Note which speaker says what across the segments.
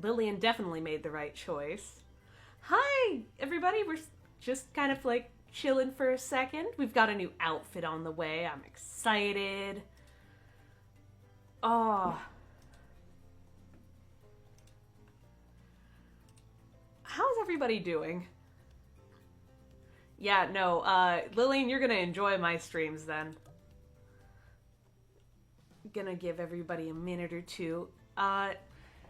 Speaker 1: Lillian definitely made the right choice. Hi, everybody. We're just kind of like chilling for a second. We've got a new outfit on the way. I'm excited. Oh. How's everybody doing? Yeah, no, Lillian, you're gonna enjoy my streams then. Gonna give everybody a minute or two.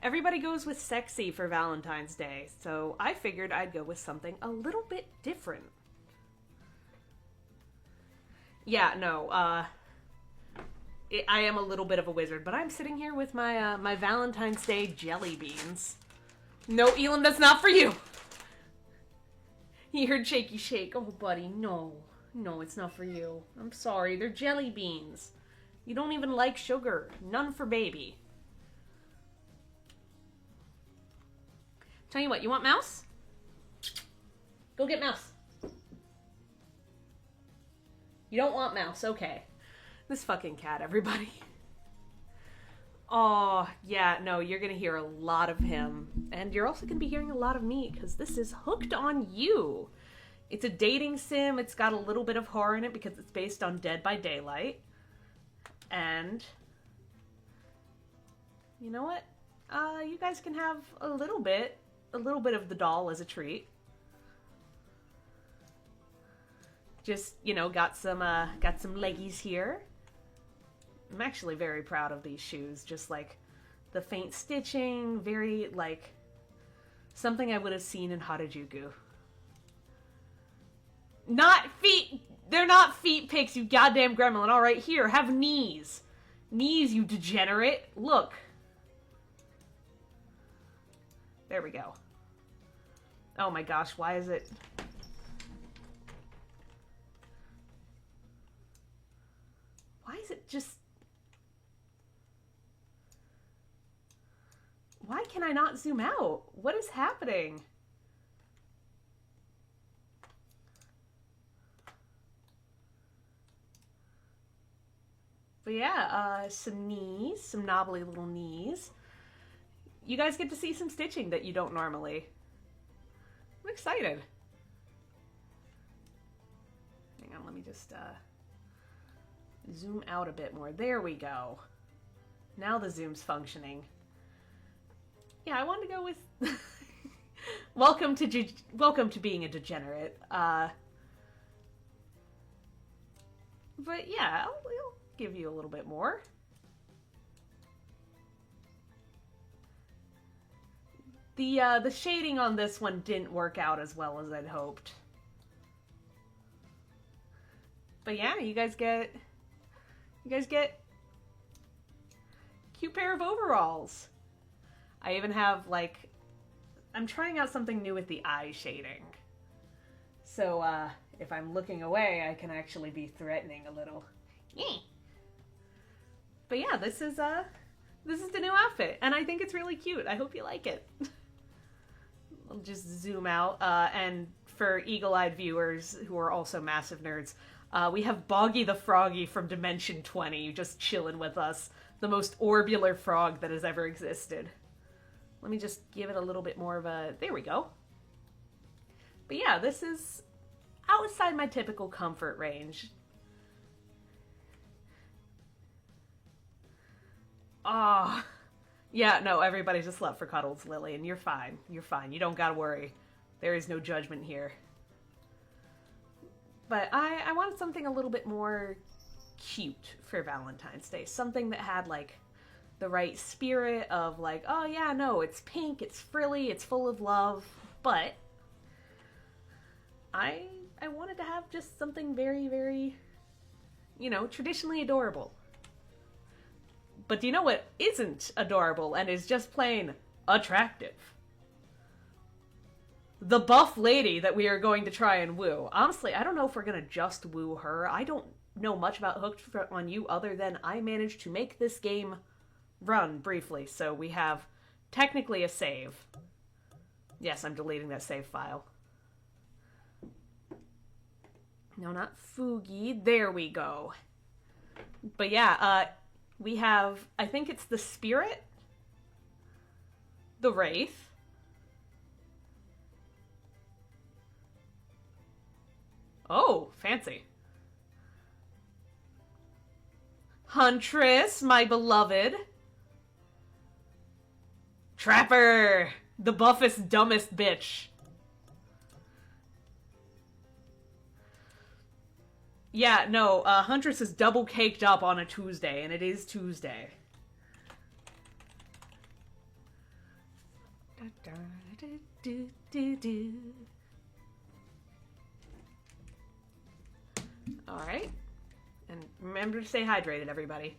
Speaker 1: Everybody goes with sexy for Valentine's Day, so I figured I'd go with something a little bit different. Yeah, no, I am a little bit of a wizard, but I'm sitting here with my Valentine's Day jelly beans. No, Elam, that's not for you! He heard shaky shake. Oh, buddy, no. No, it's not for you. I'm sorry, they're jelly beans. You don't even like sugar. None for baby. Tell you what, you want Mouse? Go get Mouse. You don't want Mouse, okay. This fucking cat, everybody. Oh, yeah, no, you're gonna hear a lot of him. And you're also gonna be hearing a lot of me, because this is Hooked on You. It's a dating sim. It's got a little bit of horror in it because it's based on Dead by Daylight. And you know what? You guys can have a little bit of the doll as a treat. Just, you know, got some leggies here. I'm actually very proud of these shoes. Just like the faint stitching, very like something I would have seen in Harajuku. Not feet. They're not feet pics, you goddamn gremlin. All right, here, have knees. Knees, you degenerate. Look. There we go. Oh my gosh, why is it... Why is it just... Why can I not zoom out? What is happening? But yeah, some knees, some knobbly little knees. You guys get to see some stitching that you don't normally. I'm excited. Hang on, let me just zoom out a bit more. There we go. Now the zoom's functioning. Yeah, I wanted to go with welcome to being a degenerate. But yeah, I'll give you a little bit more. The shading on this one didn't work out as well as I'd hoped. But yeah, you guys get cute pair of overalls. I even have like, I'm trying out something new with the eye shading. So if I'm looking away, I can actually be threatening a little. But yeah, this is the new outfit, and I think it's really cute. I hope you like it. I'll just zoom out, and for eagle-eyed viewers who are also massive nerds, we have Boggy the Froggy from Dimension 20 just chilling with us. The most orbular frog that has ever existed. Let me just give it a little bit more of a... There we go. But yeah, this is outside my typical comfort range. Ah, oh, yeah, no, everybody's just left for cuddles, Lily, and you're fine. You're fine. You don't gotta worry. There is no judgment here. But I wanted something a little bit more cute for Valentine's Day. Something that had, like, the right spirit of, like, oh, yeah, no, it's pink, it's frilly, it's full of love, but I wanted to have just something very, very, you know, traditionally adorable. But do you know what isn't adorable and is just plain attractive? The buff lady that we are going to try and woo. Honestly, I don't know if we're going to just woo her. I don't know much about Hooked on You other than I managed to make this game run briefly. So we have technically a save. Yes, I'm deleting that save file. No, not Fugi. There we go. But yeah, we have, I think it's the spirit. The Wraith. Oh, fancy. Huntress, my beloved. Trapper, the buffest, dumbest bitch. Yeah, no, Huntress is double caked up on a Tuesday, and it is Tuesday. Alright. And remember to stay hydrated, everybody.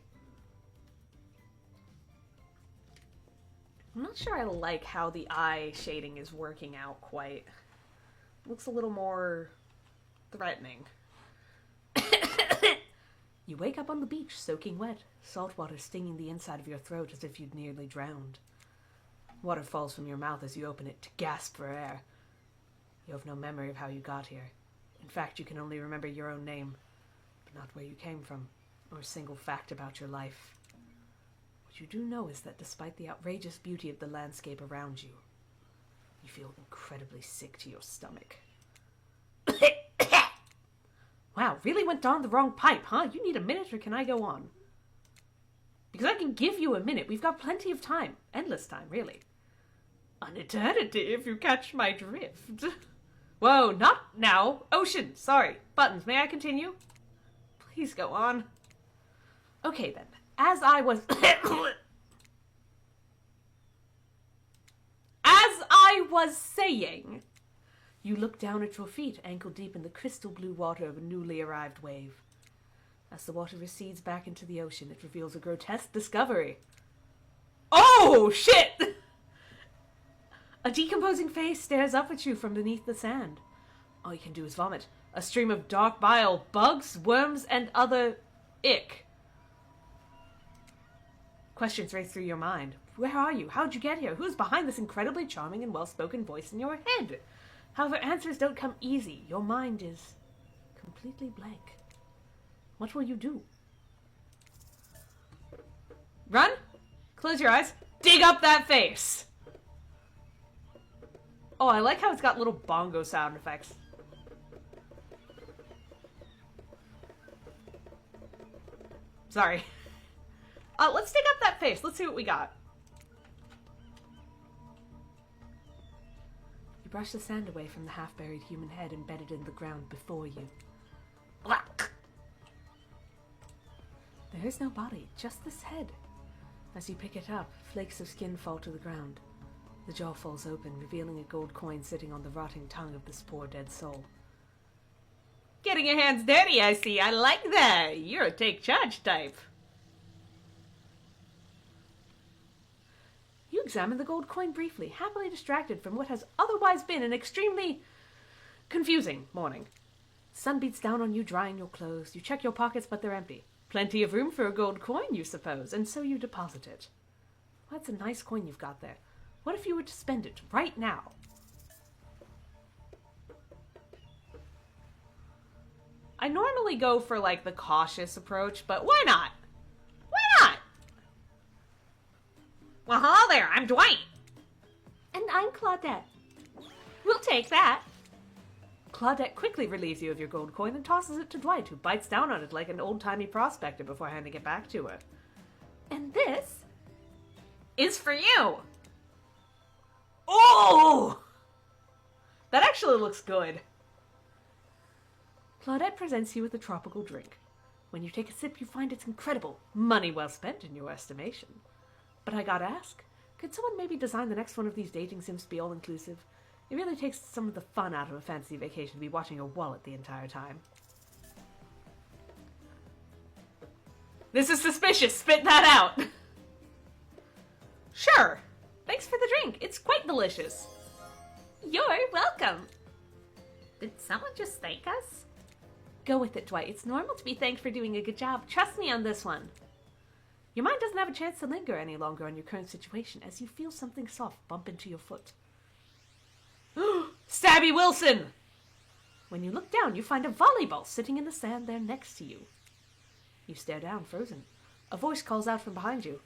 Speaker 1: I'm not sure I like how the eye shading is working out quite. Looks a little more threatening. You wake up on the beach, soaking wet, salt water stinging the inside of your throat as if you'd nearly drowned. Water falls from your mouth as you open it to gasp for air. You have no memory of how you got here. In fact, you can only remember your own name, but not where you came from, or a single fact about your life. What you do know is that despite the outrageous beauty of the landscape around you, you feel incredibly sick to your stomach. Wow, really went down the wrong pipe, huh? You need a minute, or can I go on? Because I can give you a minute. We've got plenty of time. Endless time, really. An eternity, if you catch my drift. Whoa, not now. Ocean, sorry. Buttons, may I continue? Please go on. Okay, then. As I was... As I was saying... You look down at your feet, ankle deep in the crystal blue water of a newly arrived wave. As the water recedes back into the ocean, it reveals a grotesque discovery. Oh, shit! A decomposing face stares up at you from beneath the sand. All you can do is vomit. A stream of dark bile, bugs, worms, and other ick. Questions race through your mind. Where are you? How'd you get here? Who's behind this incredibly charming and well-spoken voice in your head? However, answers don't come easy. Your mind is completely blank. What will you do? Run? Close your eyes. Dig up that face! Oh, I like how it's got little bongo sound effects. Sorry. Let's dig up that face. Let's see what we got. You brush the sand away from the half-buried human head embedded in the ground before you. Black. There is no body, just this head. As you pick it up, flakes of skin fall to the ground. The jaw falls open, revealing a gold coin sitting on the rotting tongue of this poor dead soul. Getting your hands dirty, I see. I like that. You're a take charge type. You examine the gold coin briefly, happily distracted from what has otherwise been an extremely confusing morning. Sun beats down on you, drying your clothes. You check your pockets, but they're empty. Plenty of room for a gold coin, you suppose, and so you deposit it. Well, that's a nice coin you've got there. What if you were to spend it right now? I normally go for, like, the cautious approach, but why not? Why not? Well, hello there, I'm Dwight. And I'm Claudette. We'll take that. Claudette quickly relieves you of your gold coin and tosses it to Dwight, who bites down on it like an old-timey prospector before handing it back to her. And this is for you. Oh! That actually looks good. Claudette presents you with a tropical drink. When you take a sip, you find it's incredible. Money well spent in your estimation. But I gotta ask, could someone maybe design the next one of these dating sims to be all-inclusive? It really takes some of the fun out of a fancy vacation to be watching your wallet the entire time. This is suspicious. Spit that out. Sure. Thanks for the drink. It's quite delicious. You're welcome. Did someone just thank us? Go with it, Dwight. It's normal to be thanked for doing a good job. Trust me on this one. Your mind doesn't have a chance to linger any longer on your current situation as you feel something soft bump into your foot. Stabby Wilson! When you look down, you find a volleyball sitting in the sand there next to you. You stare down, frozen. A voice calls out from behind you.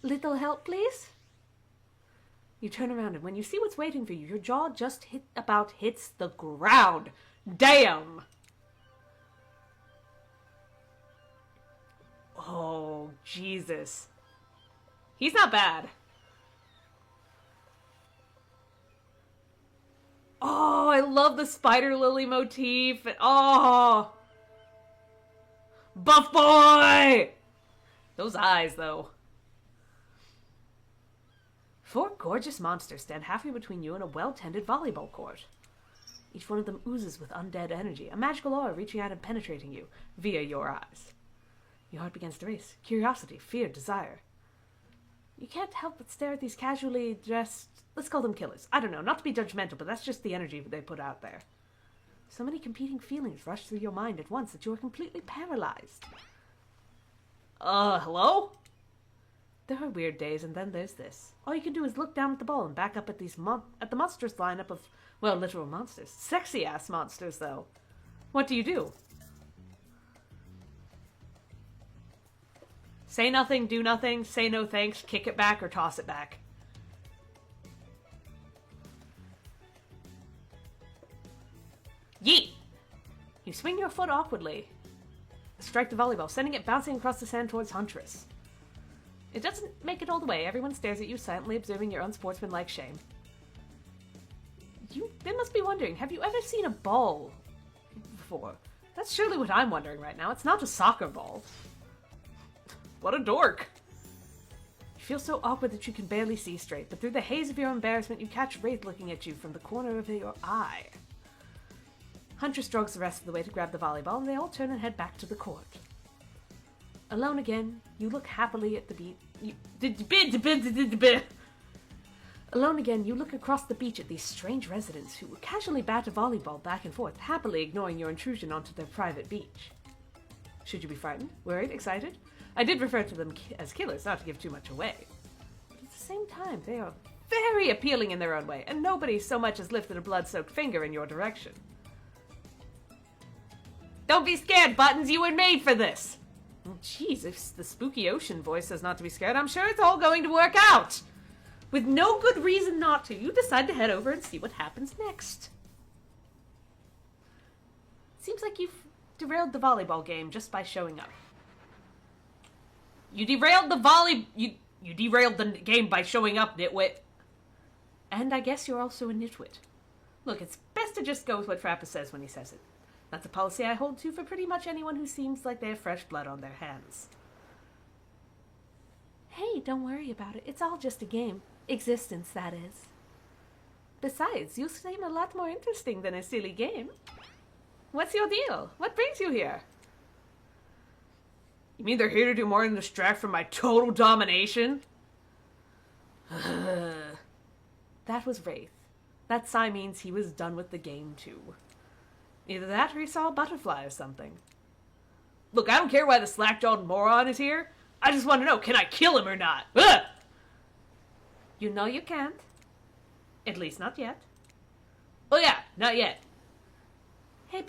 Speaker 1: Little help, please? You turn around, and when you see what's waiting for you, your jaw just hits the ground. Damn! Oh, Jesus. He's not bad. Oh, I love the spider lily motif. Oh! Buff boy! Those eyes, though. 4 gorgeous monsters stand halfway between you and a well-tended volleyball court. Each one of them oozes with undead energy, a magical aura reaching out and penetrating you via your eyes. Your heart begins to race. Curiosity, fear, desire. You can't help but stare at these casually dressed... Let's call them killers. I don't know, not to be judgmental, but that's just the energy they put out there. So many competing feelings rush through your mind at once that you are completely paralyzed. Hello? There are weird days, and then there's this. All you can do is look down at the ball and back up at at the monstrous lineup of, well, literal monsters. Sexy-ass monsters, though. What do you do? Say nothing, do nothing, say no thanks, kick it back, or toss it back. Yeet! You swing your foot awkwardly. Strike the volleyball, sending it bouncing across the sand towards Huntress. It doesn't make it all the way. Everyone stares at you, silently observing your unsportsmanlike shame. They must be wondering, have you ever seen a ball before? That's surely what I'm wondering right now. It's not a soccer ball. What a dork. You feel so awkward that you can barely see straight, but through the haze of your embarrassment, you catch Wraith looking at you from the corner of your eye. Huntress jogs the rest of the way to grab the volleyball, and they all turn and head back to the court. Alone again, you look happily at the beach. Alone again, you look across the beach at these strange residents who casually bat a volleyball back and forth, happily ignoring your intrusion onto their private beach. Should you be frightened, worried, excited? I did refer to them as killers, not to give too much away. But at the same time, they are very appealing in their own way, and nobody so much as lifted a blood-soaked finger in your direction. Don't be scared, Buttons, you were made for this! Jeez, if the spooky ocean voice says not to be scared, I'm sure it's all going to work out! With no good reason not to, you decide to head over and see what happens next. Seems like you've derailed the volleyball game just by showing up. You derailed the You derailed the game by showing up, nitwit. And I guess you're also a nitwit. Look, it's best to just go with what Frappus says when he says it. That's a policy I hold to for pretty much anyone who seems like they have fresh blood on their hands. Hey, don't worry about it. It's all just a game. Existence, that is. Besides, you seem a lot more interesting than a silly game. What's your deal? What brings you here? You mean they're here to do more than distract from my total domination? That was Wraith. That sigh means he was done with the game, too. Either that or he saw a butterfly or something. Look, I don't care why the slack-jawed moron is here. I just want to know, can I kill him or not? Ugh! You know you can't. At least not yet. Oh yeah, not yet. Hey,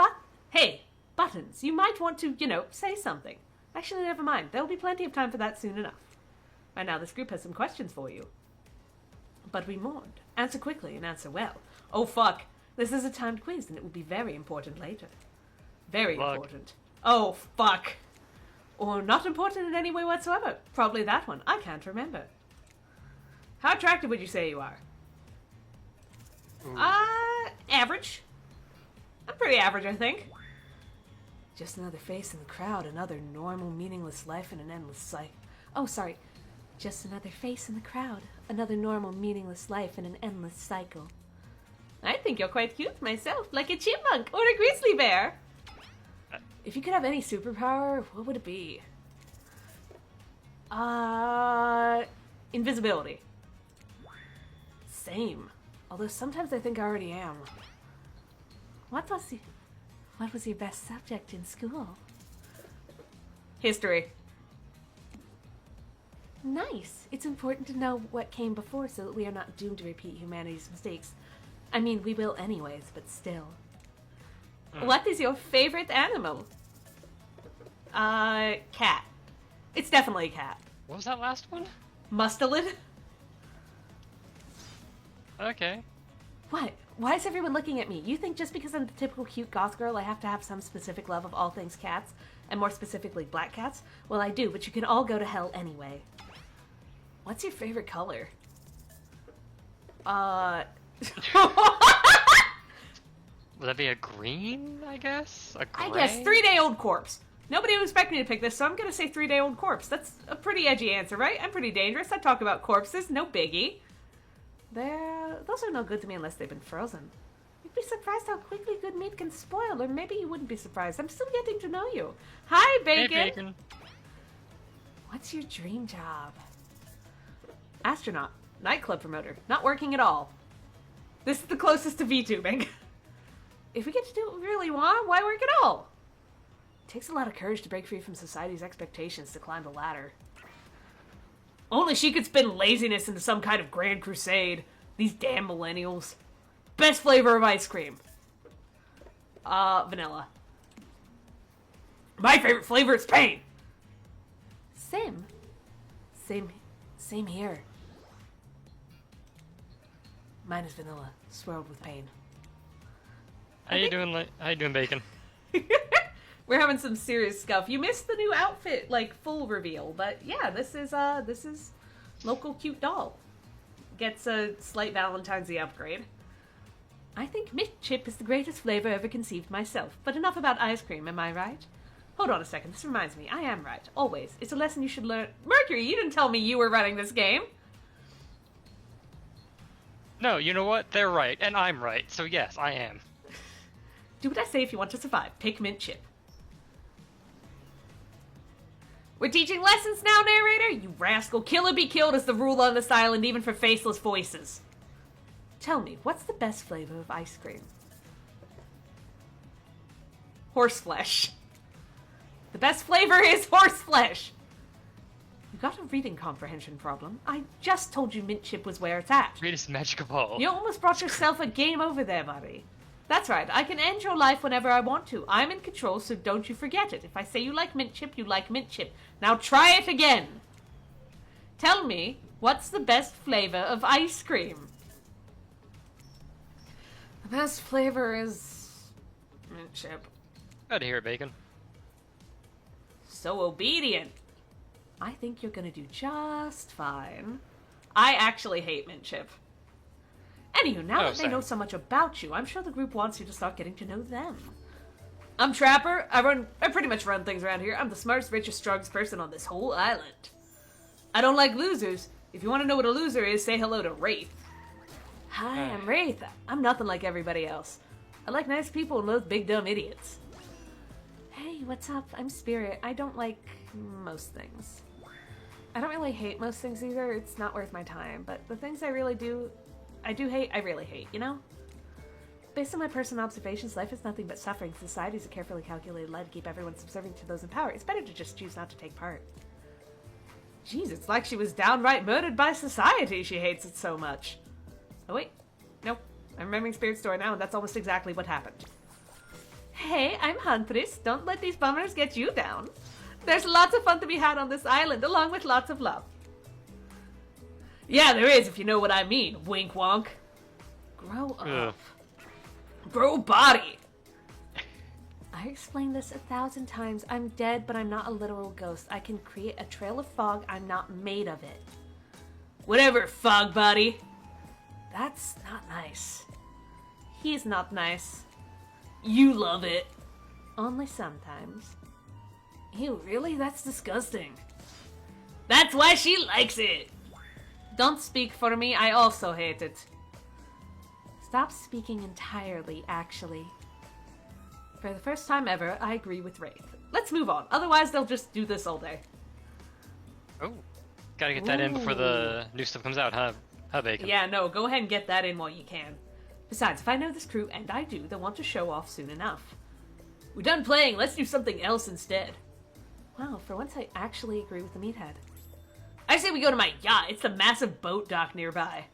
Speaker 1: Buttons, you might want to, say something. Actually, never mind. There'll be plenty of time for that soon enough. Right now, this group has some questions for you. But we mourned. Answer quickly and answer well. Oh, fuck. This is a timed quiz, and it will be very important later. Very important. Oh, fuck. Or not important in any way whatsoever. Probably that one. I can't remember. How attractive would you say you are? Average. I'm pretty average, I think. Just another face in the crowd, another normal, meaningless life in an endless cycle. Oh, sorry. Just another face in the crowd, another normal, meaningless life in an endless cycle. I think you're quite cute myself, like a chipmunk or a grizzly bear. If you could have any superpower, what would it be? Invisibility. Same. Although sometimes I think I already am. What was your best subject in school? History. Nice. It's important to know what came before so that we are not doomed to repeat humanity's mistakes. I mean, we will anyways, but still. What is your favorite animal? Cat. It's definitely a cat.
Speaker 2: What was that last one?
Speaker 1: Mustelid?
Speaker 2: Okay.
Speaker 1: What? Why is everyone looking at me? You think just because I'm the typical cute goth girl, I have to have some specific love of all things cats, and more specifically black cats? Well, I do, but you can all go to hell anyway. What's your favorite color?
Speaker 2: Would that be a green, I guess? A gray?
Speaker 1: I guess 3-day-old corpse. Nobody would expect me to pick this, so I'm gonna say 3-day-old corpse. That's a pretty edgy answer, right? I'm pretty dangerous. I talk about corpses, no biggie. Those are no good to me unless they've been frozen. You'd be surprised how quickly good meat can spoil, or maybe you wouldn't be surprised. I'm still getting to know you. Hi, Bacon!
Speaker 2: Hey, Bacon.
Speaker 1: What's your dream job? Astronaut. Nightclub promoter. Not working at all. This is the closest to VTubing. If we get to do what we really want, why work at all? It takes a lot of courage to break free from society's expectations to climb the ladder. Only she could spin laziness into some kind of grand crusade. These damn millennials. Best flavor of ice cream. Vanilla. My favorite flavor is pain. Same here. Mine is vanilla, swirled with pain.
Speaker 2: How you doing, Bacon?
Speaker 1: We're having some serious scuff. You missed the new outfit, like, full reveal. But yeah, this is local cute doll. Gets a slight Valentine's upgrade. I think mint chip is the greatest flavor ever conceived myself. But enough about ice cream, am I right? Hold on a second, this reminds me. I am right, always. It's a lesson you should learn. Mercury, you didn't tell me you were running this game.
Speaker 2: No, you know what? They're right, and I'm right. So yes, I am.
Speaker 1: Do what I say if you want to survive. Pick mint chip. We're teaching lessons now, narrator? You rascal. Kill or be killed is the rule on this island, even for faceless voices. Tell me, what's the best flavor of ice cream? Horseflesh. The best flavor is horseflesh. You got a reading comprehension problem. I just told you mint chip was where it's at.
Speaker 2: Greatest magic of all.
Speaker 1: You almost brought yourself a game over there, buddy. That's right, I can end your life whenever I want to. I'm in control, so don't you forget it. If I say you like mint chip, you like mint chip. Now try it again. Tell me, what's the best flavor of ice cream? The best flavor is mint chip.
Speaker 2: Glad to hear it, Bacon.
Speaker 1: So obedient. I think you're gonna do just fine. I actually hate mint chip. Anywho, now that they know so much about you, I'm sure the group wants you to start getting to know them. I'm Trapper. I pretty much run things around here. I'm the smartest, richest, strongest person on this whole island. I don't like losers. If you want to know what a loser is, say hello to Wraith. Hi, I'm Wraith. I'm nothing like everybody else. I like nice people and loathe big dumb idiots. Hey, what's up? I'm Spirit. I don't like most things. I don't really hate most things either. It's not worth my time. But the things I really do... I really hate, you know? Based on my personal observations, life is nothing but suffering. Society is a carefully calculated lie to keep everyone subservient to those in power. It's better to just choose not to take part. Jeez, it's like she was downright murdered by society. She hates it so much. Oh wait, nope. I'm remembering Spirit's story now, and that's almost exactly what happened. Hey, I'm Huntress. Don't let these bummers get you down. There's lots of fun to be had on this island, along with lots of love. Yeah, there is, if you know what I mean. Wink wonk. Grow up. Grow body. I explained this 1,000 times. I'm dead, but I'm not a literal ghost. I can create a trail of fog. I'm not made of it. Whatever, fog body. That's not nice. He's not nice. You love it. Only sometimes. Ew, really? That's disgusting. That's why she likes it. Don't speak for me, I also hate it. Stop speaking entirely, actually. For the first time ever, I agree with Wraith. Let's move on, otherwise they'll just do this all day.
Speaker 2: Oh, gotta get that in before the new stuff comes out, huh Bacon?
Speaker 1: Yeah, no, go ahead and get that in while you can. Besides, if I know this crew, and I do, they'll want to show off soon enough. We're done playing, let's do something else instead. Wow, for once I actually agree with the meathead. I say we go to my yacht. It's the massive boat dock nearby.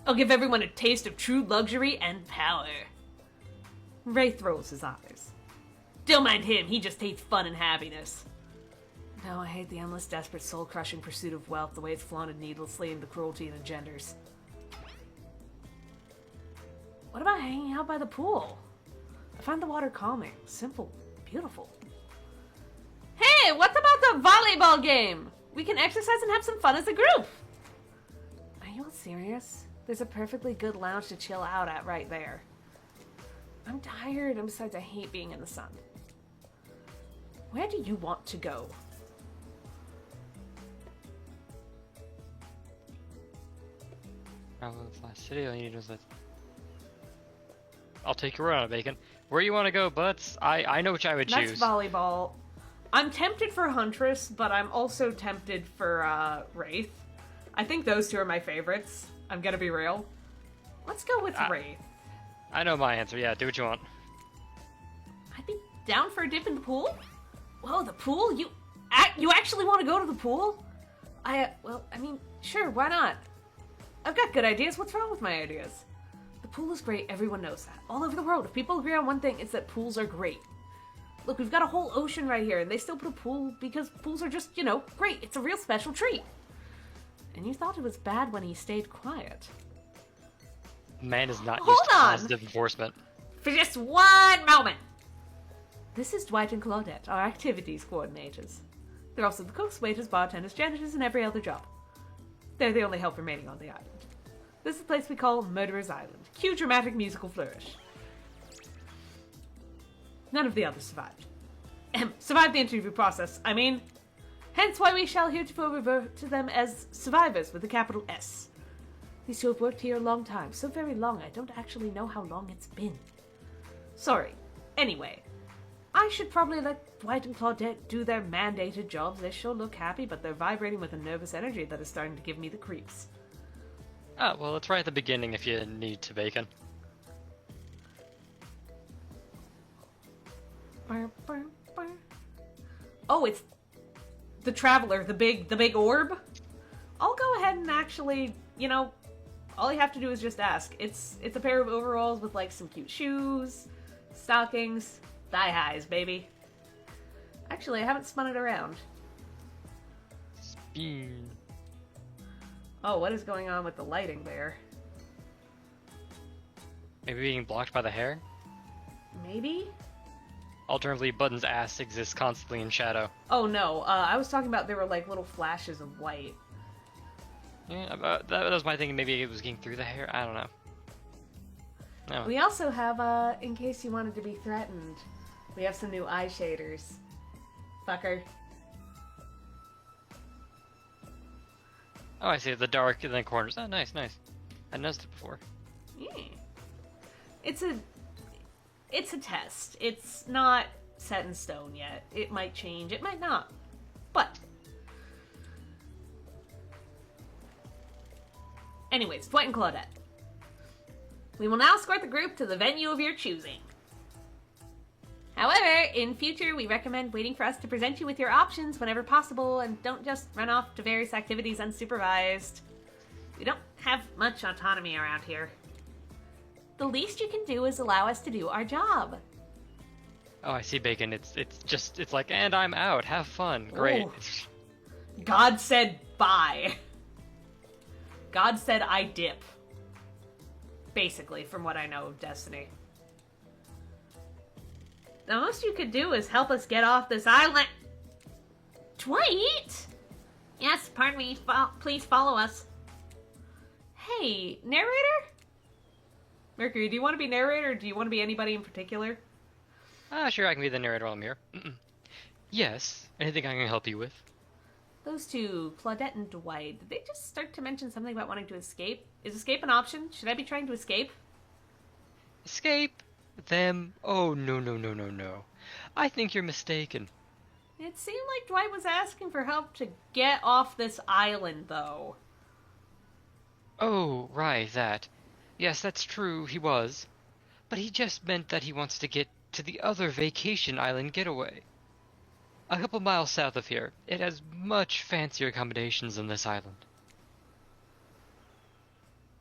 Speaker 1: I'll give everyone a taste of true luxury and power. Wraith rolls his eyes. Don't mind him, he just hates fun and happiness. No, I hate the endless, desperate, soul-crushing pursuit of wealth, the way it's flaunted needlessly, and the cruelty it engenders. What about hanging out by the pool? I find the water calming, simple, beautiful. Hey, what about the volleyball game? We can exercise and have some fun as a group. Are you all serious? There's a perfectly good lounge to chill out at right there. I'm tired, and besides, I hate being in the sun. Where do you want to go?
Speaker 2: Travel to the last city, all you need is that. I'll take your word on it, Bacon. Where you want to go, butts? I know which I would choose.
Speaker 1: That's volleyball. I'm tempted for Huntress, but I'm also tempted for Wraith. I think those two are my favorites. I'm gonna be real. Let's go with Wraith.
Speaker 2: I know my answer. Yeah, do what you want.
Speaker 1: I'd be down for a dip in the pool. Whoa, the pool? You actually want to go to the pool? Well, I mean, sure, why not? I've got good ideas. What's wrong with my ideas? The pool is great. Everyone knows that. All over the world, if people agree on one thing, it's that pools are great. Look, we've got a whole ocean right here, and they still put a pool because pools are just, great. It's a real special treat. And you thought it was bad when he stayed quiet.
Speaker 2: Man is not
Speaker 1: Hold
Speaker 2: used to
Speaker 1: on.
Speaker 2: positive enforcement.
Speaker 1: For just one moment. This is Dwight and Claudette, our activities coordinators. They're also the cooks, waiters, bartenders, janitors, and every other job. They're the only help remaining on the island. This is the place we call Murderer's Island. Cue dramatic musical flourish. None of the others survived. Survived the interview process, I mean. Hence why we shall heretofore refer to them as survivors with a capital S. These two have worked here a long time, so very long I don't actually know how long it's been. Sorry. Anyway, I should probably let Dwight and Claudette do their mandated jobs. They sure look happy, but they're vibrating with a nervous energy that is starting to give me the creeps.
Speaker 2: Oh, well, it's right at the beginning if you need to, Bacon.
Speaker 1: Oh, it's the Traveler, the big orb? I'll go ahead and actually, all you have to do is just ask. It's a pair of overalls with, some cute shoes, stockings, thigh highs, baby. Actually, I haven't spun it around.
Speaker 2: Spin.
Speaker 1: Oh, what is going on with the lighting there?
Speaker 2: Maybe being blocked by the hair?
Speaker 1: Maybe?
Speaker 2: Alternatively, Button's ass exists constantly in shadow.
Speaker 1: Oh, no. I was talking about there were, little flashes of white.
Speaker 2: Yeah, that was my thinking. Maybe it was getting through the hair. I don't know. No.
Speaker 1: We also have, in case you wanted to be threatened, we have some new eye shaders. Fucker.
Speaker 2: Oh, I see. The dark in the corners. Oh, nice. I noticed it before.
Speaker 1: Yeah. It's a test. It's not set in stone yet. It might change. It might not. But anyways, Dwight and Claudette. We will now escort the group to the venue of your choosing. However, in future, we recommend waiting for us to present you with your options whenever possible, and don't just run off to various activities unsupervised. We don't have much autonomy around here. The least you can do is allow us to do our job.
Speaker 2: Oh, I see, Bacon. It's like, and I'm out. Have fun. Great.
Speaker 1: Ooh. God said bye. God said I dip. Basically, from what I know of Destiny. The most you could do is help us get off this island. Dwight? Yes, pardon me. Please follow us. Hey, narrator? Mercury, do you want to be narrator, or do you want to be anybody in particular?
Speaker 2: Sure, I can be the narrator while I'm here. Yes, anything I can help you with?
Speaker 1: Those two, Claudette and Dwight, did they just start to mention something about wanting to escape? Is escape an option? Should I be trying to escape?
Speaker 2: Escape? Them? Oh, no. I think you're mistaken.
Speaker 1: It seemed like Dwight was asking for help to get off this island, though.
Speaker 2: Oh, right, that. Yes, that's true, he was. But he just meant that he wants to get to the other vacation island getaway. A couple miles south of here. It has much fancier accommodations than this island.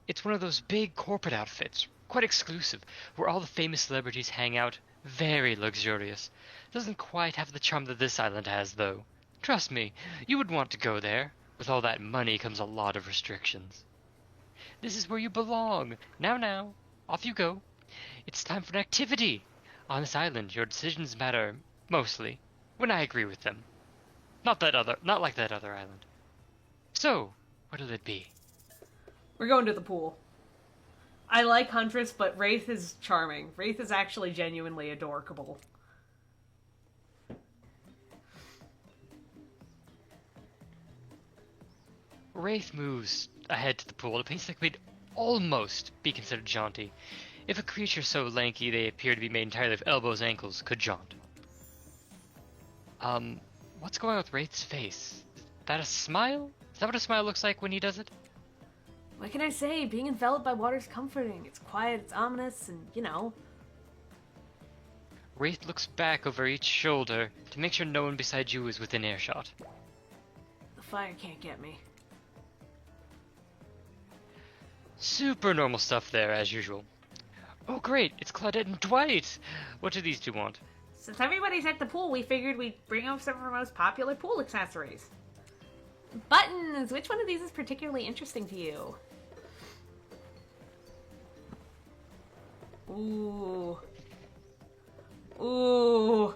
Speaker 2: It's one of those big corporate outfits, quite exclusive, where all the famous celebrities hang out. Very luxurious. Doesn't quite have the charm that this island has, though. Trust me, you would want to go there. With all that money comes a lot of restrictions. This is where you belong. Now, off you go. It's time for an activity. On this island, your decisions matter, mostly, when I agree with them. Not like that other island. So, what'll it be?
Speaker 1: We're going to the pool. I like Huntress, but Wraith is charming. Wraith is actually genuinely adorable.
Speaker 2: Wraith moves ahead to the pool at a pace that could almost be considered jaunty, if a creature so lanky they appear to be made entirely of elbows and ankles could jaunt. What's going on with Wraith's face? Is that a smile? Is that what a smile looks like when he does it?
Speaker 1: What can I say? Being enveloped by water is comforting. It's quiet, it's ominous, and, you know.
Speaker 2: Wraith looks back over each shoulder to make sure no one beside you is within earshot.
Speaker 1: The fire can't get me.
Speaker 2: Super normal stuff there, as usual. Oh great, it's Claudette and Dwight! What do these two want?
Speaker 1: Since everybody's at the pool, we figured we'd bring over some of our most popular pool accessories. Buttons! Which one of these is particularly interesting to you? Ooh. Ooh.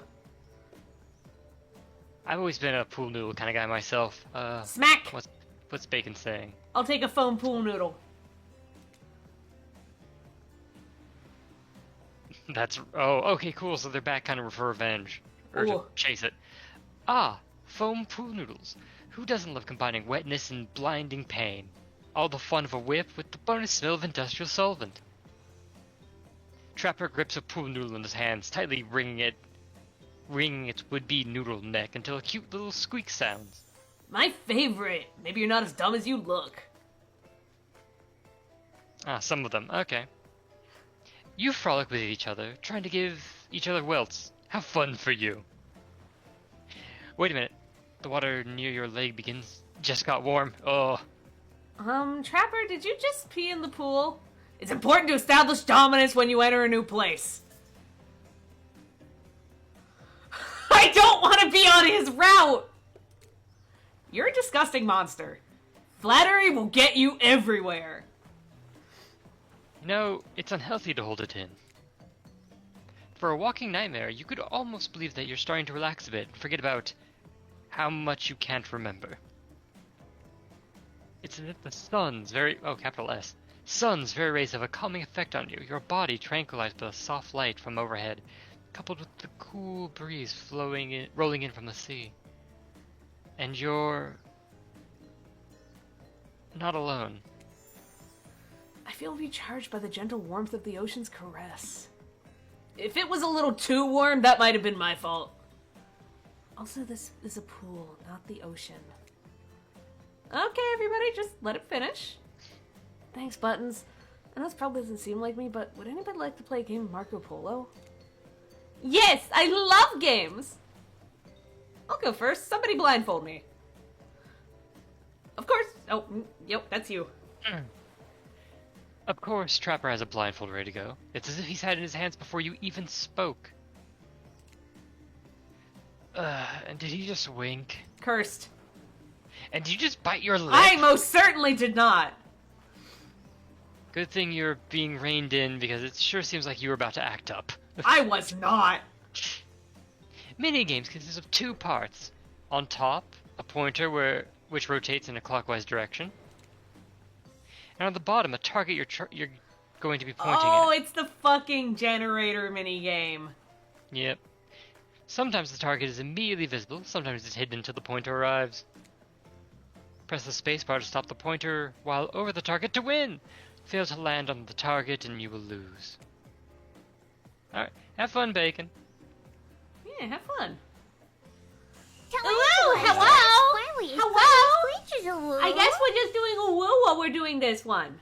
Speaker 2: I've always been a pool noodle kind of guy myself.
Speaker 1: Smack!
Speaker 2: What's Bacon saying?
Speaker 1: I'll take a foam pool noodle.
Speaker 2: Okay, cool, so they're back kind of for revenge. Or to chase it. Ah, foam pool noodles. Who doesn't love combining wetness and blinding pain? All the fun of a whip with the bonus smell of industrial solvent. Trapper grips a pool noodle in his hands, tightly wringing its would-be noodle neck until a cute little squeak sounds.
Speaker 1: My favorite! Maybe you're not as dumb as you look.
Speaker 2: Ah, some of them, okay. You frolic with each other, trying to give each other welts. How fun for you. Wait a minute. The water near your leg just got warm. Oh.
Speaker 1: Trapper, did you just pee in the pool? It's important to establish dominance when you enter a new place. I don't want to be on his route! You're a disgusting monster. Flattery will get you everywhere.
Speaker 2: No, it's unhealthy to hold it in. For a walking nightmare, you could almost believe that you're starting to relax a bit and forget about how much you can't remember. It's as if the sun's capital S. Sun's very rays have a calming effect on you, your body tranquilized by the soft light from overhead, coupled with the cool breeze rolling in from the sea. And you're not alone.
Speaker 1: I feel recharged by the gentle warmth of the ocean's caress. If it was a little too warm, that might have been my fault. Also, this is a pool, not the ocean. Okay, everybody, just let it finish. Thanks, Buttons. I know this probably doesn't seem like me, but would anybody like to play a game of Marco Polo? Yes, I love games! I'll go first. Somebody blindfold me. Of course. Oh, yep, that's you.
Speaker 2: Of course, Trapper has a blindfold ready to go. It's as if he's had it in his hands before you even spoke. And did he just wink?
Speaker 1: Cursed.
Speaker 2: And did you just bite your lip?
Speaker 1: I most certainly did not.
Speaker 2: Good thing you're being reined in, because it sure seems like you were about to act up.
Speaker 1: I was not.
Speaker 2: Minigames consist of 2 parts. On top, a pointer which rotates in a clockwise direction. And on the bottom, a target you're going to be pointing at.
Speaker 1: Oh, it's the fucking generator minigame.
Speaker 2: Yep. Sometimes the target is immediately visible, sometimes it's hidden until the pointer arrives. Press the spacebar to stop the pointer while over the target to win! Fail to land on the target and you will lose. Alright, have fun, Bacon.
Speaker 1: Yeah, have fun.
Speaker 3: Hello!
Speaker 1: I guess we're just doing a woo while we're doing this one.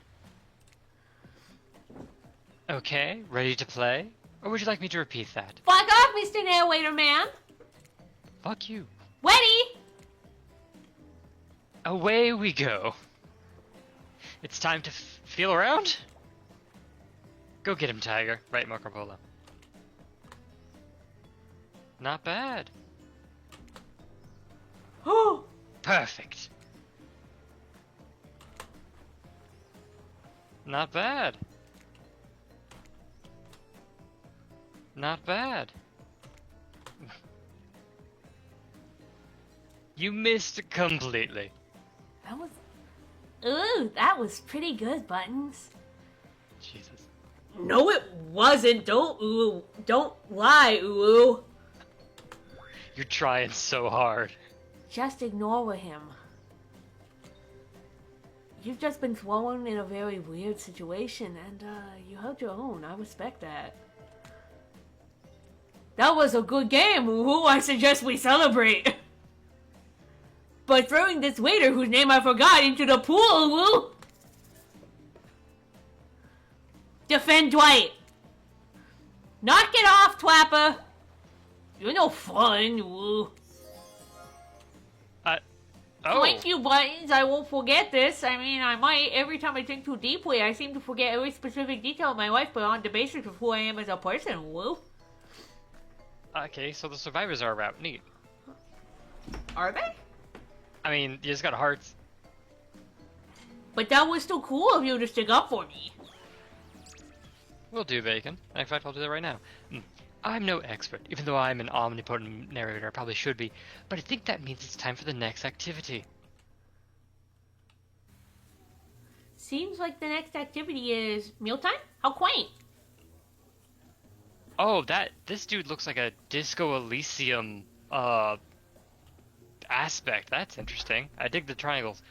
Speaker 2: Okay, ready to play? Or would you like me to repeat that?
Speaker 1: Fuck off, Mr. Narrator Man.
Speaker 2: Fuck you.
Speaker 1: Weddy!
Speaker 2: Away we go. It's time to feel around? Go get him, Tiger. Right, Marco Polo. Not bad.
Speaker 1: Oh!
Speaker 2: Perfect. Not bad. Not bad. You missed completely.
Speaker 1: That was... Ooh, that was pretty good, Buttons.
Speaker 2: Jesus.
Speaker 1: No, it wasn't. Don't lie, ooh.
Speaker 2: You're trying so hard.
Speaker 1: Just ignore him. You've just been thrown in a very weird situation, and you held your own. I respect that. That was a good game, ooh. I suggest we celebrate. By throwing this waiter, whose name I forgot, into the pool, ooh. Defend Dwight. Knock it off, Twapper. You're no fun, ooh.
Speaker 2: Oh.
Speaker 1: Thank you, Buttons. I won't forget this. I mean, I might. Every time I think too deeply, I seem to forget every specific detail of my life, but on the basis of who I am as a person, woo.
Speaker 2: Okay, so the survivors are around. Neat.
Speaker 1: Are they?
Speaker 2: I mean, you just got hearts.
Speaker 1: But that was still cool of you to stick up for me.
Speaker 2: Will do, Bacon. In fact, I'll do that right now. I'm no expert, even though I'm an omnipotent narrator. I probably should be. But I think that means it's time for the next activity.
Speaker 1: Seems like the next activity is mealtime? How quaint.
Speaker 2: Oh, this dude looks like a Disco Elysium, aspect. That's interesting. I dig the triangles.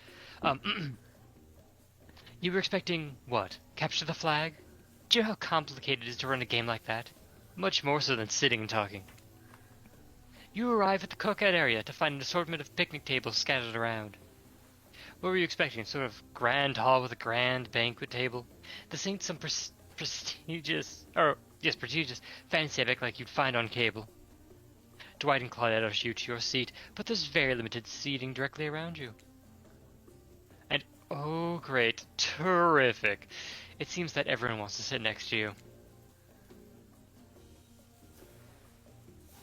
Speaker 2: You were expecting, what? Capture the flag? Do you know how complicated it is to run a game like that? Much more so than sitting and talking. You arrive at the cookout area to find an assortment of picnic tables scattered around. What were you expecting? Sort of grand hall with a grand banquet table? This ain't some prestigious fancy epic like you'd find on cable. Dwight and Claudette usher you to your seat, but there's very limited seating directly around you. And oh great, terrific. It seems that everyone wants to sit next to you.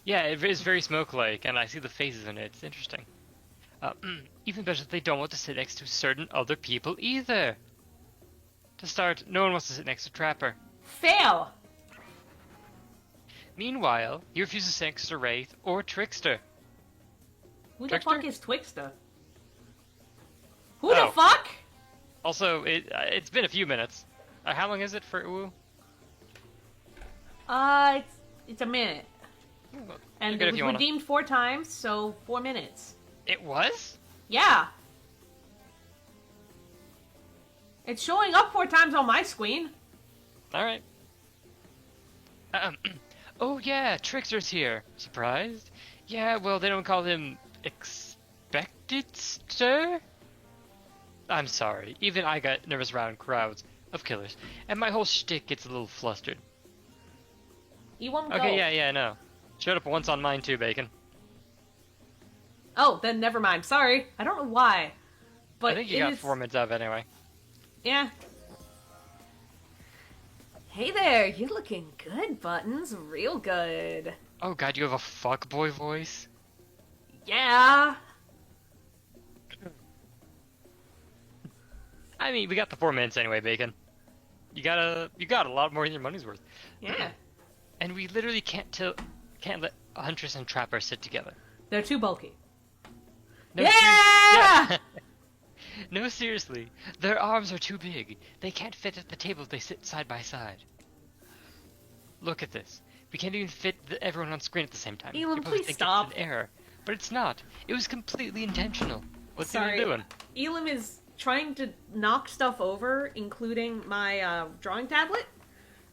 Speaker 2: Yeah, it is very smoke-like, and I see the faces in it. It's interesting. Even better, they don't want to sit next to certain other people either. To start, no one wants to sit next to Trapper.
Speaker 1: Fail!
Speaker 2: Meanwhile, he refuses to sit next to Wraith or Trickster.
Speaker 1: Who
Speaker 2: Trickster?
Speaker 1: the fuck is Twixter? Who the fuck?
Speaker 2: Also, it's been a few minutes. How long is it for Uwu?
Speaker 1: It's a minute. And
Speaker 2: Good
Speaker 1: it was redeemed 4 times, so 4 minutes.
Speaker 2: It was?
Speaker 1: Yeah. It's showing up 4 times on my screen.
Speaker 2: Alright. Oh yeah, Trickster's here. Surprised? Yeah, well, they don't call him Expected-ster? I'm sorry. Even I got nervous around crowds of killers, and my whole shtick gets a little flustered.
Speaker 1: You won't go.
Speaker 2: Okay, yeah, I know. Showed up once on mine too, Bacon.
Speaker 1: Oh, then never mind. Sorry. I don't know why. But
Speaker 2: I think you got 4 minutes out of it anyway.
Speaker 1: Yeah. Hey there, you're looking good, Buttons. Real good.
Speaker 2: Oh god, you have a fuckboy voice?
Speaker 1: Yeah.
Speaker 2: I mean, we got the 4 minutes anyway, Bacon. You got a lot more than your money's worth.
Speaker 1: Yeah.
Speaker 2: And we literally can't let Huntress and Trapper sit together.
Speaker 1: They're too bulky.
Speaker 2: No,
Speaker 1: Yeah!
Speaker 2: No, seriously. Their arms are too big. They can't fit at the table if they sit side by side. Look at this. We can't even fit everyone on screen at the same time.
Speaker 1: Elam,
Speaker 2: You probably
Speaker 1: please
Speaker 2: think
Speaker 1: stop.
Speaker 2: It's an error. But it's not. It was completely intentional. What's
Speaker 1: Sorry.
Speaker 2: he doing?
Speaker 1: Elam is trying to knock stuff over, including my drawing tablet.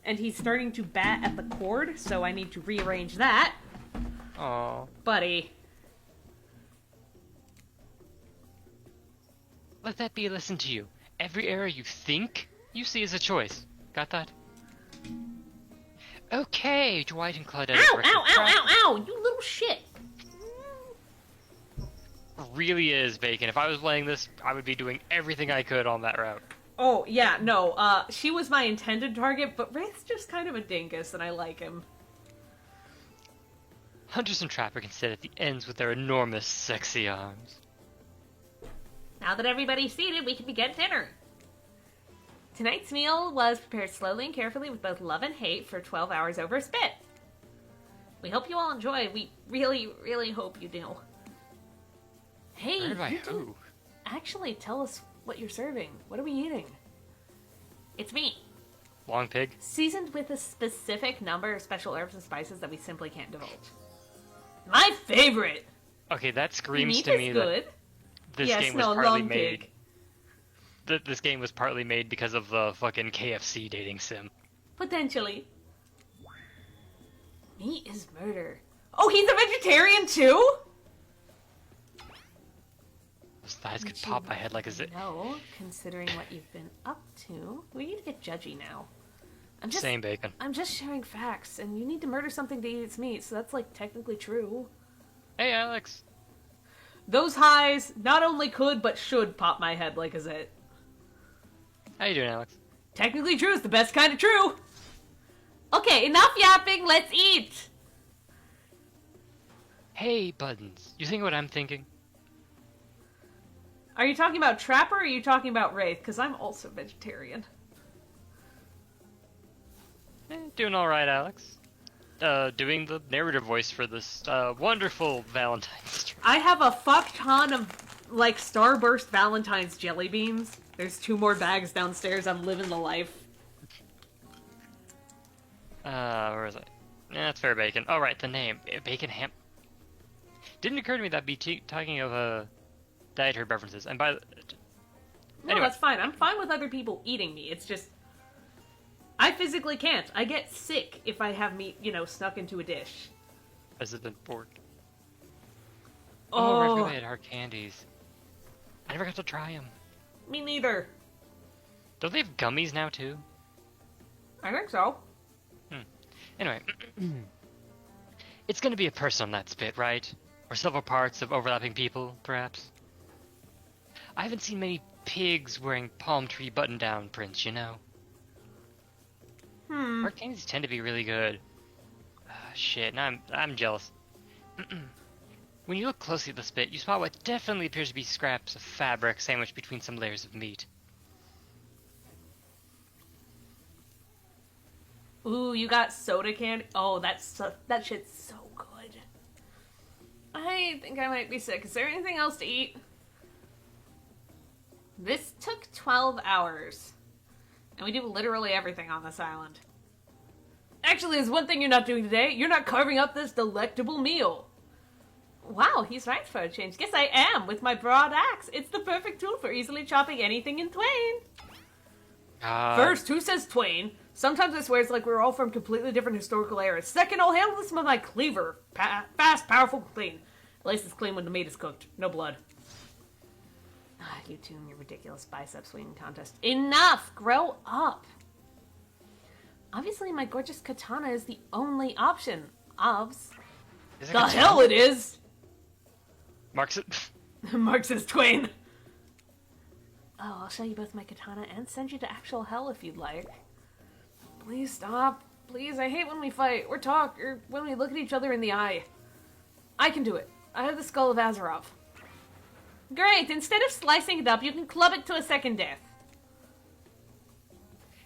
Speaker 1: And he's starting to bat at the cord, so I need to rearrange that.
Speaker 2: Aww.
Speaker 1: Buddy.
Speaker 2: Let that be a lesson to you. Every error you think you see is a choice. Got that? Okay, Dwight and Claudette.
Speaker 1: Ow, ow, ow, ow, ow! You little shit!
Speaker 2: Really is, Bacon. If I was playing this, I would be doing everything I could on that route.
Speaker 1: Oh, yeah, no, she was my intended target, but Wraith's just kind of a dingus, and I like him.
Speaker 2: Hunters and Trapper can sit at the ends with their enormous, sexy arms.
Speaker 1: Now that everybody's seated, we can begin dinner. Tonight's meal was prepared slowly and carefully with both love and hate for 12 hours over a spit. We hope you all enjoy. We really, really hope you do. Hey,
Speaker 2: Heard by
Speaker 1: you
Speaker 2: who?
Speaker 1: didn't actually tell us what you're serving. What are we eating? It's meat.
Speaker 2: Long pig?
Speaker 1: Seasoned with a specific number of special herbs and spices that we simply can't divulge. My favorite!
Speaker 2: Okay, that screams
Speaker 1: Meat
Speaker 2: to
Speaker 1: is
Speaker 2: me
Speaker 1: good.
Speaker 2: that this
Speaker 1: Yes,
Speaker 2: game was
Speaker 1: no,
Speaker 2: partly
Speaker 1: long
Speaker 2: made.
Speaker 1: pig.
Speaker 2: This game was partly made because of the fucking KFC dating sim.
Speaker 1: Potentially. Meat is murder. Oh, he's a vegetarian too?
Speaker 2: Those thighs could
Speaker 1: Which
Speaker 2: pop
Speaker 1: you
Speaker 2: my head like a zit.
Speaker 1: No, considering what you've been up to. We need to get judgy now.
Speaker 2: Same bacon.
Speaker 1: I'm just sharing facts, and you need to murder something to eat its meat, so that's, like, technically true.
Speaker 2: Hey, Alex.
Speaker 1: Those highs not only could, but should pop my head like a zit.
Speaker 2: How you doing, Alex?
Speaker 1: Technically true is the best kind of true. Okay, enough yapping, let's eat!
Speaker 2: Hey, Buttons. You think what I'm thinking?
Speaker 1: Are you talking about Trapper, or are you talking about Wraith? Because I'm also vegetarian.
Speaker 2: Doing alright, Alex. Doing the narrator voice for this, wonderful Valentine's stream.
Speaker 1: I have a fuck ton of, like, Starburst Valentine's jelly beans. There's 2 more bags downstairs. I'm living the life.
Speaker 2: Where is it? Yeah, that's fair bacon. Oh, right, the name. Bacon ham. Didn't occur to me that talking of, diet herb references. And by the...
Speaker 1: No,
Speaker 2: Anyway.
Speaker 1: that's fine. I'm fine with other people eating me. It's just... I physically can't. I get sick if I have meat, snuck into a dish.
Speaker 2: President Board.
Speaker 1: Oh,
Speaker 2: I forgot they had hard candies. I never got to try them.
Speaker 1: me neither.
Speaker 2: Don't they have gummies now, too?
Speaker 1: I think so.
Speaker 2: Anyway. It's gonna be a person on that spit, right? Or several parts of overlapping people, perhaps? I haven't seen many pigs wearing palm tree button-down prints, you know? Hard candies tend to be really good. Shit, now I'm jealous. When you look closely at the spit, you spot what definitely appears to be scraps of fabric sandwiched between some layers of meat.
Speaker 1: Ooh, you got soda candy? Oh, that shit's so good. I think I might be sick. Is there anything else to eat? This took 12 hours. And we do literally everything on this island. Actually, there's one thing you're not doing today. You're not carving up this delectable meal. Wow, he's right for a change. Guess I am, with my broad axe. It's the perfect tool for easily chopping anything in twain. First, who says twain? Sometimes I swear it's like we're all from completely different historical eras. Second, I'll handle this with my cleaver. Fast, powerful, clean. At least it's clean when the meat is cooked. No blood. You two and your ridiculous bicep swinging contest. Enough! Grow up! Obviously, my gorgeous katana is the only option. Obs. The hell it is! Marxist Twain. Oh, I'll show you both my katana and send you to actual hell if you'd like. Please stop. Please, I hate when we fight, or talk, or when we look at each other in the eye. I can do it. I have the skull of Azeroth. Great, instead of slicing it up, you can club it to a second death.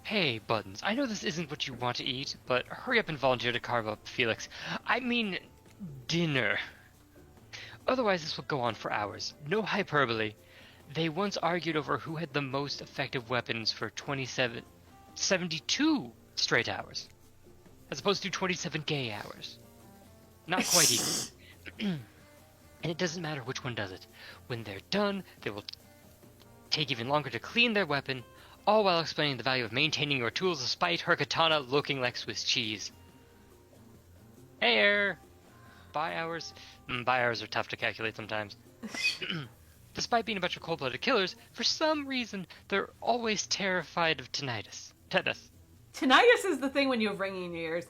Speaker 2: Hey, Buttons, I know this isn't what you want to eat, but hurry up and volunteer to carve up Felix. I mean, dinner. Otherwise, this will go on for hours. No hyperbole. They once argued over who had the most effective weapons for 72 straight hours, as opposed to 27 gay hours. Not quite even. And it doesn't matter which one does it. When they're done, they will take even longer to clean their weapon, all while explaining the value of maintaining your tools despite her katana looking like Swiss cheese. Hey, buy hours? Buy hours are tough to calculate sometimes. Despite being a bunch of cold-blooded killers, for some reason, they're always terrified of tinnitus. Tetanus.
Speaker 1: Tinnitus is the thing when you have ringing in your ears.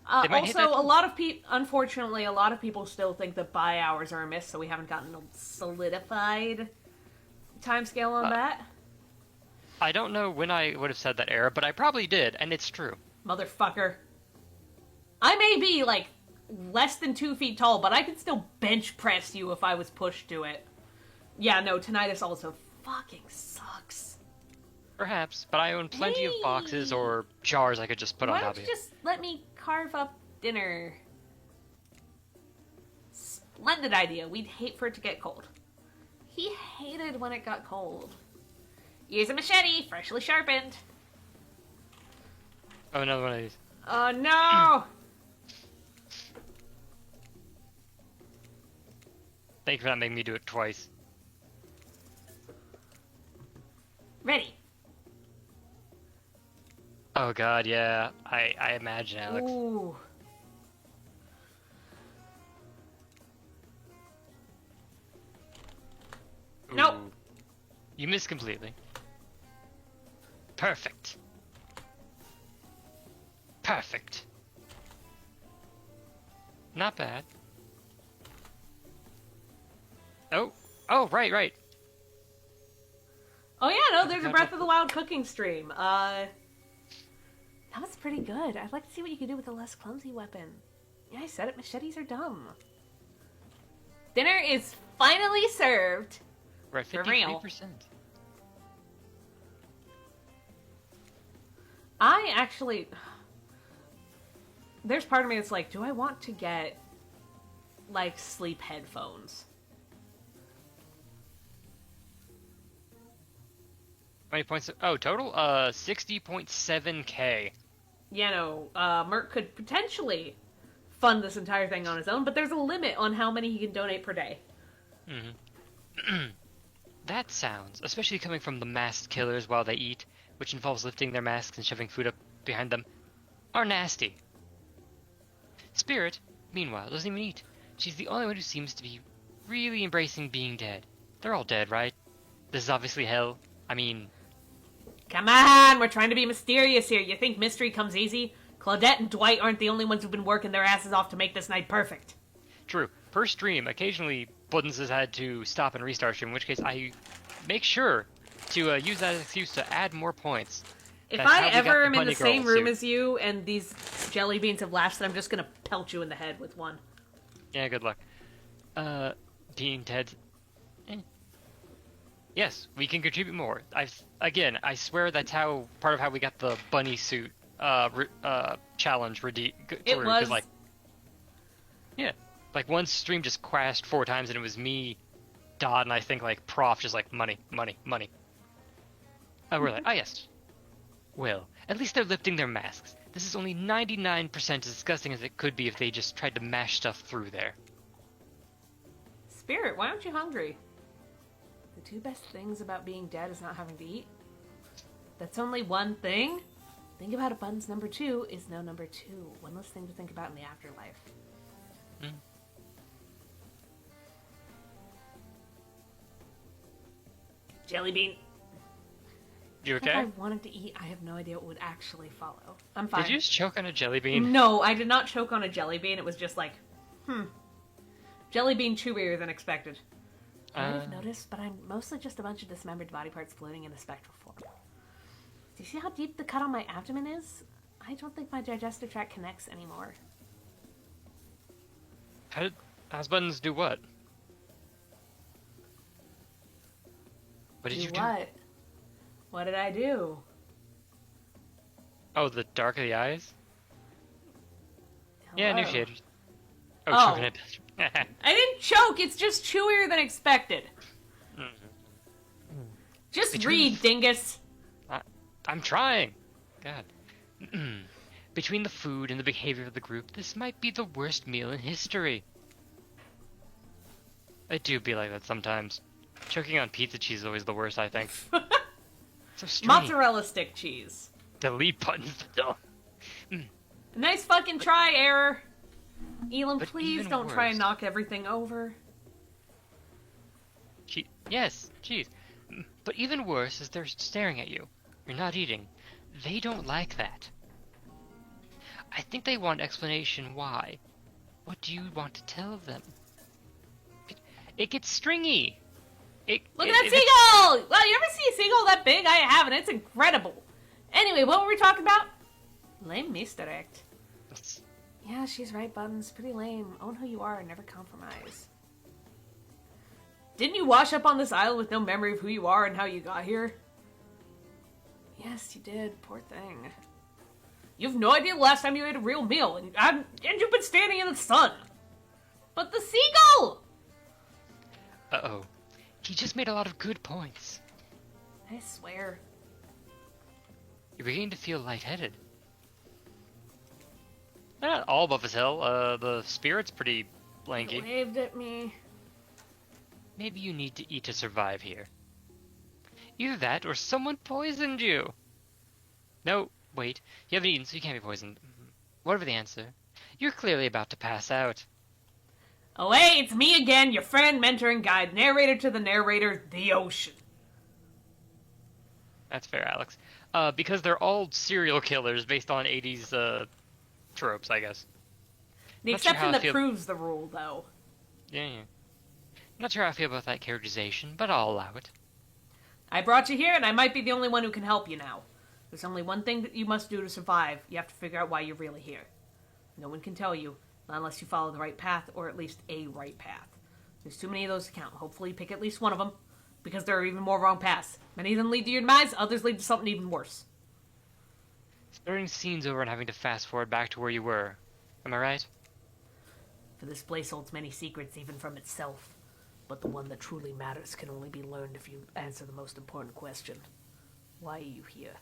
Speaker 1: Also, a lot of people, unfortunately, a lot of people still think that buy hours are a myth, so we haven't gotten a solidified timescale on that.
Speaker 2: I don't know when I would have said that error, but I probably did, and it's true.
Speaker 1: Motherfucker. I may be, like, less than 2 feet tall, but I could still bench press you if I was pushed to it. Yeah, no, tinnitus also fucking sucks.
Speaker 2: Perhaps, but I own plenty of boxes or jars I could just put on
Speaker 1: Why
Speaker 2: top
Speaker 1: don't
Speaker 2: of
Speaker 1: you
Speaker 2: you.
Speaker 1: just let me carve up dinner? Splendid idea. We'd hate for it to get cold. He hated when it got cold. Use a machete, freshly sharpened.
Speaker 2: Oh, another one of these.
Speaker 1: Oh no!
Speaker 2: Thank you for not making me do it twice.
Speaker 1: Ready.
Speaker 2: Oh god, yeah. I imagine, Alex.
Speaker 1: Ooh. Nope.
Speaker 2: Ooh. You missed completely. Perfect. Perfect. Not bad. Oh. Oh, right.
Speaker 1: Oh yeah, no, there's a Breath of the Wild cooking stream. That was pretty good. I'd like to see what you could do with a less clumsy weapon. Yeah, I said it, machetes are dumb. Dinner is finally served.
Speaker 2: We're at
Speaker 1: For real.
Speaker 2: 53%.
Speaker 1: I actually... There's part of me that's like, do I want to get, like, sleep headphones?
Speaker 2: How many points? Oh, total? 60.7k.
Speaker 1: You know, Merc could potentially fund this entire thing on his own, but there's a limit on how many he can donate per day.
Speaker 2: Mm-hmm. That sounds, especially coming from the masked killers while they eat, which involves lifting their masks and shoving food up behind them, are nasty. Spirit, meanwhile, doesn't even eat. She's the only one who seems to be really embracing being dead. They're all dead, right? This is obviously hell. I mean...
Speaker 1: Come on, we're trying to be mysterious here. You think mystery comes easy? Claudette and Dwight aren't the only ones who've been working their asses off to make this night perfect.
Speaker 2: True. Per stream, occasionally Buttons has had to stop and restart stream, in which case I make sure to use that excuse to add more points.
Speaker 1: If
Speaker 2: That's
Speaker 1: I
Speaker 2: how we got
Speaker 1: ever am in
Speaker 2: Bunny
Speaker 1: the same
Speaker 2: Girl
Speaker 1: room
Speaker 2: suit.
Speaker 1: as you and these jelly beans have lashed, then I'm just gonna pelt you in the head with one.
Speaker 2: Yeah, good luck. Being dead. Yes, we can contribute more. I swear that's how part of how we got the bunny suit challenge
Speaker 1: It was
Speaker 2: like, yeah, like one stream just crashed 4 times and it was me, Dodd, and I think like Prof just like money. We're like, yes. Well, at least they're lifting their masks. This is only 99% as disgusting as it could be if they just tried to mash stuff through there.
Speaker 1: Spirit, why aren't you hungry? The 2 best things about being dead is not having to eat. That's only one thing. Think about it, Buttons. Number 2 is no number 2. One less thing to think about in the afterlife.
Speaker 2: Mm.
Speaker 1: Jelly bean.
Speaker 2: You
Speaker 1: If
Speaker 2: okay?
Speaker 1: I wanted to eat, I have no idea what would actually follow. I'm fine.
Speaker 2: Did you just choke on a jelly bean?
Speaker 1: No, I did not choke on a jelly bean. It was just like, jelly bean chewier than expected. I might have noticed, but I'm mostly just a bunch of dismembered body parts floating in a spectral form. Do you see how deep the cut on my abdomen is? I don't think my digestive tract connects anymore.
Speaker 2: How's Buttons do what? What did you do?
Speaker 1: What? What did I do?
Speaker 2: Oh, the dark of the eyes? Yeah, new
Speaker 1: Hello?
Speaker 2: shade. Oh,
Speaker 1: Oh.
Speaker 2: choking it.
Speaker 1: I didn't choke. It's just chewier than expected. Just
Speaker 2: Between-
Speaker 1: read, dingus.
Speaker 2: I'm trying. God. Between the food and the behavior of the group, this might be the worst meal in history. I do be like that sometimes. Choking on pizza cheese is always the worst, I think. So strange.
Speaker 1: Mozzarella stick cheese.
Speaker 2: Delete buttons.
Speaker 1: Nice fucking try, error. Elam,
Speaker 2: But
Speaker 1: please
Speaker 2: even
Speaker 1: don't try and
Speaker 2: worse.
Speaker 1: knock everything over.
Speaker 2: Yes, cheese. But even worse is they're staring at you. You're not eating. They don't like that. I think they want explanation why. What do you want to tell them? It gets stringy.
Speaker 1: Look at that seagull! Well, you ever see a seagull that big? I haven't. It's incredible. Anyway, what were we talking about? Lame misdirect. Yeah, she's right, Buttons. Pretty lame. Own who you are and never compromise. Didn't you wash up on this island with no memory of who you are and how you got here? Yes, you did. Poor thing. You have no idea the last time you ate a real meal, and you've been standing in the sun. But the seagull!
Speaker 2: Uh-oh. He just made a lot of good points.
Speaker 1: I swear.
Speaker 2: You're beginning to feel lightheaded. Not all above his hill. The spirit's pretty lanky.
Speaker 1: It waved at me.
Speaker 2: Maybe you need to eat to survive here. Either that, or someone poisoned you. No, wait. You haven't eaten, so you can't be poisoned. Whatever the answer, you're clearly about to pass out.
Speaker 1: Oh hey, it's me again, your friend, mentor, and guide, narrator to the narrator, the ocean.
Speaker 2: That's fair, Alex. Because they're all serial killers based on 80s, tropes, I guess.
Speaker 1: The exception that proves the rule, though.
Speaker 2: Yeah. Not sure how I feel about that characterization, but I'll allow it.
Speaker 1: I brought you here, and I might be the only one who can help you now. There's only one thing that you must do to survive. You have to figure out why you're really here. No one can tell you, not unless you follow the right path, or at least a right path. There's too many of those to count. Hopefully you pick at least one of them, because there are even more wrong paths. Many of them lead to your demise, others lead to something even worse.
Speaker 2: Starting scenes over and having to fast forward back to where you were. Am I right?
Speaker 1: For this place holds many secrets, even from itself. But the one that truly matters can only be learned if you answer the most important question. Why are you here?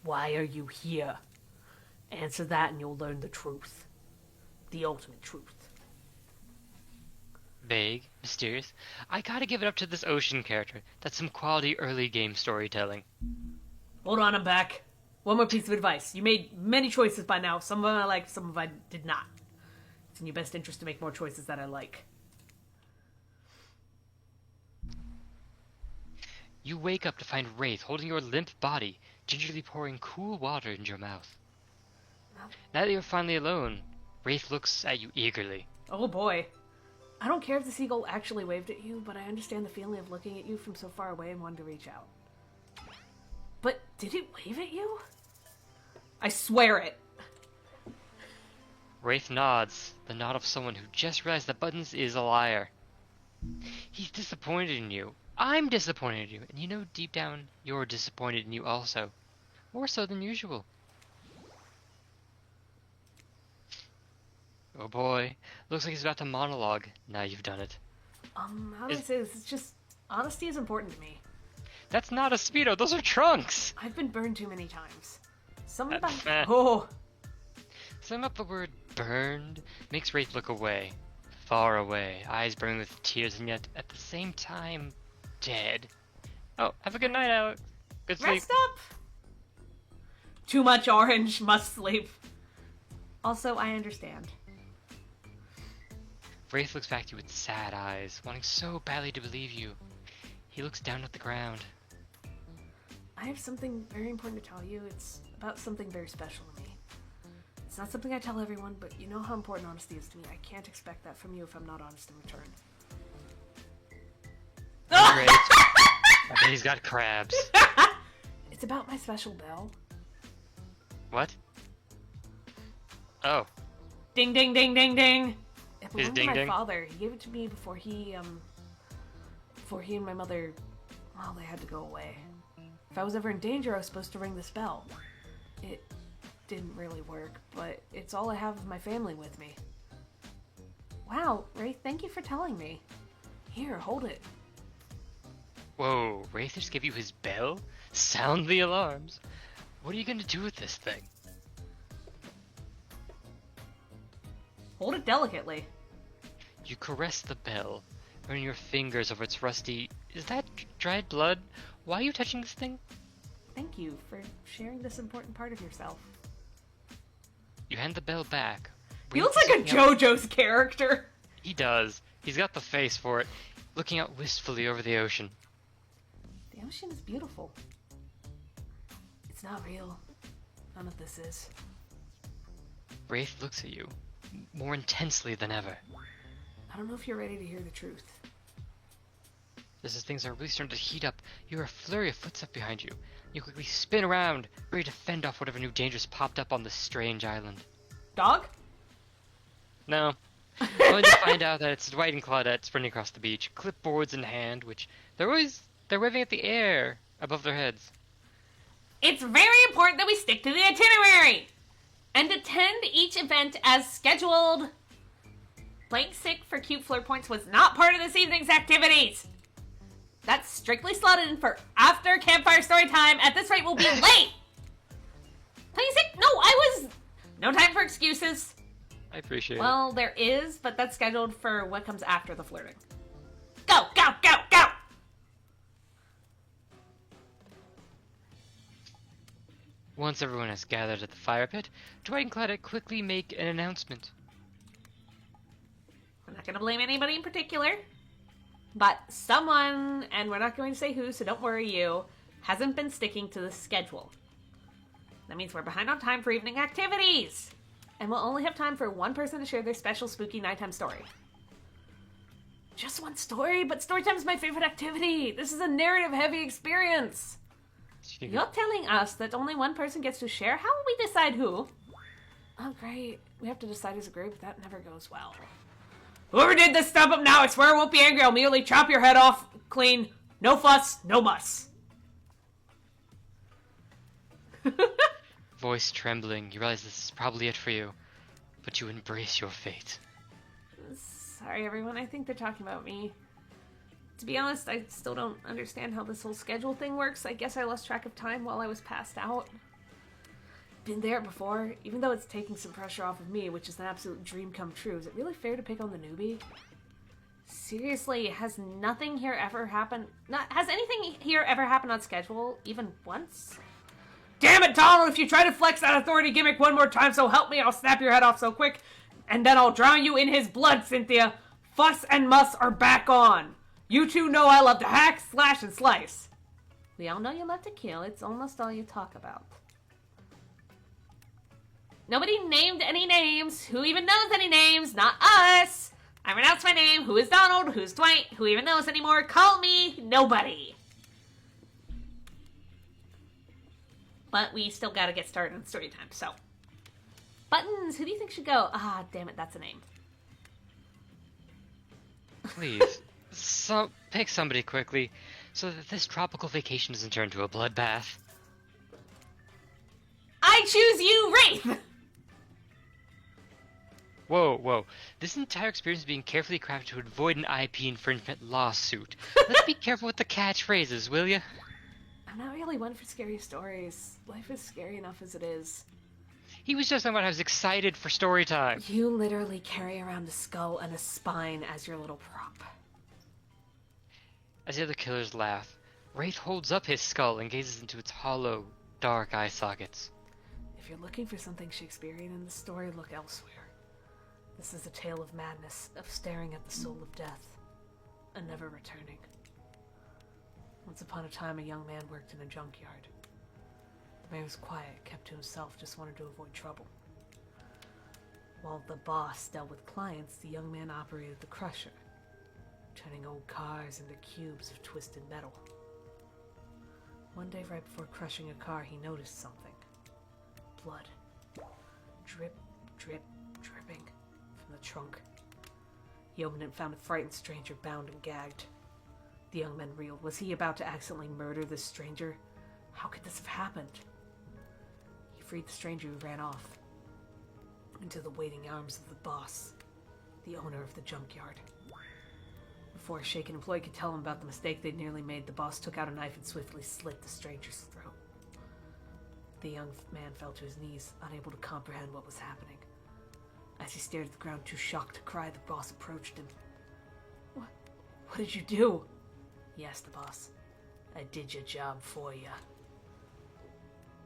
Speaker 1: Why are you here? Answer that and you'll learn the truth. The ultimate truth.
Speaker 2: Vague, mysterious. I gotta give it up to this ocean character. That's some quality early game storytelling.
Speaker 1: Hold on, I'm back. One more piece of advice. You made many choices by now. Some of them I liked, some of them I did not. It's in your best interest to make more choices that I like.
Speaker 2: You wake up to find Wraith holding your limp body, gingerly pouring cool water into your mouth. Now that you're finally alone, Wraith looks at you eagerly.
Speaker 1: Oh boy. I don't care if the seagull actually waved at you, but I understand the feeling of looking at you from so far away and wanting to reach out. But did it wave at you? I swear it.
Speaker 2: Wraith nods, the nod of someone who just realized that Buttons is a liar. He's disappointed in you. I'm disappointed in you, and you know deep down you're disappointed in you also. More so than usual. Oh boy, looks like he's about to monologue. Now you've done it.
Speaker 1: How do I say this? It's just, honesty is important to me.
Speaker 2: That's not a Speedo, those are trunks!
Speaker 1: I've been burned too many times. Something about...
Speaker 2: Something about the word burned makes Wraith look away. Far away, eyes brimming with tears, and yet, at the same time, dead. Oh, have a good night, Alex. Good sleep.
Speaker 1: Rest up! Too much orange, must sleep. Also, I understand.
Speaker 2: Wraith looks back at you with sad eyes, wanting so badly to believe you. He looks down at the ground.
Speaker 1: I have something very important to tell you. It's about something very special to me. It's not something I tell everyone, but you know how important honesty is to me. I can't expect that from you if I'm not honest in return.
Speaker 2: Great. I bet he's got crabs.
Speaker 1: It's about my special bell.
Speaker 2: What? Oh.
Speaker 1: Ding, ding, ding, ding, ding. It belonged to my
Speaker 2: ding?
Speaker 1: father. He gave it to me before he and my mother, well, they had to go away. If I was ever in danger, I was supposed to ring this bell. It didn't really work, but it's all I have of my family with me. Wow, Wraith, thank you for telling me. Here, hold it.
Speaker 2: Whoa, Wraith just gave you his bell? Sound the alarms. What are you gonna do with this thing?
Speaker 1: Hold it delicately.
Speaker 2: You caress the bell, running your fingers over its rusty... Is that dried blood? Why are you touching this thing?
Speaker 1: Thank you for sharing this important part of yourself.
Speaker 2: You hand the bell back.
Speaker 1: He looks like a JoJo's character.
Speaker 2: He does. He's got the face for it, looking out wistfully over the ocean.
Speaker 1: The ocean is beautiful. It's not real. None of this is.
Speaker 2: Wraith looks at you, more intensely than ever.
Speaker 1: I don't know if you're ready to hear the truth.
Speaker 2: Just as things are really starting to heat up, you hear a flurry of footsteps behind you. You quickly spin around, ready to fend off whatever new dangers popped up on this strange island.
Speaker 1: Dog?
Speaker 2: No. Only to find out that it's Dwight and Claudette sprinting across the beach, clipboards in hand, which they're waving at the air above their heads.
Speaker 1: It's very important that we stick to the itinerary and attend each event as scheduled. Playing sick for cute flirt points was not part of this evening's activities. That's strictly slotted in for after campfire story time. At this rate, we'll be late. Playing sick? No, no time for excuses.
Speaker 2: I appreciate it.
Speaker 1: Well, there is, but that's scheduled for what comes after the flirting. Go, go, go, go!
Speaker 2: Once everyone has gathered at the fire pit, Dwight and Claudette quickly make an announcement.
Speaker 1: I'm not going to blame anybody in particular, but someone, and we're not going to say who, so don't worry you, hasn't been sticking to the schedule. That means we're behind on time for evening activities, and we'll only have time for one person to share their special spooky nighttime story. Just one story, but story time is my favorite activity. This is a narrative-heavy experience. You're telling us that only one person gets to share? How will we decide who? Oh, great. We have to decide as a group. That never goes well. Whoever did this, step up now. I swear I won't be angry. I'll immediately chop your head off clean. No fuss, no muss.
Speaker 2: Voice trembling, you realize this is probably it for you, but you embrace your fate.
Speaker 1: Sorry, everyone. I think they're talking about me. To be honest, I still don't understand how this whole schedule thing works. I guess I lost track of time while I was passed out. Been there before, even though it's taking some pressure off of me, which is an absolute dream come true. Is it really fair to pick on the newbie? Seriously, has nothing here ever happened? Has anything here ever happened on schedule, even once? Damn it, Donald! If you try to flex that authority gimmick one more time, so help me, I'll snap your head off so quick, and then I'll drown you in his blood, Cynthia. Fuss and muss are back on. You two know I love to hack, slash, and slice. We all know you love to kill. It's almost all you talk about. Nobody named any names. Who even knows any names? Not us. I renounced my name. Who is Donald? Who's Dwight? Who even knows anymore? Call me nobody. But we still gotta get started on story time, so. Buttons, who do you think should go? Ah, damn it, that's a name.
Speaker 2: Please, pick somebody quickly, so that this tropical vacation doesn't turn into a bloodbath.
Speaker 1: I choose you, Wraith!
Speaker 2: Whoa. This entire experience is being carefully crafted to avoid an IP infringement lawsuit. Let's be careful with the catchphrases, will ya?
Speaker 1: I'm not really one for scary stories. Life is scary enough as it is.
Speaker 2: He was just talking about how I was excited for story time.
Speaker 1: You literally carry around a skull and a spine as your little prop.
Speaker 2: As the other killers laugh, Wraith holds up his skull and gazes into its hollow, dark eye sockets.
Speaker 1: If you're looking for something Shakespearean in the story, look elsewhere. This is a tale of madness, of staring at the soul of death, and never returning. Once upon a time, a young man worked in a junkyard. The man was quiet, kept to himself, just wanted to avoid trouble. While the boss dealt with clients, the young man operated the crusher, turning old cars into cubes of twisted metal. One day, right before crushing a car, he noticed something. Blood. Drip, drip, dripping from the trunk. He opened it and found a frightened stranger bound and gagged. The young man reeled. Was he about to accidentally murder this stranger? How could this have happened? He freed the stranger who ran off into the waiting arms of the boss, the owner of the junkyard. Before a shaken employee could tell him about the mistake they'd nearly made, the boss took out a knife and swiftly slit the stranger's throat. The young man fell to his knees, unable to comprehend what was happening. As he stared at the ground, too shocked to cry, the boss approached him. What did you do? He asked the boss. I did your job for you.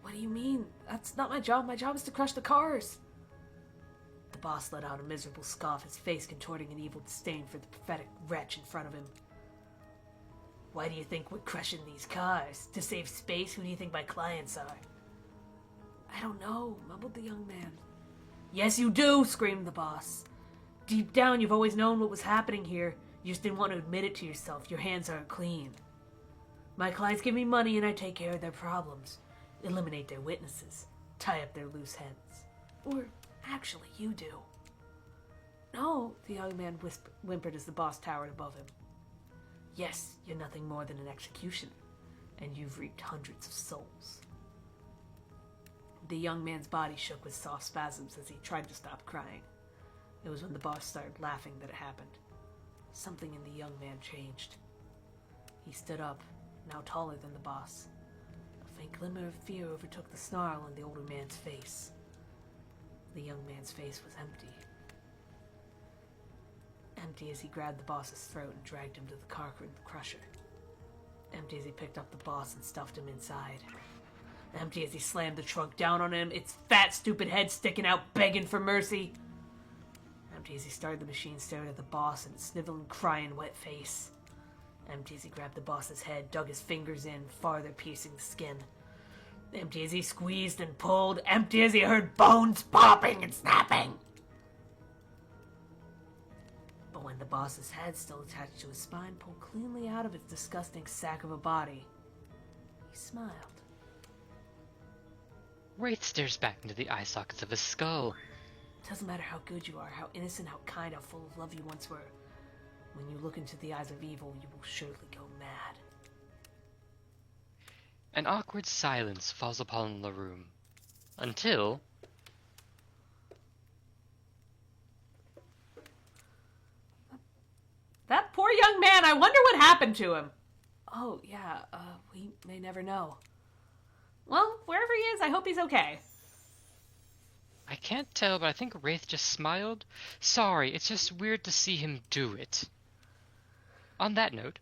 Speaker 1: What do you mean? That's not my job. My job is to crush the cars. The boss let out a miserable scoff, his face contorting an evil disdain for the pathetic wretch in front of him. Why do you think we're crushing these cars? To save space? Who do you think my clients are? I don't know, mumbled the young man. Yes, you do, screamed the boss. Deep down, you've always known what was happening here. You just didn't want to admit it to yourself. Your hands aren't clean. My clients give me money and I take care of their problems. Eliminate their witnesses. Tie up their loose ends. Or, actually, you do. No, the young man whimpered as the boss towered above him. Yes, you're nothing more than an executioner, and you've reaped hundreds of souls. The young man's body shook with soft spasms as he tried to stop crying. It was when the boss started laughing that it happened. Something in the young man changed. He stood up, now taller than the boss. A faint glimmer of fear overtook the snarl on the older man's face. The young man's face was empty. Empty as he grabbed the boss's throat and dragged him to the car crusher. Empty as he picked up the boss and stuffed him inside. Empty as he slammed the trunk down on him, its fat, stupid head sticking out, begging for mercy. Empty as he started the machine, staring at the boss and its sniveling, crying, wet face. Empty as he grabbed the boss's head, dug his fingers in, farther piercing the skin. Empty as he squeezed and pulled. Empty as he heard bones popping and snapping. But when the boss's head, still attached to his spine, pulled cleanly out of its disgusting sack of a body, he smiled.
Speaker 2: Wraith stares back into the eye sockets of his skull.
Speaker 1: It doesn't matter how good you are, how innocent, how kind, how full of love you once were. When you look into the eyes of evil, you will surely go mad.
Speaker 2: An awkward silence falls upon the room. Until...
Speaker 1: That poor young man, I wonder what happened to him. Oh, yeah, we may never know. Well, wherever he is, I hope he's okay.
Speaker 2: I can't tell, but I think Wraith just smiled. Sorry, it's just weird to see him do it. On that note,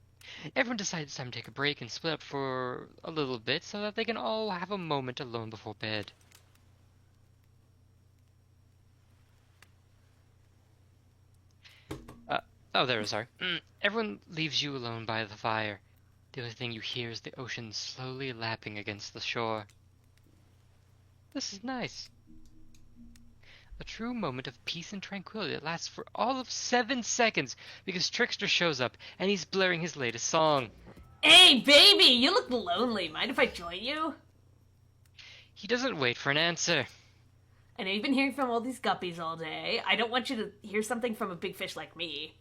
Speaker 2: everyone decides it's time to take a break and split up for a little bit so that they can all have a moment alone before bed. Sorry. Everyone leaves you alone by the fire. The only thing you hear is the ocean slowly lapping against the shore. This is nice. A true moment of peace and tranquility that lasts for all of 7 seconds because Trickster shows up and he's blaring his latest song.
Speaker 1: Hey, baby, you look lonely. Mind if I join you?
Speaker 2: He doesn't wait for an answer.
Speaker 1: I know you've been hearing from all these guppies all day. I don't want you to hear something from a big fish like me.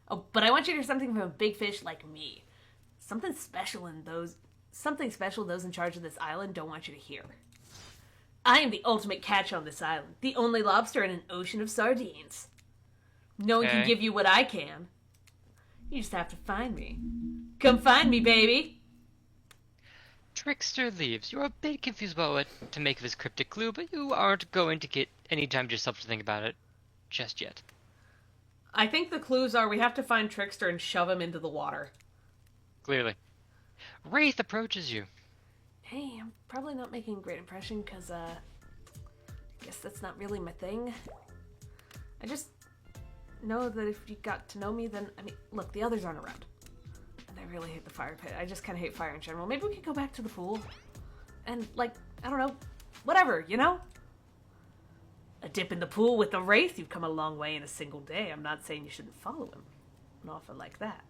Speaker 1: Oh, but I want you to hear something from a big fish like me. Something special those in charge of this island don't want you to hear. I am the ultimate catch on this island, the only lobster in an ocean of sardines. No one can give you what I can. You just have to find me. Come find me, baby!
Speaker 2: Trickster leaves. You're a bit confused about what to make of his cryptic clue, but you aren't going to get any time to yourself to think about it just yet.
Speaker 1: I think the clues are we have to find Trickster and shove him into the water.
Speaker 2: Clearly. Wraith approaches you.
Speaker 1: Hey, I'm probably not making a great impression because, I guess that's not really my thing. I just know that if you got to know me, then, look, the others aren't around. And I really hate the fire pit. I just kind of hate fire in general. Maybe we could go back to the pool. And, I don't know, whatever, you know? A dip in the pool with the Wraith, you've come a long way in a single day. I'm not saying you shouldn't follow him. An offer like that.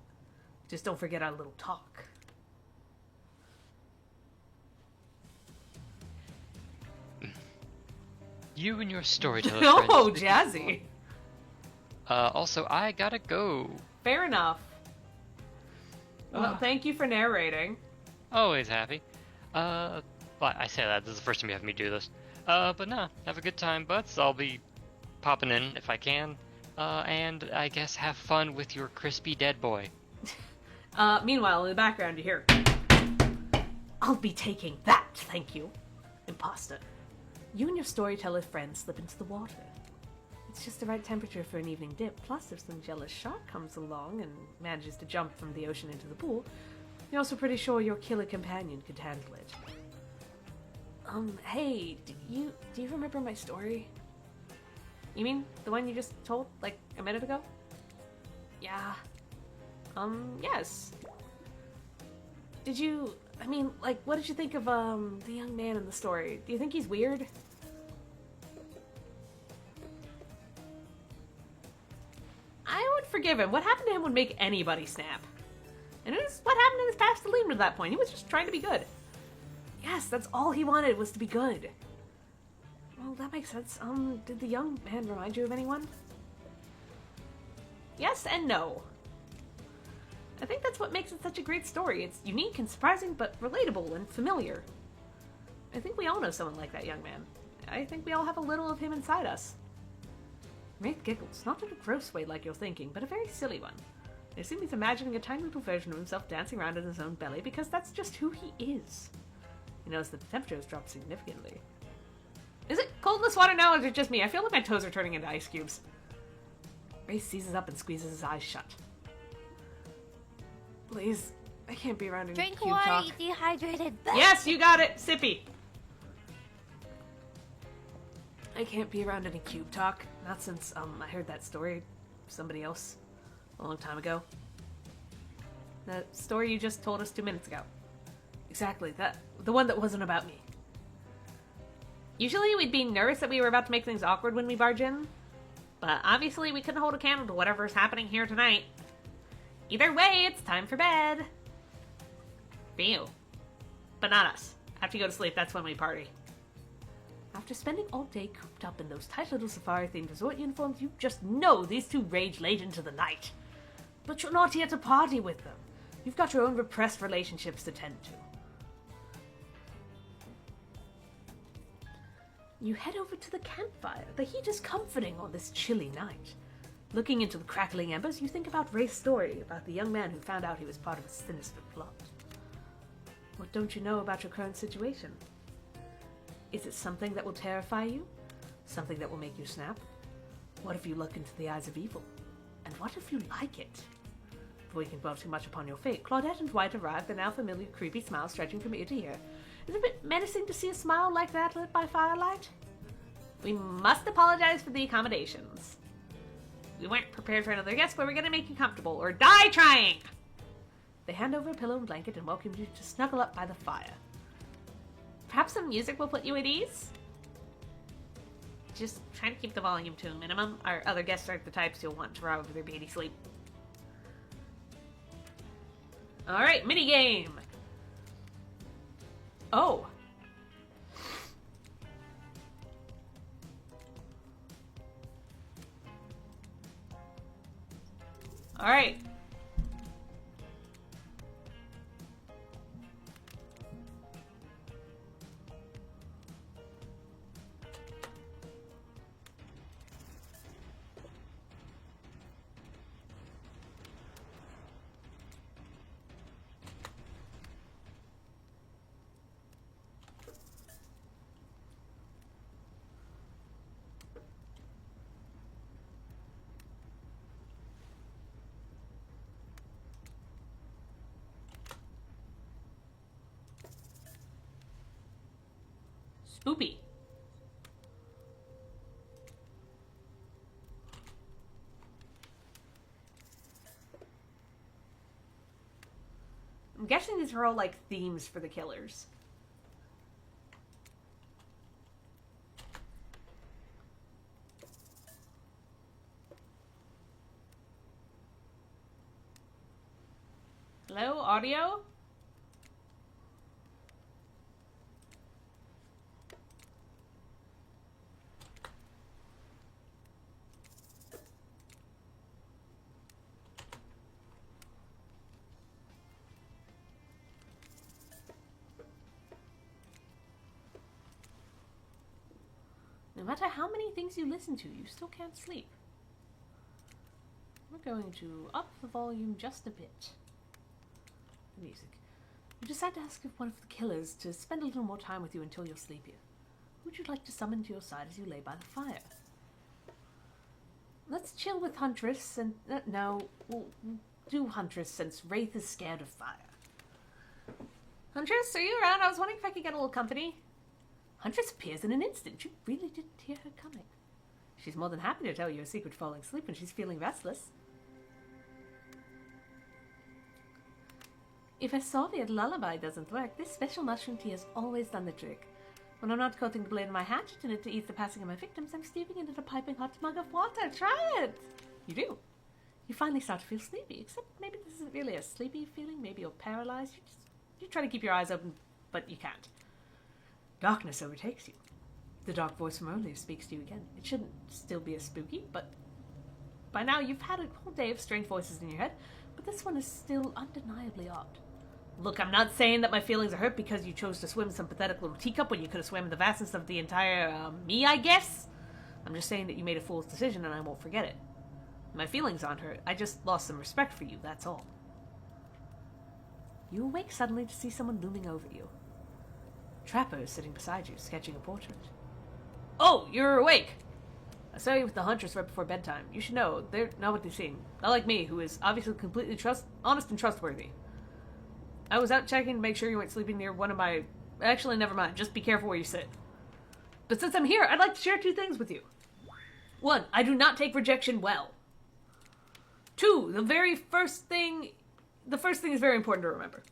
Speaker 1: Just don't forget our little talk.
Speaker 2: You and your storyteller
Speaker 1: Oh,
Speaker 2: friends.
Speaker 1: jazzy.
Speaker 2: Also, I gotta go.
Speaker 1: Fair enough. Well, thank you for narrating.
Speaker 2: Always happy. Well, I say that. This is the first time you have me do this. But no, have a good time, butts. I'll be popping in if I can. And I guess have fun with your crispy dead boy.
Speaker 1: Meanwhile, in the background, you hear... I'll be taking that, thank you. Imposter. You and your storyteller friend slip into the water. It's just the right temperature for an evening dip, plus if some jealous shark comes along and manages to jump from the ocean into the pool, you're also pretty sure your killer companion could handle it. Hey, do you remember my story? You mean the one you just told, like, a minute ago? Yeah. Yes. Did you... what did you think of, the young man in the story? Do you think he's weird? I would forgive him. What happened to him would make anybody snap. And it was what happened in his past to lead him to that point. He was just trying to be good. Yes, that's all he wanted, was to be good. Well, that makes sense. Did the young man remind you of anyone? Yes and no. I think that's what makes it such a great story. It's unique and surprising, but relatable and familiar. I think we all know someone like that young man. I think we all have a little of him inside us. Wraith giggles, not in a gross way like you're thinking, but a very silly one. I assume he's imagining a tiny little version of himself dancing around in his own belly, because that's just who he is. He knows that the temperature has dropped significantly. Is it cold in this water now, or is it just me? I feel like my toes are turning into ice cubes. Wraith seizes up and squeezes his eyes shut. Please, I can't be around any
Speaker 3: Drink
Speaker 1: cube
Speaker 3: water,
Speaker 1: talk.
Speaker 3: you dehydrated.
Speaker 1: Yes, you got it! Sippy! I can't be around any cube talk. Not since, I heard that story from somebody else a long time ago. The story you just told us 2 minutes ago. Exactly, the one that wasn't about me. Usually we'd be nervous that we were about to make things awkward when we barge in, but obviously we couldn't hold a candle to whatever's happening here tonight. Either way, it's time for bed. For you. But not us. After you go to sleep, that's when we party. After spending all day cooped up in those tight little safari-themed resort uniforms, you just know these two rage late into the night. But you're not here to party with them. You've got your own repressed relationships to tend to. You head over to the campfire. The heat is comforting on this chilly night. Looking into the crackling embers, you think about Ray's story about the young man who found out he was part of a sinister plot. What don't you know about your current situation? Is it something that will terrify you? Something that will make you snap? What if you look into the eyes of evil? And what if you like it? Before you can dwell too much upon your fate, Claudette and Dwight arrive, the now familiar creepy smile stretching from ear to ear. Is it a bit menacing to see a smile like that lit by firelight? We must apologize for the accommodations. We weren't prepared for another guest, but we're gonna make you comfortable, or die trying! They hand over a pillow and blanket and welcome you to snuggle up by the fire. Perhaps some music will put you at ease? Just trying to keep the volume to a minimum. Our other guests are the types you'll want to rob over their beauty sleep. Alright, minigame! Oh! Alright. Spoopy. I'm guessing these are all like themes for the killers. Hello, audio? No matter how many things you listen to, you still can't sleep. We're going to up the volume just a bit. The music. You decide to ask one of the killers to spend a little more time with you until you're sleepier. Who would you like to summon to your side as you lay by the fire? Let's chill with Huntress and... no, we'll do Huntress since Wraith is scared of fire. Huntress, are you around? I was wondering if I could get a little company. Huntress appears in an instant. You really didn't hear her coming. She's more than happy to tell you a secret falling asleep when she's feeling restless. If a Soviet lullaby doesn't work, this special mushroom tea has always done the trick. When I'm not coating the blade of my hatchet in it to ease the passing of my victims, I'm steeping it in a piping hot mug of water. Try it! You do. You finally start to feel sleepy, except maybe this isn't really a sleepy feeling. Maybe you're paralyzed. You try to keep your eyes open, but you can't. Darkness overtakes you. The dark voice from earlier speaks to you again. It shouldn't still be as spooky, but By now, you've had a whole day of strange voices in your head, but this one is still undeniably odd. Look, I'm not saying that my feelings are hurt because you chose to swim in some pathetic little teacup when you could have swam in the vastness of the entire, me, I guess? I'm just saying that you made a fool's decision and I won't forget it. My feelings aren't hurt. I just lost some respect for you, that's all. You awake suddenly to see someone looming over you. Trapper is sitting beside you, sketching a portrait. Oh, you're awake! I saw you with the Huntress right before bedtime. You should know, they're not what they seem. Not like me, who is obviously completely honest and trustworthy. I was out checking to make sure you weren't sleeping near one of my... Actually, never mind. Just be careful where you sit. But since I'm here, I'd like to share 2 things with you. 1, I do not take rejection well. 2, the first thing is very important to remember.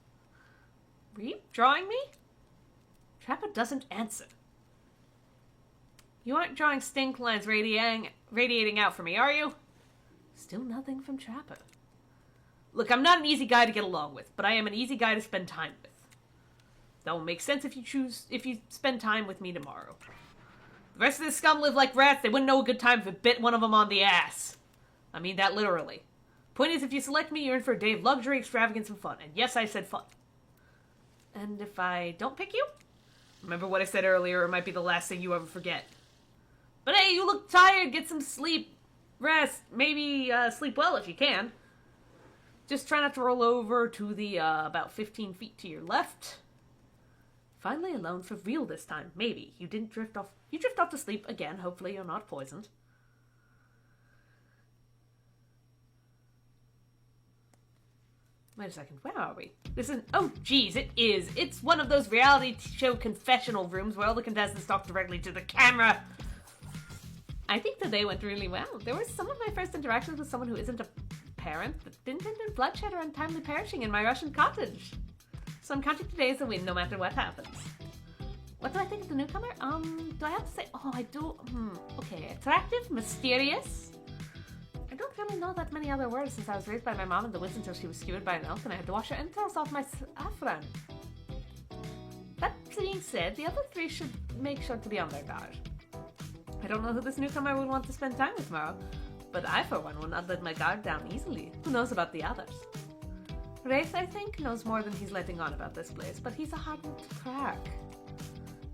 Speaker 1: Were you drawing me? Trapper doesn't answer. You aren't drawing stink lines radiating out for me, are you? Still nothing from Trapper. Look, I'm not an easy guy to get along with, but I am an easy guy to spend time with. That will make sense if you spend time with me tomorrow. The rest of this scum live like rats. They wouldn't know a good time if it bit one of them on the ass. I mean that literally. Point is, if you select me, you're in for a day of luxury, extravagance, and fun. And yes, I said fun. And if I don't pick you? Remember what I said earlier, it might be the last thing you ever forget. But hey, you look tired. Get some sleep. Rest. Maybe sleep well if you can. Just try not to roll over to the about 15 feet to your left. Finally alone for real this time. Maybe. You didn't drift off. You drift off to sleep again. Hopefully you're not poisoned. Wait a second. Where are we? This is... Oh, geez, it is. It's one of those reality show confessional rooms where all the contestants talk directly to the camera. I think the day went really well. There were some of my first interactions with someone who isn't a parent that didn't end in bloodshed or untimely perishing in my Russian cottage. So I'm counting today as a win no matter what happens. What do I think of the newcomer? Do I have to say... Oh, I do... Okay. Attractive, mysterious. I don't really know that many other words since I was raised by my mom in the woods until she was skewered by an elf and I had to wash her entrails off my saffron. That being said, the other 3 should make sure to be on their guard. I don't know who this newcomer would want to spend time with tomorrow, but I, for one, will not let my guard down easily. Who knows about the others? Wraith, I think, knows more than he's letting on about this place, but he's a hard one to crack.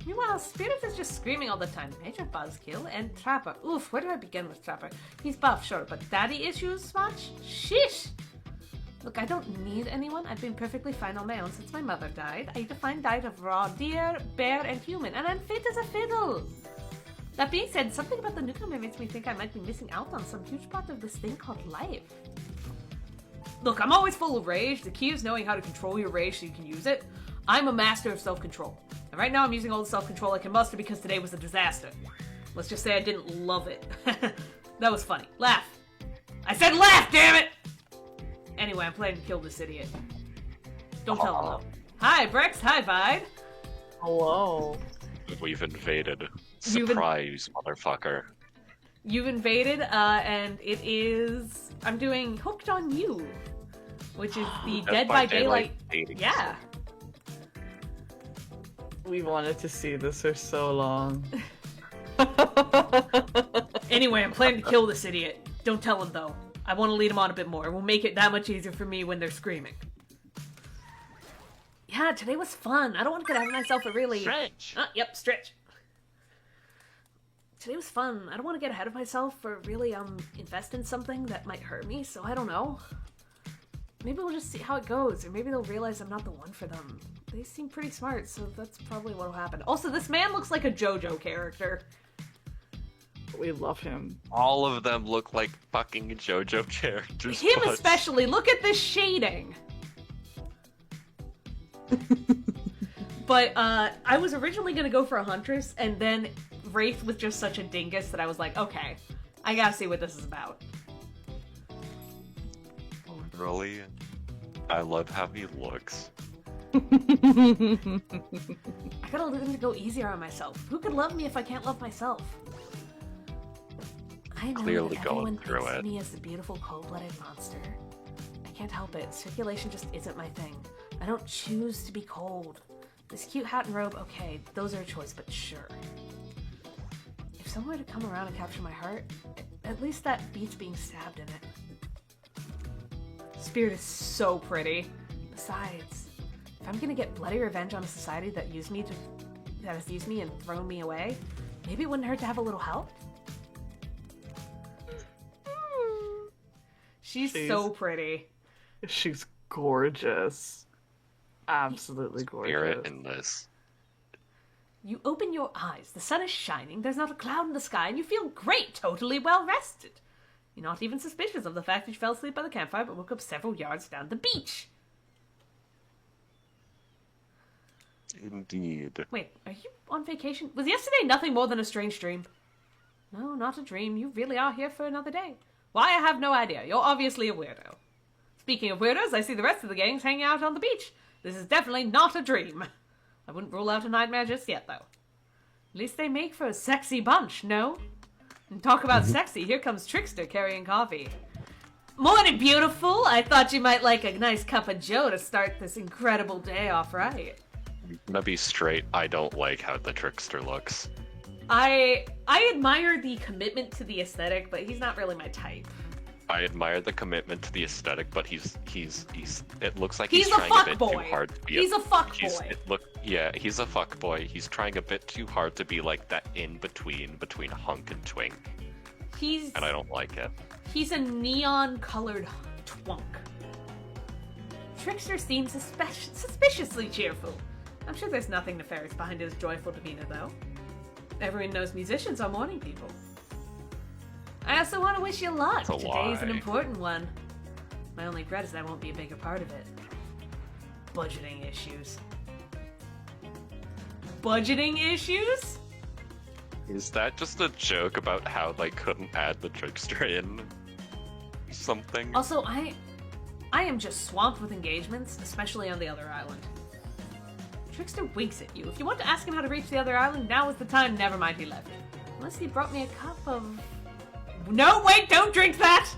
Speaker 1: Meanwhile, Spirit is just screaming all the time. Major buzzkill and Trapper. Oof, where do I begin with Trapper? He's buff, sure, but daddy issues much? Sheesh! Look, I don't need anyone. I've been perfectly fine on my own since my mother died. I eat a fine diet of raw deer, bear, and human, and I'm fit as a fiddle! That being said, something about the newcomer makes me think I might be missing out on some huge part of this thing called life. Look, I'm always full of rage. The key is knowing how to control your rage so you can use it. I'm a master of self-control. And right now I'm using all the self-control I can muster because today was a disaster. Let's just say I didn't love it. That was funny. Laugh. I said laugh, damn it! Anyway, I'm planning to kill this idiot. Don't tell him though. Hi, Brex. Hi, Vide.
Speaker 3: Hello.
Speaker 4: We've invaded. Surprise, motherfucker.
Speaker 1: You've invaded, and it is... I'm doing Hooked on You, which is the Dead by Daylight... Yeah.
Speaker 3: We wanted to see this for so long.
Speaker 1: Anyway, I'm planning to kill this idiot. Don't tell him, though. I want to lead him on a bit more. It will make it that much easier for me when they're screaming. Yeah, today was fun. I don't want to get ahead of myself, but really...
Speaker 4: Stretch!
Speaker 1: Yep, stretch. Today was fun. I don't want to get ahead of myself or really, invest in something that might hurt me, so I don't know. Maybe we'll just see how it goes, or maybe they'll realize I'm not the one for them. They seem pretty smart, so that's probably what'll happen. Also, this man looks like a JoJo character.
Speaker 3: We love him.
Speaker 4: All of them look like fucking JoJo characters.
Speaker 1: Him especially. Look at this shading. But, I was originally gonna go for a Huntress, and then Wraith was just such a dingus that I was like, okay, I gotta see what this is about.
Speaker 4: Really? I love how he looks.
Speaker 1: I gotta learn to go easier on myself. Who could love me if I can't love myself? I know
Speaker 4: Clearly
Speaker 1: that
Speaker 4: going
Speaker 1: everyone
Speaker 4: through
Speaker 1: thinks
Speaker 4: it.
Speaker 1: of me as the beautiful cold-blooded monster. I can't help it. Circulation just isn't my thing. I don't choose to be cold. This cute hat and robe, okay, those are a choice, but sure. If somewhere to come around and capture my heart, at least that beats being stabbed in it. Spirit is so pretty. Besides, if I'm gonna get bloody revenge on a society that has used me and thrown me away, maybe it wouldn't hurt to have a little help. She's so pretty.
Speaker 3: She's gorgeous. Absolutely
Speaker 4: Spirit
Speaker 3: gorgeous.
Speaker 4: in this.
Speaker 1: You open your eyes, the sun is shining, there's not a cloud in the sky, and you feel great, totally well rested. You're not even suspicious of the fact that you fell asleep by the campfire but woke up several yards down the beach.
Speaker 4: Indeed.
Speaker 1: Wait, are you on vacation? Was yesterday nothing more than a strange dream? No, not a dream. You really are here for another day. Why, I have no idea. You're obviously a weirdo. Speaking of weirdos, I see the rest of the gangs hanging out on the beach. This is definitely not a dream. I wouldn't rule out a nightmare just yet, though. At least they make for a sexy bunch, no? And talk about sexy, here comes Trickster carrying coffee. Morning, beautiful! I thought you might like a nice cup of joe to start this incredible day off right.
Speaker 4: I'm gonna be straight, I don't like how the Trickster looks.
Speaker 1: I admire the commitment to the aesthetic, but he's not really my type.
Speaker 4: I admire the commitment to the aesthetic, but it looks like
Speaker 1: He's
Speaker 4: he's
Speaker 1: a
Speaker 4: trying a bit
Speaker 1: fuckboy.
Speaker 4: too hard to be
Speaker 1: He's a fuckboy.
Speaker 4: He's a fuckboy. He's trying a bit too hard to be like that in-between hunk and twink, and I don't like it.
Speaker 1: He's a neon-colored twunk. Trickster seems suspiciously cheerful. I'm sure there's nothing nefarious behind his joyful demeanor, though. Everyone knows musicians are morning people. I also want to wish you luck.
Speaker 4: That's a
Speaker 1: Today's an
Speaker 4: lie.
Speaker 1: important one. My only regret is I won't be a bigger part of it. Budgeting issues. Budgeting issues?
Speaker 4: Is that just a joke about how they couldn't add the Trickster in? Something?
Speaker 1: Also, I am just swamped with engagements, especially on the other island. Trickster winks at you. If you want to ask him how to reach the other island, now is the time. Never mind, he left. Unless he brought me a cup of... No, wait, don't drink that!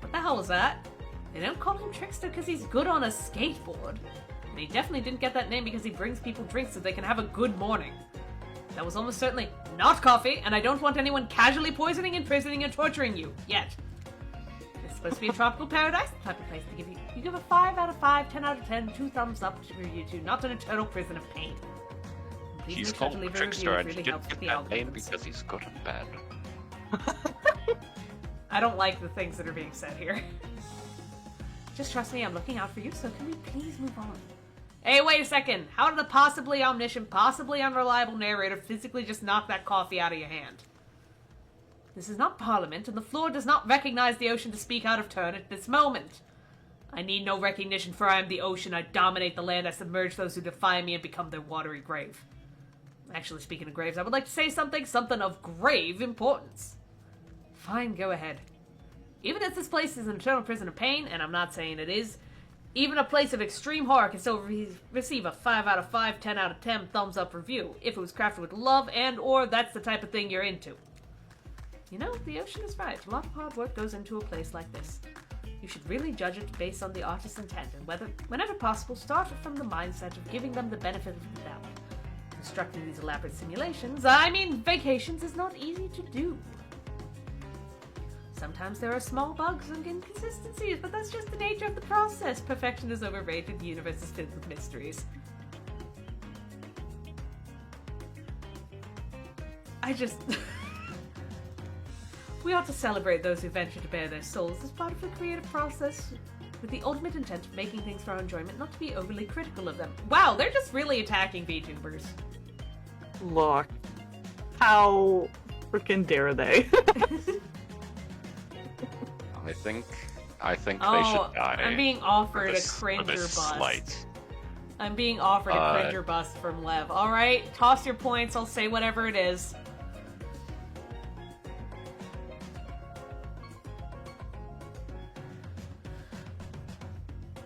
Speaker 1: What the hell was that? They don't call him Trickster because he's good on a skateboard. And he definitely didn't get that name because he brings people drinks so they can have a good morning. That was almost certainly not coffee, and I don't want anyone casually poisoning, imprisoning, and torturing you. Yet. It's supposed to be a tropical paradise, the type of place to give you. You give a 5 out of 5, 10 out of 10, 2 thumbs up for you two, not an eternal prison of pain. Please
Speaker 4: He's
Speaker 1: make sure to
Speaker 4: called
Speaker 1: leave a
Speaker 4: Trickster,
Speaker 1: review, it
Speaker 4: and he
Speaker 1: really
Speaker 4: didn't
Speaker 1: helps
Speaker 4: get
Speaker 1: with the
Speaker 4: that name
Speaker 1: algorithms.
Speaker 4: because he's good and bad.
Speaker 1: I don't like the things that are being said here. Just trust me, I'm looking out for you, so can we please move on? Hey, wait a second! How did a possibly omniscient, possibly unreliable narrator physically just knock that coffee out of your hand? This is not Parliament, and the floor does not recognize the ocean to speak out of turn at this moment. I need no recognition, for I am the ocean. I dominate the land, I submerge those who defy me and become their watery grave. Actually, speaking of graves, I would like to say something of grave importance. Fine, go ahead. Even if this place is an eternal prison of pain, and I'm not saying it is, even a place of extreme horror can still receive a 5 out of 5, 10 out of 10 thumbs up review, if it was crafted with love and or that's the type of thing you're into. You know, the ocean is right. A lot of hard work goes into a place like this. You should really judge it based on the artist's intent, and whenever possible, start from the mindset of giving them the benefit of the doubt. Constructing these elaborate simulations, vacations, is not easy to do. Sometimes there are small bugs and inconsistencies, but that's just the nature of the process. Perfection is overrated, the universe is filled with mysteries. We ought to celebrate those who venture to bare their souls as part of the creative process, with the ultimate intent of making things for our enjoyment, not to be overly critical of them. Wow, they're just really attacking VTubers.
Speaker 3: Look. How freaking dare they?
Speaker 4: I think they should die.
Speaker 1: I'm being offered a
Speaker 4: for
Speaker 1: cringer
Speaker 4: this
Speaker 1: bust.
Speaker 4: slight.
Speaker 1: I'm being offered a cringer bust from Lev. Alright, toss your points, I'll say whatever it is.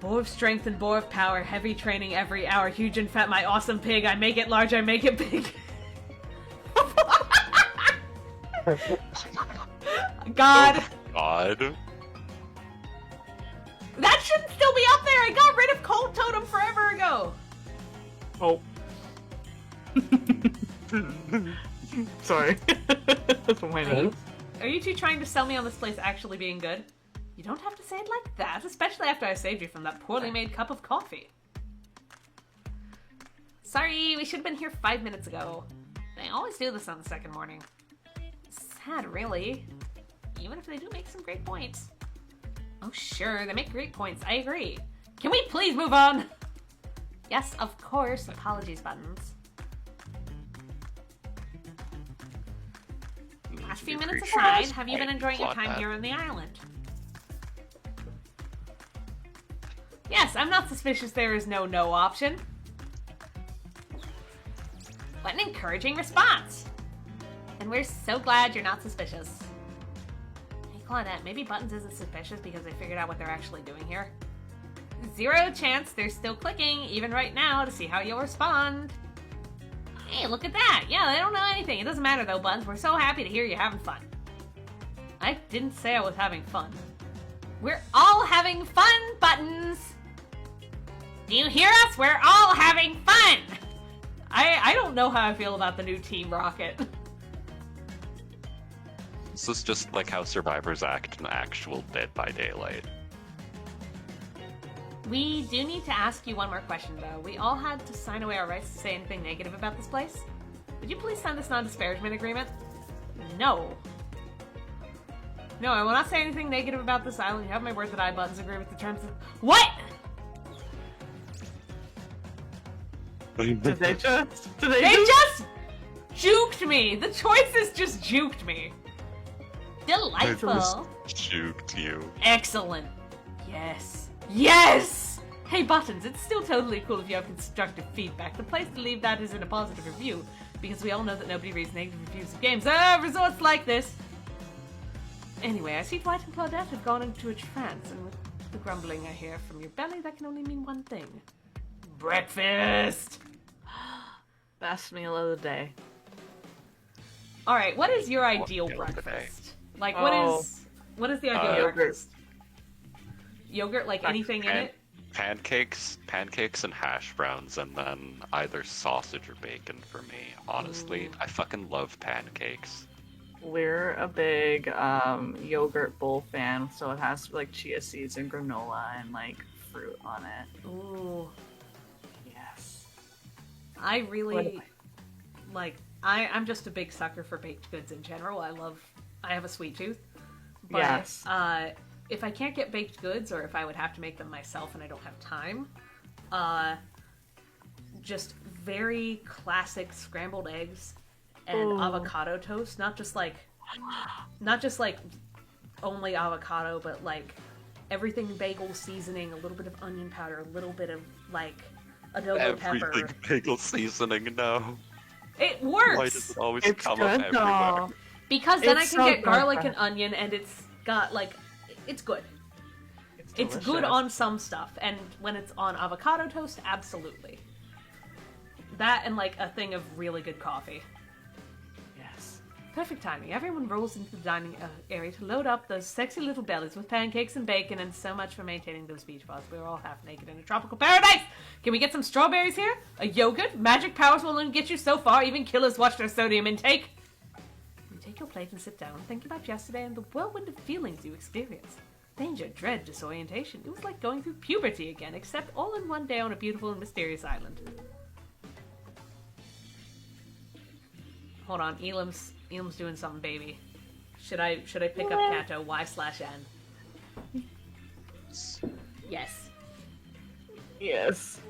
Speaker 1: Boar of strength and boar of power, heavy training every hour, huge and fat, my awesome pig, I make it large, I make it big. God.
Speaker 4: Oh, God.
Speaker 1: That shouldn't still be up there! I got rid of Cold Totem forever ago!
Speaker 3: Oh. Sorry. That's what my nose.
Speaker 1: Are you two trying to sell me on this place actually being good? You don't have to say it like that, especially after I saved you from that poorly made cup of coffee. Sorry, we should have been here 5 minutes ago. They always do this on the second morning. Sad, really. Even if they do make some great points. Oh, sure, they make great points. I agree. Can we please move on? Yes, of course. Apologies, Buttons. Last few minutes aside, have you been enjoying your time here on the island? Yes, I'm not suspicious there is no option. What an encouraging response! And we're so glad you're not suspicious. Hey, Claudette, maybe Buttons isn't suspicious because they figured out what they're actually doing here. 0 chance they're still clicking, even right now, to see how you'll respond. Hey, look at that! Yeah, they don't know anything. It doesn't matter though, Buttons. We're so happy to hear you're having fun. I didn't say I was having fun. We're all having fun, Buttons! Do you hear us? We're all having fun! I don't know how I feel about the new Team Rocket.
Speaker 4: This is just like how survivors act in actual Dead by Daylight.
Speaker 1: We do need to ask you one more question, though. We all had to sign away our rights to say anything negative about this place. Would you please sign this non-disparagement agreement? No. No, I will not say anything negative about this island. You have my word that I, Buttons, agree with the terms of... What?!
Speaker 3: Did they just
Speaker 1: juked me! The choices just juked me. Delightful.
Speaker 4: Juked you.
Speaker 1: Excellent. Yes. Yes! Hey, Buttons, it's still totally cool if you have constructive feedback. The place to leave that is in a positive review, because we all know that nobody reads negative reviews of games. Resorts like this! Anyway, I see Dwight and Claudette have gone into a trance, and with the grumbling I hear from your belly, that can only mean one thing. Breakfast!
Speaker 3: Best meal of the day.
Speaker 1: Alright, what is your ideal
Speaker 4: meal of the day?
Speaker 1: breakfast? Like, what is the ideal
Speaker 3: Yogurt.
Speaker 1: breakfast? Yogurt, like anything in it?
Speaker 4: Pancakes and hash browns, and then either sausage or bacon for me. Honestly, I fucking love pancakes.
Speaker 3: We're a big yogurt bowl fan, so it has like chia seeds and granola and like fruit on it.
Speaker 1: Ooh.
Speaker 3: Yes.
Speaker 1: I really I'm just a big sucker for baked goods in general. I have a sweet tooth. But,
Speaker 3: yes.
Speaker 1: If I can't get baked goods, or if I would have to make them myself and I don't have time, just very classic scrambled eggs and avocado toast. Not just like only avocado, but like everything bagel seasoning, a little bit of onion powder, a little bit of like adobo pepper.
Speaker 4: Everything bagel seasoning, no.
Speaker 1: It works!
Speaker 4: Why does it always
Speaker 3: It's
Speaker 4: come
Speaker 3: good,
Speaker 4: up everywhere?
Speaker 3: though.
Speaker 1: Because then
Speaker 3: It's
Speaker 1: I can
Speaker 3: so
Speaker 1: get garlic
Speaker 3: good.
Speaker 1: and onion, and it's got like, it's good. It's good
Speaker 3: delicious.
Speaker 1: on some stuff, and when it's on avocado toast, absolutely. That and like a thing of really good coffee.
Speaker 3: Yes.
Speaker 1: Perfect timing. Everyone rolls into the dining area to load up those sexy little bellies with pancakes and bacon, and so much for maintaining those beach balls. We were all half naked in a tropical paradise! Can we get some strawberries here? A yogurt? Magic powers will only get you so far. Even killers watch their sodium intake. You take your plate and sit down. Think about yesterday and the whirlwind of feelings you experienced. Danger, dread, disorientation. It was like going through puberty again, except all in one day on a beautiful and mysterious island. Hold on, Elam's doing something, baby. Should I pick up Kato Y/N? Yes.
Speaker 3: Yes.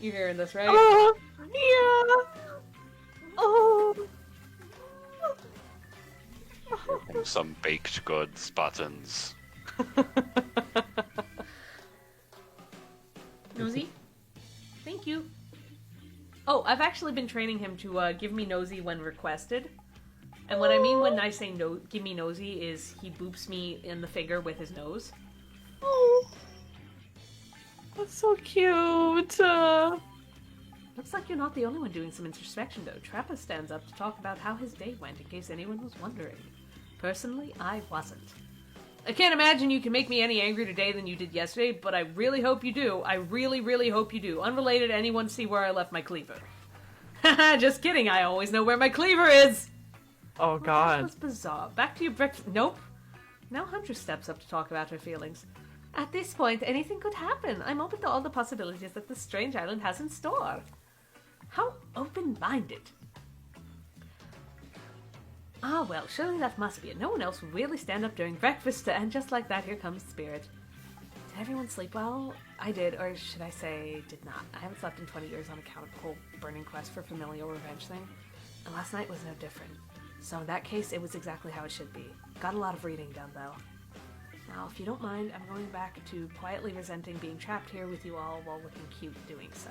Speaker 1: You're hearing this, right?
Speaker 3: Oh, yeah. Oh.
Speaker 4: Some baked goods, Buttons.
Speaker 1: Nosy? Thank you. Oh, I've actually been training him to give me nosy when requested. And what I mean when I say no, give me nosy is he boops me in the finger with his nose.
Speaker 3: Oh. That's so cute.
Speaker 1: Looks like you're not the only one doing some introspection, though. Trapper stands up to talk about how his day went, in case anyone was wondering. Personally, I wasn't. I can't imagine you can make me any angrier today than you did yesterday, but I really hope you do. I really, really hope you do. Unrelated, anyone see where I left my cleaver? Just kidding, I always know where my cleaver is!
Speaker 3: Oh god.
Speaker 1: That was bizarre. Back to your breakfast. Nope. Now Huntress steps up to talk about her feelings. At this point, anything could happen. I'm open to all the possibilities that this strange island has in store. How open-minded. Ah, well, surely that must be it. No one else would really stand up during breakfast, and just like that, here comes Spirit. Did everyone sleep well? I did, or should I say, did not. I haven't slept in 20 years on account of the whole burning quest for familial revenge thing, and last night was no different. So in that case, it was exactly how it should be. Got a lot of reading done, though. Now, if you don't mind, I'm going back to quietly resenting being trapped here with you all while looking cute doing so.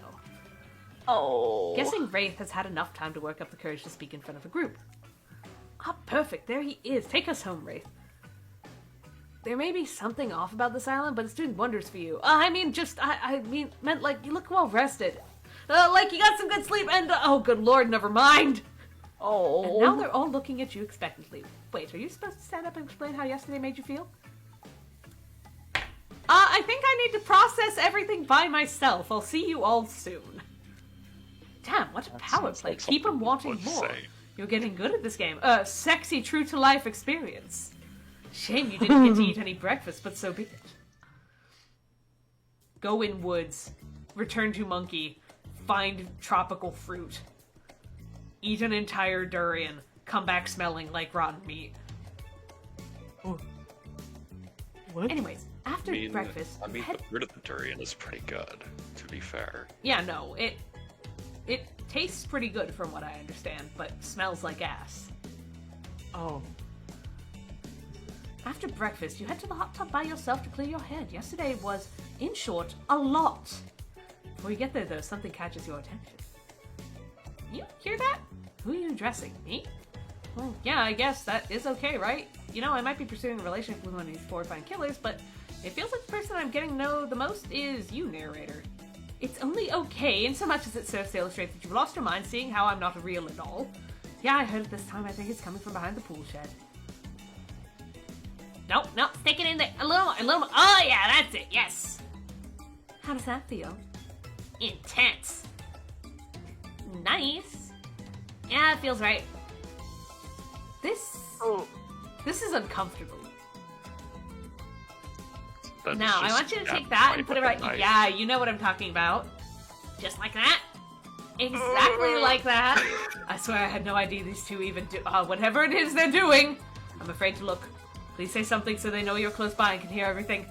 Speaker 3: Oh.
Speaker 1: Guessing Wraith has had enough time to work up the courage to speak in front of a group. Ah, perfect. There he is. Take us home, Wraith. There may be something off about this island, but it's doing wonders for you. I meant like you look well rested. Like you got some good sleep and, oh, good lord, never mind.
Speaker 3: Oh.
Speaker 1: And now they're all looking at you expectantly. Wait, are you supposed to stand up and explain how yesterday made you feel? I think I need to process everything by myself. I'll see you all soon. Damn, what a power play.
Speaker 4: Like
Speaker 1: Keep them wanting more.
Speaker 4: say.
Speaker 1: You're getting good at this game. Sexy, true-to-life experience. Shame you didn't get to eat any breakfast, but so be it. Go in woods. Return to monkey. Find tropical fruit. Eat an entire durian. Come back smelling like rotten meat.
Speaker 3: Oh. What?
Speaker 1: Anyways, after breakfast...
Speaker 4: the fruit of the durian is pretty good, to be fair.
Speaker 1: Yeah, no, it tastes pretty good from what I understand, but smells like ass.
Speaker 3: Oh.
Speaker 1: After breakfast, you head to the hot tub by yourself to clear your head. Yesterday was, in short, a lot. Before you get there, though, something catches your attention. You hear that? Who are you addressing? Me? Well, yeah, I guess that is okay, right? You know, I might be pursuing a relationship with one of these horrifying killers, but it feels like the person I'm getting to know the most is you, narrator. It's only okay, in so much as it serves to illustrate that you've lost your mind, seeing how I'm not real at all. Yeah, I heard it this time. I think it's coming from behind the pool shed. Nope, stick it in there. A little more. Oh, yeah, that's it, yes. How does that feel? Intense. Nice. Yeah, it feels right. This is uncomfortable. Now, I want you to take that and put it right... Yeah, you know what I'm talking about. Just like that. Exactly like that. I swear I had no idea these two even do... whatever it is they're doing. I'm afraid to look. Please say something so they know you're close by and can hear everything.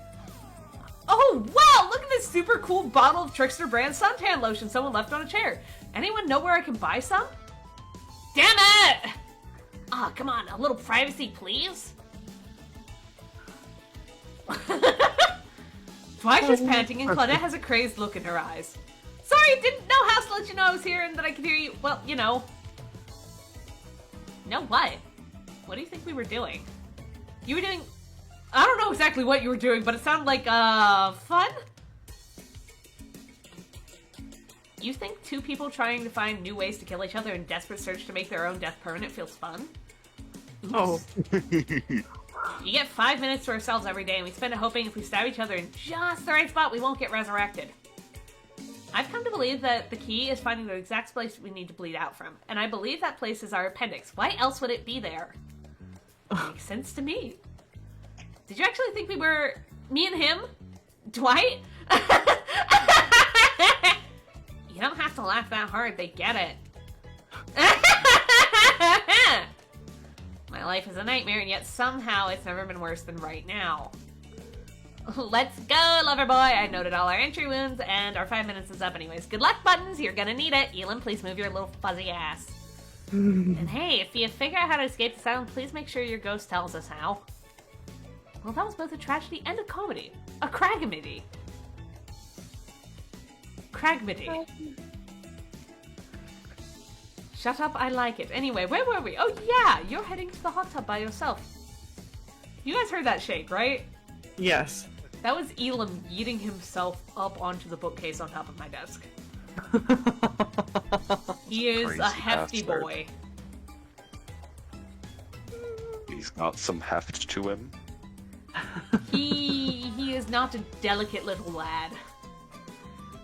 Speaker 1: Oh, wow! Look at this super cool bottle of Trickster brand suntan lotion someone left on a chair. Anyone know where I can buy some? Damn it! Come on, a little privacy, please? Twice is panting and Claudette has a crazed look in her eyes. Sorry, didn't know how to let you know I was here and that I could hear you. Well, you know. Know what? What do you think we were doing? You were doing... I don't know exactly what you were doing, but it sounded like, fun? You think two people trying to find new ways to kill each other in desperate search to make their own death permanent feels fun? Oops.
Speaker 3: Oh.
Speaker 1: You get 5 minutes to ourselves every day, and we spend it hoping if we stab each other in just the right spot, we won't get resurrected. I've come to believe that the key is finding the exact place we need to bleed out from, and I believe that place is our appendix. Why else would it be there? Makes sense to me. Did you actually think we were... me and him? Dwight? You don't have to laugh that hard, they get it. My life is a nightmare, and yet somehow it's never been worse than right now. Let's go, lover boy! I noted all our entry wounds, and our 5 minutes is up anyways. Good luck, Buttons! You're gonna need it! Elin, please move your little fuzzy ass. And hey, if you figure out how to escape this island, please make sure your ghost tells us how. Well, that was both a tragedy and a comedy. A cragomedy. Cragmedy. Shut up, I like it. Anyway, where were we? Oh yeah, you're heading to the hot tub by yourself. You guys heard that shake, right?
Speaker 3: Yes.
Speaker 1: That was Elam yeeting himself up onto the bookcase on top of my desk. He is
Speaker 4: Crazy
Speaker 1: a hefty
Speaker 4: bastard.
Speaker 1: boy.
Speaker 4: He's got some heft to him.
Speaker 1: He is not a delicate little lad.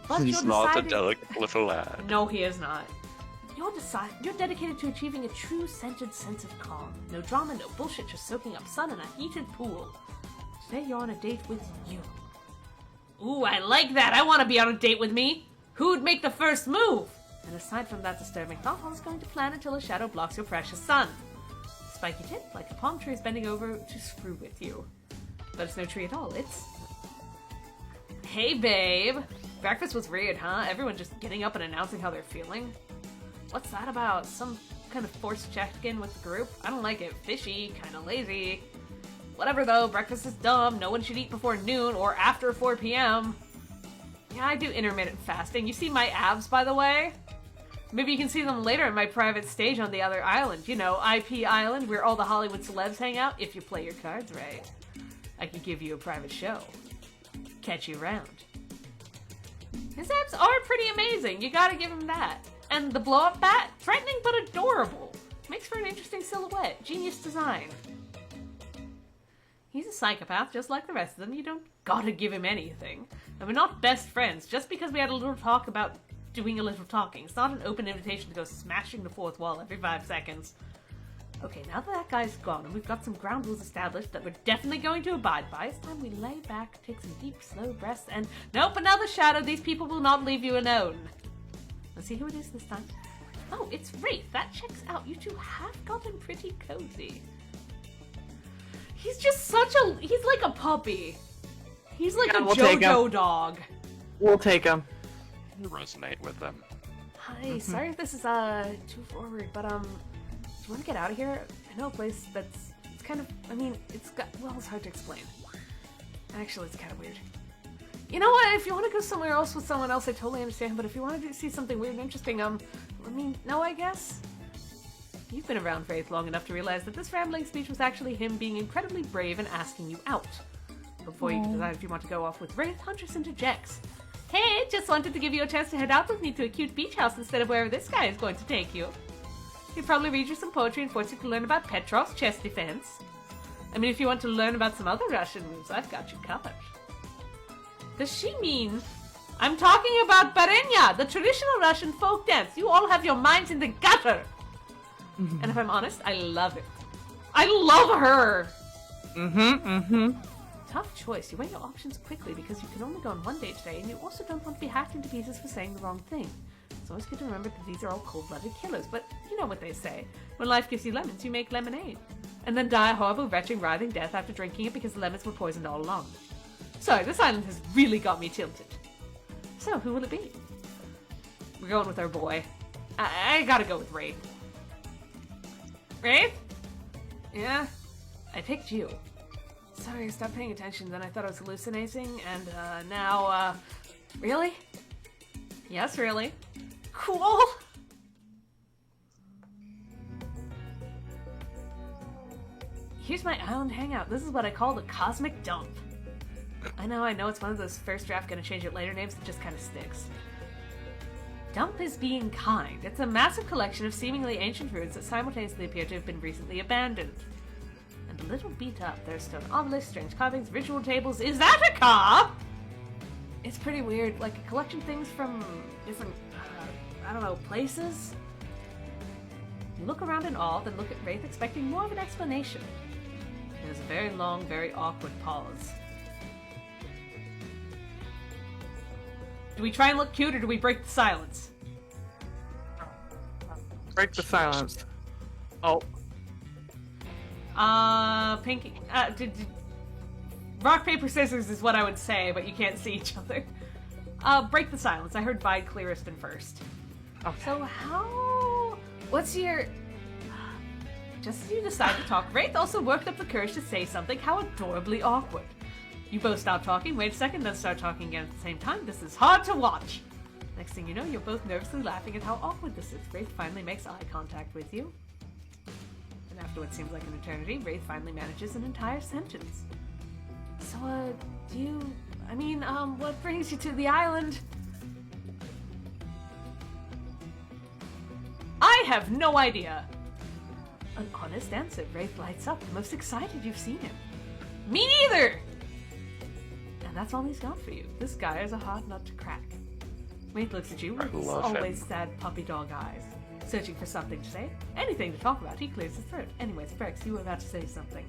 Speaker 1: But
Speaker 4: He's
Speaker 1: you're
Speaker 4: not a
Speaker 1: deciding...
Speaker 4: delicate little lad.
Speaker 1: No, he is not. You're dedicated to achieving a true centered sense of calm. No drama, no bullshit, just soaking up sun in a heated pool. Today you're on a date with you. Ooh, I like that! I want to be on a date with me! Who'd make the first move? And aside from that disturbing thought, I was going to plan until a shadow blocks your precious sun. Spiky tip, like a palm tree is bending over to screw with you. But it's no tree at all, it's... Hey, babe! Breakfast was weird, huh? Everyone just getting up and announcing how they're feeling? What's that about? Some kind of forced check-in with the group? I don't like it. Fishy, kinda lazy. Whatever though, breakfast is dumb. No one should eat before noon or after 4 p.m. Yeah, I do intermittent fasting. You see my abs, by the way? Maybe you can see them later in my private stage on the other island. You know, IP Island, where all the Hollywood celebs hang out, if you play your cards right. I could give you a private show. Catch you around. His abs are pretty amazing, you gotta give him that. And the blow-up bat, threatening but adorable. Makes for an interesting silhouette. Genius design. He's a psychopath, just like the rest of them. You don't gotta give him anything. And we're not best friends, just because we had a little talk about doing a little talking. It's not an open invitation to go smashing the fourth wall every 5 seconds. Okay, now that guy's gone and we've got some ground rules established that we're definitely going to abide by, it's time we lay back, take some deep, slow breaths, and... Nope, another shadow! These people will not leave you alone! Let's see who it is this time. Oh, it's Wraith! That checks out. You two have gotten pretty cozy. He's just such a... He's like a puppy. He's like a JoJo dog.
Speaker 3: We'll take him.
Speaker 4: You resonate with them.
Speaker 1: Hi, sorry if this is too forward, but do you want to get out of here? I know a place that's... It's kind of... I mean, it's got... Well, it's hard to explain. Actually, it's kind of weird. You know what? If you want to go somewhere else with someone else, I totally understand. But if you want to see something weird and interesting, I mean, no, I guess. You've been around Faith long enough to realize that this rambling speech was actually him being incredibly brave and asking you out. Before you can decide if you want to go off with Wraith, Huntress interjects. Hey, just wanted to give you a chance to head out with me to a cute beach house instead of wherever this guy is going to take you. He'll probably read you some poetry and force you to learn about Petrov's chest defense. I mean, if you want to learn about some other Russian moves, I've got you covered. Does she mean... I'm talking about Barenya, the traditional Russian folk dance. You all have your minds in the gutter. And if I'm honest, I love it. I love her. Tough choice. You weigh your options quickly because you can only go on one date today, and you also don't want to be hacked into pieces for saying the wrong thing. It's always good to remember that these are all cold-blooded killers, but you know what they say. When life gives you lemons, you make lemonade. And then die a horrible, wretched, writhing death after drinking it because the lemons were poisoned all along. Sorry, this island has really got me tilted. So, who will it be? We're going with our boy. I gotta go with Wraith. Wraith? Yeah? I picked you. Sorry, I stopped paying attention, then I thought I was hallucinating, and now, really? Yes, really. Cool! Here's my island hangout. This is what I call the Cosmic Dump. I know, it's one of those first draft gonna change it later names that just kind of sticks. Dump is being kind. It's a massive collection of seemingly ancient ruins that simultaneously appear to have been recently abandoned. And a little beat up. There's stone obelisks, strange carvings, ritual tables. Is that a car? It's pretty weird, like a collection of things from different, I don't know, places? You look around in awe, then look at Wraith expecting more of an explanation. There's a very long, very awkward pause. Do we try and look cute, or do we break the silence?
Speaker 3: Break the silence. Oh.
Speaker 1: Pinky... rock, paper, scissors is what I would say, but you can't see each other. Break the silence. I heard Vide clearest and first.
Speaker 3: Okay.
Speaker 1: So what's your... Just as you decide to talk, Wraith also worked up the courage to say something. How adorably awkward. You both stop talking, wait a second, then start talking again at the same time. This is hard to watch. Next thing you know, you're both nervously laughing at how awkward this is. Wraith finally makes eye contact with you. And after what seems like an eternity, Wraith finally manages an entire sentence. So, what brings you to the island? I have no idea. An honest answer. Wraith lights up, the most excited you've seen him. Me neither! And that's all he's got for you. This guy is a hard nut to crack. Wraith looks at you with his always sad puppy dog eyes. searching for something to say. Anything to talk about. He clears his throat. Anyways, Brex, you were about to say something.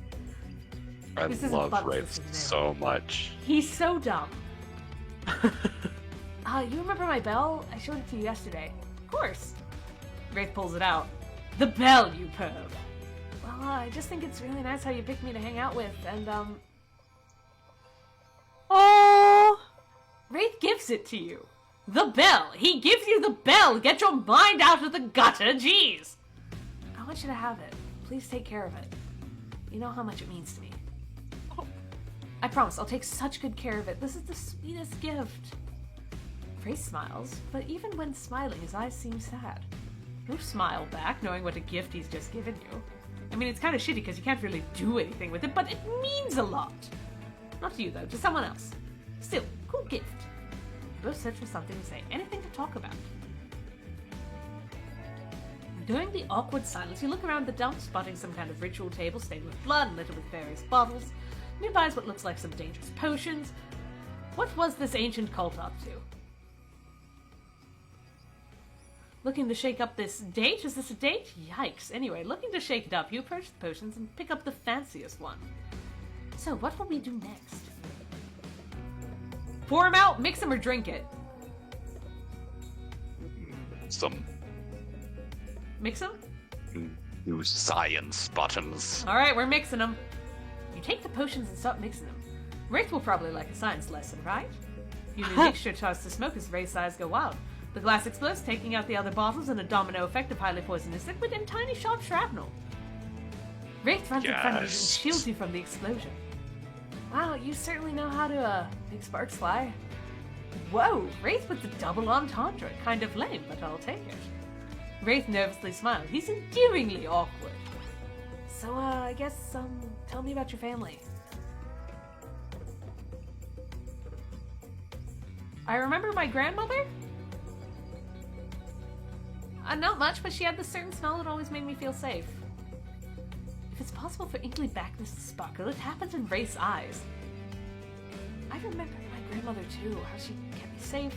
Speaker 4: I love Wraith so much.
Speaker 1: He's so dumb. You remember my bell? I showed it to you yesterday. Of course. Wraith pulls it out. The bell, you perv. Well, I just think it's really nice how you picked me to hang out with, and,
Speaker 3: Oh!
Speaker 1: Wraith gives it to you. The bell! He gives you the bell! Get your mind out of the gutter, jeez! I want you to have it. Please take care of it. You know how much it means to me. I promise, I'll take such good care of it. This is the sweetest gift. Wraith smiles, but even when smiling, his eyes seem sad. You smile back, knowing what a gift he's just given you. I mean, it's kind of shitty because you can't really do anything with it, but it means a lot. Not to you, though, to someone else. Still, cool gift. You both search for something to say, anything to talk about. During the awkward silence, you look around the dump, spotting some kind of ritual table stained with blood and littered with various bottles. Nearby is what looks like some dangerous potions. What was this ancient cult up to? Looking to shake up this date? Is this a date? Yikes. Anyway, looking to shake it up, you approach the potions and pick up the fanciest one. So, what will we do next? Pour him out, mix him, or drink it?
Speaker 4: Some
Speaker 1: Mix him?
Speaker 4: new science buttons.
Speaker 1: Alright, we're mixing them. You take the potions and start mixing them. Wraith will probably like a science lesson, right? You new mixture starts to smoke as Wraith's eyes go wild. The glass explodes, taking out the other bottles in a domino effect of highly poisonous liquid and tiny sharp shrapnel. Wraith runs in front of you and shields you from the explosion. Wow, you certainly know how to, make sparks fly. Whoa, Wraith with the double entendre. Kind of lame, but I'll take it. Wraith nervously smiled. He's endearingly awkward. So, I guess, tell me about your family. I remember my grandmother? Not much, but she had this certain smell that always made me feel safe. If it's possible for inkly blackness to sparkle, it happens in Wraith's eyes. I remember my grandmother too, how she kept me safe.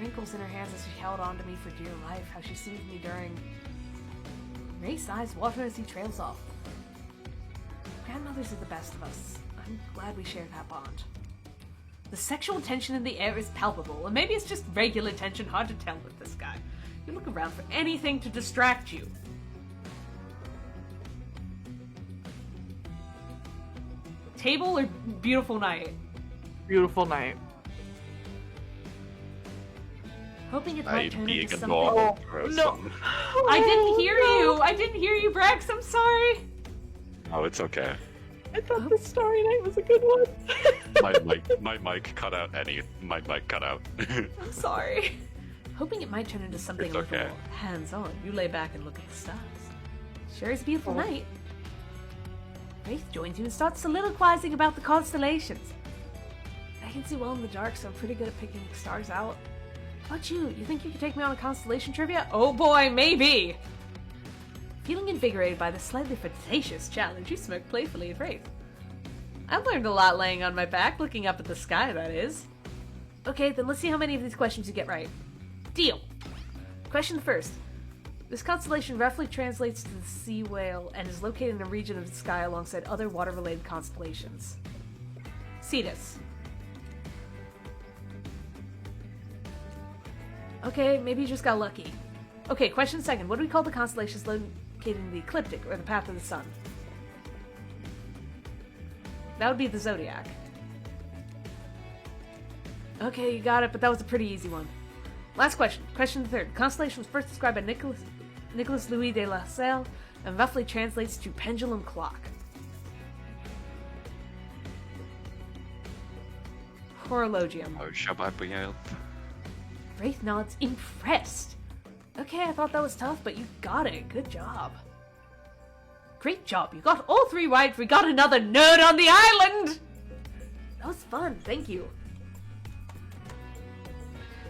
Speaker 1: Wrinkles in her hands as she held on to me for dear life, how she soothed me during... Wraith's eyes water as he trails off. Grandmothers are the best of us. I'm glad we shared that bond. The sexual tension in the air is palpable, and maybe it's just regular tension, hard to tell with this guy. You look around for anything to distract you. Table or beautiful night?
Speaker 3: Beautiful night.
Speaker 1: Hoping it might turn into something.
Speaker 3: No.
Speaker 1: I didn't hear you. I didn't hear you, Brax. I'm sorry.
Speaker 4: Oh, it's okay.
Speaker 3: I thought the Starry Night was a good one.
Speaker 4: my mic cut out. My mic cut out.
Speaker 1: I'm sorry. Hoping it might turn into something
Speaker 4: It's
Speaker 1: a little
Speaker 4: okay.
Speaker 1: hands-on. You lay back and look at the stars. Sure is a beautiful night. Wraith joins you and starts soliloquizing about the constellations. I can see well in the dark, so I'm pretty good at picking stars out. How about you? You think you could take me on a constellation trivia? Oh boy, maybe! Feeling invigorated by the slightly flirtatious challenge, you smirk playfully at Wraith. I've learned a lot laying on my back, looking up at the sky, that is. Okay, then let's see how many of these questions you get right. Deal! Question first. This constellation roughly translates to the sea whale and is located in a region of the sky alongside other water-related constellations. Cetus. Okay, maybe you just got lucky. Okay, question second. What do we call the constellations located in the ecliptic, or the path of the sun? That would be the zodiac. Okay, you got it, but that was a pretty easy one. Last question. Question third. The constellation was first described by Nicolas Louis de la Salle and roughly translates to pendulum clock. Horologium.
Speaker 4: Oh, Shabbat.
Speaker 1: Wraith nods, impressed. Okay, I thought that was tough, but you got it. Good job. Great job. You got all three right. We got another nerd on the island! That was fun. Thank you.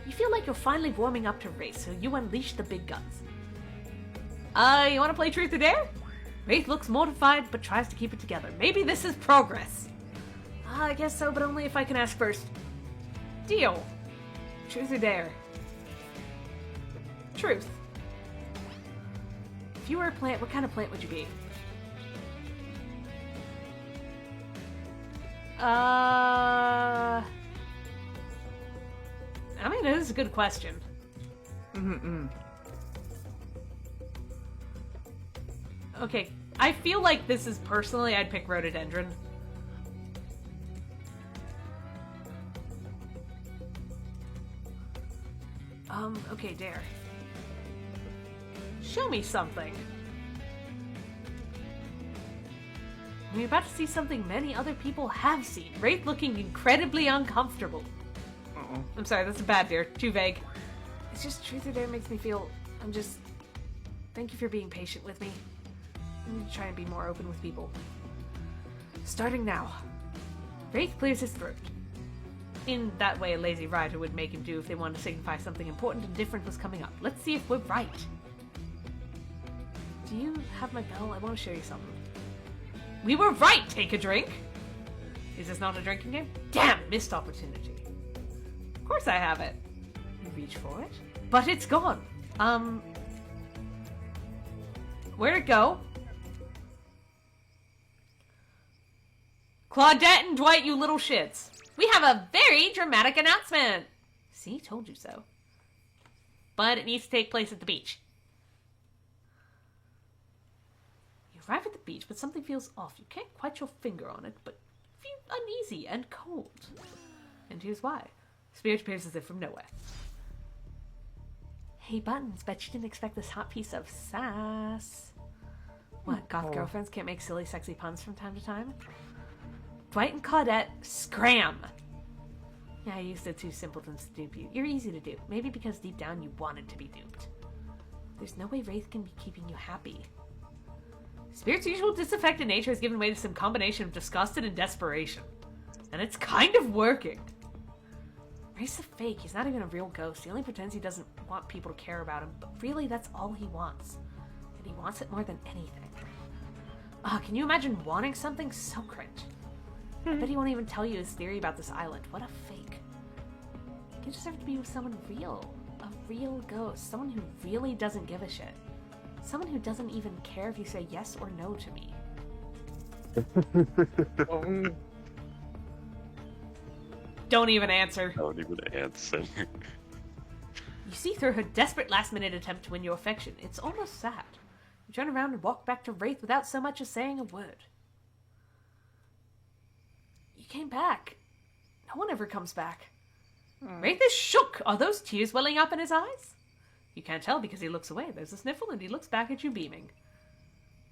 Speaker 1: You feel like you're finally warming up to race, so you unleash the big guns. You want to play Truth or Dare? Wraith looks mortified, but tries to keep it together. Maybe this is progress. I guess so, but only if I can ask first. Deal. Truth or Dare? Truth. If you were a plant, what kind of plant would you be? I mean, it is a good question. Okay, I feel like this is personally, I'd pick rhododendron. Okay, Dare. Show me something. We're about to see something many other people have seen. Wraith looking incredibly uncomfortable.
Speaker 3: Uh-oh.
Speaker 1: I'm sorry, that's bad, Dare. Too vague. It's just Truth or Dare makes me feel... Thank you for being patient with me. I'm gonna try and be more open with people. Starting now. Wraith clears his throat. In that way a lazy writer would make him do if they wanted to signify something important and different was coming up. Let's see if we're right. Do you have my bell? I want to show you something. We were right! Take a drink! Is this not a drinking game? Damn! Missed opportunity. Of course I have it. You reach for it. But it's gone. Where'd it go? Claudette and Dwight, you little shits. We have a very dramatic announcement. See, told you so. But it needs to take place at the beach. You arrive at the beach, but something feels off. You can't quite your finger on it, but feel uneasy and cold. And here's why. Spirit appears as if from nowhere. Hey, Buttons, bet you didn't expect this hot piece of sass. What, goth girlfriends can't make silly, sexy puns from time to time? Dwight and Claudette, scram! Yeah, I used the two simpletons to dupe you. You're easy to dupe. Maybe because deep down you wanted to be duped. There's no way Wraith can be keeping you happy. Spirit's usual disaffected nature has given way to some combination of disgusted and desperation. And it's kind of working. Wraith's a fake. He's not even a real ghost. He only pretends he doesn't want people to care about him, but really that's all he wants. And he wants it more than anything. Can you imagine wanting something so cringe? I bet he won't even tell you his theory about this island. What a fake. You deserve to be with someone real. A real ghost. Someone who really doesn't give a shit. Someone who doesn't even care if you say yes or no to me. Don't even answer.
Speaker 4: Don't even answer.
Speaker 1: You see through her desperate last-minute attempt to win your affection. It's almost sad. You turn around and walk back to Wraith without so much as saying a word. You came back. No one ever comes back. Wraith is shook. Are those tears welling up in his eyes? You can't tell because he looks away. There's a sniffle and he looks back at you beaming.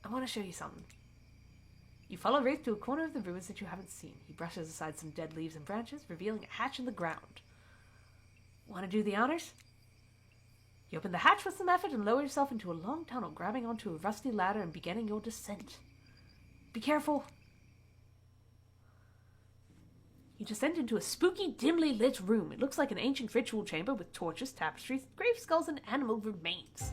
Speaker 1: I want to show you something. You follow Wraith to a corner of the ruins that you haven't seen. He brushes aside some dead leaves and branches, revealing a hatch in the ground. Want to do the honors? You open the hatch with some effort and lower yourself into a long tunnel, grabbing onto a rusty ladder and beginning your descent. Be careful. You descend into a spooky, dimly lit room. It looks like an ancient ritual chamber with torches, tapestries, grave skulls, and animal remains.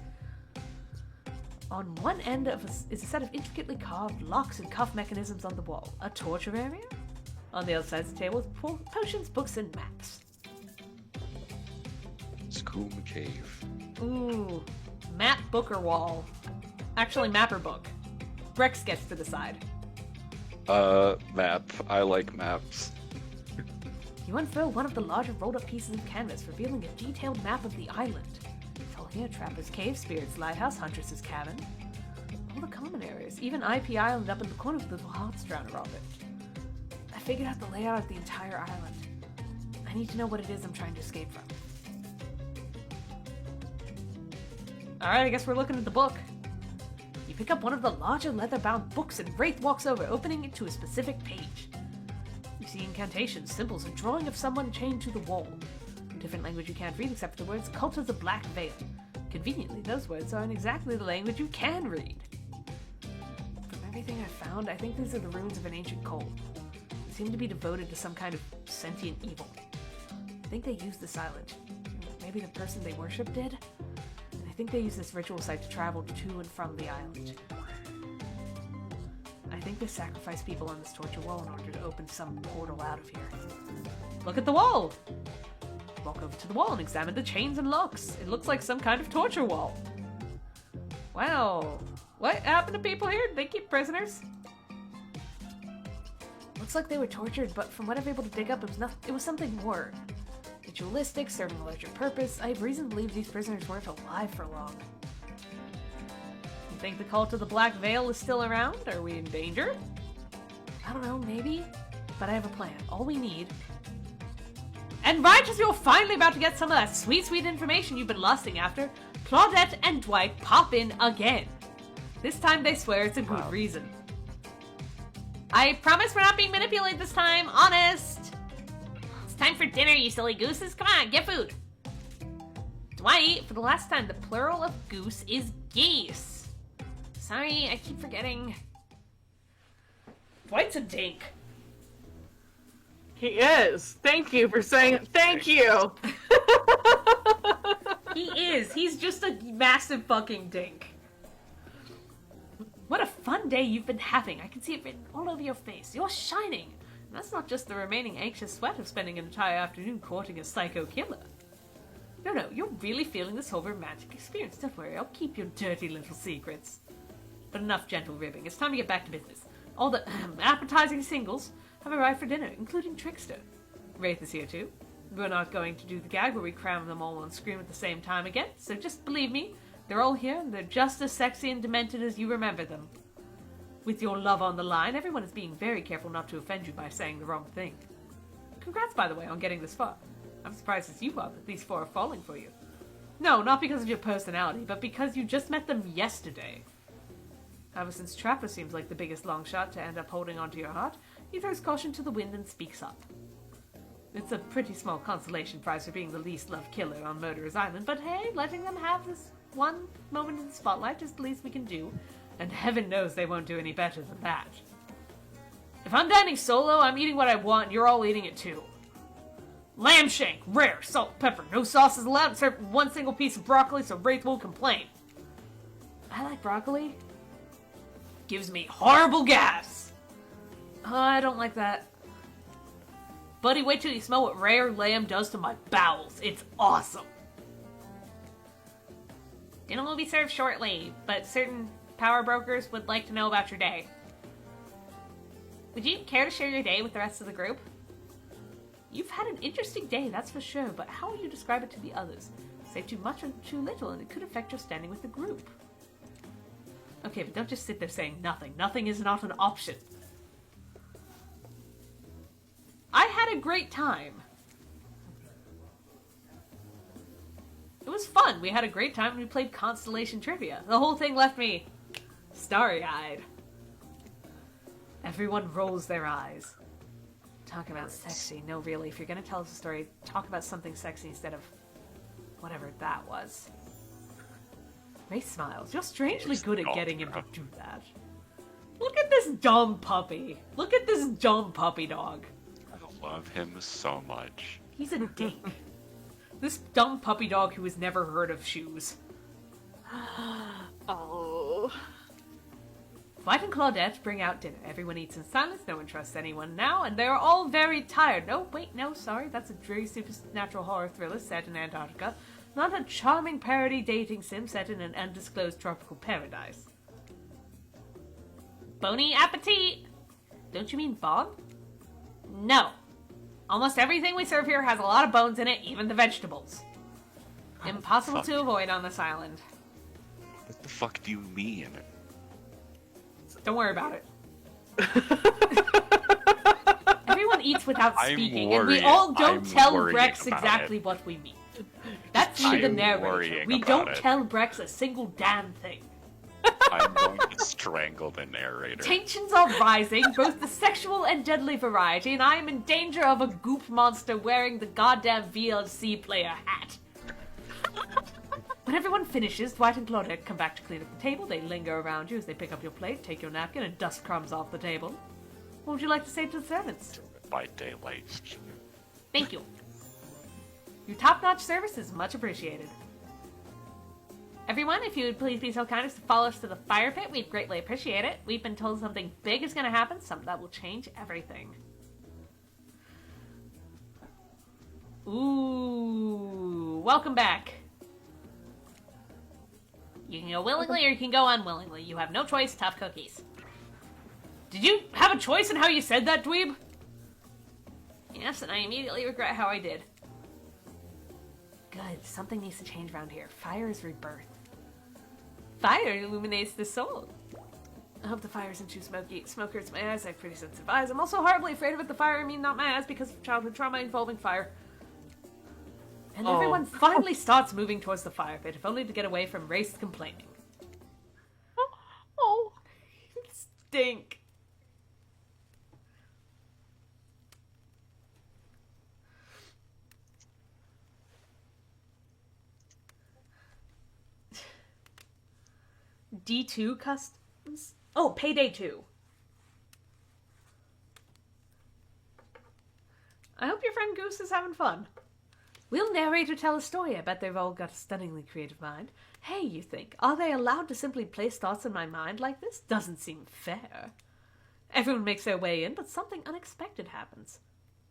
Speaker 1: On one end is a set of intricately carved locks and cuff mechanisms on the wall. A torture area? On the other side is a table with potions, books, and maps.
Speaker 4: School cave.
Speaker 1: Ooh. Map, book, or wall? Actually, map or book. Brex gets to decide.
Speaker 4: Map. I like maps.
Speaker 1: You unfurl one of the larger rolled-up pieces of canvas, revealing a detailed map of the island. Here, Trapper's Cave, Spirit's Lighthouse, Huntress's Cabin. All the common areas, even IP Island up in the corner with the little hearts drawn around it. I figured out the layout of the entire island. I need to know what it is I'm trying to escape from. Alright, I guess we're looking at the book. You pick up one of the larger leather-bound books and Wraith walks over, opening it to a specific page. You see incantations, symbols, a drawing of someone chained to the wall. A different language you can't read except for the words Cult of the Black Veil. Conveniently, those words are in exactly the language you can read. From everything I found, I think these are the ruins of an ancient cult. They seem to be devoted to some kind of sentient evil. I think they used this island. Maybe the person they worship did? I think they used this ritual site to travel to and from the island. I think they sacrificed people on this torture wall in order to open some portal out of here. Look at the wall! Walk over to the wall and examine the chains and locks. It looks like some kind of torture wall. Wow. What happened to people here? Did they keep prisoners? Looks like they were tortured, but from what I'm able to dig up, it was something more. Ritualistic, serving a larger purpose. I have reason to believe these prisoners weren't alive for long. You think the cult of the Black Veil is still around? Are we in danger? I don't know, maybe? But I have a plan. All we need... And right as you're finally about to get some of that sweet, sweet information you've been lusting after, Claudette and Dwight pop in again. This time they swear it's a good reason. I promise we're not being manipulated this time, honest! It's time for dinner, you silly gooses. Come on, get food! Dwight, for the last time, the plural of goose is geese. Sorry, I keep forgetting. Dwight's a dink.
Speaker 3: He is. Thank you for saying thank you.
Speaker 1: He is. He's just a massive fucking dink. What a fun day you've been having. I can see it written all over your face. You're shining. And that's not just the remaining anxious sweat of spending an entire afternoon courting a psycho killer. No, you're really feeling this whole romantic experience. Don't worry, I'll keep your dirty little secrets. But enough gentle ribbing. It's time to get back to business. All the appetizing singles have arrived for dinner, including Trickster. Wraith is here too. We're not going to do the gag where we cram them all on screen at the same time again, so just believe me, they're all here and they're just as sexy and demented as you remember them. With your love on the line, everyone is being very careful not to offend you by saying the wrong thing. Congrats, by the way, on getting this far. I'm surprised as you are that these four are falling for you. No, not because of your personality, but because you just met them yesterday. Ever since Trapper seems like the biggest long shot to end up holding onto your heart, he throws caution to the wind and speaks up. It's a pretty small consolation prize for being the least loved killer on Murderer's Island, but hey, letting them have this one moment in the spotlight is the least we can do, and heaven knows they won't do any better than that. If I'm dining solo, I'm eating what I want, and you're all eating it too. Lamb shank, rare, salt, pepper, no sauce is allowed, served with one single piece of broccoli so Wraith won't complain. I like broccoli. Gives me horrible gas. Oh, I don't like that. Buddy, wait till you smell what rare lamb does to my bowels. It's awesome. Dinner will be served shortly, but certain power brokers would like to know about your day. Would you care to share your day with the rest of the group? You've had an interesting day, that's for sure, but how will you describe it to the others? Say too much or too little, and it could affect your standing with the group. Okay, but don't just sit there saying nothing. Nothing is not an option. I had a great time. It was fun. We had a great time and we played Constellation Trivia. The whole thing left me starry-eyed. Everyone rolls their eyes. Talk about sexy. No, really, if you're gonna tell us a story, talk about something sexy instead of whatever that was. Ray smiles. You're strangely good at getting him to do that. Look at this dumb puppy. Look at this dumb puppy dog.
Speaker 4: I love him so much.
Speaker 1: He's a dink. This dumb puppy dog who has never heard of shoes.
Speaker 3: Oh.
Speaker 1: Dwight and Claudette bring out dinner. Everyone eats in silence. No one trusts anyone now, and they're all very tired. No, wait, no, sorry. That's a dreary supernatural horror thriller set in Antarctica. Not a charming parody dating sim set in an undisclosed tropical paradise. Bony appetit! Don't you mean bon? No. Almost everything we serve here has a lot of bones in it, even the vegetables. Impossible to avoid on this island.
Speaker 4: What the fuck do you mean?
Speaker 1: Don't worry about it. Everyone eats without speaking, and we all don't tell Brex exactly what we mean. That's me, the narrator. We don't tell Brex a single damn thing.
Speaker 4: I'm going to strangle the narrator.
Speaker 1: Tensions are rising, both the sexual and deadly variety, and I am in danger of a goop monster wearing the goddamn VLC player hat. When everyone finishes, Dwight and Claudette come back to clean up the table. They linger around you as they pick up your plate, take your napkin, and dust crumbs off the table. What would you like to say to the servants?
Speaker 4: By daylight.
Speaker 1: Thank you. Your top-notch service is much appreciated. Everyone, if you would please be so kind as to follow us to the fire pit, we'd greatly appreciate it. We've been told something big is going to happen, something that will change everything. Ooh, welcome back. You can go willingly or you can go unwillingly. You have no choice, tough cookies. Did you have a choice in how you said that, dweeb? Yes, and I immediately regret how I did. Good, something needs to change around here. Fire is rebirth. Fire illuminates the soul. I hope the fire isn't too smoky. Smoke hurts my eyes. I have pretty sensitive eyes. I'm also horribly afraid of it. The fire, I mean, not my eyes, because of childhood trauma involving fire. And everyone finally starts moving towards the fire pit, if only to get away from Race complaining. Oh, stink. D2 customs? Oh, Payday 2. I hope your friend Goose is having fun. Will narrator tell a story? I bet they've all got a stunningly creative mind. Hey, you think, are they allowed to simply place thoughts in my mind like this? Doesn't seem fair. Everyone makes their way in, but something unexpected happens.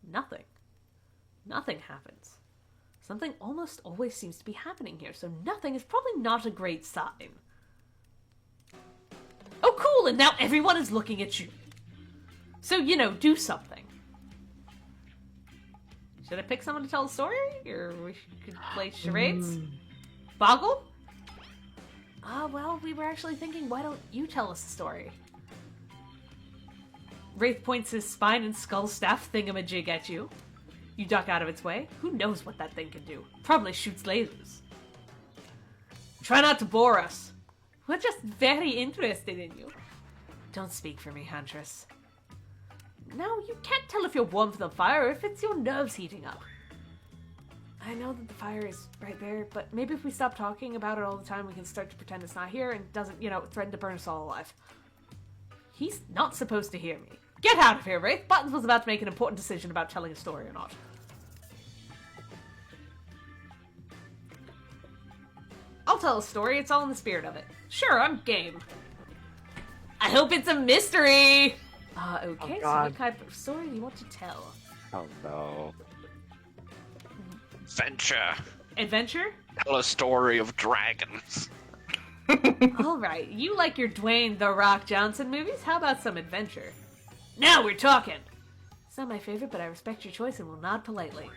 Speaker 1: Nothing. Nothing happens. Something almost always seems to be happening here, so nothing is probably not a great sign. Oh, cool, and now everyone is looking at you. So, do something. Should I pick someone to tell a story? Or we could play charades? Boggle? Well, we were actually thinking, why don't you tell us a story? Wraith points his spine and skull staff thingamajig at you. You duck out of its way. Who knows what that thing can do? Probably shoots lasers. Try not to bore us. We're just very interested in you. Don't speak for me, Huntress. No, you can't tell if you're warm from the fire or if it's your nerves heating up. I know that the fire is right there, but maybe if we stop talking about it all the time, we can start to pretend it's not here and doesn't, threaten to burn us all alive. He's not supposed to hear me. Get out of here, Wraith! Buttons was about to make an important decision about telling a story or not. I'll tell a story, it's all in the spirit of it. Sure, I'm game. I hope it's a mystery! Okay, so what kind of story do you want to tell?
Speaker 4: Oh no. Adventure!
Speaker 1: Adventure?
Speaker 4: Tell a story of dragons.
Speaker 1: Alright, you like your Dwayne "The Rock" Johnson movies? How about some adventure? Now we're talking! It's not my favorite, but I respect your choice and will nod politely.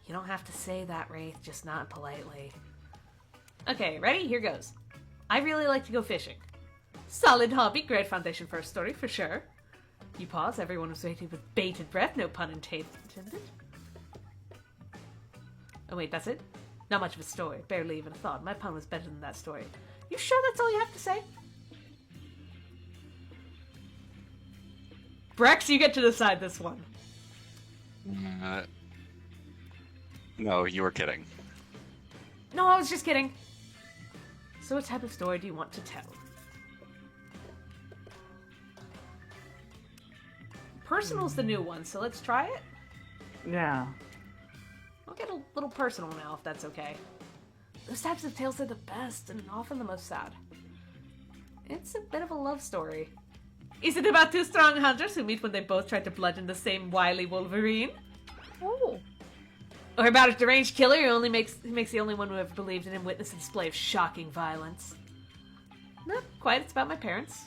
Speaker 1: You don't have to say that, Wraith, just nod politely. Okay, ready? Here goes. I really like to go fishing. Solid hobby, great foundation for a story, for sure. You pause, everyone was waiting with bated breath, no pun intended. Oh wait, that's it? Not much of a story, barely even a thought. My pun was better than that story. You sure that's all you have to say? Brex, you get to decide this one.
Speaker 4: No, you were kidding.
Speaker 1: No, I was just kidding. So what type of story do you want to tell? Personal's the new one, so let's try it.
Speaker 3: Yeah.
Speaker 1: I'll get a little personal now, if that's okay. Those types of tales are the best, and often the most sad. It's a bit of a love story. Is it about two strong hunters who meet when they both try to bludgeon the same wily Wolverine? Oh. Or about a deranged killer who makes the only one who ever believed in him witness a display of shocking violence? Not quite, it's about my parents.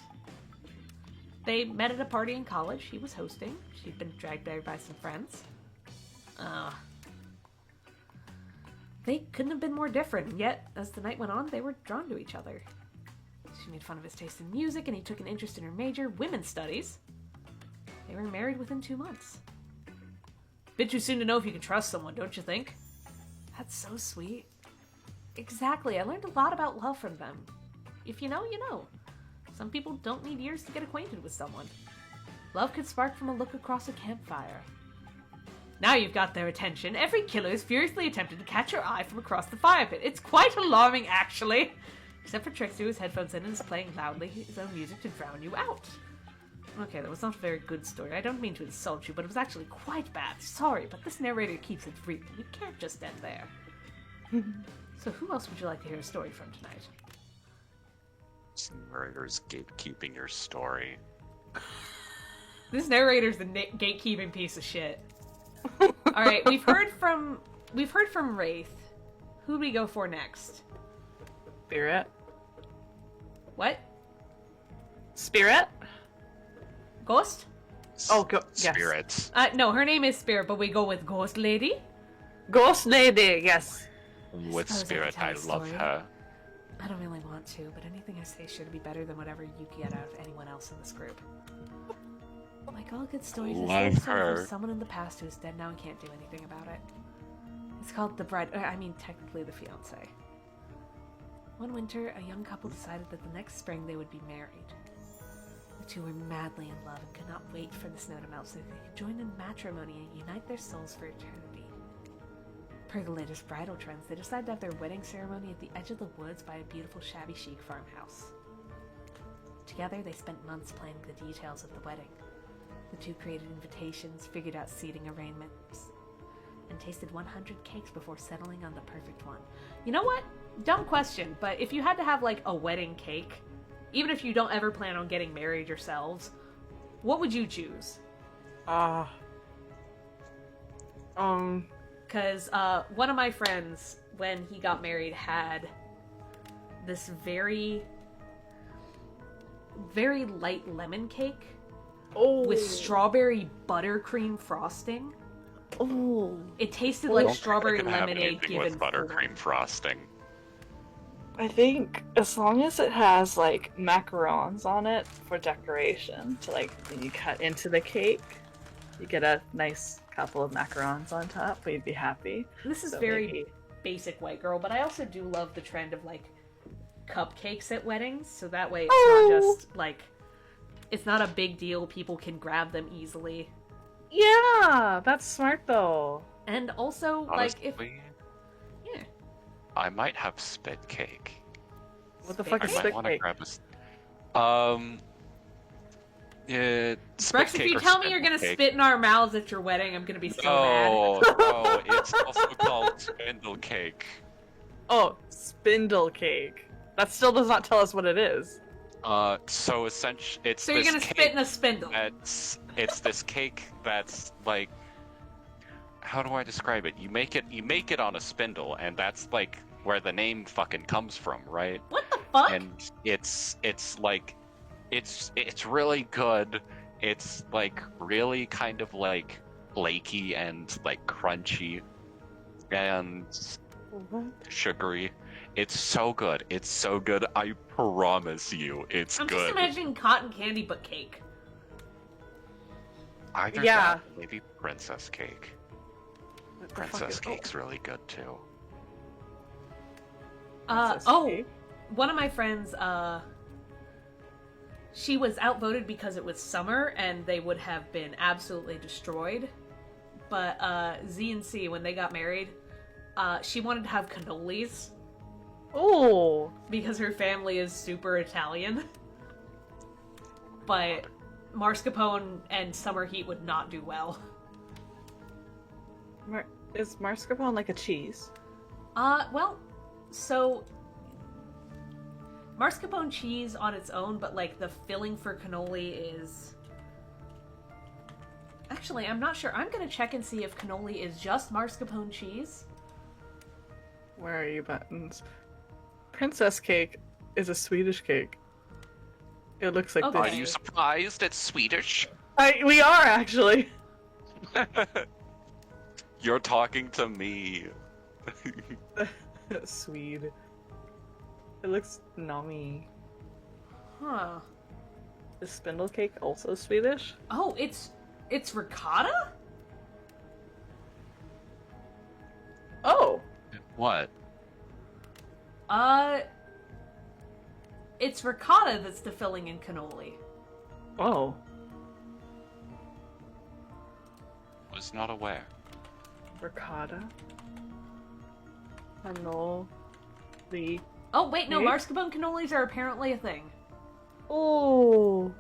Speaker 1: They met at a party in college. He was hosting. She'd been dragged there by some friends. They couldn't have been more different, and yet, as the night went on, they were drawn to each other. She made fun of his taste in music, and he took an interest in her major, women's studies. They were married within 2 months. Bit too soon to know if you can trust someone, don't you think? That's so sweet. Exactly, I learned a lot about love from them. If you know, you know. Some people don't need years to get acquainted with someone. Love could spark from a look across a campfire. Now you've got their attention. Every killer is furiously attempted to catch your eye from across the fire pit. It's quite alarming, actually. Except for Trixie, whose headphones in and is playing loudly his own music to drown you out. Okay, that was not a very good story. I don't mean to insult you, but it was actually quite bad. Sorry, but this narrator keeps it real. You can't just end there. So who else would you like to hear a story from tonight?
Speaker 4: This narrator's gatekeeping your story.
Speaker 1: This narrator's the gatekeeping piece of shit. Alright, we've heard from Wraith. Who do we go for next?
Speaker 3: Spirit.
Speaker 1: What?
Speaker 3: Spirit?
Speaker 1: Ghost?
Speaker 3: Oh, yes.
Speaker 4: Spirits.
Speaker 1: No, her name is Spirit, but we go with Ghost Lady.
Speaker 3: Ghost Lady, yes.
Speaker 4: With
Speaker 1: suppose I could
Speaker 4: Spirit,
Speaker 1: tell
Speaker 4: I
Speaker 1: a
Speaker 4: love
Speaker 1: story.
Speaker 4: her.
Speaker 1: I don't really want to, but anything I say should be better than whatever you get out of anyone else in this group. Like all good stories,
Speaker 4: Love
Speaker 1: there's always
Speaker 4: her.
Speaker 1: from someone in the past who's dead now and can't do anything about it. It's called the bride. I mean, technically the fiance. One winter, a young couple decided that the next spring they would be married. The two were madly in love and could not wait for the snow to melt so they could join in matrimony and unite their souls for eternity. Per the latest bridal trends, they decided to have their wedding ceremony at the edge of the woods by a beautiful shabby chic farmhouse. Together, they spent months planning the details of the wedding. The two created invitations, figured out seating arrangements, and tasted 100 cakes before settling on the perfect one. You know what? Dumb question, but if you had to have, like, a wedding cake, even if you don't ever plan on getting married yourselves, what would you choose? Because one of my friends, when he got married, had this very, very light lemon cake with strawberry buttercream frosting.
Speaker 3: Oh.
Speaker 1: It tasted like
Speaker 4: Don't
Speaker 1: strawberry
Speaker 4: think I can have
Speaker 1: lemonade
Speaker 4: anything
Speaker 1: given
Speaker 4: with buttercream frosting.
Speaker 3: I think as long as it has like macarons on it for decoration, to like when you cut into the cake, you get a nice couple of macarons on top, we'd be happy.
Speaker 1: This is
Speaker 3: So
Speaker 1: very
Speaker 3: maybe-
Speaker 1: basic white girl, but I also do love the trend of like cupcakes at weddings, so that way it's not just like it's not a big deal. People can grab them easily,
Speaker 3: Yeah, that's smart though.
Speaker 1: and also
Speaker 4: Honestly,
Speaker 1: like if yeah,
Speaker 4: I might have spit cake.
Speaker 3: What the
Speaker 1: Spit
Speaker 3: fuck
Speaker 4: I
Speaker 3: is
Speaker 1: cake?
Speaker 4: might
Speaker 3: spit
Speaker 4: want to
Speaker 3: cake?
Speaker 4: grab spit
Speaker 1: Rex, if
Speaker 4: cake
Speaker 1: you
Speaker 4: or
Speaker 1: tell me you're gonna
Speaker 4: spindle cake.
Speaker 1: spit in our mouths at your wedding, I'm gonna be so
Speaker 4: No,
Speaker 1: mad.
Speaker 4: no, it's also called spindle cake.
Speaker 3: Oh, spindle cake. That still does not tell us what it is.
Speaker 4: So essentially, it's
Speaker 1: So you're
Speaker 4: this
Speaker 1: gonna
Speaker 4: cake
Speaker 1: spit in a spindle.
Speaker 4: it's this cake that's like, how do I describe it? You make it on a spindle, and that's like where the name fucking comes from, right?
Speaker 1: What the fuck?
Speaker 4: And it's like, it's really good. It's like really kind of like flaky and like crunchy and sugary. It's so good. It's so good. I promise you, it's
Speaker 1: I'm
Speaker 4: good.
Speaker 1: just imagining cotton candy but cake.
Speaker 4: Either
Speaker 3: Yeah.
Speaker 4: that, or maybe princess cake.
Speaker 3: What the fuck
Speaker 4: Princess
Speaker 3: is-
Speaker 4: cake's really good too.
Speaker 3: Princess
Speaker 1: Oh,
Speaker 3: cake?
Speaker 1: one of my friends, she was outvoted because it was summer and they would have been absolutely destroyed. But Z and C, when they got married, she wanted to have cannolis
Speaker 3: Oh,
Speaker 1: because her family is super Italian. But mascarpone and summer heat would not do well.
Speaker 3: is mascarpone like a cheese?
Speaker 1: Well, so mascarpone cheese on its own, but like the filling for cannoli is. Actually, I'm not sure. I'm gonna check and see if cannoli is just mascarpone cheese.
Speaker 3: Where are you, buttons? Princess cake is a Swedish cake. It looks like
Speaker 1: Okay.
Speaker 4: Are
Speaker 3: this.
Speaker 4: you surprised it's Swedish?
Speaker 3: We are actually.
Speaker 4: You're talking to me.
Speaker 3: Swede. It looks nummy.
Speaker 1: Huh.
Speaker 3: Is spindle cake also Swedish?
Speaker 1: Oh, it's ricotta?
Speaker 3: Oh,
Speaker 4: What?
Speaker 1: It's ricotta that's the filling in cannoli.
Speaker 3: oh.
Speaker 4: Was not aware.
Speaker 3: Ricotta. Hello. The.
Speaker 1: Oh wait, no,
Speaker 3: Hmm?
Speaker 1: mascarpone cannolis are apparently a thing.
Speaker 3: Oh.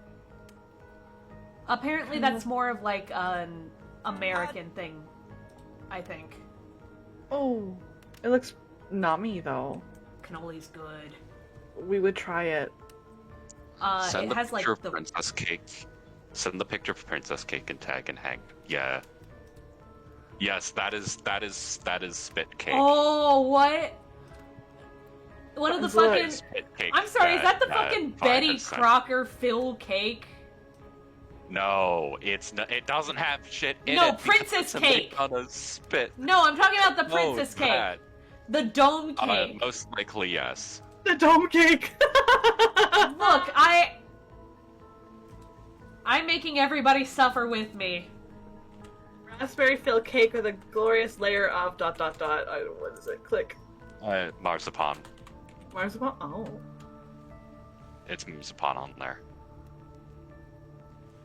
Speaker 1: Apparently, that's more of like an American thing, I think.
Speaker 3: Oh. It looks nummy though.
Speaker 1: Cannoli's good.
Speaker 3: We would try it.
Speaker 4: Send
Speaker 1: It
Speaker 4: the
Speaker 1: has like
Speaker 4: picture of
Speaker 1: the
Speaker 4: princess cake. Send the picture of princess cake and tag and hang. Yeah. Yes, that is spit cake.
Speaker 1: Oh, what? One of the
Speaker 3: It's like
Speaker 1: fucking...
Speaker 4: Spit cake
Speaker 1: I'm sorry, is that the fucking Betty
Speaker 4: Vine sent.
Speaker 1: Crocker Phil cake?
Speaker 4: No, it's not. It doesn't have shit in
Speaker 1: No,
Speaker 4: it. because
Speaker 1: princess
Speaker 4: it's made
Speaker 1: cake.
Speaker 4: On a spit.
Speaker 1: No, I'm talking about the
Speaker 4: No,
Speaker 1: princess cake.
Speaker 4: that.
Speaker 1: The dome cake.
Speaker 4: Most likely, yes.
Speaker 3: The dome cake!
Speaker 1: Look, I'm making everybody suffer with me.
Speaker 3: Raspberry filled cake with a glorious layer of ... what is it? Click.
Speaker 4: Marzipan.
Speaker 3: Marzipan? Oh.
Speaker 4: It's marzipan on there.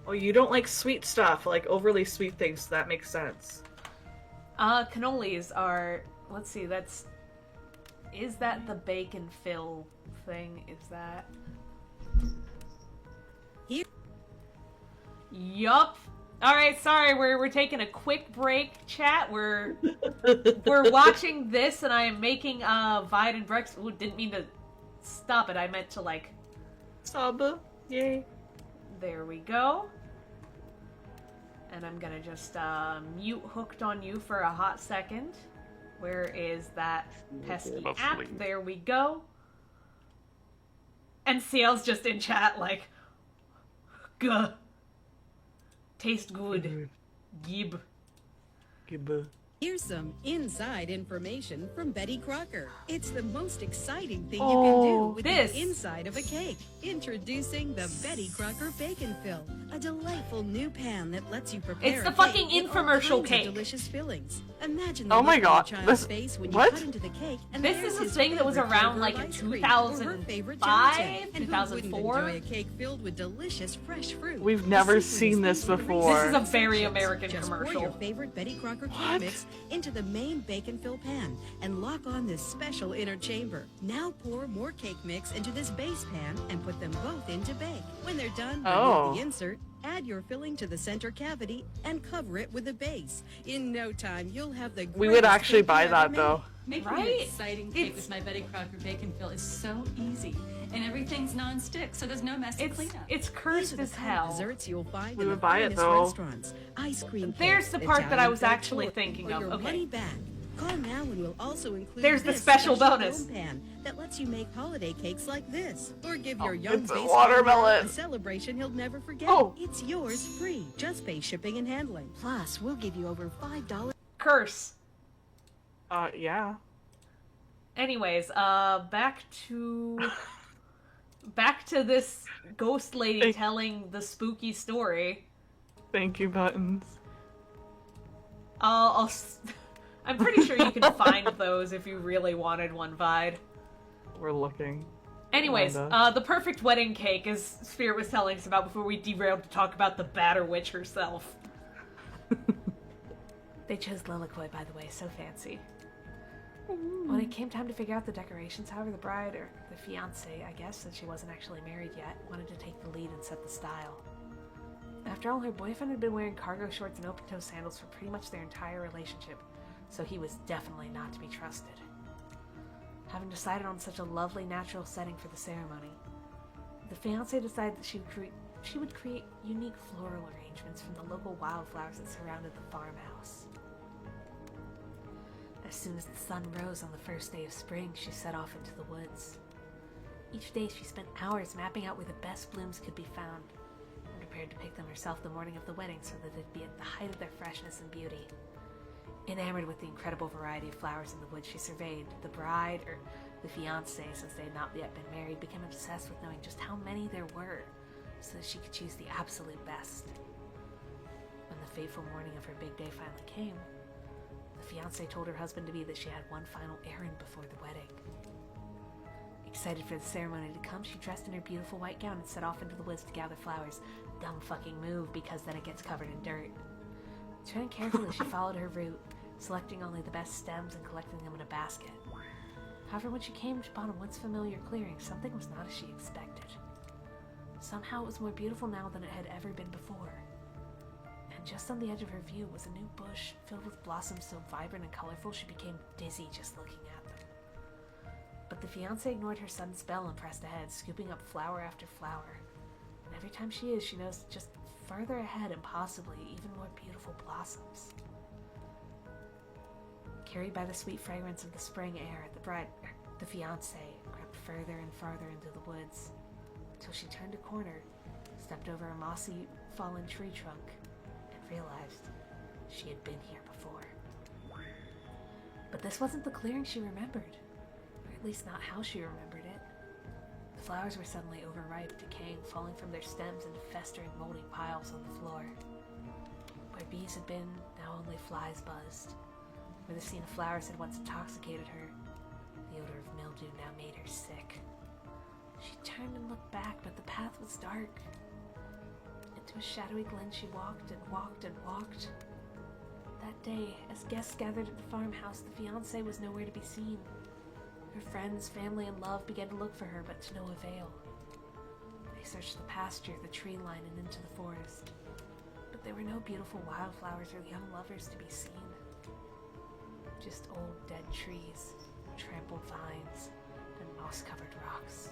Speaker 3: Oh, you don't like sweet stuff, like overly sweet things, so that makes sense.
Speaker 1: Cannolis are... Let's see, that's... Is that the bacon fill thing? Is that...
Speaker 5: Here.
Speaker 1: Yup. Alright, sorry, we're taking a quick break, chat. We're watching this, and I am making Vide and Brex... Ooh, didn't mean to stop it. I meant to, like...
Speaker 3: Sub. Yay.
Speaker 1: There we go. And I'm gonna just mute Hooked on You for a hot second. Where is that pesky app? There we go. And CL's just in chat like, Guh. Taste good. Gib.
Speaker 3: Gibba.
Speaker 5: Here's some inside information from Betty Crocker. It's the most exciting thing you
Speaker 3: Oh,
Speaker 5: can do with
Speaker 1: this.
Speaker 5: the inside of a cake. Introducing the Betty Crocker Bacon Fill, a delightful new pan that lets you prepare
Speaker 1: It's the
Speaker 5: a
Speaker 1: fucking
Speaker 5: cake with all
Speaker 1: infomercial
Speaker 5: kinds
Speaker 1: cake.
Speaker 5: of delicious fillings. Imagine the
Speaker 3: Oh my
Speaker 5: look on
Speaker 3: God,
Speaker 5: your
Speaker 3: this-
Speaker 5: child's face when
Speaker 3: what?
Speaker 5: you cut into the cake. And
Speaker 1: This
Speaker 5: there's
Speaker 1: is a
Speaker 5: his
Speaker 1: thing that was
Speaker 5: favorite
Speaker 1: around
Speaker 5: flavor
Speaker 1: like
Speaker 5: of
Speaker 1: in
Speaker 5: ice cream, or her favorite
Speaker 1: 2005,
Speaker 5: gelatin. And who wouldn't
Speaker 1: 2004.
Speaker 5: enjoy a cake filled with delicious fresh fruit?
Speaker 3: We've
Speaker 5: The
Speaker 3: never
Speaker 5: secret is
Speaker 3: seen this
Speaker 5: easy to reach.
Speaker 3: before.
Speaker 1: This is a very American
Speaker 5: Just pour
Speaker 1: commercial.
Speaker 5: your favorite Betty Crocker cake
Speaker 3: What?
Speaker 5: mix into the main bacon fill pan and lock on this special inner chamber. Now pour more cake mix into this base pan and put them both into bake. When they're done,
Speaker 3: Oh.
Speaker 5: remove the insert, add your filling to the center cavity, and cover it with a base. In no time, you'll have the
Speaker 3: We would
Speaker 5: greatest
Speaker 3: actually
Speaker 5: cake
Speaker 3: buy
Speaker 5: you
Speaker 3: that
Speaker 5: ever
Speaker 3: though.
Speaker 5: made.
Speaker 6: Making
Speaker 1: Right?
Speaker 6: an exciting cake
Speaker 1: It's-
Speaker 6: with my Betty Crocker bacon fill is so easy, and everything's non-stick, so there's no messy cleanup.
Speaker 1: It's
Speaker 5: These
Speaker 1: cursed
Speaker 5: are the
Speaker 1: as
Speaker 5: kind of
Speaker 1: hell.
Speaker 5: desserts you'll find
Speaker 3: We
Speaker 5: in the
Speaker 3: would buy it,
Speaker 5: finest
Speaker 3: though.
Speaker 5: restaurants. Ice cream
Speaker 1: There's
Speaker 5: cake,
Speaker 1: the part that I
Speaker 5: Italian
Speaker 1: was
Speaker 5: filled
Speaker 1: actually
Speaker 5: torte,
Speaker 1: thinking
Speaker 5: or
Speaker 1: of.
Speaker 5: your
Speaker 1: Okay.
Speaker 5: money back. Call now and we'll also include
Speaker 1: There's the
Speaker 5: this
Speaker 1: special bonus.
Speaker 5: dome pan that lets you make holiday cakes like this. Or give
Speaker 3: Oh,
Speaker 5: your young
Speaker 3: it's a
Speaker 5: baseball
Speaker 3: watermelon.
Speaker 5: hero a celebration he'll never forget.
Speaker 3: Oh.
Speaker 5: It's yours free. Just pay shipping and handling. Plus, we'll give you over $5.
Speaker 1: Curse.
Speaker 3: Yeah.
Speaker 1: Anyways, back to this ghost lady
Speaker 3: Thank-
Speaker 1: telling the spooky story.
Speaker 3: Thank you, Buttons.
Speaker 1: I'm pretty sure you can find those if you really wanted one, Vide.
Speaker 3: We're looking.
Speaker 1: Anyways,
Speaker 3: Kinda.
Speaker 1: the perfect wedding cake, as Spirit was telling us about before we derailed to talk about the Batter Witch herself. They chose Lilicoy, by the way, so fancy. When it came time to figure out the decorations, however, the bride, or the fiancé, I guess, since she wasn't actually married yet, wanted to take the lead and set the style. After all, her boyfriend had been wearing cargo shorts and open-toe sandals for pretty much their entire relationship, so he was definitely not to be trusted. Having decided on such a lovely, natural setting for the ceremony, the fiancé decided that she would create unique floral arrangements from the local wildflowers that surrounded the farmhouse. As soon as the sun rose on the first day of spring, she set off into the woods. Each day she spent hours mapping out where the best blooms could be found, and prepared to pick them herself the morning of the wedding so that they'd be at the height of their freshness and beauty. Enamored with the incredible variety of flowers in the woods she surveyed, the bride, or the fiancé, since they had not yet been married, became obsessed with knowing just how many there were, so that she could choose the absolute best. When the fateful morning of her big day finally came, the fiancé told her husband-to-be that she had one final errand before the wedding. Excited for the ceremony to come, she dressed in her beautiful white gown and set off into the woods to gather flowers. Dumb fucking move, because then it gets covered in dirt. Treading carefully, she followed her route, selecting only the best stems and collecting them in a basket. However, when she came upon a once familiar clearing, something was not as she expected. Somehow it was more beautiful now than it had ever been before. And just on the edge of her view was a new bush filled with blossoms so vibrant and colorful she became dizzy just looking at them. But the fiancé ignored her sudden spell and pressed ahead, scooping up flower after flower. And every time she knows just further ahead and possibly even more beautiful blossoms. Carried by the sweet fragrance of the spring air, the fiancé grabbed further and farther into the woods, until she turned a corner, stepped over a mossy, fallen tree trunk, and realized she had been here before. But this wasn't the clearing she remembered, or at least not how she remembered it. The flowers were suddenly overripe, decaying, falling from their stems into festering, moldy piles on the floor. Where bees had been, now only flies buzzed. Where the scene of flowers had once intoxicated her, the odor of mildew now made her sick. She turned and looked back, but the path was dark. Into a shadowy glen she walked and walked and walked. That day, as guests gathered at the farmhouse, the fiancé was nowhere to be seen. Her friends, family, and love began to look for her, but to no avail. They searched the pasture, the tree line, and into the forest. But there were no beautiful wildflowers or young lovers to be seen. Just old dead trees, trampled vines, and moss-covered rocks.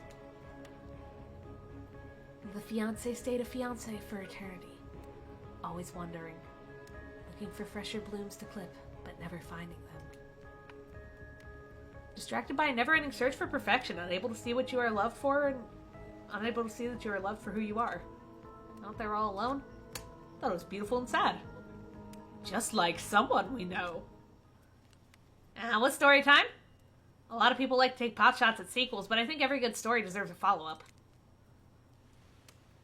Speaker 1: The fiancé stayed a fiancé for eternity, always wondering, looking for fresher blooms to clip, but never finding them. Distracted by a never-ending search for perfection, unable to see what you are loved for, and unable to see that you are loved for who you are. Out there all alone? Thought it was beautiful and sad. Just like someone we know. What's story time? A lot of people like to take potshots at sequels, but I think every good story deserves a follow-up.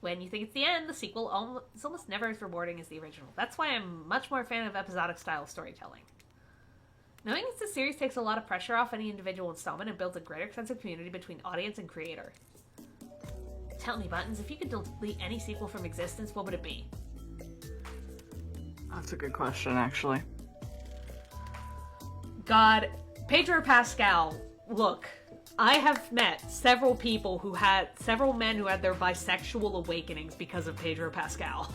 Speaker 1: When you think it's the end, the sequel is almost never as rewarding as the original. That's why I'm much more a fan of episodic-style storytelling. Knowing it's a series takes a lot of pressure off any individual installment and builds a greater sense of community between audience and creator. Tell me, Buttons, if you could delete any sequel from existence, what would it be?
Speaker 3: That's a good question, actually.
Speaker 1: God, Pedro Pascal, look, I have met several men who had their bisexual awakenings because of Pedro Pascal.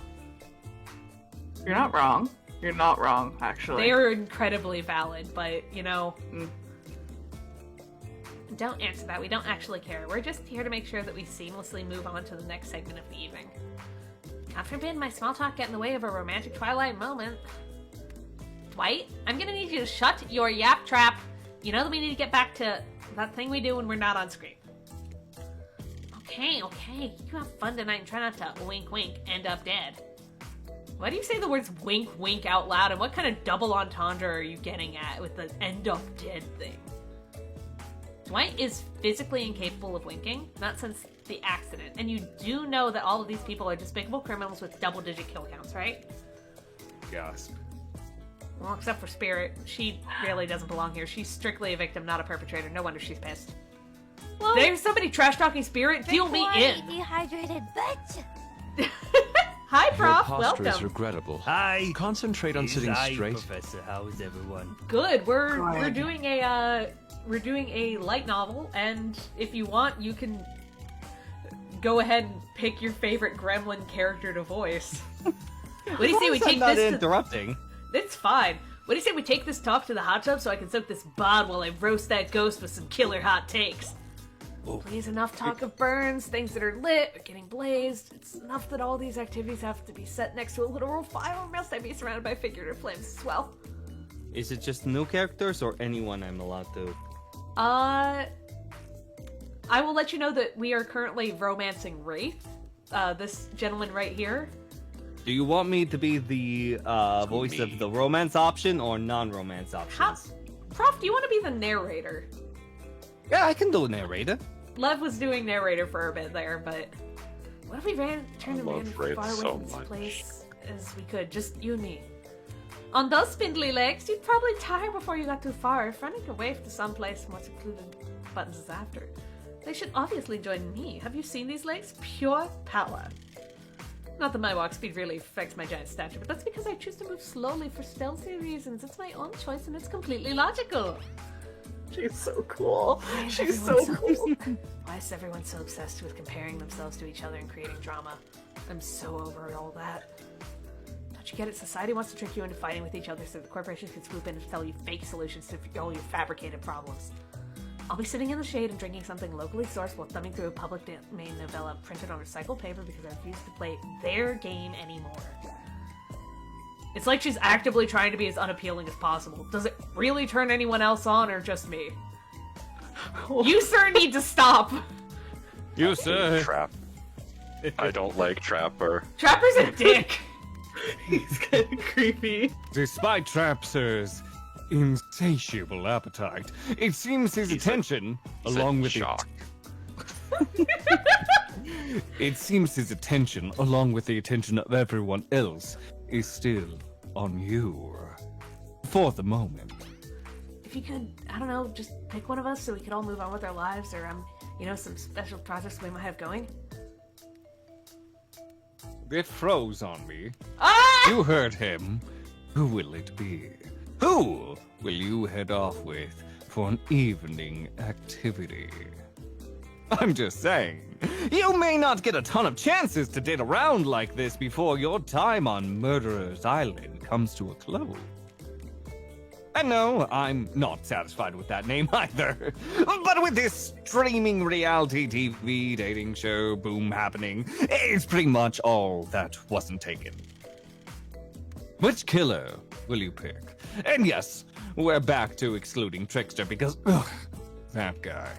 Speaker 3: You're not wrong. You're not wrong, actually.
Speaker 1: They are incredibly valid, but, you know... Don't answer that. We don't actually care. We're just here to make sure that we seamlessly move on to the next segment of the evening. God forbid my small talk get in the way of a romantic Twilight moment. Dwight, I'm gonna need you to shut your yap trap. You know that we need to get back to that thing we do when we're not on screen. Okay. You have fun tonight and try not to wink wink, end up dead. Why do you say the words wink wink out loud, and what kind of double entendre are you getting at with the end up dead thing? Dwight is physically incapable of winking, not since the accident. And you do know that all of these people are despicable criminals with double-digit kill counts, right?
Speaker 7: Gasp.
Speaker 1: Well, except for Spirit. She really doesn't belong here. She's strictly a victim, not a perpetrator. No wonder she's pissed. Well, there's somebody trash-talking Spirit. Deal me in.
Speaker 8: Dehydrated bitch.
Speaker 1: Hi, Prof.
Speaker 9: Your posture
Speaker 1: Welcome.
Speaker 9: is regrettable.
Speaker 7: Hi.
Speaker 9: Concentrate on sitting straight.
Speaker 7: Professor. How is everyone?
Speaker 1: Good. We're doing a light novel, and if you want, you can go ahead and pick your favorite gremlin character to voice. What do you say we take
Speaker 7: not
Speaker 1: this?
Speaker 7: interrupting.
Speaker 1: It's fine. What do you say we take this talk to the hot tub so I can soak this bod while I roast that ghost with some killer hot takes?
Speaker 7: Oh.
Speaker 1: Please, enough talk of burns, things that are lit, or getting blazed. It's enough that all these activities have to be set next to a literal fire, or else I'd be surrounded by figurative flames as well.
Speaker 7: Is it just new characters or anyone I'm allowed to?
Speaker 1: I will let you know that we are currently romancing Wraith, this gentleman right here.
Speaker 7: Do you want me to be the voice of the romance option or non-romance options?
Speaker 1: Prof, do you want to be the narrator?
Speaker 7: Yeah, I can do a narrator.
Speaker 1: Lev was doing narrator for a bit there, but what if we turned and ran as
Speaker 4: Wraith
Speaker 1: far away
Speaker 4: so
Speaker 1: from this
Speaker 4: much.
Speaker 1: place as we could, just you and me. On those spindly legs, you'd probably tire before you got too far. If running away to someplace more secluded, Buttons is after. They should obviously join me. Have you seen these legs? Pure power. Not that my walk speed really affects my giant stature, but that's because I choose to move slowly for stealthy reasons. It's my own choice and it's completely logical.
Speaker 3: She's so cool.
Speaker 1: Why is
Speaker 3: She's
Speaker 1: everyone
Speaker 3: so cool.
Speaker 1: Why is everyone so obsessed with comparing themselves to each other and creating drama? I'm so over all that. Don't you get it? Society wants to trick you into fighting with each other so the corporations can swoop in and sell you fake solutions to all your fabricated problems. I'll be sitting in the shade and drinking something locally sourced while thumbing through a public domain novella printed on recycled paper because I refuse to play their game anymore. It's like she's actively trying to be as unappealing as possible. Does it really turn anyone else on or just me? You, sir, need to stop.
Speaker 7: You, sir.
Speaker 4: Trap. I don't like Trapper.
Speaker 1: Trapper's a dick.
Speaker 3: He's kind of creepy.
Speaker 7: Despite Trapser's insatiable appetite, it seems his
Speaker 4: He's
Speaker 7: attention,
Speaker 4: He's
Speaker 7: along
Speaker 4: in
Speaker 7: with
Speaker 4: shock.
Speaker 7: it seems his attention, along with the attention of everyone else, is still on you. For the moment.
Speaker 1: If you could, I don't know, just pick one of us so we could all move on with our lives, or some special projects we might have going.
Speaker 7: It froze on me.
Speaker 1: Ah!
Speaker 7: You heard him. Who will it be? Who will you head off with for an evening activity? I'm just saying, you may not get a ton of chances to date around like this before your time on Murderer's Island comes to a close. And no, I'm not satisfied with that name either. But with this streaming reality TV dating show boom happening, it's pretty much all that wasn't taken. Which killer will you pick? And yes, we're back to excluding Trickster because, ugh, that guy.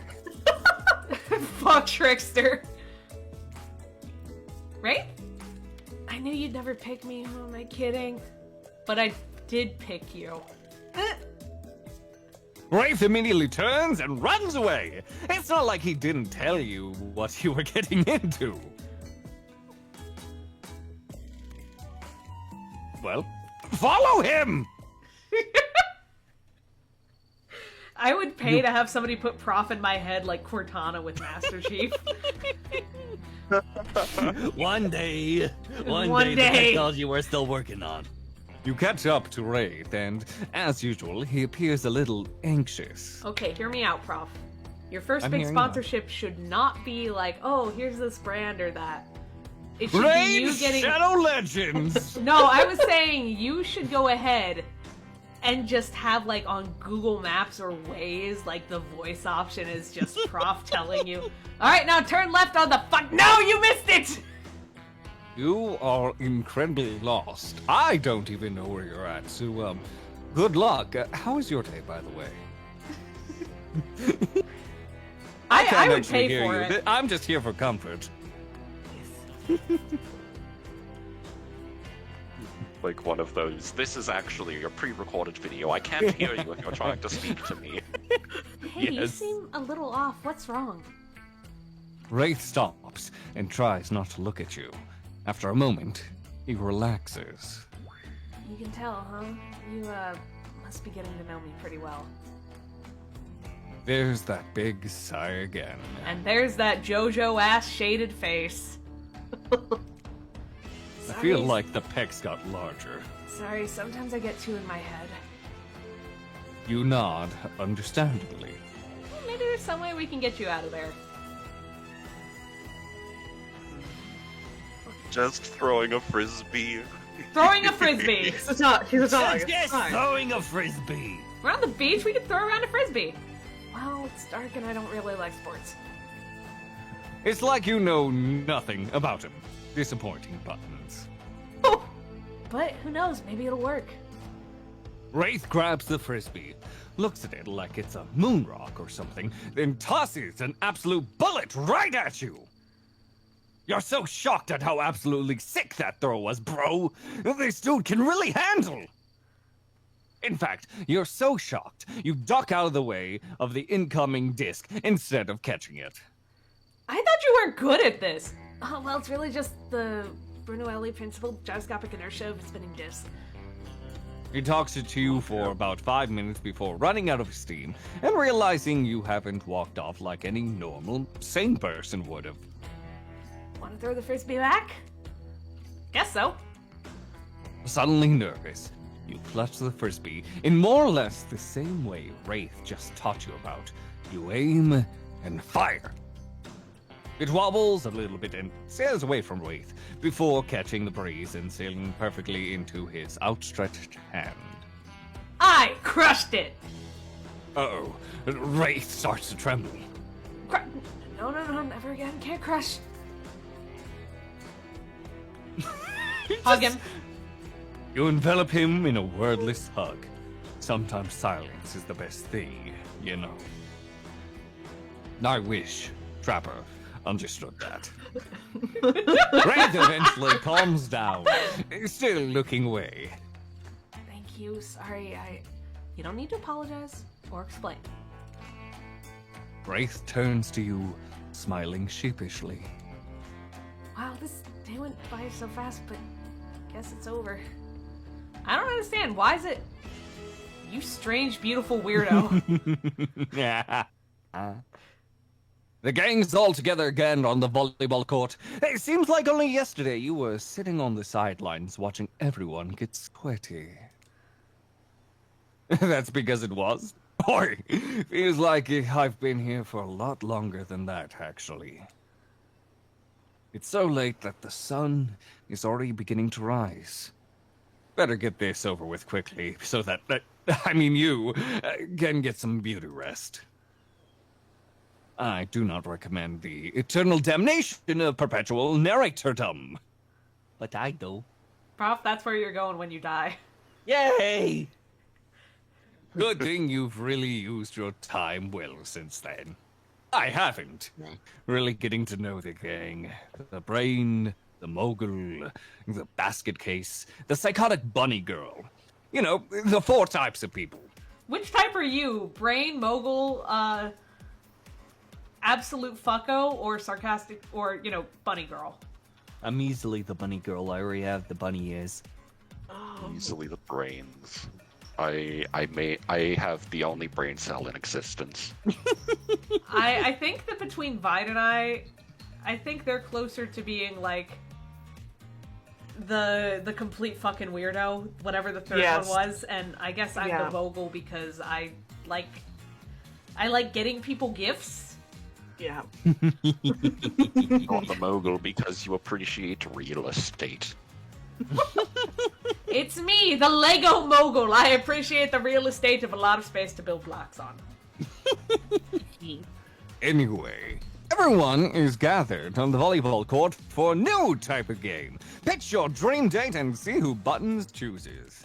Speaker 1: Fuck Trickster. Right? I knew you'd never pick me. Who am I kidding? But I did pick you.
Speaker 7: Wraith immediately turns and runs away. It's not like he didn't tell you what you were getting into. Well, follow him!
Speaker 1: I would pay to have somebody put Prof in my head like Cortana with Master Chief.
Speaker 7: One day,
Speaker 1: One
Speaker 7: the
Speaker 1: day.
Speaker 7: technology we're still working on. You catch up to Wraith, and as usual, he appears a little anxious.
Speaker 1: Okay, hear me out, Prof. Your first
Speaker 7: I'm
Speaker 1: big
Speaker 7: hearing you out.
Speaker 1: sponsorship should not be like, oh, here's this brand or that. It should be
Speaker 7: Raid
Speaker 1: you getting.
Speaker 7: Shadow Legends!
Speaker 1: No, I was saying you should go ahead and just have like on Google Maps or Waze, like the voice option is just Prof telling you, all right, now turn left on the fuck. No, you missed it.
Speaker 7: You are incredibly lost. I don't even know where you're at, so, good luck. How is your day, by the way?
Speaker 1: I
Speaker 7: can't
Speaker 1: would
Speaker 7: actually
Speaker 1: pay
Speaker 7: hear
Speaker 1: for
Speaker 7: you.
Speaker 1: it.
Speaker 7: I'm just here for comfort.
Speaker 4: Like one of those, this is actually a pre-recorded video. I can't hear you if you're trying to speak to me.
Speaker 1: Hey, you
Speaker 7: Yes.
Speaker 1: seem a little off. What's wrong?
Speaker 7: Wraith stops and tries not to look at you. After a moment, he relaxes.
Speaker 1: You can tell, huh? You, must be getting to know me pretty well.
Speaker 7: There's that big sigh again.
Speaker 1: And there's that JoJo-ass shaded face.
Speaker 7: I feel like the pecs got larger.
Speaker 1: Sorry, sometimes I get too in my head.
Speaker 7: You nod, understandably.
Speaker 1: Maybe there's some way we can get you out of there.
Speaker 4: Just throwing a frisbee.
Speaker 1: Throwing a frisbee!
Speaker 3: He's a dog. He's a dog. It's fine.
Speaker 7: throwing a frisbee.
Speaker 1: We're on the beach, we can throw around a frisbee. Well, it's dark and I don't really like sports.
Speaker 7: It's like you know nothing about him. Disappointing buttons.
Speaker 1: Oh! But who knows, maybe it'll work.
Speaker 7: Wraith grabs the frisbee, looks at it like it's a moon rock or something, then tosses an absolute bullet right at you. You're so shocked at how absolutely sick that throw was, bro. This dude can really handle. In fact, you're so shocked, you duck out of the way of the incoming disc instead of catching it.
Speaker 1: I thought you weren't good at this. Oh, well, it's really just the Bernoulli principle, gyroscopic inertia of a spinning disc.
Speaker 7: He talks it to you for about 5 minutes before running out of steam and realizing you haven't walked off like any normal, sane person would have.
Speaker 1: Want to throw the frisbee back? Guess so.
Speaker 7: Suddenly nervous, you clutch the frisbee in more or less the same way Wraith just taught you about. You aim and fire. It wobbles a little bit and sails away from Wraith before catching the breeze and sailing perfectly into his outstretched hand.
Speaker 1: I crushed it!
Speaker 7: Uh-oh, Wraith starts to tremble.
Speaker 1: No, never again. Can't crush. Hug him.
Speaker 7: You envelop him in a wordless hug. Sometimes silence is the best thing, you know. I wish. Trapper understood that. Wraith eventually calms down, still looking away.
Speaker 1: Thank you. Sorry, You don't need to apologize or explain.
Speaker 7: Wraith turns to you, smiling sheepishly.
Speaker 1: Wow, this day went by so fast, but guess it's over. I don't understand. Why is it... You strange, beautiful weirdo.
Speaker 7: Yeah. The gang's all together again on the volleyball court. It seems like only yesterday you were sitting on the sidelines watching everyone get sweaty. That's because it was. Oi, feels like I've been here for a lot longer than that, actually. It's so late that the sun is already beginning to rise. Better get this over with quickly so that you can get some beauty rest. I do not recommend the eternal damnation of perpetual narratordom. But I do.
Speaker 1: Prof, that's where you're going when you die.
Speaker 7: Yay! Good thing you've really used your time well since then. I haven't. Really getting to know the gang. The brain, the mogul, the basket case, the psychotic bunny girl. You know, the 4 types of people.
Speaker 1: Which type are you? Brain, mogul, absolute fucko, or sarcastic, or, bunny girl?
Speaker 8: I'm easily the bunny girl. I already have the bunny ears.
Speaker 4: Easily the brains. I have the only brain cell in existence.
Speaker 1: I think that between Vide and I think they're closer to being like the complete fucking weirdo, whatever the third one was, and I guess I'm the mogul because I like getting people gifts.
Speaker 3: Yeah.
Speaker 4: You're the mogul because you appreciate real estate.
Speaker 1: It's me, the Lego mogul. I appreciate the real estate of a lot of space to build blocks on.
Speaker 7: Anyway, everyone is gathered on the volleyball court for a new type of game. Pitch your dream date and see who Buttons chooses.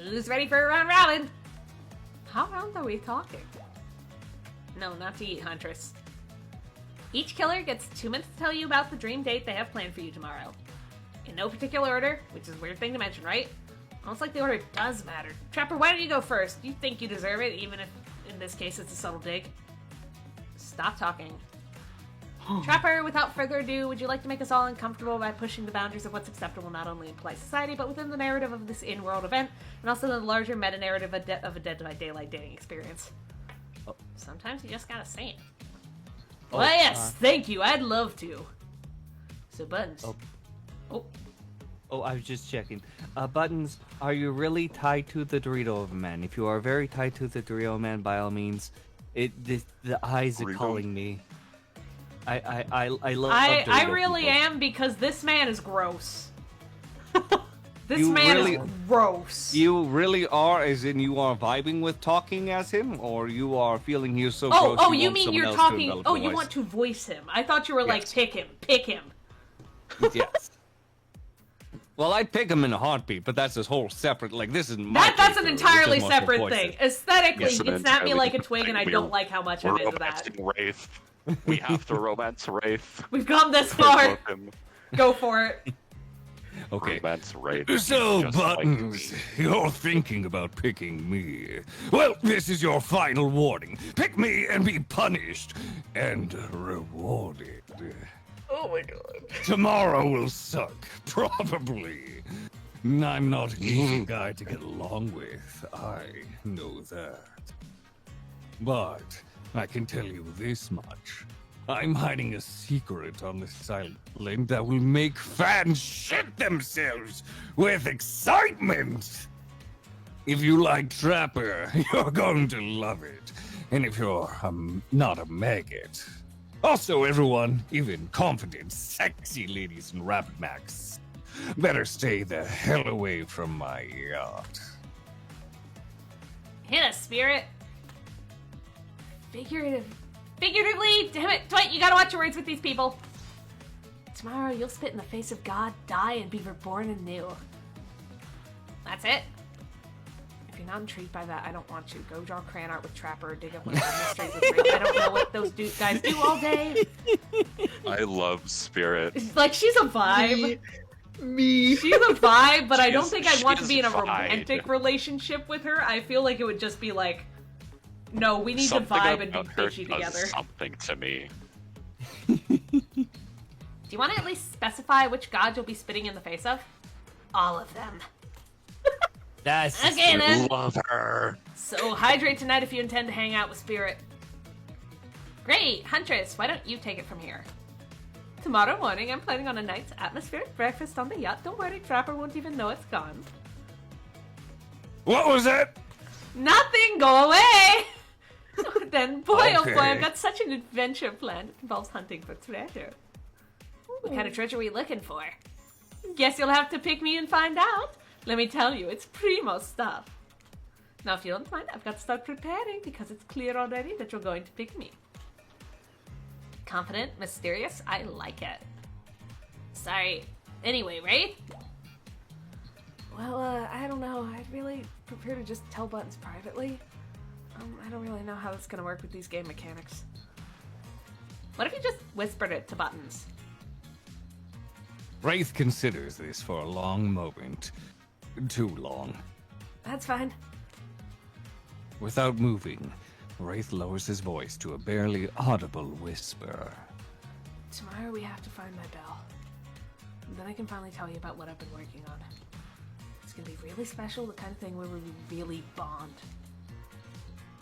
Speaker 1: Who's ready for a round robin? How round are we talking? No, not to eat, Huntress. Each killer gets 2 minutes to tell you about the dream date they have planned for you tomorrow. In no particular order, which is a weird thing to mention, right? Almost like the order does matter. Trapper, why don't you go first? You think you deserve it, even if, in this case, it's a subtle dig. Stop talking. Trapper, without further ado, would you like to make us all uncomfortable by pushing the boundaries of what's acceptable not only in polite society, but within the narrative of this in-world event, and also the larger meta-narrative of a Dead by Daylight dating experience? Sometimes you just gotta say it. Well, yes, thank you. I'd love to. So, Buttons.
Speaker 8: Oh, I was just checking. Buttons, are you really tied to the Dorito Man? If you are very tied to the Dorito Man, by all means, the eyes are calling me. I love Dorito
Speaker 1: I really
Speaker 8: people.
Speaker 1: am, because this man is gross. This
Speaker 7: You
Speaker 1: man
Speaker 7: really-
Speaker 1: is gross.
Speaker 7: You really are, as in you are vibing with talking as him, or you are feeling you're so gross
Speaker 1: Oh,
Speaker 7: you
Speaker 1: you
Speaker 7: want
Speaker 1: mean
Speaker 7: someone
Speaker 1: you're
Speaker 7: else to
Speaker 1: talking...
Speaker 7: envelop
Speaker 1: Oh,
Speaker 7: your
Speaker 1: you
Speaker 7: voice.
Speaker 1: want to voice him. I thought you were like,
Speaker 7: Yes.
Speaker 1: pick him.
Speaker 7: Yes. Well, I'd pick him in a heartbeat, but that's his whole separate, this is my
Speaker 1: That's an
Speaker 7: character,
Speaker 1: entirely
Speaker 7: which is multiple
Speaker 1: separate
Speaker 7: voices.
Speaker 1: thing. Aesthetically,
Speaker 4: Yes,
Speaker 1: you
Speaker 4: an
Speaker 1: can snap me
Speaker 4: entirely
Speaker 1: like a twig, and I
Speaker 4: different
Speaker 1: don't
Speaker 4: thing.
Speaker 1: like how much
Speaker 4: We're
Speaker 1: I'm into that.
Speaker 4: romancing Wraith. We have to romance Wraith.
Speaker 1: We've come this
Speaker 4: I
Speaker 1: far.
Speaker 4: love him.
Speaker 1: Go for it.
Speaker 7: Okay.
Speaker 4: Romance Wraith.
Speaker 7: So,
Speaker 4: Just like
Speaker 7: Buttons,
Speaker 4: me.
Speaker 7: you're thinking about picking me. Well, this is your final warning. Pick me and be punished and rewarded.
Speaker 3: Oh my god.
Speaker 7: Tomorrow will suck, probably. I'm not an easy guy to get along with. I know that. But I can tell you this much. I'm hiding a secret on this island that will make fans shit themselves with excitement. If you like Trapper, you're going to love it. And if you're not a maggot. Also, everyone, even confident, sexy ladies in Rapid Max, better stay the hell away from my yacht.
Speaker 1: Hit us, spirit. Figuratively, damn it, Dwight, you gotta watch your words with these people. Tomorrow you'll spit in the face of God, die, and be reborn anew. That's it. If you're you're not intrigued by that, I don't want you. Go draw crayon art with Trapper or dig up one of the mysteries with Ring. I don't know what those guys do all day.
Speaker 4: I love Spirit.
Speaker 1: Like, she's a vibe.
Speaker 3: Me.
Speaker 1: She's a vibe, but I don't
Speaker 4: She
Speaker 1: think
Speaker 4: is-
Speaker 1: I'd want to
Speaker 4: she
Speaker 1: be in a
Speaker 4: is vibe.
Speaker 1: romantic relationship with her. I feel like it would just be like, no, we need
Speaker 4: Something
Speaker 1: to vibe and be
Speaker 4: about her
Speaker 1: bitchy
Speaker 4: does
Speaker 1: together.
Speaker 4: something to me.
Speaker 1: Do you want to at least specify which god you'll be spitting in the face of? All of them.
Speaker 8: That's
Speaker 1: Okay, then.
Speaker 4: Love her.
Speaker 1: So hydrate tonight if you intend to hang out with Spirit. Great! Huntress, why don't you take it from here? Tomorrow morning, I'm planning on a night's atmospheric breakfast on the yacht. Don't worry, Trapper won't even know it's gone.
Speaker 7: What was that?
Speaker 1: Nothing! Go away! Then, boy, oh boy,
Speaker 7: Okay.
Speaker 1: I've got such an adventure planned. It involves hunting for treasure. What kind of treasure are we looking for? Guess you'll have to pick me and find out. Let me tell you, it's primo stuff. Now, if you don't mind, I've got to start preparing because it's clear already that you're going to pick me. Confident, mysterious, I like it. Sorry. Anyway, right? Well, I don't know. I'd really prefer to just tell Buttons privately. I don't really know how that's gonna work with these game mechanics. What if you just whispered it to Buttons?
Speaker 7: Wraith considers this for a long moment. Too long.
Speaker 1: That's fine.
Speaker 7: Without moving, Wraith lowers his voice to a barely audible whisper.
Speaker 1: Tomorrow we have to find my bell. And then I can finally tell you about what I've been working on. It's gonna be really special, the kind of thing where we really bond.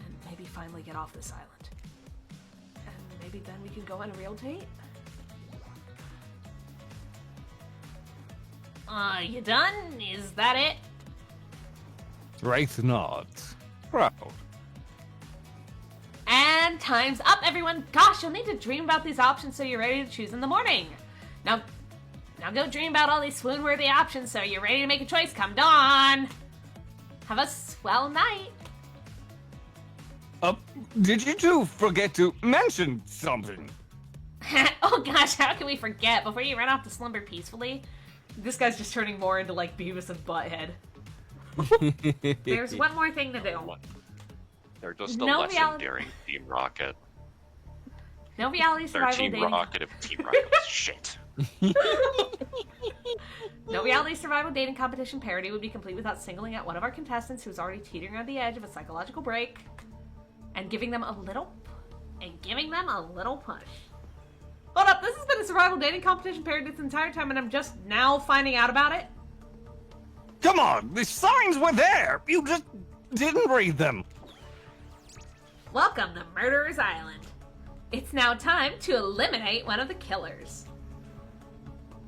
Speaker 1: And maybe finally get off this island. And maybe then we can go on a real date? You done? Is that it?
Speaker 7: Wraith nods. Proud.
Speaker 1: And time's up, everyone! Gosh, you'll need to dream about these options so you're ready to choose in the morning. Now go dream about all these swoon-worthy options so you're ready to make a choice come dawn! Have a swell night!
Speaker 7: Did you two forget to mention something?
Speaker 1: Oh gosh, how can we forget? Before you run off to slumber peacefully? This guy's just turning more into like Beavis and Butthead. There's one more thing to do.
Speaker 4: They're just a
Speaker 1: No
Speaker 4: lesson
Speaker 1: reality-
Speaker 4: daring Team Rocket.
Speaker 1: No reality
Speaker 4: They're
Speaker 1: survival
Speaker 4: Team
Speaker 1: dating.
Speaker 4: Rocket if Team Rocket was shit.
Speaker 1: No reality survival dating competition parody would be complete without singling out one of our contestants who's already teetering on the edge of a psychological break and giving them a little push. Hold up, this has been a survival dating competition parody this entire time and I'm just now finding out about it?
Speaker 7: Come on, the signs were there. You just didn't read them.
Speaker 1: Welcome to Murderer's Island. It's now time to eliminate one of the killers.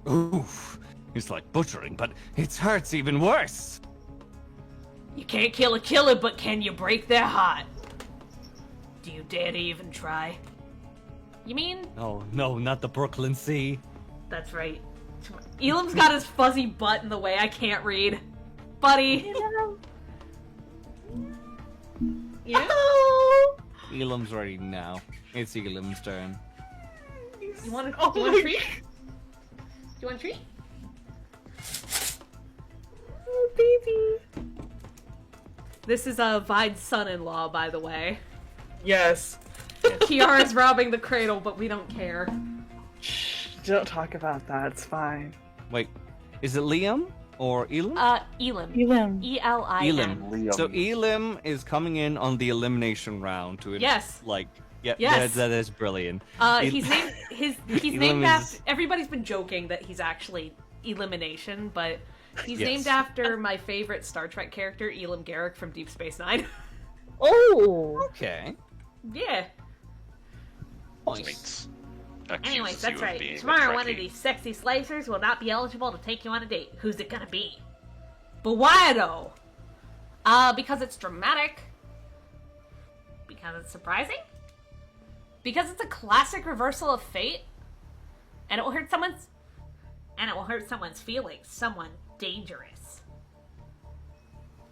Speaker 7: Oof. It's like butchering, but it hurts even worse.
Speaker 1: You can't kill a killer, but can you break their heart? Do you dare to even try? You mean?
Speaker 8: Oh no, not the Brooklyn Sea.
Speaker 1: That's right. Elam's got his fuzzy butt in the way. I can't read. Buddy. Yeah?
Speaker 8: Elam's ready now. It's Elam's turn.
Speaker 1: You want a treat? Do you want a treat?
Speaker 3: Oh, baby.
Speaker 1: This is Vide's son-in-law, by the way.
Speaker 3: Yes.
Speaker 1: Kiara's robbing the cradle, but we don't care.
Speaker 3: Shh, don't talk about that. It's fine.
Speaker 8: Wait, is it Liam or Elam?
Speaker 1: Elam.
Speaker 3: Elam.
Speaker 1: E-L-I-M.
Speaker 8: Elam. So Elam is coming in on the elimination round to
Speaker 1: Yes.
Speaker 8: Like, yeah,
Speaker 1: Yes.
Speaker 8: that is brilliant.
Speaker 1: He's named he's named after. Everybody's been joking that he's actually Elimination, but he's
Speaker 8: Yes.
Speaker 1: named after my favorite Star Trek character, Elam Garrick from Deep Space Nine.
Speaker 3: Oh.
Speaker 8: Okay.
Speaker 1: Yeah.
Speaker 4: Points.
Speaker 1: Anyways,
Speaker 4: Accuses
Speaker 1: that's
Speaker 4: you of
Speaker 1: right.
Speaker 4: being a
Speaker 1: Tomorrow, one of
Speaker 4: Trekkie.
Speaker 1: these sexy slicers will not be eligible to take you on a date. Who's it gonna be? But why though? Because it's dramatic. Because it's surprising. Because it's a classic reversal of fate. And it will hurt someone's feelings. Someone dangerous.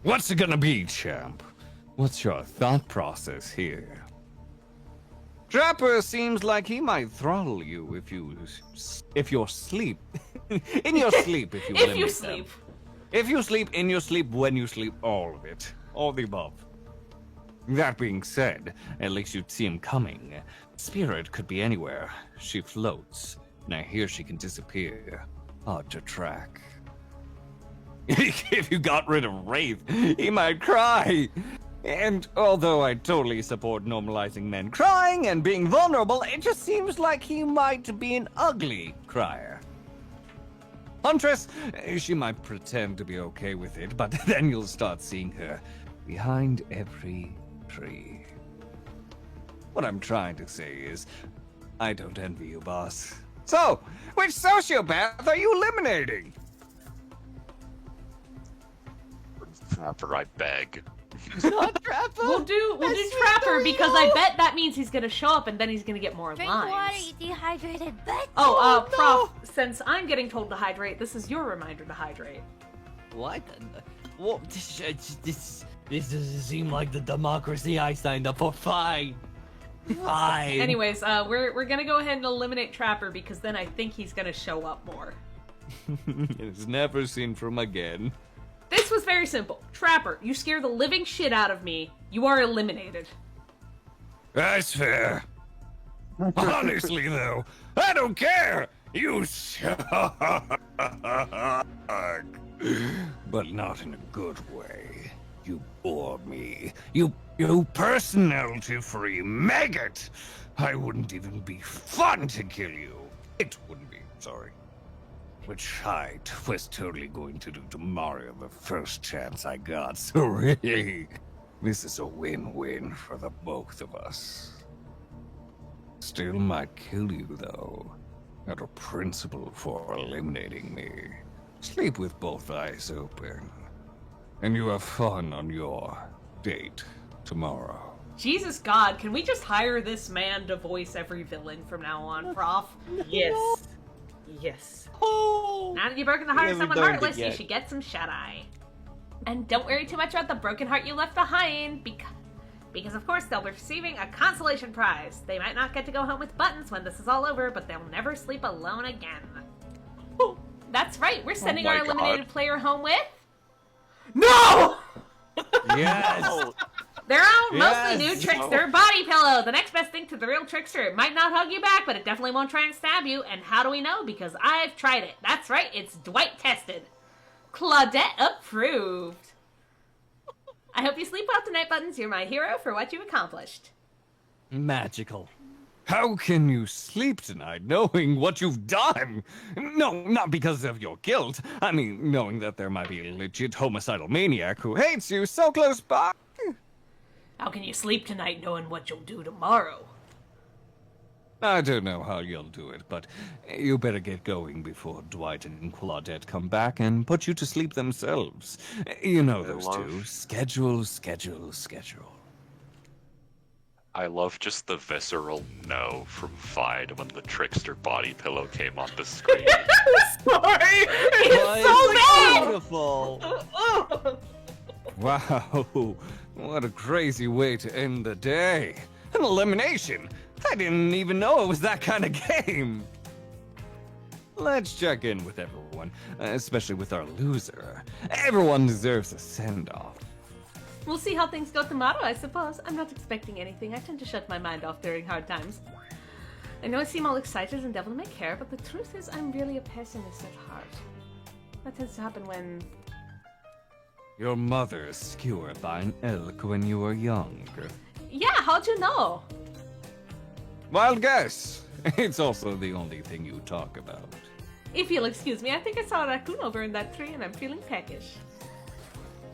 Speaker 7: What's it gonna be, champ? What's your thought process here? Trapper seems like he might throttle you if you're sleep. In your sleep, if you
Speaker 1: If you
Speaker 7: limit them.
Speaker 1: sleep.
Speaker 7: If you sleep, in your sleep, when you sleep, all of it. all the above. That being said, at least you'd see him coming. Spirit could be anywhere. She floats, and I hear she can disappear. Hard to track. If you got rid of Wraith, he might cry. And although I totally support normalizing men crying and being vulnerable, it just seems like he might be an ugly crier. Huntress, she might pretend to be okay with it, but then you'll start seeing her behind every tree. What I'm trying to say is, I don't envy you, boss. So, which sociopath are you eliminating?
Speaker 4: Trapper, I beg.
Speaker 8: Not Trapper.
Speaker 1: We'll do Trapper because I bet that means he's gonna show up and then he's gonna get more
Speaker 9: Drink water,
Speaker 1: lines.
Speaker 9: you dehydrated butt.
Speaker 1: Oh, Prof, since I'm getting told to hydrate, this is your reminder to hydrate.
Speaker 8: What? What? This doesn't seem like the democracy I signed up for. Fine. Fine.
Speaker 1: Anyways, we're gonna go ahead and eliminate Trapper because then I think he's gonna show up more.
Speaker 7: It's never seen from again.
Speaker 1: This was very simple. Trapper, you scare the living shit out of me. You are eliminated.
Speaker 7: That's fair. Honestly, though, I don't care. You suck. But not in a good way. You bore me. You personality-free maggot. I wouldn't even be fun to kill you. It wouldn't be, sorry. Which I was totally going to do to Mario the first chance I got, so really, this is a win-win for the both of us. Still might kill you, though, out of principle for eliminating me. Sleep with both eyes open, and you have fun on your date tomorrow.
Speaker 1: Jesus God, can we just hire this man to voice every villain from now on, Prof?
Speaker 3: Yes. Yes.
Speaker 1: Now that you've broken the heart of
Speaker 8: haven't
Speaker 1: someone
Speaker 8: learned it
Speaker 1: heartless, you
Speaker 8: yet.
Speaker 1: should get some shut-eye. And don't worry too much about the broken heart you left behind, because of course they'll be receiving a consolation prize. They might not get to go home with buttons when this is all over, but they'll never sleep alone again. That's right, we're sending
Speaker 4: my
Speaker 1: our eliminated
Speaker 4: God.
Speaker 1: player home with... No!
Speaker 8: Yes.
Speaker 1: Their own,
Speaker 8: Yes!
Speaker 1: mostly new trickster body pillow. The next best thing to the real trickster. It might not hug you back, but it definitely won't try and stab you. And how do we know? Because I've tried it. That's right, it's Dwight tested. Claudette approved. I hope you sleep well tonight, Buttons. You're my hero for what you've accomplished.
Speaker 8: Magical.
Speaker 7: How can you sleep tonight knowing what you've done? No, not because of your guilt. I mean, knowing that there might be a legit homicidal maniac who hates you so close by.
Speaker 1: How can you sleep tonight knowing what you'll do tomorrow?
Speaker 7: I don't know how you'll do it, but you better get going before Dwight and Claudette come back and put you to sleep themselves. You know those two. Schedule.
Speaker 4: I love just the visceral no from Fide when the trickster body pillow came on the screen.
Speaker 3: Sorry.
Speaker 1: so bad!
Speaker 8: Beautiful.
Speaker 7: Wow, what a crazy way to end the day. An elimination. I didn't even know it was that kind of game. Let's check in with everyone, especially with our loser. Everyone deserves a send-off.
Speaker 1: We'll see how things go tomorrow, I suppose. I'm not expecting anything. I tend to shut my mind off during hard times. I know I seem all excited and devil may care, but the truth is I'm really a pessimist at heart. That tends to happen when...
Speaker 7: Your mother skewered by an elk when you were young.
Speaker 1: Yeah, how'd you know?
Speaker 7: Wild guess. It's also the only thing you talk about.
Speaker 1: If you'll excuse me, I think I saw a raccoon over in that tree and I'm feeling peckish.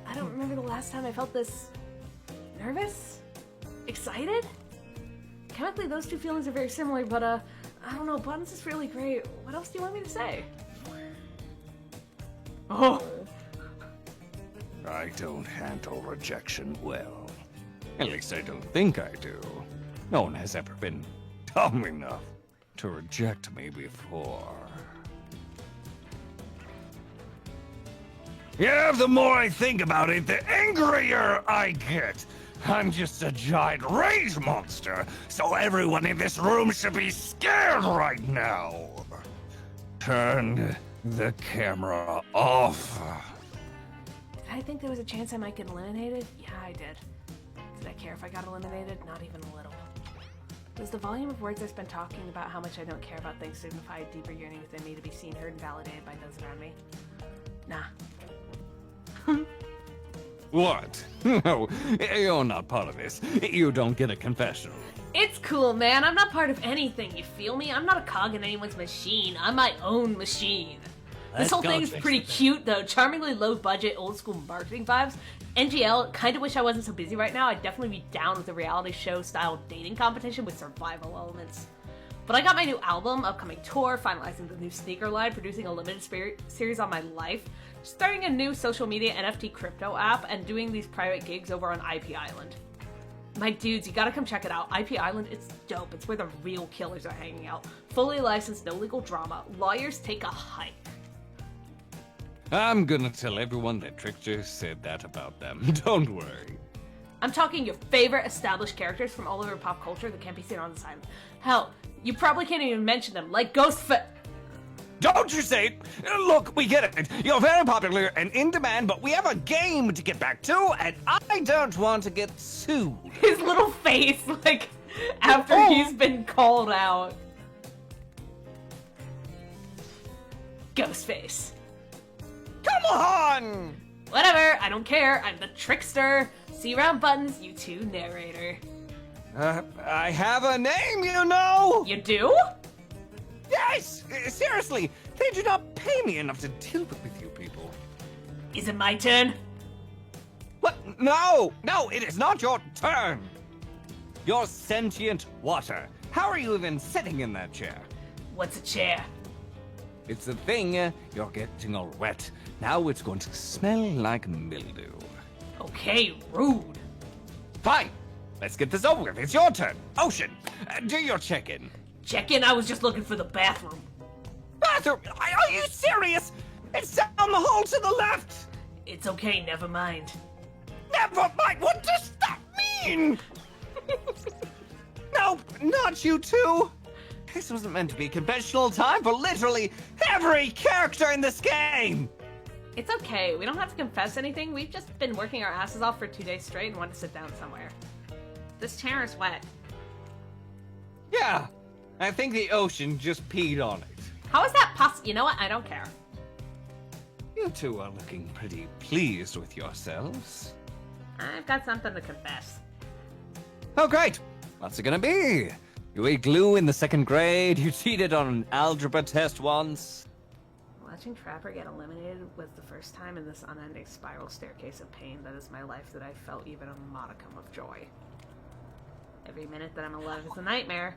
Speaker 1: I don't remember the last time I felt this... nervous? Excited? Chemically, those two feelings are very similar, but, I don't know, Buttons is really great. What else do you want me to say? Oh!
Speaker 7: I don't handle rejection well. At least I don't think I do. No one has ever been dumb enough to reject me before. Yeah, the more I think about it, the angrier I get. I'm just a giant rage monster, so everyone in this room should be scared right now. Turn the camera off.
Speaker 1: Did I think there was a chance I might get eliminated? Yeah, I did. Did I care if I got eliminated? Not even a little. Does the volume of words I spent talking about how much I don't care about things signify a deeper yearning within me to be seen, heard, and validated by those around me? Nah.
Speaker 7: What? No, you're not part of this. You don't get a confessional.
Speaker 1: It's cool, man. I'm not part of anything, you feel me? I'm not a cog in anyone's machine. I'm my own machine. This whole thing's pretty cute, though. Charmingly low-budget, old-school marketing vibes. NGL, kind of wish I wasn't so busy right now. I'd definitely be down with a reality show-style dating competition with survival elements. But I got my new album, upcoming tour, finalizing the new sneaker line, producing a limited series on my life, starting a new social media NFT crypto app, and doing these private gigs over on IP Island. My dudes, you gotta come check it out. IP Island, it's dope. It's where the real killers are hanging out. Fully licensed, no legal drama. Lawyers take a hike.
Speaker 7: I'm gonna tell everyone that Trickster said that about them. Don't worry.
Speaker 1: I'm talking your favorite established characters from all over pop culture that can't be seen on the side. Hell, you probably can't even mention them, like
Speaker 7: Don't you say it! Look, we get it. You're very popular and in demand, but we have a game to get back to, and I don't want to get sued.
Speaker 1: His little face, like, after he's been called out. Ghostface.
Speaker 7: Come on!
Speaker 1: Whatever, I don't care. I'm the trickster. See you around Buttons, you two narrator.
Speaker 7: I have a name, you know!
Speaker 1: You do?
Speaker 7: Yes! Seriously, they do not pay me enough to deal with you people.
Speaker 1: Is it my turn?
Speaker 7: What? No! No, it is not your turn! You're sentient water. How are you even sitting in that chair?
Speaker 1: What's a chair?
Speaker 7: It's a thing. You're getting all wet. Now it's going to smell like mildew.
Speaker 1: Okay, rude.
Speaker 7: Fine. Let's get this over with. It's your turn. Ocean, do your check-in.
Speaker 1: Check-in? I was just looking for the bathroom.
Speaker 7: Bathroom? Are you serious? It's down the hall to the left.
Speaker 1: It's okay, never mind.
Speaker 7: Never mind? What does that mean? No, not you two. This wasn't meant to be conventional time for literally every character in this game.
Speaker 1: It's okay. We don't have to confess anything. We've just been working our asses off for 2 days straight and want to sit down somewhere. This chair is wet.
Speaker 7: Yeah, I think the ocean just peed on it.
Speaker 1: How is that possible? You know what? I don't care.
Speaker 7: You two are looking pretty pleased with yourselves.
Speaker 1: I've got something to confess.
Speaker 7: Oh, great. What's it gonna be? You ate glue in the 2nd grade, you cheated on an algebra test once.
Speaker 1: Watching Trapper get eliminated was the first time in this unending spiral staircase of pain that is my life that I felt even a modicum of joy. Every minute that I'm alive is a nightmare.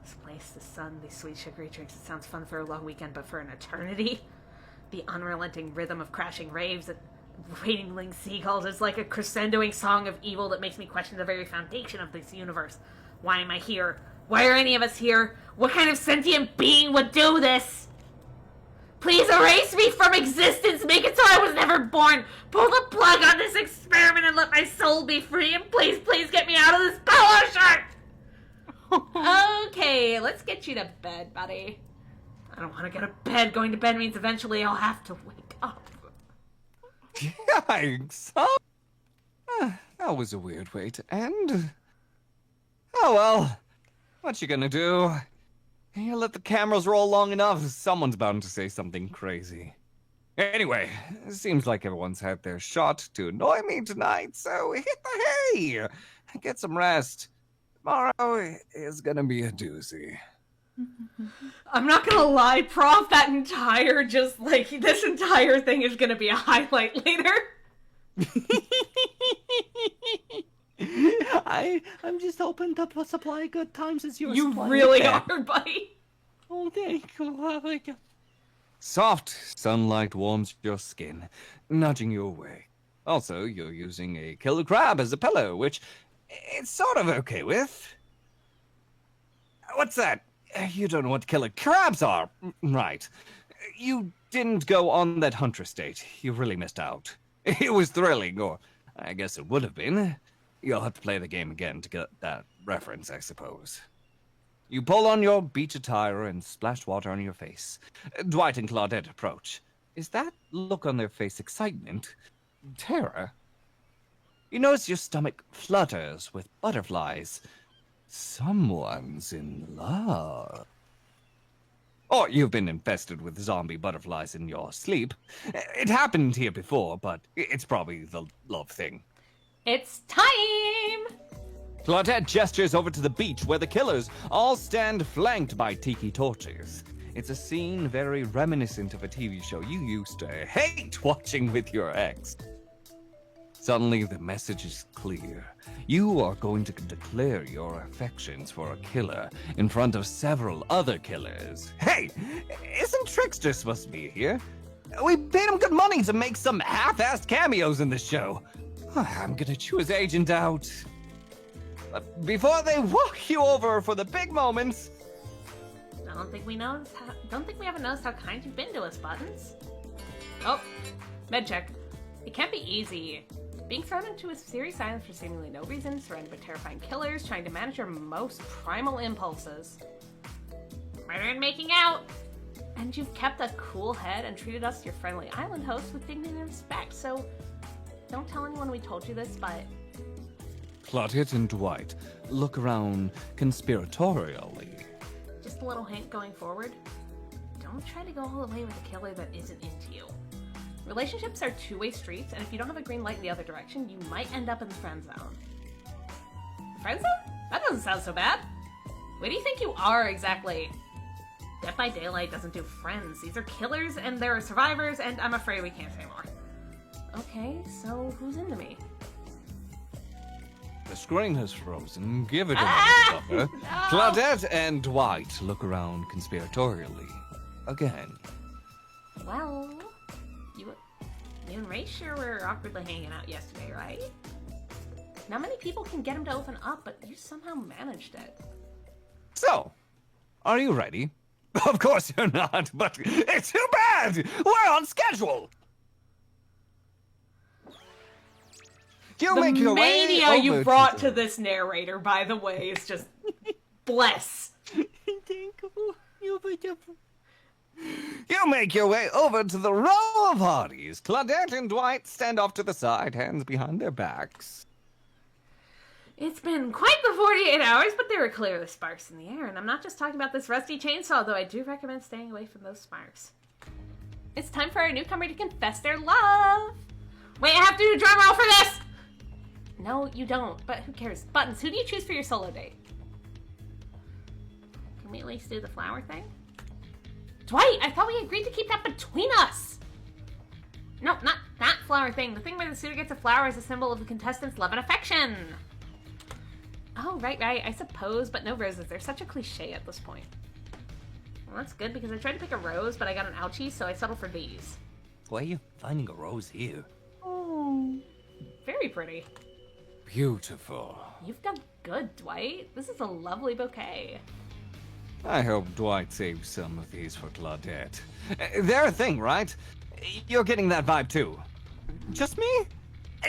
Speaker 1: This place, the sun, these sweet sugary drinks, it sounds fun for a long weekend, but for an eternity? The unrelenting rhythm of crashing raves and wailing seagulls is like a crescendoing song of evil that makes me question the very foundation of this universe. Why am I here? Why are any of us here? What kind of sentient being would do this? Please erase me from existence. Make it so I was never born. Pull the plug on this experiment and let my soul be free. And please, please get me out of this polo shirt. Okay, let's get you to bed, buddy. I don't want to go to bed. Going to bed means eventually I'll have to wake up.
Speaker 7: Yikes. Oh, that was a weird way to end. Oh well. What you gonna do? You let the cameras roll long enough, someone's bound to say something crazy. Anyway, it seems like everyone's had their shot to annoy me tonight, so hit the hay and get some rest. Tomorrow is gonna be a doozy.
Speaker 1: I'm not gonna lie, Prof, this entire thing is gonna be a highlight later.
Speaker 8: I'm just hoping to supply good times as you're
Speaker 1: You
Speaker 8: supplying
Speaker 1: really
Speaker 8: bad.
Speaker 1: are, buddy.
Speaker 8: Oh, thank you.
Speaker 7: Soft sunlight warms your skin, nudging you away. Also, you're using a killer crab as a pillow, which it's sort of okay with. What's that? You don't know what killer crabs are. Right. You didn't go on that huntress date. You really missed out. It was thrilling, or I guess it would have been. You'll have to play the game again to get that reference, I suppose. You pull on your beach attire and splash water on your face. Dwight and Claudette approach. Is that look on their face excitement? Terror? You notice your stomach flutters with butterflies. Someone's in love. Or you've been infested with zombie butterflies in your sleep. It happened here before, but it's probably the love thing.
Speaker 1: It's time!
Speaker 7: Claudette gestures over to the beach where the killers all stand flanked by tiki torches. It's a scene very reminiscent of a TV show you used to hate watching with your ex. Suddenly, the message is clear. You are going to declare your affections for a killer in front of several other killers. Hey, isn't Trickster supposed to be here? We paid him good money to make some half-assed cameos in the show. I'm gonna chew his agent out. But before they walk you over for the big moments...
Speaker 1: I don't think we haven't noticed how kind you've been to us, Buttons. Oh, med check. It can't be easy. Being thrown into a serious silence for seemingly no reason, surrounded by terrifying killers, trying to manage your most primal impulses. Murder and making out! And you've kept a cool head and treated us, your friendly island hosts, with dignity and respect, so don't tell anyone we told you this, but...
Speaker 7: Claudette and Dwight look around conspiratorially.
Speaker 1: Just a little hint going forward. Don't try to go all the way with a killer that isn't into you. Relationships are two-way streets, and if you don't have a green light in the other direction, you might end up in the friend zone. Friend zone? That doesn't sound so bad. What do you think you are, exactly? Dead by Daylight doesn't do friends. These are killers, and there are survivors, and I'm afraid we can't say more. Okay, so who's into me?
Speaker 7: The screen has frozen. Give it a minute, Buffer.
Speaker 1: No!
Speaker 7: Claudette and Dwight look around conspiratorially. Again.
Speaker 1: Well, you and Ray sure were awkwardly hanging out yesterday, right? Not many people can get him to open up, but you somehow managed it.
Speaker 7: So, are you ready? Of course you're not, but it's too bad! We're on schedule! You make your way
Speaker 1: mania
Speaker 7: over
Speaker 1: you brought to this narrator, by the way, is just bless.
Speaker 7: You make your way over to the row of hotties. Claudette and Dwight stand off to the side, hands behind their backs.
Speaker 1: It's been quite the 48 hours, but there are clearly sparks in the air, and I'm not just talking about this rusty chainsaw, though I do recommend staying away from those sparks. It's time for our newcomer to confess their love! Wait, I have to do a drum roll for this! No, you don't, but who cares? Buttons, who do you choose for your solo date? Can we at least do the flower thing? Dwight, I thought we agreed to keep that between us! No, not that flower thing. The thing where the suitor gets a flower is a symbol of the contestant's love and affection. Oh, right, I suppose, but no roses. They're such a cliche at this point. Well, that's good, because I tried to pick a rose, but I got an ouchie, so I settled for these.
Speaker 7: Why are you finding a rose here?
Speaker 1: Oh, very pretty.
Speaker 7: Beautiful.
Speaker 1: You've done good, Dwight. This is a lovely bouquet.
Speaker 7: I hope Dwight saves some of these for Claudette. They're a thing, right? You're getting that vibe too. Just me?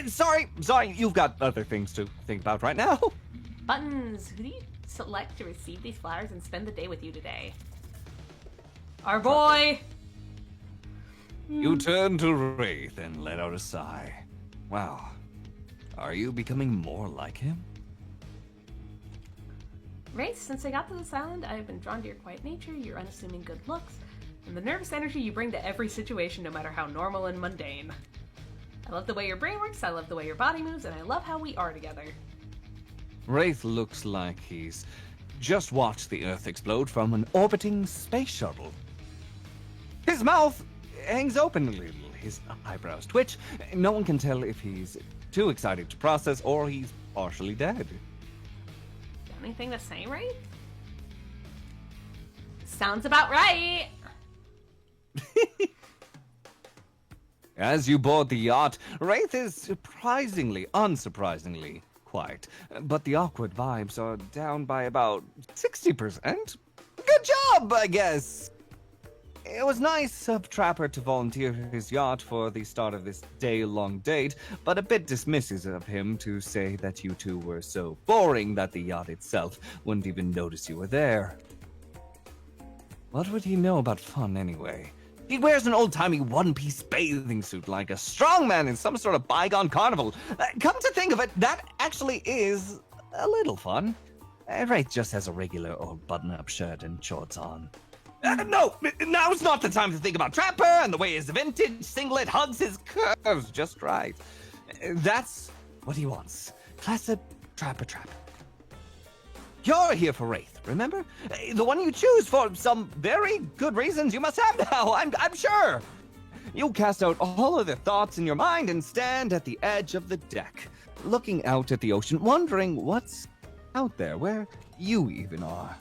Speaker 7: Sorry, you've got other things to think about right now.
Speaker 1: Buttons, who do you select to receive these flowers and spend the day with you today? Our boy!
Speaker 7: You turn to Wraith and let out a sigh. Wow. Are you becoming more like him?
Speaker 1: Wraith, since I got to this island, I have been drawn to your quiet nature, your unassuming good looks, and the nervous energy you bring to every situation, no matter how normal and mundane. I love the way your brain works, I love the way your body moves, and I love how we are together.
Speaker 7: Wraith looks like he's just watched the Earth explode from an orbiting space shuttle. His mouth hangs open a little, his eyebrows twitch. No one can tell if he's too excited to process or he's partially dead.
Speaker 1: Got anything to say, Wraith? Sounds about right!
Speaker 7: As you board the yacht, Wraith is surprisingly, unsurprisingly quiet, but the awkward vibes are down by about 60%. Good job, I guess! It was nice of Trapper to volunteer his yacht for the start of this day-long date, but a bit dismissive of him to say that you two were so boring that the yacht itself wouldn't even notice you were there. What would he know about fun anyway? He wears an old-timey one-piece bathing suit like a strong man in some sort of bygone carnival. Come to think of it, that actually is a little fun. Wraith just has a regular old button-up shirt and shorts on. No, now's not the time to think about Trapper and the way his vintage singlet hugs his curves just right. That's what he wants. Classic Trapper. You're here for Wraith, remember? The one you choose for some very good reasons you must have now, I'm sure. You cast out all of the thoughts in your mind and stand at the edge of the deck, looking out at the ocean, wondering what's out there, where you even are.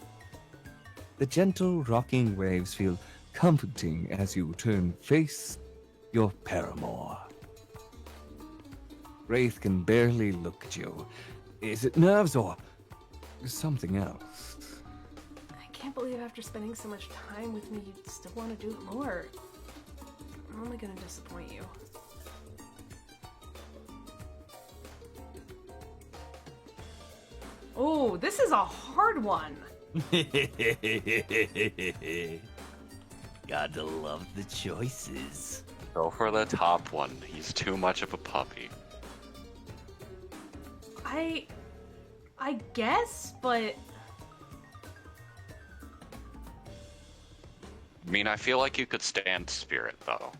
Speaker 7: The gentle rocking waves feel comforting as you face your paramour. Wraith can barely look at you. Is it nerves or something else?
Speaker 1: I can't believe after spending so much time with me, you still want to do more. I'm only gonna disappoint you. Oh, this is a hard one.
Speaker 8: Gotta love the choices.
Speaker 4: Go for the top one. He's too much of a puppy.
Speaker 1: I guess, but
Speaker 4: I mean, I feel like you could stand Spirit, though,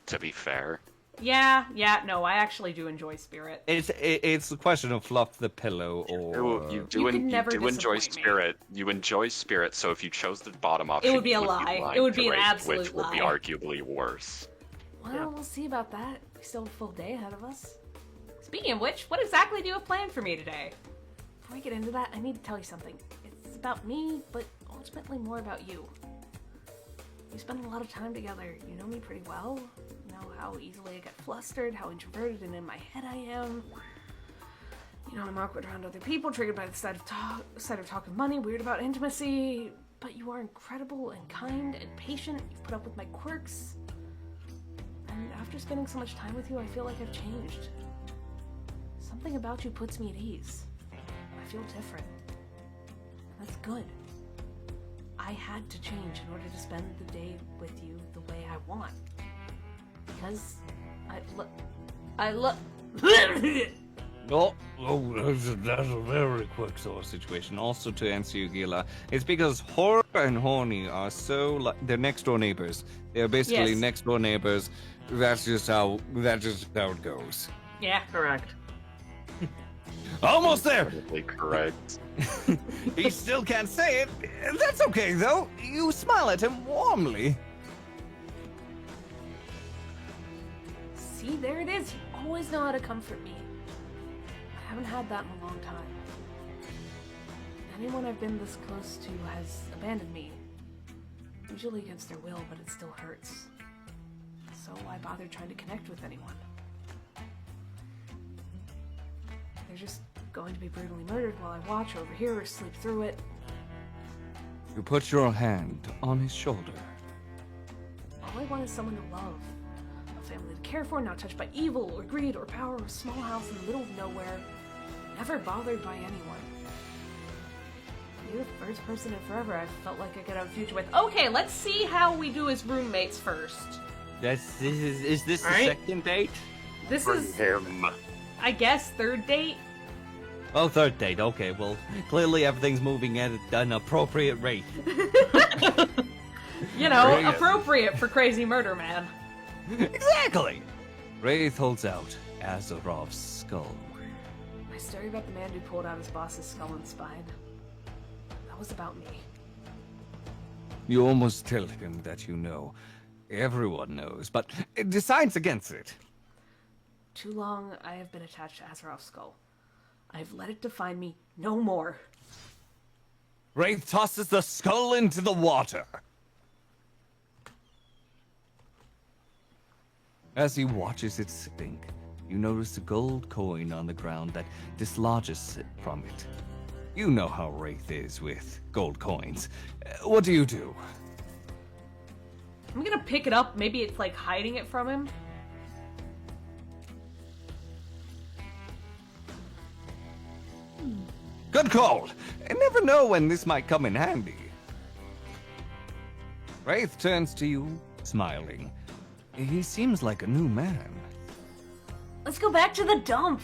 Speaker 4: to be fair.
Speaker 1: yeah, no, I actually do enjoy Spirit.
Speaker 7: It's a question of fluff the pillow or...
Speaker 4: You
Speaker 1: could never
Speaker 4: do enjoy
Speaker 1: disappoint me.
Speaker 4: Spirit. You enjoy Spirit, so if you chose the bottom option,
Speaker 1: It would be a
Speaker 4: you
Speaker 1: lie.
Speaker 4: lying
Speaker 1: It would
Speaker 4: to
Speaker 1: be an
Speaker 4: Wraith,
Speaker 1: absolute
Speaker 4: which would be
Speaker 1: lie.
Speaker 4: arguably worse.
Speaker 1: Well, we'll see about that. We still have a full day ahead of us. Speaking of which, what exactly do you have planned for me today? Before I get into that, I need to tell you something. It's about me, but ultimately more about you. We spend a lot of time together. You know me pretty well. You know how easily I get flustered, how introverted and in my head I am. You know I'm awkward around other people, triggered by the sight of talking money, weird about intimacy. But you are incredible and kind and patient. You put up with my quirks. And after spending so much time with you, I feel like I've changed. Something about you puts me at ease. I feel different. That's good. I had to change in order to spend the day with you the way I want. Because I love...
Speaker 7: Oh, that's a very quick sort of situation. Also, to answer you, Gila, it's because Horror and Horny are so they're next door neighbors. They're basically
Speaker 1: Yes.
Speaker 7: next door neighbors. That's just how it goes.
Speaker 1: Yeah.
Speaker 3: Correct.
Speaker 7: Almost there.
Speaker 4: Probably correct.
Speaker 7: He still can't say it. That's okay though. You smile at him warmly.
Speaker 1: See, there it is. You always know how to comfort me. I haven't had that in a long time. Anyone I've been this close to has abandoned me. Usually against their will, but it still hurts. So why bother trying to connect with anyone? They're just going to be brutally murdered while I watch over here or sleep through it.
Speaker 7: You put your hand on his shoulder.
Speaker 1: All I want is someone to love. A family to care for, not touched by evil or greed or power, a small house in the middle of nowhere. Never bothered by anyone. You're the first person in forever I felt like I could have a future with. Okay, let's see how we do as roommates first.
Speaker 8: Is this the
Speaker 1: Alright.
Speaker 8: second date?
Speaker 1: This
Speaker 4: For
Speaker 1: is,
Speaker 4: him.
Speaker 1: I guess, third date.
Speaker 8: Oh, third date. Okay, well, clearly everything's moving at an appropriate rate.
Speaker 1: You know,
Speaker 7: Bring it.
Speaker 1: appropriate for Crazy Murder Man.
Speaker 7: Exactly. Wraith holds out Azerov's skull.
Speaker 1: My story about the man who pulled out his boss's skull and spine. That was about me.
Speaker 7: You almost tell him that you know. Everyone knows, but decides against it.
Speaker 1: Too long I have been attached to Azerov's skull. I've let it define me no more.
Speaker 7: Wraith tosses the skull into the water. As he watches it sink, you notice a gold coin on the ground that dislodges from it. You know how Wraith is with gold coins. What do you do?
Speaker 1: I'm gonna pick it up. Maybe it's like hiding it from him.
Speaker 7: Good call. I never know when this might come in handy. Wraith turns to you smiling. He seems like a new man.
Speaker 1: Let's go back to the dump.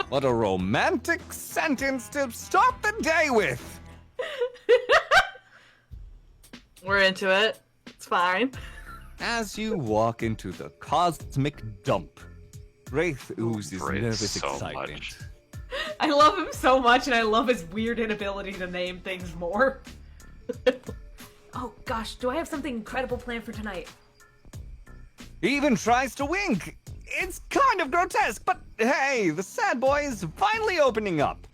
Speaker 7: What a romantic sentence to start the day with!
Speaker 3: We're into it. It's fine.
Speaker 7: As you walk into the cosmic dump, Wraith oozes
Speaker 4: Wraith
Speaker 7: nervous
Speaker 4: so
Speaker 7: excitement.
Speaker 4: much.
Speaker 1: I love him so much, and I love his weird inability to name things more. Oh gosh, do I have something incredible planned for tonight?
Speaker 7: He even tries to wink. It's kind of grotesque, but hey, the sad boy is finally opening up.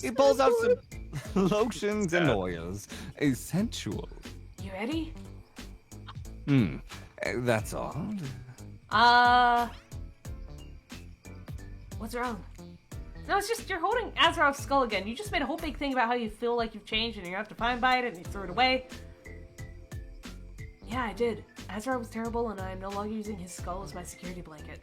Speaker 7: He pulls out some lotions and oils. Sensual.
Speaker 1: You ready?
Speaker 7: That's odd.
Speaker 1: What's wrong? No, it's just you're holding Azeroth's skull again. You just made a whole big thing about how you feel like you've changed and you're not defined by it and you threw it away. Yeah, I did. Azeroth was terrible and I'm no longer using his skull as my security blanket.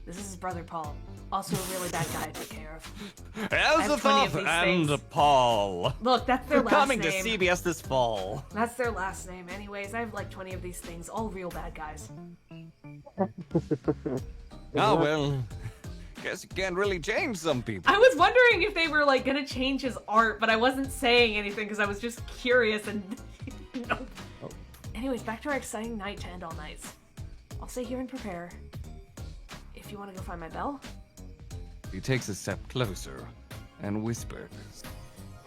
Speaker 1: This is his brother Paul. Also a really bad guy to take care of.
Speaker 7: Azeroth and
Speaker 1: things.
Speaker 7: Paul.
Speaker 1: Look, that's their last
Speaker 7: Coming
Speaker 1: name.
Speaker 7: to CBS this fall.
Speaker 1: That's their last name. Anyways, I have like 20 of these things, all real bad guys.
Speaker 7: Oh, well. Guess you can't really change some people.
Speaker 1: I was wondering if they were like gonna change his art, but I wasn't saying anything because I was just curious and nope.
Speaker 7: Oh.
Speaker 1: Anyways, back to our exciting night to end all nights. I'll stay here and prepare. If you want to go find my bell,
Speaker 7: He takes a step closer and whispers.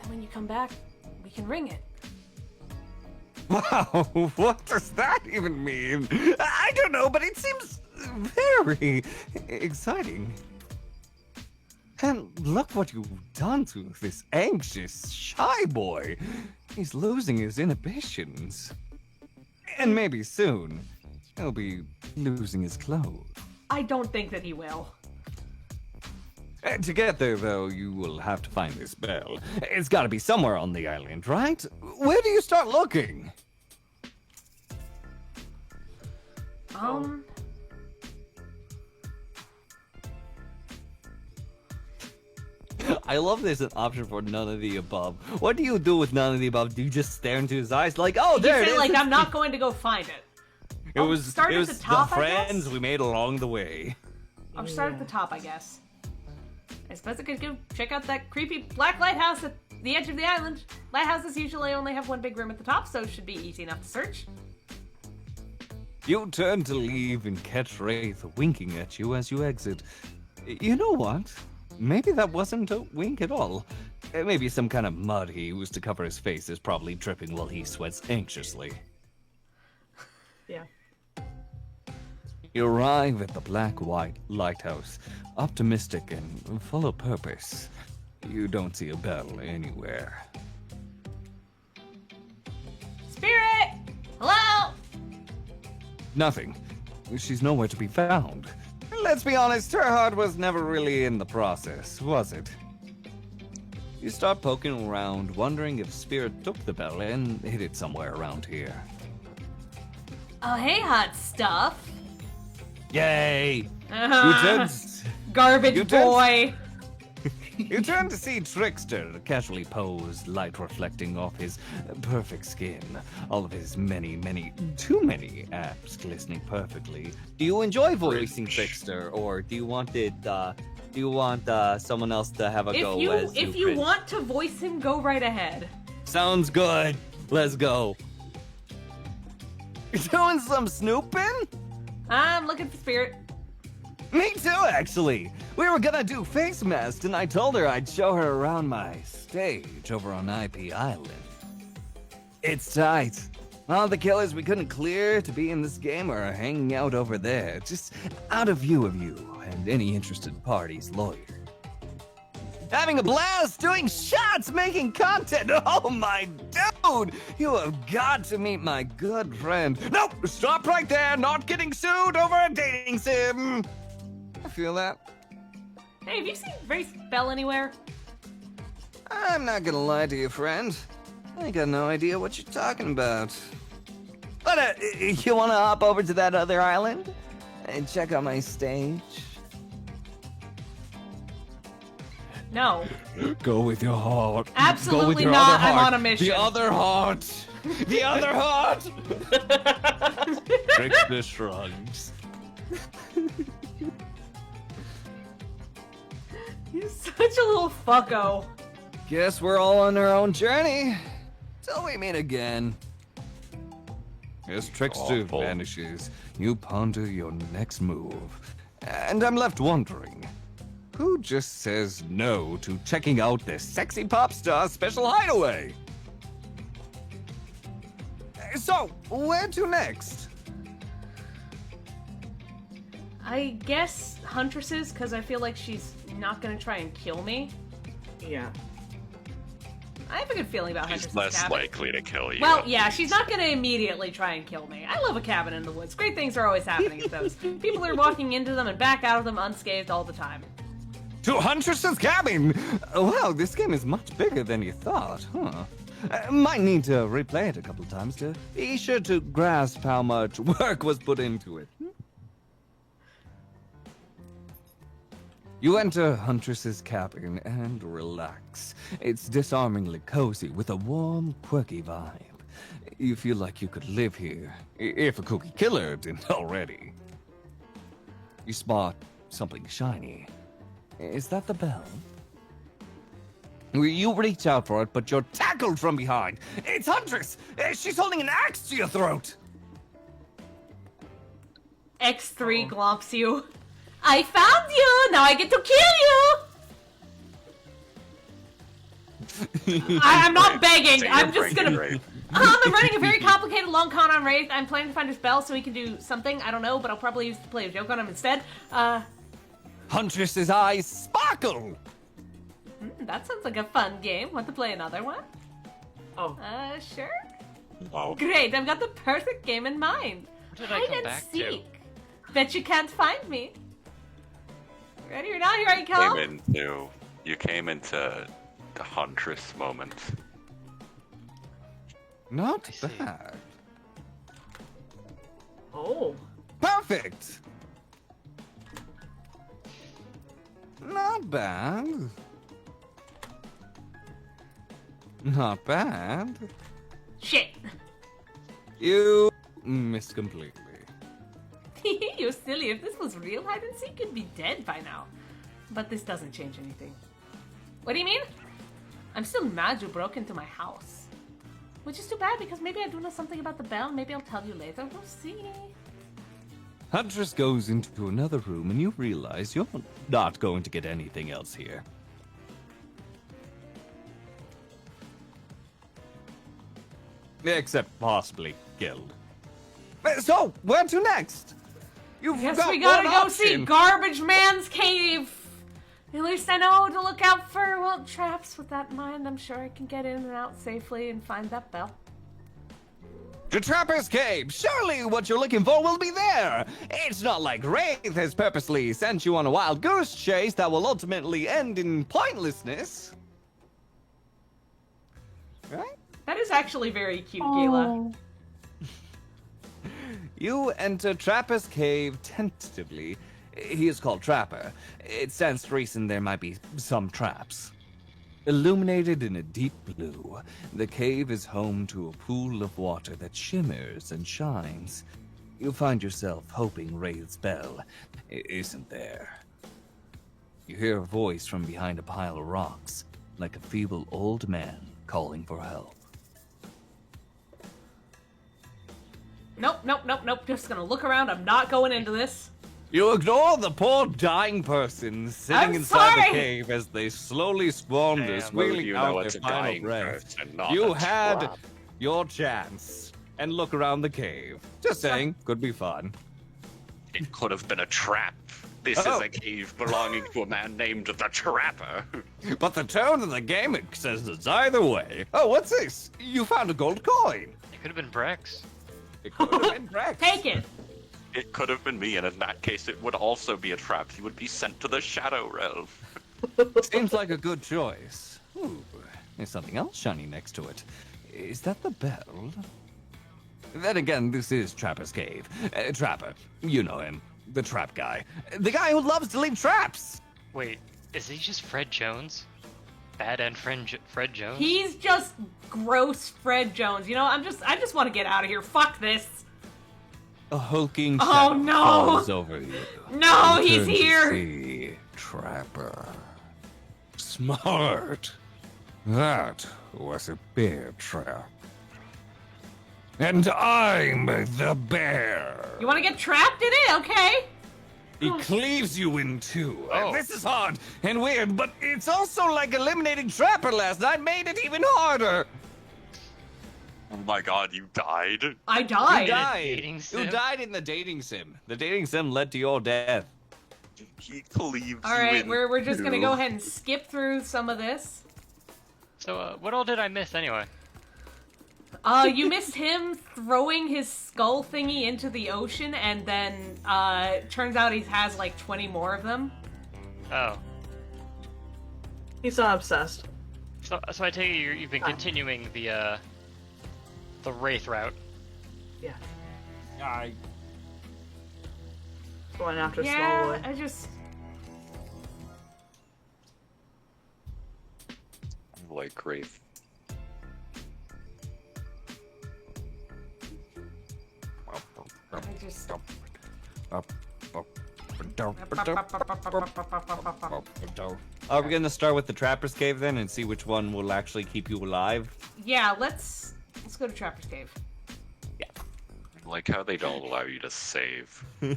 Speaker 1: then when you come back, we can ring it.
Speaker 7: Wow, what does that even mean? I don't know, but it seems very exciting. And look what you've done to this anxious, shy boy. He's losing his inhibitions. And maybe soon, he'll be losing his clothes.
Speaker 1: I don't think that he will.
Speaker 7: To get there, though, you will have to find this bell. It's gotta be somewhere on the island, right? Where do you start looking? I love there's an option for none of the above. What do you do with none of the above? Do you just stare into his eyes like, oh, there it
Speaker 1: You
Speaker 7: is?
Speaker 1: say like, I'm not going to go find it.
Speaker 7: It was
Speaker 1: start at the top, I guess?
Speaker 7: friends we made along the way.
Speaker 1: I'll start at the top, I guess. I suppose I could go check out that creepy black lighthouse at the edge of the island. Lighthouses usually only have one big room at the top, so it should be easy enough to search.
Speaker 7: You turn to leave and catch Wraith winking at you as you exit. You know what? Maybe that wasn't a wink at all. Maybe some kind of mud he used to cover his face is probably dripping while he sweats anxiously.
Speaker 3: Yeah.
Speaker 7: You arrive at the black-white lighthouse, optimistic and full of purpose. You don't see a bell anywhere.
Speaker 1: Spirit! Hello?
Speaker 7: Nothing. She's nowhere to be found. Let's be honest, her heart was never really in the process, was it? You start poking around, wondering if Spirit took the bell and hid it somewhere around here.
Speaker 1: Oh, hey, hot stuff.
Speaker 7: Yay!
Speaker 1: Uh-huh. Garbage
Speaker 7: You turn-
Speaker 1: boy.
Speaker 7: You turn to see Trickster casually posed, light reflecting off his perfect skin, all of his too many abs glistening perfectly. Do you enjoy voicing Trickster, or do you want someone else to have a go as
Speaker 1: If you
Speaker 7: Prince?
Speaker 1: want to voice him, go right ahead.
Speaker 7: Sounds good. Let's go. You doing some snooping?
Speaker 1: I'm looking for Spirit.
Speaker 7: Me too, actually. We were gonna do face mask, and I told her I'd show her around my stage over on IP Island. It's tight. All the killers we couldn't clear to be in this game are hanging out over there, just out of view of you and any interested party's lawyer. Having a blast, doing shots, making content. Oh my dude! You have got to meet my good friend. Nope, stop right there, not getting sued over a dating sim. I feel that.
Speaker 1: Hey, have you seen Race Bell anywhere?
Speaker 7: I'm not gonna lie to you, friend. I got no idea what you're talking about. But you wanna hop over to that other island and check out my stage?
Speaker 1: No.
Speaker 7: Go with your heart. Go
Speaker 1: Absolutely
Speaker 7: with your
Speaker 1: not.
Speaker 7: Other heart.
Speaker 1: I'm on a mission.
Speaker 7: The other heart. The other heart. Trickster shrugs.
Speaker 1: You're such a little fucko.
Speaker 7: Guess we're all on our own journey. Till we meet again. As Trickster
Speaker 4: Awful.
Speaker 7: vanishes, you ponder your next move. And I'm left wondering, who just says no to checking out this sexy pop star special hideaway? So, where to next?
Speaker 1: I guess Huntresses, because I feel like she's not gonna try and kill me.
Speaker 3: Yeah.
Speaker 1: I have a good feeling about
Speaker 4: She's
Speaker 1: Huntresses
Speaker 4: less
Speaker 1: cabin.
Speaker 4: likely to kill you.
Speaker 1: Well, yeah, she's not gonna immediately try and kill me. I love a cabin in the woods. Great things are always happening at those. People are walking into them and back out of them unscathed all the time.
Speaker 7: To Huntress's cabin! Wow, this game is much bigger than you thought, huh? Might need to replay it a couple times to be sure to grasp how much work was put into it. You enter Huntress's cabin and relax. It's disarmingly cozy with a warm, quirky vibe. You feel like you could live here, if a cookie killer didn't already. You spot something shiny. Is that the bell? You reach out for it, but you're tackled from behind. It's Huntress! She's holding an axe to your throat!
Speaker 1: X3 glomps you. I found you! Now I get to kill you! I'm not begging.
Speaker 4: Say
Speaker 1: I'm
Speaker 4: you're
Speaker 1: just
Speaker 4: bringing
Speaker 1: gonna.
Speaker 4: Wraith.
Speaker 1: I'm running a very complicated long con on Wraith. I'm planning to find his bell so he can do something. I don't know, but I'll probably use to play a joke on him instead.
Speaker 7: Huntress's eyes sparkle!
Speaker 1: That sounds like a fun game. Want to play another one?
Speaker 3: Oh.
Speaker 1: Sure.
Speaker 4: Oh,
Speaker 1: Great, I've got the perfect game in mind.
Speaker 2: What did I
Speaker 1: Hide
Speaker 2: come
Speaker 1: and
Speaker 2: back
Speaker 1: seek. Bet you can't find me. Ready or not, here I come.
Speaker 4: you came into the Huntress moment.
Speaker 7: Not
Speaker 2: I see.
Speaker 7: bad.
Speaker 3: Oh.
Speaker 7: Perfect! Not bad. Not bad.
Speaker 1: Shit.
Speaker 7: You missed completely.
Speaker 1: You silly. If this was real hide and seek, you'd be dead by now. But this doesn't change anything. What do you mean? I'm still mad you broke into my house. Which is too bad because maybe I do know something about the bell. Maybe I'll tell you later. We'll see.
Speaker 7: Huntress goes into another room and you realize you're not going to get anything else here. Except possibly killed. So, where to next? You've
Speaker 1: Guess
Speaker 7: got
Speaker 1: we gotta
Speaker 7: one
Speaker 1: go see
Speaker 7: option.
Speaker 1: Garbage Man's cave. At least I know to look out for, well, traps. With that in mind, I'm sure I can get in and out safely and find that bell.
Speaker 7: To Trapper's Cave! Surely what you're looking for will be there! It's not like Wraith has purposely sent you on a wild goose chase that will ultimately end in pointlessness. Right?
Speaker 1: That is actually very cute, Gila.
Speaker 7: You enter Trapper's Cave tentatively. He is called Trapper. It stands to reason there might be some traps. Illuminated in a deep blue, the cave is home to a pool of water that shimmers and shines. You find yourself hoping Wraith's bell isn't there. You hear a voice from behind a pile of rocks, like a feeble old man calling for help.
Speaker 1: Nope. Just gonna look around. I'm not going into this.
Speaker 7: You ignore the poor dying person sitting
Speaker 1: I'm
Speaker 7: inside
Speaker 1: sorry.
Speaker 7: the cave as they slowly squander,
Speaker 4: Damn,
Speaker 7: squealing
Speaker 4: you know
Speaker 7: out
Speaker 4: it's
Speaker 7: their
Speaker 4: a
Speaker 7: final
Speaker 4: dying
Speaker 7: breath.
Speaker 4: person, not
Speaker 7: You
Speaker 4: a
Speaker 7: had
Speaker 4: trap.
Speaker 7: your chance, and look around the cave. Just saying, could be fun.
Speaker 4: It could have been a trap. This
Speaker 7: Oh.
Speaker 4: is a cave belonging to a man named the Trapper.
Speaker 7: But the tone of the game it says it's either way. Oh, what's this? You found a gold coin.
Speaker 2: It could have been Brex.
Speaker 7: It could have been Brex.
Speaker 1: Take it.
Speaker 4: It could have been me, and in that case, it would also be a trap. He would be sent to the Shadow Realm.
Speaker 7: Seems like a good choice. Ooh, there's something else shiny next to it. Is that the bell? Then again, this is Trapper's Cave. Trapper, you know him. The trap guy. The guy who loves to leave traps!
Speaker 2: Wait, Is he just Fred Jones? Bad and Fred Jones?
Speaker 1: He's just gross Fred Jones. You know, I just want to get out of here. Fuck this.
Speaker 7: A hulking
Speaker 1: Oh,
Speaker 7: shadow
Speaker 1: no.
Speaker 7: falls over you.
Speaker 1: No,
Speaker 7: You
Speaker 1: he's
Speaker 7: turn to
Speaker 1: here.
Speaker 7: see Trapper. Smart. That was a bear trap. And I'm the bear.
Speaker 1: You want to get trapped in it? Okay.
Speaker 7: He cleaves you in two.
Speaker 2: Oh.
Speaker 7: This is hard and weird, but it's also like eliminating Trapper last night made it even harder.
Speaker 4: Oh my god, you died?
Speaker 1: I
Speaker 7: You
Speaker 1: died.
Speaker 7: died.
Speaker 2: dating
Speaker 7: You
Speaker 2: sim?
Speaker 7: died in the dating sim. The dating sim led to your death.
Speaker 4: He cleaves
Speaker 1: All
Speaker 4: you
Speaker 1: right,
Speaker 4: in
Speaker 1: we're just gonna
Speaker 4: two.
Speaker 1: go ahead and skip through some of this.
Speaker 2: So, what all did I miss anyway?
Speaker 1: You missed him throwing his skull thingy into the ocean, and then turns out he has like 20 more of them.
Speaker 2: Oh.
Speaker 3: He's not obsessed.
Speaker 2: So I take it you've been continuing the Wraith route.
Speaker 3: Yeah.
Speaker 7: I
Speaker 3: Going after
Speaker 1: Yeah,
Speaker 3: Small Boy.
Speaker 1: I just.
Speaker 4: Like Wraith.
Speaker 1: I just.
Speaker 8: Are we gonna start with the Trapper's Cave then and see which one will actually keep you alive?
Speaker 1: Yeah, let's go to Trapper's Cave.
Speaker 4: Like how they don't allow you to save.
Speaker 1: All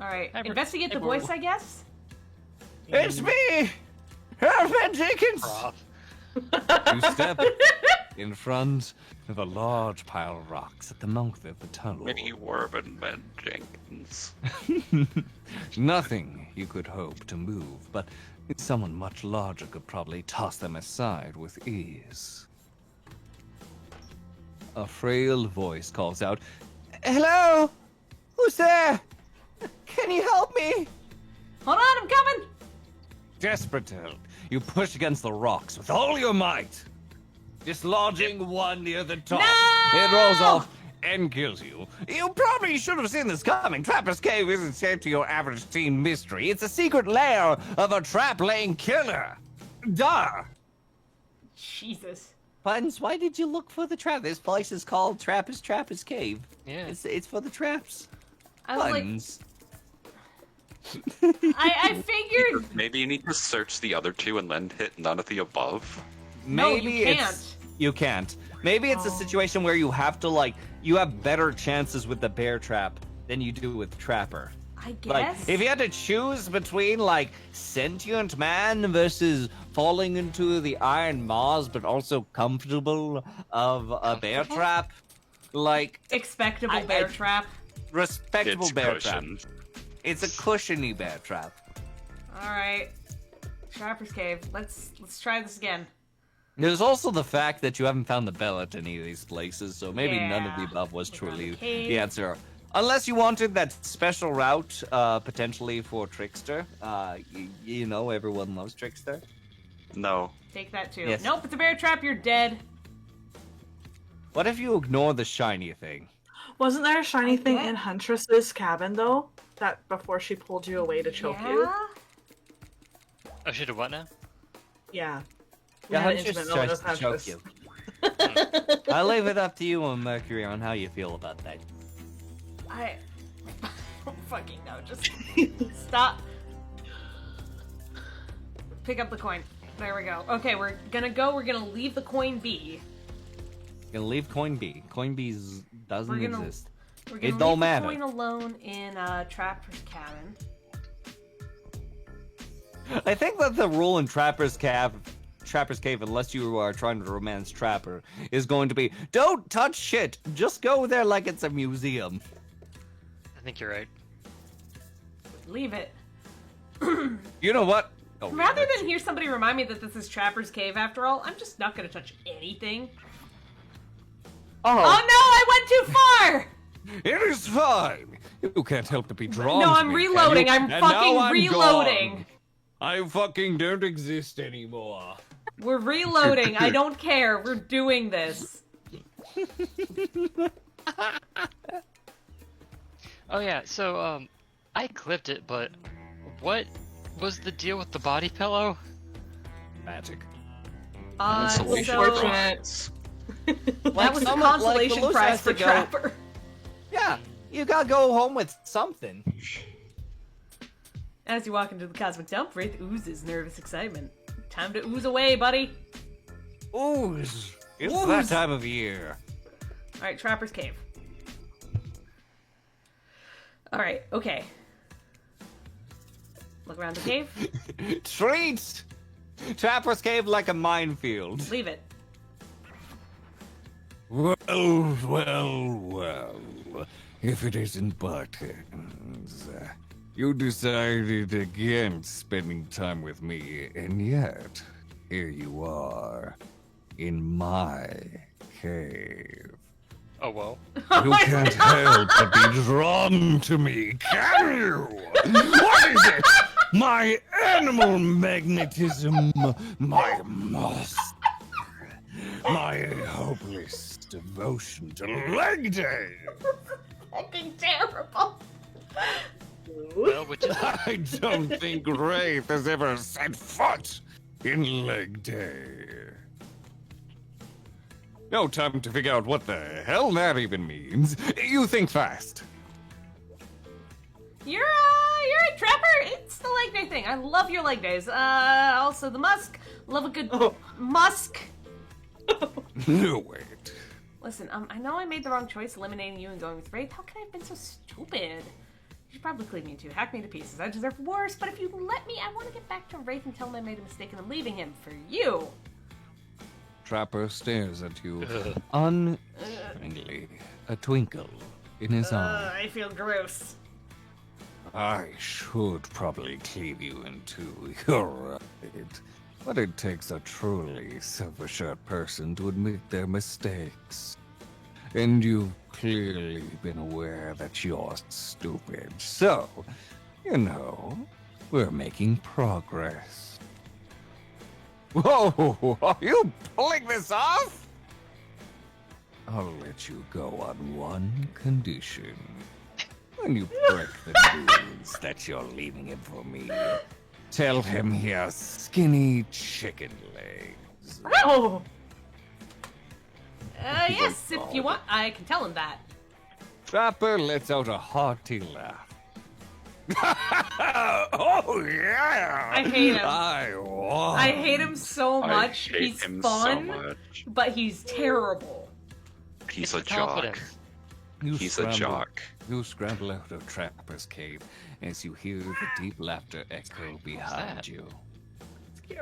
Speaker 1: right,
Speaker 2: Hey,
Speaker 1: investigate the
Speaker 2: bro.
Speaker 1: voice, I guess.
Speaker 7: It's me, Herman Jenkins.
Speaker 2: Rob.
Speaker 7: You step in front of a large pile of rocks at the mouth of the tunnel.
Speaker 4: Mini Warben Ben Jenkins.
Speaker 7: Nothing you could hope to move, but someone much larger could probably toss them aside with ease. A frail voice calls out, "Hello? Who's there? Can you help me?"
Speaker 1: Hold on, I'm coming.
Speaker 7: Desperate to help, you push against the rocks with all your might, dislodging one near the top.
Speaker 1: No!
Speaker 7: It rolls off and kills you. You probably should have seen this coming. Trapper's Cave isn't safe to your average teen mystery. It's a secret lair of a trap-laying killer. Duh!
Speaker 1: Jesus.
Speaker 8: Buttons, why did you look for the trap? This place is called Trapper's Cave.
Speaker 2: Yeah.
Speaker 8: It's for the traps.
Speaker 1: I was
Speaker 8: Buttons.
Speaker 1: like, I figured.
Speaker 4: Maybe you need to search the other two and then hit none of the above.
Speaker 1: No,
Speaker 8: Maybe
Speaker 1: you
Speaker 8: it's you can't. Maybe it's a situation where you have to you have better chances with the bear trap than you do with Trapper.
Speaker 1: I
Speaker 8: Like,
Speaker 1: guess.
Speaker 8: if you had to choose between, sentient man versus falling into the iron maws, but also comfortable of a bear trap,
Speaker 1: Expectable bear trap.
Speaker 8: respectable
Speaker 4: It's
Speaker 8: bear
Speaker 4: cushioned.
Speaker 8: trap. It's a cushiony bear trap.
Speaker 1: All right, Trapper's Cave. Let's try this again.
Speaker 8: There's also the fact that you haven't found the bell at any of these places, so maybe none of the
Speaker 1: Yeah.
Speaker 8: above was
Speaker 1: We found
Speaker 8: truly
Speaker 1: the cave.
Speaker 8: the answer. Unless you wanted that special route, potentially for Trickster. You know, everyone loves Trickster.
Speaker 4: No.
Speaker 1: Take that too.
Speaker 8: Yes.
Speaker 1: Nope, it's a bear trap. You're dead.
Speaker 8: What if you ignore the shiny thing?
Speaker 3: Wasn't there a shiny thing
Speaker 1: Yeah.
Speaker 3: in Huntress's cabin though? That before she pulled you away to choke you?
Speaker 1: Yeah?
Speaker 2: Oh, should have what now?
Speaker 3: Yeah. We
Speaker 8: Yeah,
Speaker 3: had an
Speaker 8: Huntress
Speaker 3: intimate moment
Speaker 8: tries
Speaker 3: with
Speaker 8: to choke
Speaker 3: Huntress.
Speaker 8: you. I'll leave it up to you and Mercury on how you feel about that.
Speaker 1: I don't fucking know. Just stop. Pick up the coin. There we go. Okay, we're gonna leave the coin be.
Speaker 8: Gonna leave Coin B. Coin B doesn't
Speaker 1: We're gonna-
Speaker 8: exist.
Speaker 1: We're gonna
Speaker 8: It
Speaker 1: leave
Speaker 8: don't
Speaker 1: the
Speaker 8: matter.
Speaker 1: coin alone in Trapper's cabin.
Speaker 8: I think that the rule in Trapper's Cave, unless you are trying to romance Trapper, is going to be don't touch shit. Just go there like it's a museum.
Speaker 2: I think you're right.
Speaker 1: Leave it.
Speaker 8: You know what? Oh,
Speaker 1: Rather
Speaker 8: that's-
Speaker 1: than hear somebody remind me that this is Trapper's Cave after all, I'm just not gonna touch anything. Oh no, I went too far!
Speaker 7: It is fine. You can't help but be drawn
Speaker 1: No,
Speaker 7: to
Speaker 1: I'm
Speaker 7: me, can
Speaker 1: reloading.
Speaker 7: you?
Speaker 1: I'm
Speaker 7: And
Speaker 1: fucking
Speaker 7: now I'm
Speaker 1: reloading.
Speaker 7: gone. I fucking don't exist anymore.
Speaker 1: We're reloading. I don't care. We're doing this.
Speaker 2: Oh yeah, so I clipped it, but what was the deal with the body pillow?
Speaker 7: Magic.
Speaker 4: Insulation
Speaker 3: Unfortunate.
Speaker 4: prize.
Speaker 1: That was the
Speaker 8: someone-
Speaker 1: consolation
Speaker 8: Lelouch
Speaker 1: prize
Speaker 8: has
Speaker 1: for
Speaker 8: to go-
Speaker 1: Trapper.
Speaker 8: Yeah, you gotta go home with something.
Speaker 1: As you walk into the cosmic dump, Wraith oozes nervous excitement. Time to ooze away, buddy.
Speaker 7: Ooze. It's
Speaker 1: Ooze.
Speaker 7: that time of year.
Speaker 1: Alright, Trapper's Cave. Alright, okay. Look around the cave.
Speaker 7: Treats! Trapper's Cave like a minefield.
Speaker 1: Leave it.
Speaker 7: Well. If it isn't Buttons. You decided against spending time with me, and yet, here you are, in my cave.
Speaker 2: Oh well.
Speaker 7: You can't help but be drawn to me, can you? What is it? My animal magnetism, my lust, my hopeless devotion to leg day.
Speaker 1: Fucking terrible.
Speaker 2: Well, which is
Speaker 7: I don't think Wraith has ever set foot in leg day. No time to figure out what the hell that even means. You think fast.
Speaker 1: You're a Trapper. It's the leg day thing. I love your leg days. Also the musk. Love a good musk.
Speaker 7: No, wait.
Speaker 1: Listen, I know I made the wrong choice eliminating you and going with Wraith. How could I have been so stupid? You should probably clean me too. Hack me to pieces. I deserve worse, but if you let me, I want to get back to Wraith and tell him I made a mistake and I'm leaving him for you.
Speaker 7: Trapper stares at you unfriendly, a twinkle in his eye.
Speaker 1: I feel gross.
Speaker 7: I should probably cleave you in two, you're right. But it takes a truly self-assured person to admit their mistakes. And you've clearly been aware that you're stupid. So, you know, we're making progress. Whoa, are you pulling this off? I'll let you go on one condition. When you break the news that you're leaving him for me, tell him he has skinny chicken legs.
Speaker 1: Oh! Yes, if you want, I can tell him that.
Speaker 7: Trapper lets out a hearty laugh. Oh, yeah!
Speaker 1: I hate him.
Speaker 7: I won.
Speaker 1: I hate him so much.
Speaker 4: I hate
Speaker 1: He's
Speaker 4: him
Speaker 1: fun,
Speaker 4: so much.
Speaker 1: but he's terrible.
Speaker 4: He's
Speaker 2: It's
Speaker 4: a
Speaker 2: the confidence.
Speaker 4: jock.
Speaker 7: You
Speaker 4: He's a
Speaker 7: scramble-
Speaker 4: jock.
Speaker 7: You scramble out of Trapper's cave as you hear the deep laughter echo behind
Speaker 2: that?
Speaker 7: you.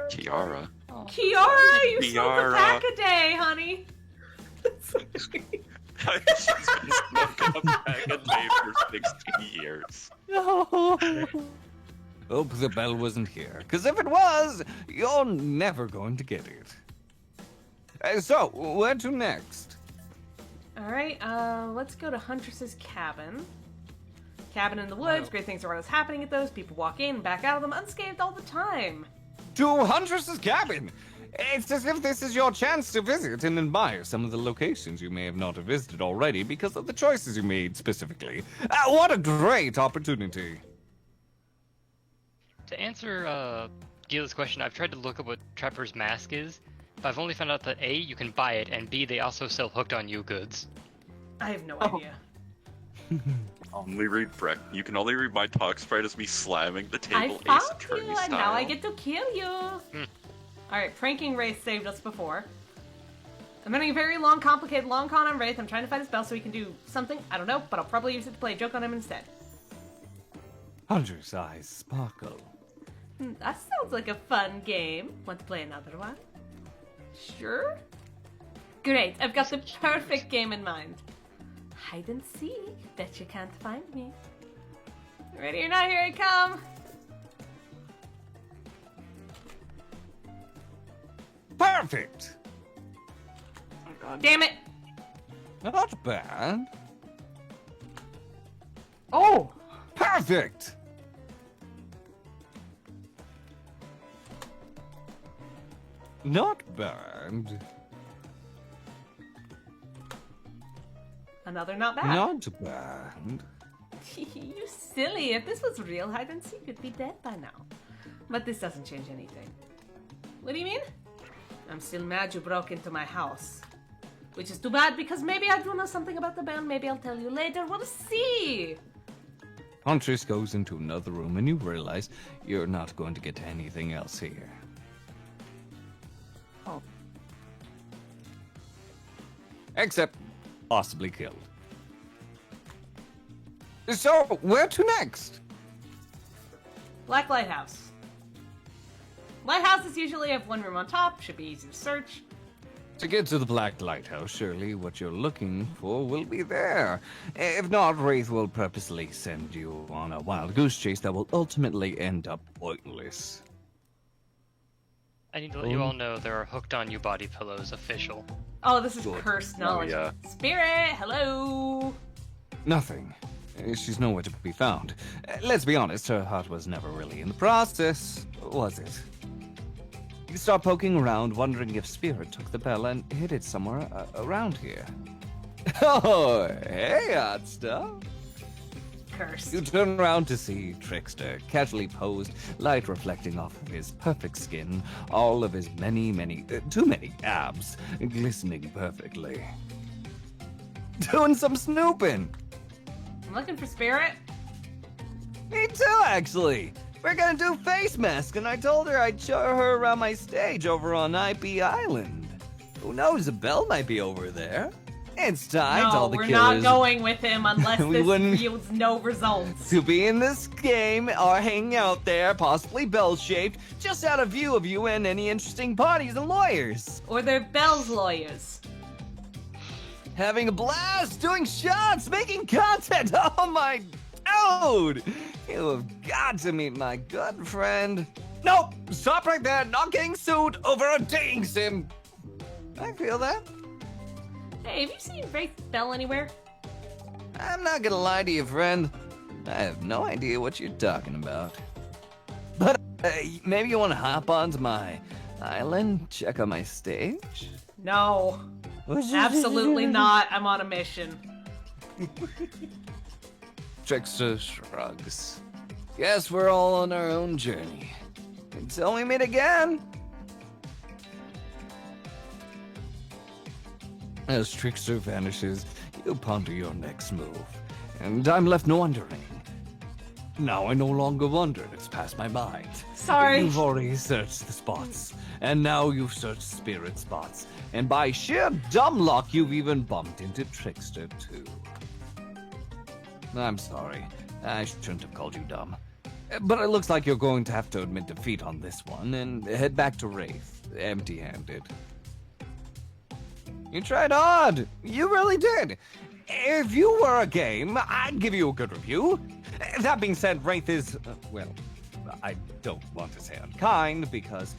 Speaker 4: Tiara.
Speaker 1: Kiara, you smoke a
Speaker 4: Kiara.
Speaker 1: pack a day, honey.
Speaker 4: She's been smoking a pack a day for 60 years.
Speaker 7: Hope the bell wasn't here, because if it was, you're never going to get it. So, where to next?
Speaker 1: Alright, let's go to Huntress's cabin. Cabin in the woods, great things are always happening at those. People walk in and back out of them unscathed all the time.
Speaker 7: To Huntress's cabin! It's as if this is your chance to visit and admire some of the locations you may have not visited already because of the choices you made specifically. What a great opportunity!
Speaker 2: To answer Gila's question, I've tried to look up what Trapper's mask is, but I've only found out that A, you can buy it, and B, they also sell hooked on you goods.
Speaker 1: I have no idea.
Speaker 4: Only read Breck. You can only read my talk spread as me slamming the
Speaker 1: I
Speaker 4: table Ace
Speaker 1: found
Speaker 4: Attorney
Speaker 1: you,
Speaker 4: style.
Speaker 1: and now I get to kill you. Alright, pranking Wraith saved us before. I'm running a very long, complicated long con on Wraith. I'm trying to find a spell so he can do something. I don't know, but I'll probably use it to play a joke on him instead.
Speaker 7: Hunter's eyes sparkle.
Speaker 1: That sounds like a fun game. Want to play another one? Sure? Great, I've got the perfect game in mind. Hide and seek. Bet you can't find me. Ready or not, here I come.
Speaker 7: Perfect!
Speaker 1: Damn it!
Speaker 7: Not bad.
Speaker 3: Oh!
Speaker 7: Perfect! Not bad.
Speaker 1: Another not bad.
Speaker 7: Not bad.
Speaker 1: You silly. If this was real hide and seek, you'd be dead by now. But this doesn't change anything. What do you mean? I'm still mad you broke into my house. Which is too bad because maybe I do know something about the bell. Maybe I'll tell you later. We'll see.
Speaker 7: Huntress goes into another room and you realize you're not going to get anything else here.
Speaker 3: Oh.
Speaker 7: Except possibly killed. So, where to next?
Speaker 1: Black Lighthouse. Lighthouses usually have one room on top. Should be easy to search.
Speaker 7: To get to the Black Lighthouse, surely what you're looking for will be there. If not, Wraith will purposely send you on a wild goose chase that will ultimately end up pointless.
Speaker 2: I need to let you all know there are hooked on you body pillows official.
Speaker 1: Oh, this is
Speaker 7: Good.
Speaker 1: cursed knowledge.
Speaker 4: yeah.
Speaker 1: Spirit, hello.
Speaker 7: Nothing. She's nowhere to be found. Let's be honest, her heart was never really in the process, was it? You start poking around, wondering if Spirit took the bell and hid it somewhere around here. Oh, hey, hot stuff.
Speaker 1: Cursed.
Speaker 7: You turn around to see Trickster, casually posed, light reflecting off of his perfect skin, all of his too many abs, glistening perfectly. Doing some snooping.
Speaker 1: I'm looking for Spirit.
Speaker 7: Me too, actually. We're gonna do face mask, and I told her I'd show her around my stage over on IP Island. Who knows, a bell might be over there. It's time to all the
Speaker 1: we're
Speaker 7: killers
Speaker 1: not going with him unless
Speaker 7: We
Speaker 1: this
Speaker 7: wouldn't-
Speaker 1: yields no results.
Speaker 7: to be in this game or hanging out there, possibly bell-shaped, just out of view of you and any interesting parties and lawyers.
Speaker 1: Or they're Bell's lawyers.
Speaker 7: Having a blast, doing shots, making content. Oh my dude! You have got to meet my good friend. Nope, stop right there. Not getting sued over a dating sim. I feel that.
Speaker 1: Hey, have you seen Wraith Bell anywhere?
Speaker 7: I'm not gonna lie to you, friend. I have no idea what you're talking about. But maybe you want to hop onto my island, check out my stage?
Speaker 1: No. Absolutely not. I'm on a mission.
Speaker 7: Trickster shrugs. Guess we're all on our own journey. Until we meet again. As Trickster vanishes, you ponder your next move. And I'm left wondering. Now I no longer wonder, it's past my mind.
Speaker 1: Sorry.
Speaker 7: You've already searched the spots. And now you've searched spirit spots. And by sheer dumb luck, you've even bumped into Trickster too. I'm sorry. I shouldn't have called you dumb. But it looks like you're going to have to admit defeat on this one and head back to Wraith, empty-handed. You tried hard. You really did. If you were a game, I'd give you a good review. That being said, Wraith is, well, I don't want to say unkind because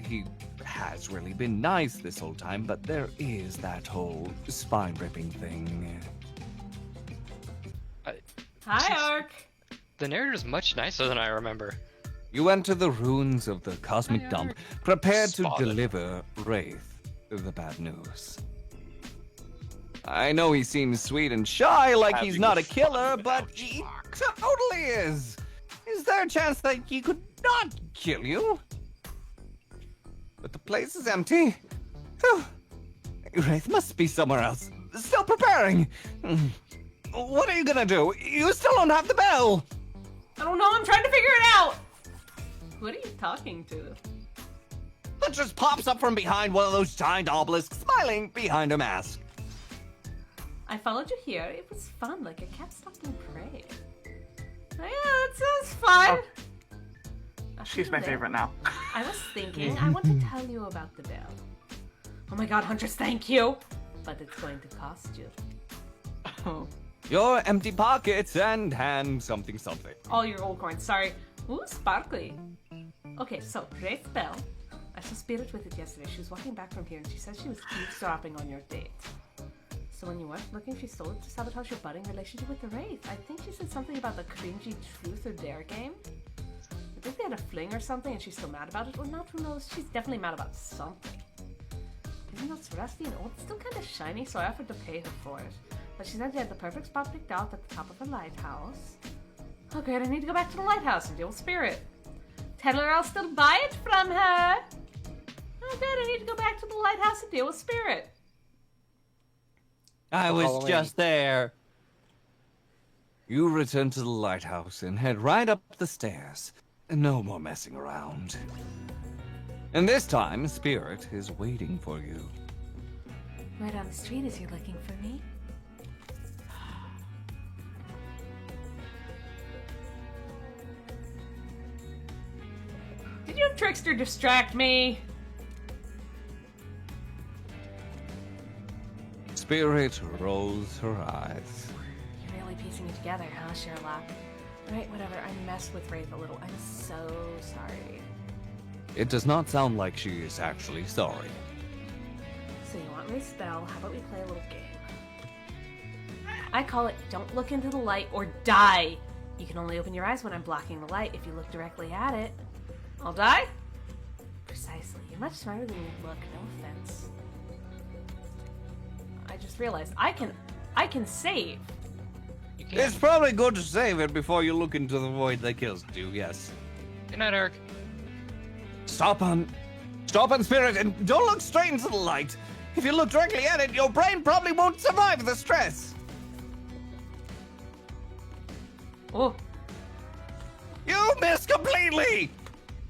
Speaker 7: he has really been nice this whole time, but there is that whole spine-ripping thing.
Speaker 1: Hi, Ark.
Speaker 2: The narrator's much nicer than I remember.
Speaker 7: You enter the ruins of the cosmic dump, prepared to
Speaker 4: Spotted.
Speaker 7: deliver Wraith the bad news. I know he seems sweet and shy, like he's
Speaker 4: Having
Speaker 7: not
Speaker 4: a
Speaker 7: a killer,
Speaker 4: fun
Speaker 7: but
Speaker 4: without
Speaker 7: he
Speaker 4: shock.
Speaker 7: totally is. Is there a chance that he could not kill you? But the place is empty. Phew. Wraith must be somewhere else. Still preparing. What are you gonna do? You still don't have the bell.
Speaker 1: I don't know. I'm trying to figure it out. What are you talking to?
Speaker 7: That just pops up from behind one of those giant obelisks, smiling behind a mask.
Speaker 1: I followed you here. It was fun, like a cat stalked and prey. Yeah, that sounds fun.
Speaker 3: She's my favorite now.
Speaker 1: I was thinking, I want to tell you about the bell. Oh my god, Huntress, thank you! But it's going to cost you.
Speaker 3: Oh.
Speaker 7: Your empty pockets and hand something.
Speaker 1: All your old coins, sorry. Ooh, sparkly. Okay, so, Wraith's bell. I saw Spirit with it yesterday. She was walking back from here and she said she was eavesdropping on your date. So when you weren't looking, she stole it to sabotage your budding relationship with the Wraith. I think she said something about the cringy truth or dare game. I think they had a fling or something and she's still mad about it. Or not, who knows? She's definitely mad about something. Even though it's rusty and old, it's still kind of shiny, so I offered to pay her for it. But she said she had the perfect spot picked out at the top of her lighthouse. Oh, good. I need to go back to the lighthouse and deal with Spirit. Tell her I'll still buy it from her. Oh, good. I need to go back to the lighthouse and deal with Spirit.
Speaker 8: I was
Speaker 7: Following.
Speaker 8: just there.
Speaker 7: You return to the lighthouse and head right up the stairs. No more messing around. And this time, Spirit is waiting for you.
Speaker 1: Right on the street as you're looking for me. Did you have Trickster distract me?
Speaker 7: Spirit rolls her eyes.
Speaker 1: You're really piecing it together, huh, Sherlock? Right, whatever. I messed with Wraith a little. I'm so sorry.
Speaker 7: It does not sound like she is actually sorry.
Speaker 1: So you want me to spell? How about we play a little game? I call it Don't Look Into the Light or Die. You can only open your eyes when I'm blocking the light. If you look directly at it, I'll die? Precisely. You're much smarter than you look. No offense. I just realized I can save.
Speaker 2: You can.
Speaker 7: It's probably good to save it before you look into the void that kills you, yes.
Speaker 2: Good night, Eric.
Speaker 7: Stop on Spirit, and don't look straight into the light. If you look directly at it, your brain probably won't survive the stress.
Speaker 1: Oh.
Speaker 7: You missed completely!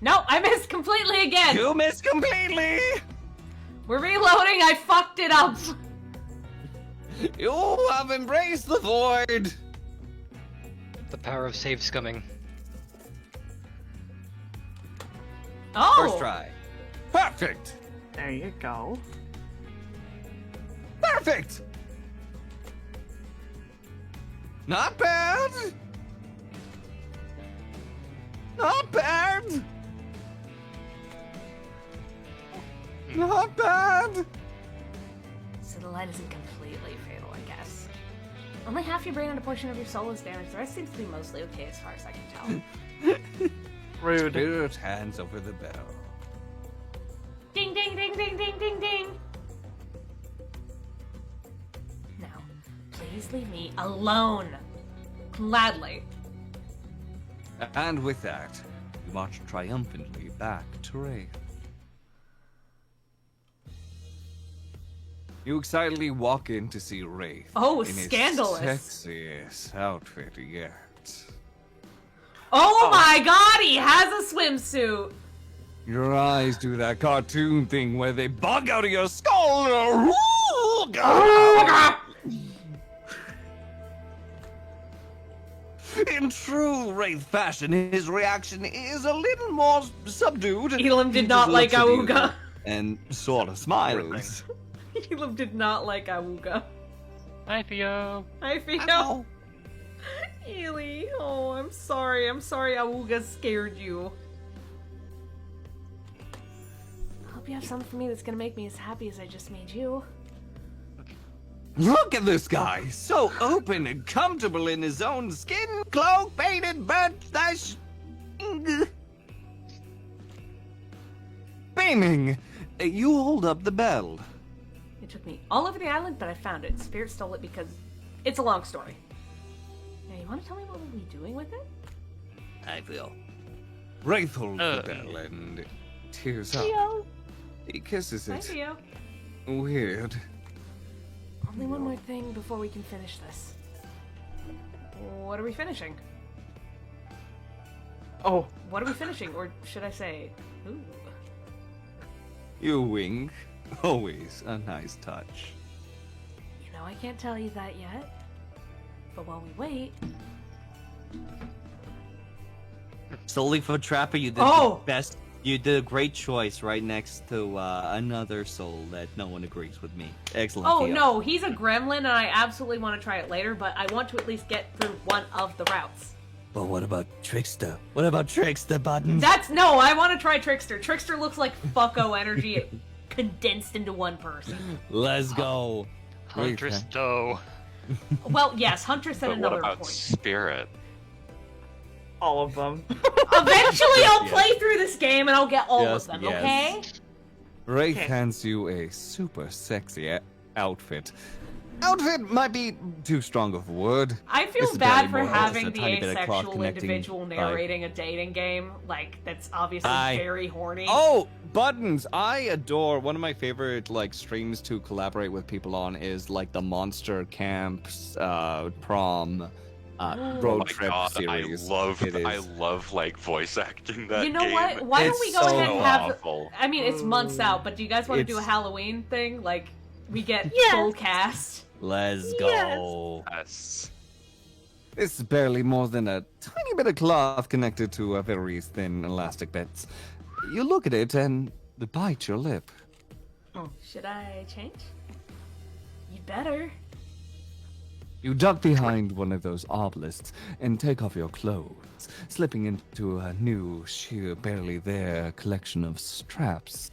Speaker 1: No, I missed completely again.
Speaker 7: You missed completely!
Speaker 1: We're reloading. I fucked it up.
Speaker 7: You have embraced the void!
Speaker 2: The power of save scumming.
Speaker 1: Oh.
Speaker 8: First try.
Speaker 7: Perfect!
Speaker 3: There you go.
Speaker 7: Perfect! Not bad! Not bad! Not bad!
Speaker 1: So the light isn't completely fatal, I guess. Only half your brain and a portion of your soul is damaged. The rest seems to be mostly okay as far as I can tell.
Speaker 3: Rude.
Speaker 7: Spirit hands over the bell.
Speaker 1: Ding, ding, ding, ding, ding, ding, ding. Now, please leave me alone. Gladly.
Speaker 7: And with that, you march triumphantly back to Wraith. You excitedly walk in to see Wraith.
Speaker 1: Oh,
Speaker 7: in his
Speaker 1: scandalous.
Speaker 7: sexiest outfit yet.
Speaker 1: Oh my god, he has a swimsuit.
Speaker 7: Your eyes do that cartoon thing where they bug out of your skull. In true Wraith fashion, his reaction is a little more subdued.
Speaker 1: Elam did
Speaker 7: He
Speaker 1: not
Speaker 7: just
Speaker 1: like
Speaker 7: looks at you
Speaker 1: Awooga.
Speaker 7: and sort of smiles.
Speaker 1: Elam did not like Awooga.
Speaker 2: Hi, Theo.
Speaker 1: Hi, Theo. Ely, oh, I'm sorry. I'm sorry Awooga scared you. I hope you have something for me that's gonna make me as happy as I just made you.
Speaker 7: Look at this guy, so open and comfortable in his own skin, cloak, painted, mustache. Beaming, you hold up the bell.
Speaker 1: It took me all over the island, but I found it. Spirit stole it because it's a long story. Now, you want to tell me what we'll be doing with it?
Speaker 7: I will. Wraith holds the bell and tears up.
Speaker 1: Theo.
Speaker 7: He kisses
Speaker 1: Hi,
Speaker 7: it.
Speaker 1: Theo.
Speaker 7: Weird.
Speaker 1: Only one more thing before we can finish this. What are we finishing?
Speaker 3: Oh,
Speaker 1: What are we finishing? Or should I say, ooh.
Speaker 7: You wink. Always a nice touch.
Speaker 1: You know, I can't tell you that yet. But while we wait...
Speaker 8: Solely for Trapper, you did
Speaker 1: Oh!
Speaker 8: the best. You did a great choice right next to another soul that no one agrees with me. Excellent.
Speaker 1: Oh,
Speaker 8: Theo.
Speaker 1: no, he's a gremlin, and I absolutely want to try it later, but I want to at least get through one of the routes.
Speaker 8: But what about Trickster? What about Trickster, Buttons?
Speaker 1: No, I want to try Trickster. Trickster looks like fucko energy condensed into one person.
Speaker 8: Let's go.
Speaker 2: Huntress Doe.
Speaker 1: Well, yes, Huntress at
Speaker 4: But what
Speaker 1: another
Speaker 4: about
Speaker 1: point.
Speaker 4: Spirit?
Speaker 3: all of them.
Speaker 1: Eventually, I'll play through this game and I'll get all
Speaker 8: Yes,
Speaker 1: of them,
Speaker 8: yes.
Speaker 1: okay?
Speaker 7: Wraith
Speaker 3: Okay.
Speaker 7: hands you a super sexy outfit. outfit might be too strong of a word.
Speaker 1: I feel
Speaker 7: This is
Speaker 1: bad
Speaker 7: barely
Speaker 1: for
Speaker 7: more than just
Speaker 1: having
Speaker 7: a
Speaker 1: the
Speaker 7: tiny bit of cloth
Speaker 1: asexual
Speaker 7: connecting
Speaker 1: individual
Speaker 7: by-
Speaker 1: narrating a dating game, like, that's obviously very horny.
Speaker 7: Oh, Buttons! I adore one of my favorite like streams to collaborate with people on is like the Monster Camps prom road trip series.
Speaker 4: I love like voice acting that
Speaker 1: You know
Speaker 4: game.
Speaker 1: what? Why don't we go
Speaker 7: It's
Speaker 1: ahead
Speaker 7: so
Speaker 1: and have...
Speaker 4: awful.
Speaker 1: I mean, it's months out, but do you guys want to do a
Speaker 7: It's-
Speaker 1: Halloween thing? Like, we get
Speaker 3: Yes.
Speaker 1: full cast?
Speaker 7: Let's go.
Speaker 4: Yes.
Speaker 7: This is barely more than a tiny bit of cloth connected to a very thin elastic bit. You look at it and bite your lip.
Speaker 1: Should I change? You better.
Speaker 7: You duck behind one of those obelisks and take off your clothes, slipping into a new, sheer, barely there collection of straps.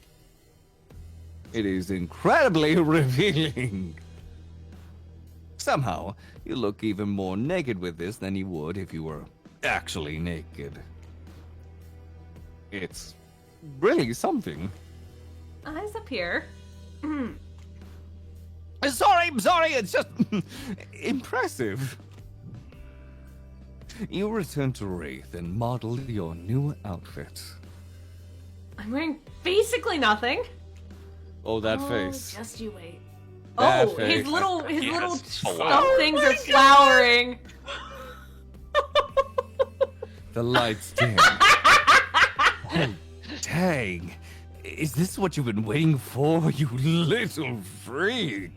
Speaker 7: It is incredibly revealing. Somehow, you look even more naked with this than you would if you were actually naked. It's really something.
Speaker 1: Eyes up here.
Speaker 7: Sorry, it's just impressive. You return to Wraith and model your new outfit.
Speaker 1: I'm wearing basically nothing.
Speaker 7: Oh, that face.
Speaker 1: Just you wait.
Speaker 7: That
Speaker 1: His
Speaker 7: face.
Speaker 1: little
Speaker 4: Yes,
Speaker 1: stuffed
Speaker 4: flowers.
Speaker 1: things are flowering.
Speaker 7: The lights dim. Oh, dang. Is this what you've been waiting for, you little freak?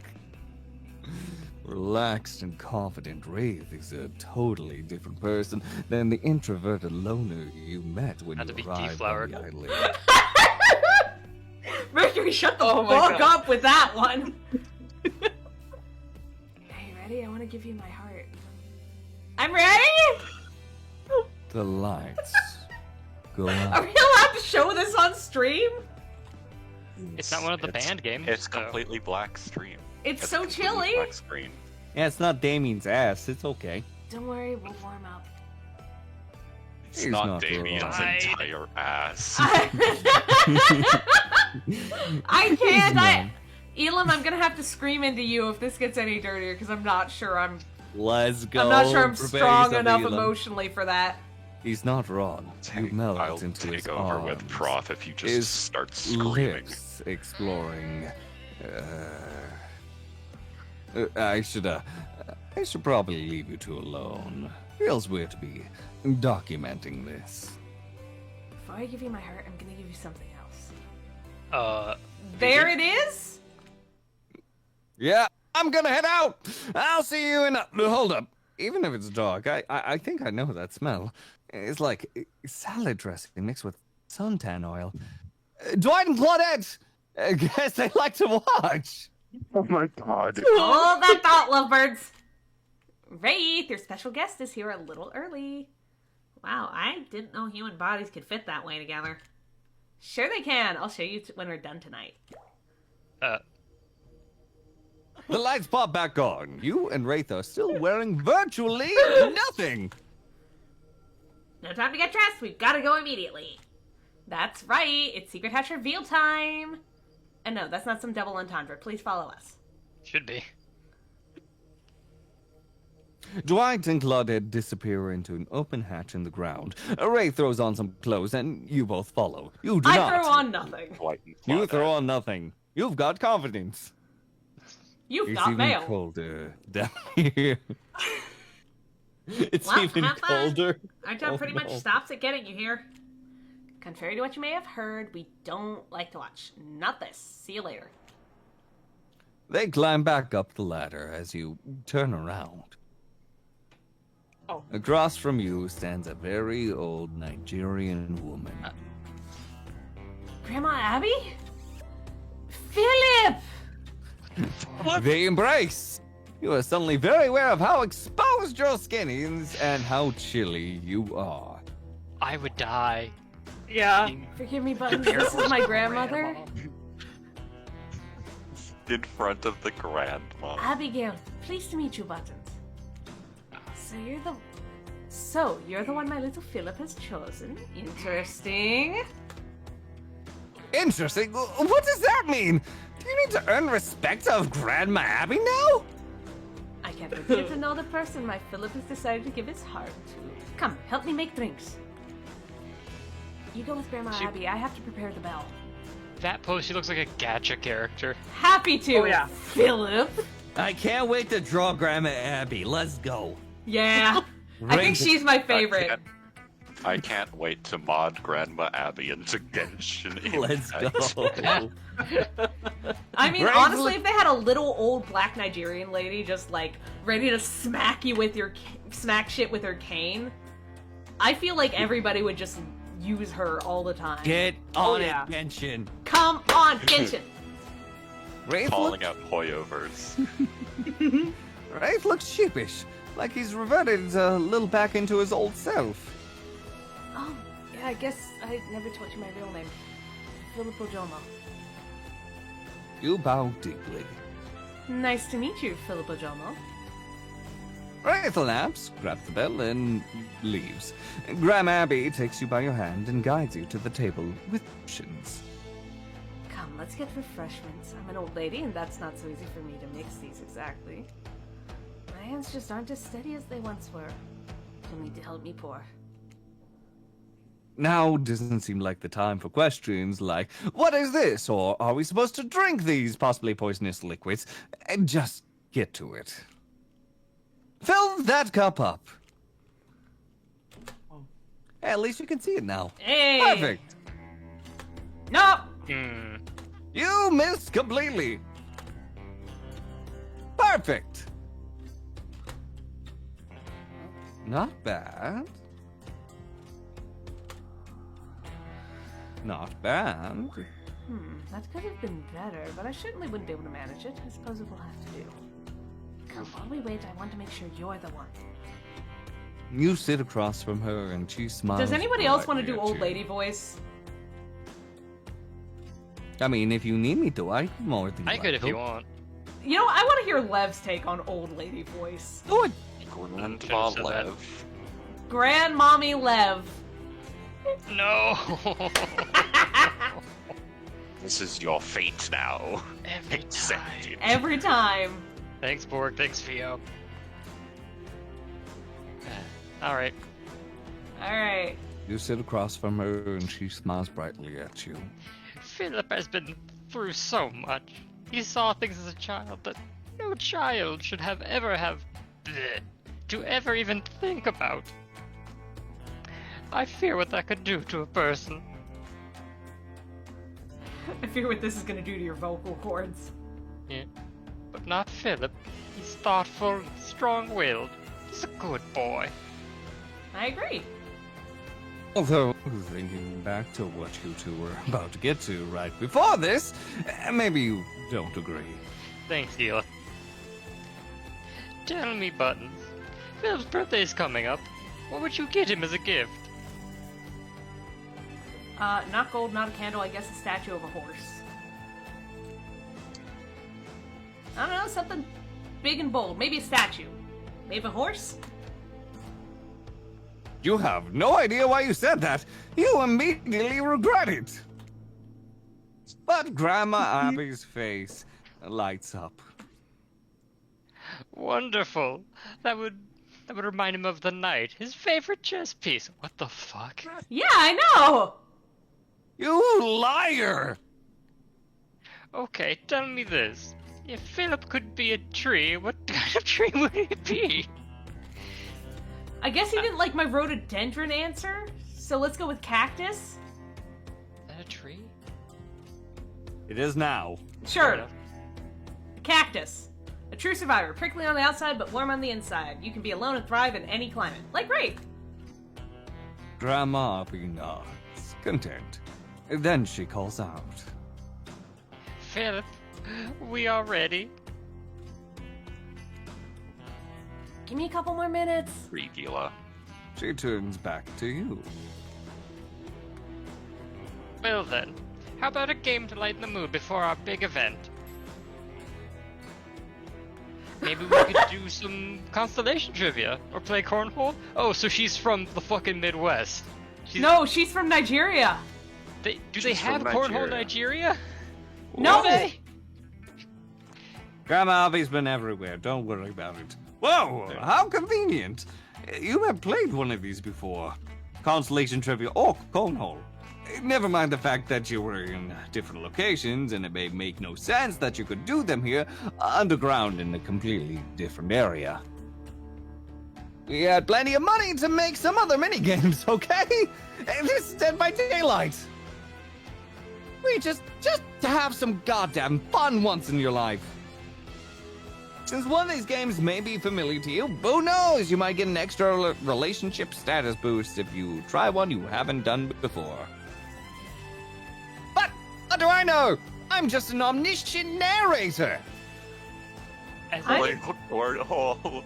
Speaker 7: Relaxed and confident Wraith is a totally different person than the introverted loner you met when
Speaker 2: Had to
Speaker 7: you
Speaker 2: be
Speaker 7: arrived
Speaker 2: deflowered.
Speaker 7: on the island.
Speaker 1: Mercury, shut the
Speaker 3: Oh my
Speaker 1: fuck
Speaker 3: God.
Speaker 1: up with that one. Hey, ready? I want to give you my heart. I'm ready.
Speaker 7: The lights go
Speaker 1: Are
Speaker 7: out.
Speaker 1: we allowed to show this on stream?
Speaker 2: It's not one of the
Speaker 4: It's-
Speaker 2: banned games.
Speaker 4: It's
Speaker 2: so-
Speaker 4: completely black screen.
Speaker 1: It's
Speaker 4: a
Speaker 1: so
Speaker 4: completely
Speaker 1: chilly.
Speaker 4: Black screen.
Speaker 7: Yeah, it's not Damien's ass. It's okay.
Speaker 1: Don't worry, we'll warm up.
Speaker 4: It's
Speaker 7: He's
Speaker 4: not
Speaker 7: not
Speaker 4: Damien's
Speaker 2: wrong.
Speaker 4: entire ass.
Speaker 1: I can't.
Speaker 7: not.
Speaker 1: Elam, I'm gonna have to scream into you if this gets any dirtier because I'm not sure I'm.
Speaker 7: Let's go.
Speaker 1: I'm not sure I'm
Speaker 7: Prepare
Speaker 1: strong
Speaker 7: yourself,
Speaker 1: enough
Speaker 7: Elam.
Speaker 1: emotionally for that.
Speaker 7: He's not wrong. You melt
Speaker 4: I'll
Speaker 7: into his
Speaker 4: take over with
Speaker 7: arms.
Speaker 4: Prof if you just
Speaker 7: His
Speaker 4: start screaming.
Speaker 7: Lips exploring. I should probably leave you two alone. Feels weird to be documenting this.
Speaker 1: Before I give you my heart, I'm gonna give you something else.
Speaker 2: There
Speaker 1: There it is.
Speaker 7: Yeah, I'm gonna head out. I'll see you in. Hold up. Even if it's dark, I think I know that smell. It's like salad dressing mixed with suntan oil. Dwight and Claudette. I guess they like to watch.
Speaker 4: Oh my god.
Speaker 1: Hold that thought, lovebirds. Wraith, your special guest is here a little early. Wow, I didn't know human bodies could fit that way together. Sure they can. I'll show you when we're done tonight.
Speaker 7: The lights pop back on. You and Wraith are still wearing virtually nothing.
Speaker 1: No time to get dressed. We've got to go immediately. That's right. It's Secret Hatch reveal time. And no, that's not some double entendre. Please follow us.
Speaker 2: should be.
Speaker 7: Dwight and Claudette disappear into an open hatch in the ground. Wraith throws on some clothes, and you both follow. You do
Speaker 1: I
Speaker 7: not.
Speaker 1: throw on nothing.
Speaker 4: Dwight and
Speaker 7: You
Speaker 4: Claudette.
Speaker 7: throw on nothing. You've got confidence.
Speaker 1: You've
Speaker 7: It's
Speaker 1: got
Speaker 7: even
Speaker 1: mail.
Speaker 7: colder down here. It's
Speaker 1: Well,
Speaker 7: even
Speaker 1: have fun.
Speaker 7: colder.
Speaker 1: Our job
Speaker 7: Oh,
Speaker 1: pretty
Speaker 7: no.
Speaker 1: much stops at getting you here. Contrary to what you may have heard, we don't like to watch. Not this. See you later.
Speaker 7: They climb back up the ladder as you turn around.
Speaker 3: Oh.
Speaker 7: Across from you stands a very old Nigerian woman.
Speaker 1: Grandma Abby? Philip!
Speaker 7: They embrace. You are suddenly very aware of how exposed your skin is and how chilly you are.
Speaker 2: I would die.
Speaker 3: Yeah.
Speaker 1: Forgive me, Buttons. This is my grandmother.
Speaker 4: In front of the grandma.
Speaker 1: Abigail, pleased to meet you, Buttons. So you're the one my little Philip has chosen. Interesting.
Speaker 7: Interesting. What does that mean? Do you need to earn respect of Grandma Abby now?
Speaker 1: can't forget another person my Philip has decided to give his heart to. Come, help me make drinks. You go with Grandma Abby. I have to prepare the bell.
Speaker 2: That pose, she looks like a gacha character.
Speaker 1: Happy to.
Speaker 3: Oh, yeah.
Speaker 1: Philip.
Speaker 8: I can't wait to draw Grandma Abby. Let's go.
Speaker 1: Yeah. I think she's my
Speaker 4: I
Speaker 1: favorite.
Speaker 4: can't wait to mod Grandma Abby into Genshin
Speaker 8: Let's
Speaker 4: Impact.
Speaker 8: go.
Speaker 1: I mean,
Speaker 8: Right,
Speaker 1: honestly, if they had a little old black Nigerian lady just like ready to smack you with your smack shit with her cane, I feel like everybody would just use her all the time.
Speaker 8: Get on
Speaker 3: yeah.
Speaker 8: it, Genshin.
Speaker 1: Come on, Genshin.
Speaker 7: Rafe,
Speaker 4: Calling out hoyovers.
Speaker 7: Rafe looks sheepish, like he's reverted a little back into his old self.
Speaker 1: Oh, yeah, I guess I never told you my real name. Filippo Jomo.
Speaker 7: You bow deeply.
Speaker 1: Nice to meet you, Filippo Jomo.
Speaker 7: Rafe laughs, grabs the bell, and leaves. Grandma Abby takes you by your hand and guides you to the table with potions.
Speaker 1: Come, let's get refreshments. I'm an old lady, and that's not so easy for me to mix these exactly. My hands just aren't as steady as they once were. You'll need to help me pour.
Speaker 7: Now doesn't seem like the time for questions like, what is this? Or are we supposed to drink these possibly poisonous liquids? And just get to it. Fill that cup up. At least you can see it now.
Speaker 1: Hey!
Speaker 7: Perfect.
Speaker 1: No!
Speaker 7: You missed completely. Perfect. Not bad. Not bad.
Speaker 1: That could have been better, but I certainly wouldn't be able to manage it. I suppose it will have to do. Come, while we wait, I want to make sure you're the one.
Speaker 7: You sit across from her and she smiles.
Speaker 1: Does anybody else want to
Speaker 7: politely
Speaker 1: do
Speaker 7: at
Speaker 1: old
Speaker 7: you.
Speaker 1: lady voice?
Speaker 7: I mean, if you need me to, I can more than
Speaker 2: I could if you
Speaker 7: to.
Speaker 2: want.
Speaker 1: You know, I want to hear Lev's take on old lady voice.
Speaker 7: Do it.
Speaker 4: Grandma
Speaker 2: Should've said that.
Speaker 4: Lev.
Speaker 1: Grandmommy Lev.
Speaker 2: No!
Speaker 4: This is your fate now.
Speaker 2: Every
Speaker 4: Accept
Speaker 2: time.
Speaker 4: it.
Speaker 1: Every time.
Speaker 2: Thanks, Borg. Thanks, Fio. Alright.
Speaker 1: Alright.
Speaker 7: You sit across from her and she smiles brightly at you.
Speaker 2: Philip has been through so much. He saw things as a child that no child should have ever have bleh, to ever even think about. I fear what that could do to a person.
Speaker 1: I fear what this is going to do to your vocal cords.
Speaker 2: Yeah. But not Philip. He's thoughtful and strong-willed. He's a good boy.
Speaker 1: I agree.
Speaker 7: Although, thinking back to what you two were about to get to right before this, maybe you don't agree.
Speaker 2: Thanks, Gila. Tell me, Buttons. Philip's birthday's coming up. What would you get him as a gift?
Speaker 1: Not gold, not a candle, I guess a statue of a horse. I don't know, something big and bold. Maybe a statue. Maybe a horse?
Speaker 7: You have no idea why you said that. You immediately regret it. But Grandma Abby's face lights up.
Speaker 2: Wonderful. That would remind him of the knight, his favorite chess piece. What the fuck?
Speaker 1: Yeah, I know!
Speaker 7: You liar!
Speaker 2: Okay, tell me this. If Philip could be a tree, what kind of tree would he be?
Speaker 1: I guess he didn't like my rhododendron answer, so let's go with cactus.
Speaker 2: Is that a tree?
Speaker 7: It is now.
Speaker 1: Sure.
Speaker 2: enough.
Speaker 1: A cactus. A true survivor, prickly on the outside but warm on the inside. You can be alone and thrive in any climate. Like Rafe.
Speaker 7: Grandma Abby nods, content. Then she calls out.
Speaker 2: Philip, we are ready.
Speaker 1: Give me a couple more minutes.
Speaker 4: Regula.
Speaker 7: She turns back to you.
Speaker 2: Well then, how about a game to lighten the mood before our big event? Maybe we could do some constellation trivia or play cornhole? Oh, so she's from the fucking Midwest.
Speaker 1: No, she's from Nigeria.
Speaker 2: Do they
Speaker 4: She's
Speaker 2: have
Speaker 4: from
Speaker 2: cornhole
Speaker 4: Nigeria.
Speaker 2: Nigeria?
Speaker 1: No!
Speaker 2: Do they?
Speaker 7: Grandma Abby's been everywhere. Don't worry about it. Whoa, how convenient. You have played one of these before. Constellation Trivia or Cornhole. Never mind the fact that you were in different locations and it may make no sense that you could do them here underground in a completely different area. We had plenty of money to make some other minigames, okay? This is Dead by Daylight. We just to have some goddamn fun once in your life. Since one of these games may be familiar to you, who knows, you might get an extra relationship status boost if you try one you haven't done before. But what do I know? I'm just an omniscient narrator.
Speaker 4: Play cornhole.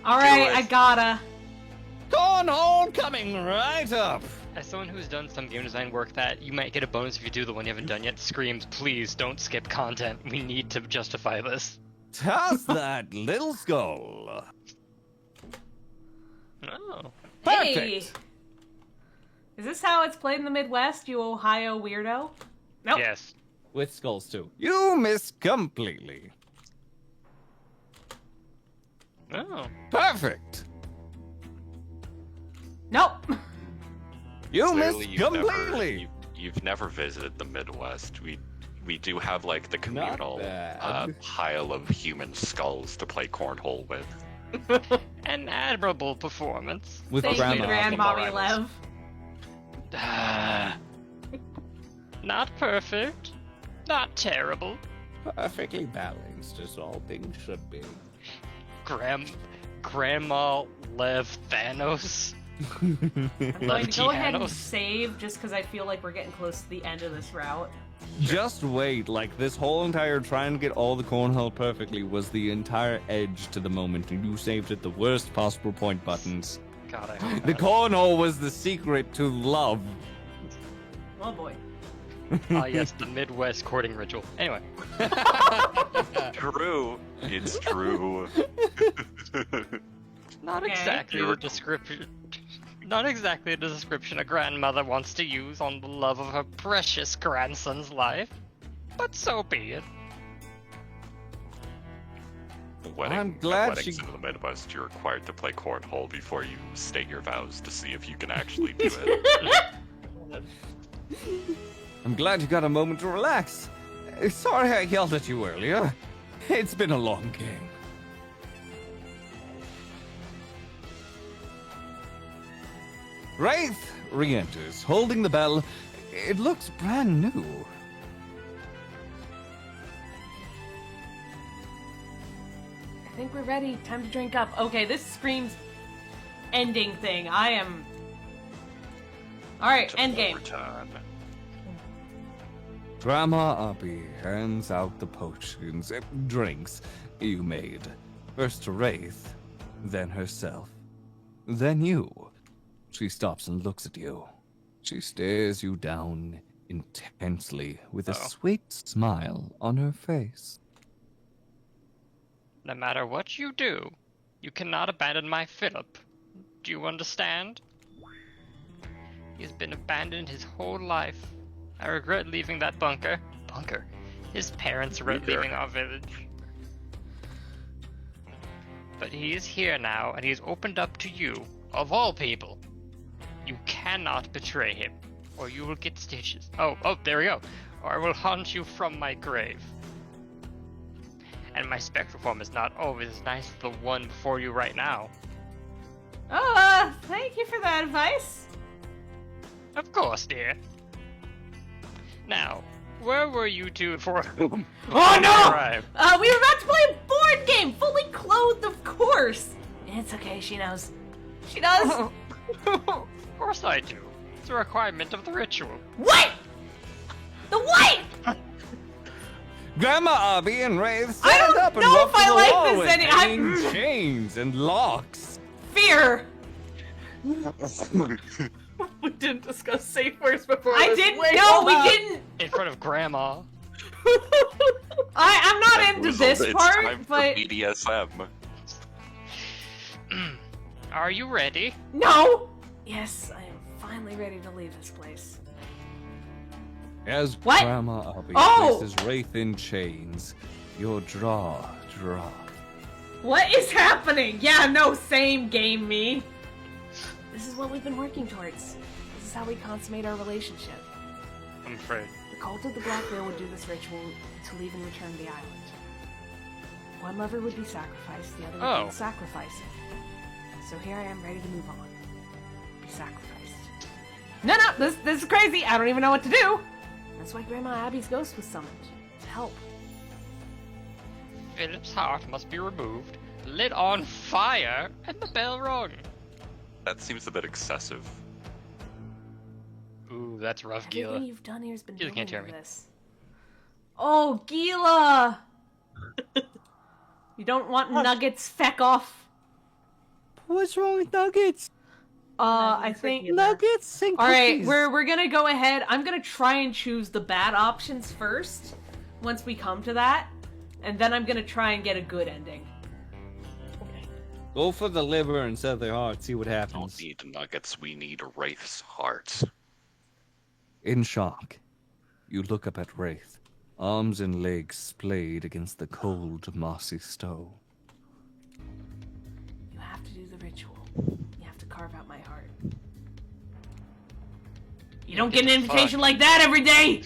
Speaker 1: All right,
Speaker 4: it.
Speaker 1: I gotta.
Speaker 7: Cornhole coming right up.
Speaker 2: As someone who's done some game design work that you might get a bonus if you do the one you haven't done yet, screams, please don't skip content. We need to justify this.
Speaker 7: Toss that little skull.
Speaker 2: Oh.
Speaker 1: Hey!
Speaker 7: Perfect.
Speaker 1: Is this how it's played in the Midwest, you Ohio weirdo? Nope.
Speaker 2: Yes.
Speaker 8: With skulls too.
Speaker 7: You missed completely.
Speaker 2: Oh.
Speaker 7: Perfect.
Speaker 1: Nope.
Speaker 7: You
Speaker 4: Clearly,
Speaker 7: missed
Speaker 4: you've
Speaker 7: completely.
Speaker 4: You've never visited the Midwest. We do have like the communal
Speaker 7: bad.
Speaker 4: pile of human skulls to play cornhole with.
Speaker 2: An admirable performance.
Speaker 8: With
Speaker 1: Thank you,
Speaker 8: grandma.
Speaker 1: Grandmommy Lev.
Speaker 2: Not perfect. Not terrible.
Speaker 8: Perfectly balanced as all things should be.
Speaker 2: Grandma Lev Thanos.
Speaker 1: I'm going to go ahead and
Speaker 2: Thanos.
Speaker 1: save just because I feel like we're getting close to the end of this route.
Speaker 7: Just wait, like this whole entire trying to get all the cornhole perfectly was the entire edge to the moment, and you saved at the worst possible point buttons.
Speaker 2: God, I hope
Speaker 7: The
Speaker 2: not.
Speaker 7: cornhole was the secret to love.
Speaker 1: Oh boy.
Speaker 2: Ah, yes, the Midwest courting ritual. Anyway.
Speaker 4: True. It's true.
Speaker 2: Not
Speaker 1: Okay.
Speaker 2: exactly the description. Not exactly the description a grandmother wants to use on the love of her precious grandson's life, but so be it.
Speaker 7: I'm glad
Speaker 4: at weddings
Speaker 7: she-
Speaker 4: in the Midwest, you're required to play cornhole before you state your vows to see if you can actually do it.
Speaker 7: I'm glad you got a moment to relax. Sorry I yelled at you earlier. It's been a long game. Wraith re-enters, holding the bell. It looks brand new.
Speaker 1: I think we're ready. Time to drink up. Okay, this screams ending thing. I am... Alright,
Speaker 4: To
Speaker 1: end game.
Speaker 4: overturn.
Speaker 7: Grandma Abby hands out the potions, drinks you made. First to Wraith, then herself, then you. She stops and looks at you. She stares you down intensely with a sweet smile on her face.
Speaker 2: No matter what you do, you cannot abandon my Philip. Do you understand? He has been abandoned his whole life. I regret leaving that bunker. Bunker? His parents regret
Speaker 4: Neither.
Speaker 2: leaving our village. But he is here now, and he has opened up to you, of all people. You cannot betray him, or you will get stitches. Oh, there we go. Or I will haunt you from my grave. And my spectral form is not always as nice as the one before you right now.
Speaker 1: Oh, thank you for that advice.
Speaker 2: Of course, dear. Now, where were you two for whom?
Speaker 1: Oh no!
Speaker 2: Arrived?
Speaker 1: We were about to play a board game, fully clothed, of course. It's okay, she knows. She does.
Speaker 2: Of course I do. It's a requirement of the ritual.
Speaker 1: What? The what?
Speaker 7: Grandma Abby and Wraith
Speaker 1: I
Speaker 7: stand
Speaker 1: don't
Speaker 7: up and
Speaker 1: know
Speaker 7: walk
Speaker 1: if
Speaker 7: to
Speaker 1: I
Speaker 7: the
Speaker 1: like
Speaker 7: wall
Speaker 1: this
Speaker 7: with
Speaker 1: any-
Speaker 7: hanging chains and locks.
Speaker 1: Fear.
Speaker 3: We didn't discuss safe words before.
Speaker 1: I
Speaker 3: this.
Speaker 1: didn't.
Speaker 3: Wait,
Speaker 1: No,
Speaker 3: hold
Speaker 1: we
Speaker 3: on.
Speaker 1: didn't.
Speaker 2: In front of Grandma.
Speaker 1: I'm not into this
Speaker 4: It's
Speaker 1: part,
Speaker 4: time for
Speaker 1: but
Speaker 4: BDSM.
Speaker 2: Are you ready?
Speaker 1: no. Yes, I am finally ready to leave this place.
Speaker 7: As
Speaker 1: What?
Speaker 7: Grandma Abby
Speaker 1: Oh!
Speaker 7: places Wraith in chains, your jaw drops.
Speaker 1: What is happening? Yeah, no, same game, me. This is what we've been working towards. This is how we consummate our relationship.
Speaker 2: I'm afraid.
Speaker 1: The cult of the Black Veil would do this ritual to leave and return to the island. One lover would be sacrificed, the other would be sacrificed. So here I am, ready to move on. Be sacrificed. No, this is crazy. I don't even know what to do. That's why Grandma Abby's ghost was summoned. To help.
Speaker 2: Philip's heart must be removed, lit on fire, and the bell rung.
Speaker 4: That seems a bit excessive.
Speaker 2: Ooh, that's rough,
Speaker 1: Everything
Speaker 2: Gila.
Speaker 1: you've done here has been
Speaker 2: Gila
Speaker 1: building
Speaker 2: can't hear
Speaker 1: to
Speaker 2: me.
Speaker 1: this. Oh, Gila! You don't want nuggets, feck off.
Speaker 8: What's wrong with nuggets?
Speaker 1: I think...
Speaker 8: Nuggets and
Speaker 1: Alright,
Speaker 8: cookies.
Speaker 1: we're gonna go ahead. I'm gonna try and choose the bad options first, once we come to that. And then I'm gonna try and get a good ending.
Speaker 8: Go for the liver instead of the heart. See what
Speaker 4: We don't
Speaker 8: happens.
Speaker 4: need nuggets, we need Wraith's heart.
Speaker 7: In shock, you look up at Wraith, arms and legs splayed against the cold, mossy stone.
Speaker 1: You have to do the ritual. You have to carve out my heart. You don't get an invitation like that every day!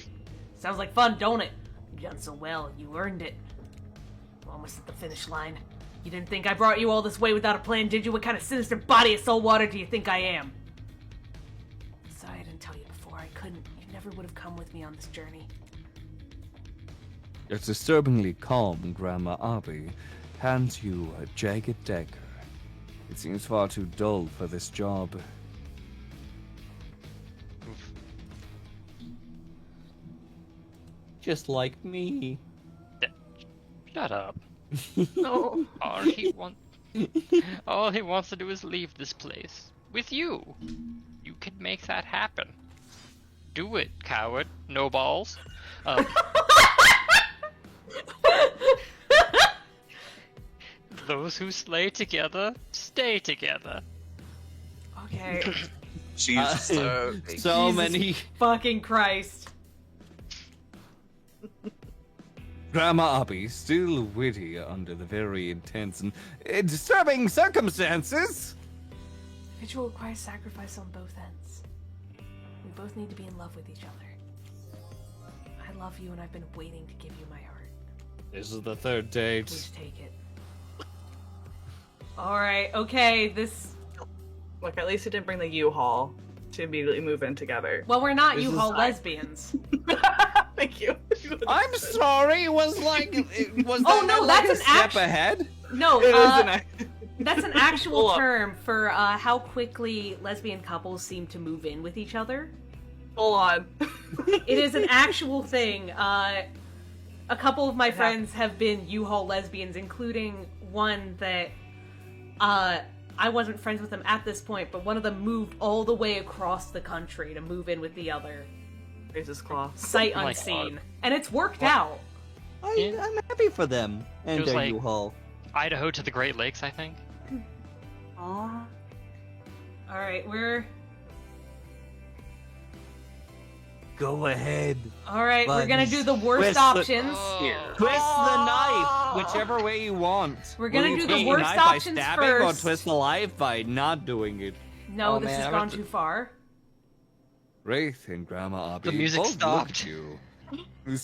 Speaker 1: Sounds like fun, don't it? You've done so well. You earned it. We're almost at the finish line. You didn't think I brought you all this way without a plan, did you? What kind of sinister body of soul water do you think I am? Sorry I didn't tell you before. I couldn't. You never would have come with me on this journey.
Speaker 7: A disturbingly calm Grandma Abby hands you a jagged dagger. It seems far too dull for this job.
Speaker 8: Just like me.
Speaker 2: Shut up.
Speaker 1: No.
Speaker 2: All he wants to do is leave this place. With you. You can make that happen. Do it, coward. No balls. Those who slay together, stay together.
Speaker 1: Okay.
Speaker 4: Jesus.
Speaker 8: So
Speaker 1: Jesus
Speaker 8: many.
Speaker 1: fucking Christ.
Speaker 7: Grandma Abby, still witty under the very intense and disturbing circumstances.
Speaker 1: Ritual requires sacrifice on both ends. We both need to be in love with each other. I love you and I've been waiting to give you my heart.
Speaker 8: This is the third date.
Speaker 1: Please take it. Alright, okay, this...
Speaker 3: Look, at least he didn't bring the U-Haul to immediately move in together.
Speaker 1: Well, we're not
Speaker 8: This is-
Speaker 1: U-Haul lesbians.
Speaker 3: Thank you.
Speaker 8: I'm sorry. It was like. Was
Speaker 1: Oh,
Speaker 8: that
Speaker 1: no,
Speaker 8: like
Speaker 1: that's
Speaker 8: a
Speaker 1: an
Speaker 8: step
Speaker 1: act-
Speaker 8: ahead?
Speaker 1: No,
Speaker 3: It is an
Speaker 1: that's an
Speaker 3: Pull
Speaker 1: actual
Speaker 3: up.
Speaker 1: term for how quickly lesbian couples seem to move in with each other.
Speaker 3: Hold on.
Speaker 1: It is an actual thing. A couple of my friends have been U-Haul lesbians, including one that I wasn't friends with them at this point, but one of them moved all the way across the country to move in with the other.
Speaker 3: Raises claw.
Speaker 1: Sight
Speaker 2: Oh my
Speaker 1: unseen.
Speaker 2: God.
Speaker 1: And it's worked out.
Speaker 8: I'm happy for them and
Speaker 2: Feels
Speaker 8: their
Speaker 2: like-
Speaker 8: U-Haul.
Speaker 2: Idaho to the Great Lakes, I think.
Speaker 3: Aw.
Speaker 1: Alright, we're...
Speaker 8: Go ahead.
Speaker 1: Alright, we're gonna
Speaker 8: Buttons.
Speaker 1: do the worst
Speaker 8: Twist the-
Speaker 1: options.
Speaker 8: Twist the knife, whichever way you want.
Speaker 1: We're gonna
Speaker 8: Will you
Speaker 1: do the
Speaker 8: take
Speaker 1: worst
Speaker 8: knife by
Speaker 1: options
Speaker 8: stabbing
Speaker 1: first.
Speaker 8: Or twist the knife by not doing it.
Speaker 1: No,
Speaker 8: Oh,
Speaker 1: this
Speaker 8: man,
Speaker 1: has
Speaker 8: I'm
Speaker 1: gone
Speaker 8: gonna-
Speaker 1: too far.
Speaker 7: Wraith and Grandma Abby
Speaker 2: music
Speaker 7: both look
Speaker 2: stopped.
Speaker 7: at you.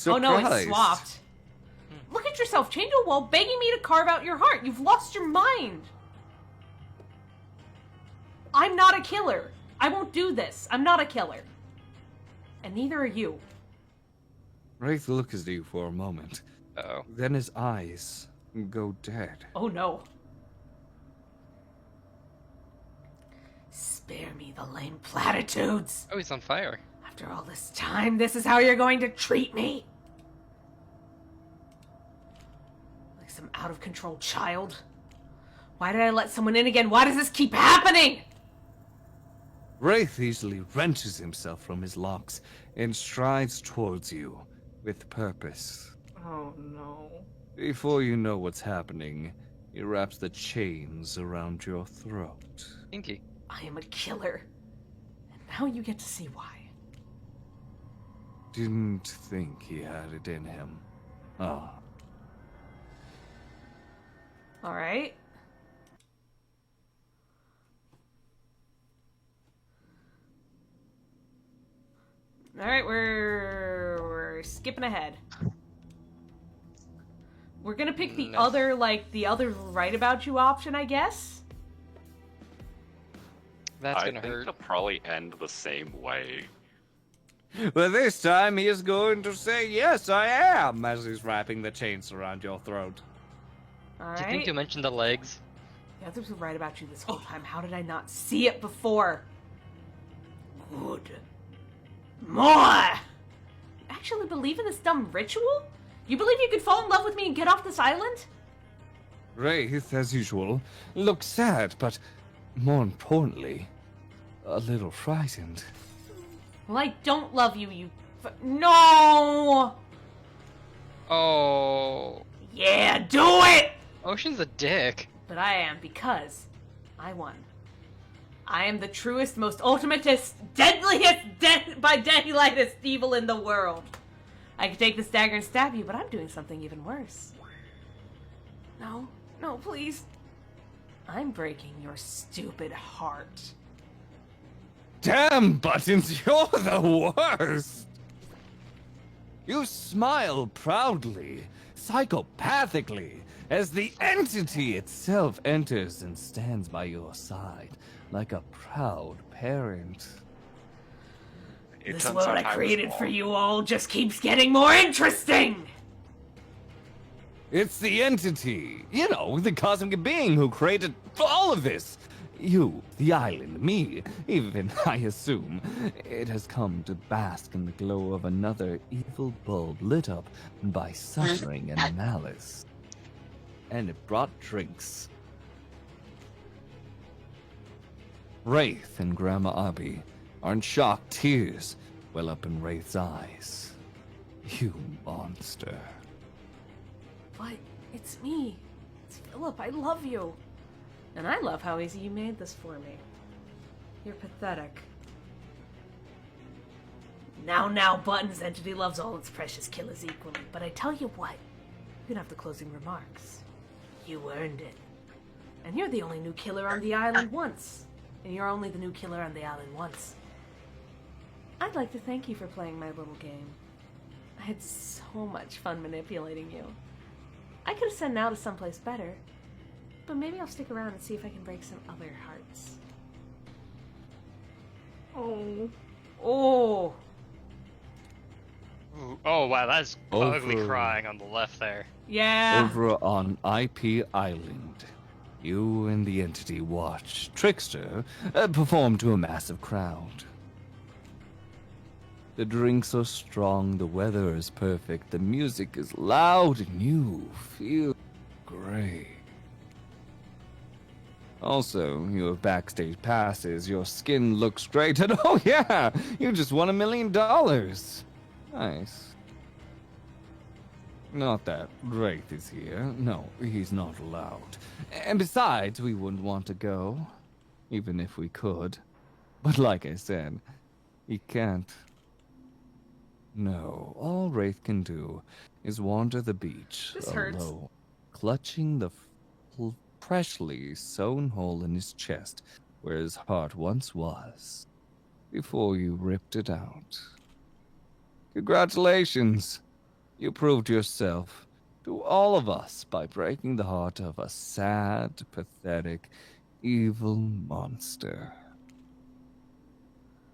Speaker 1: Oh no, it's
Speaker 7: Surprised.
Speaker 1: swapped. Look at yourself, chained to a wall, begging me to carve out your heart. You've lost your mind. I'm not a killer. I won't do this. I'm not a killer. And neither are you.
Speaker 7: Wraith looks at you for a moment.
Speaker 2: Oh.
Speaker 7: Then his eyes go dead.
Speaker 1: Oh no. Spare me the lame platitudes.
Speaker 2: Oh, he's on fire.
Speaker 1: After all this time, this is how you're going to treat me? Like some out-of-control child? Why did I let someone in again? Why does this keep happening?
Speaker 7: Wraith easily wrenches himself from his locks and strides towards you with purpose.
Speaker 3: Oh no.
Speaker 7: Before you know what's happening, he wraps the chains around your throat.
Speaker 2: Inky.
Speaker 1: I am a killer. And now you get to see why.
Speaker 7: Didn't think he had it in him. Ah,
Speaker 1: All right. All right, we're skipping ahead. We're gonna pick the other right about you option, I guess.
Speaker 2: That's
Speaker 4: I
Speaker 2: gonna
Speaker 4: think
Speaker 2: hurt.
Speaker 4: it'll probably end the same way.
Speaker 7: Well, this time he is going to say, yes, I am, as he's wrapping the chains around your throat.
Speaker 1: All
Speaker 2: Do you think
Speaker 1: right.
Speaker 2: you mentioned the legs?
Speaker 1: The others were right about you this whole time. How did I not see it before? Good. More! You actually believe in this dumb ritual? You believe you could fall in love with me and get off this island?
Speaker 7: Wraith, as usual, looks sad, but more importantly, a little frightened.
Speaker 1: Well, I don't love you, No!
Speaker 2: Oh.
Speaker 1: Yeah, do it!
Speaker 2: Ocean's a dick.
Speaker 1: But I am, because I won. I am the truest, most ultimatest, deadliest, by daylightest evil in the world. I could take this dagger and stab you, but I'm doing something even worse. No, please. I'm breaking your stupid heart.
Speaker 7: Damn, Buttons, you're the worst! You smile proudly, psychopathically, as the entity itself enters and stands by your side like a proud parent.
Speaker 1: This world I created for you all just keeps getting more interesting!
Speaker 7: It's the entity, you know, the cosmic being who created all of this. You, the island, me, even, I assume. It has come to bask in the glow of another evil bulb lit up by suffering and malice. And it brought drinks. Wraith and Grandma Abby aren't shocked tears well up in Wraith's eyes. You monster.
Speaker 1: But it's me. It's Philip. I love you. And I love how easy you made this for me. You're pathetic. Now, Buttons entity loves all its precious killers equally. But I tell you what, you can have the closing remarks. You earned it. And you're the only new killer on the island once. And you're only the new killer on the island once. I'd like to thank you for playing my little game. I had so much fun manipulating you. I could have sent now to someplace better. But maybe I'll stick around and see if I can break some other hearts. Oh.
Speaker 2: Ooh. Oh, wow, that's ugly
Speaker 7: Over.
Speaker 2: crying on the left there.
Speaker 1: Yeah.
Speaker 7: Over on IP Island, you and the entity watch Trickster perform to a massive crowd. The drinks are strong, the weather is perfect, the music is loud, and you feel great. Also, you have backstage passes, your skin looks great, and oh yeah, you just won $1 million. Nice. Not that Wraith is here. No, he's not allowed. And besides, we wouldn't want to go, even if we could. But like I said, he can't. No, all Wraith can do is wander the beach
Speaker 1: This hurts.
Speaker 7: alone, clutching the freshly sewn hole in his chest where his heart once was, before you ripped it out. Congratulations! You proved yourself to all of us by breaking the heart of a sad, pathetic, evil monster.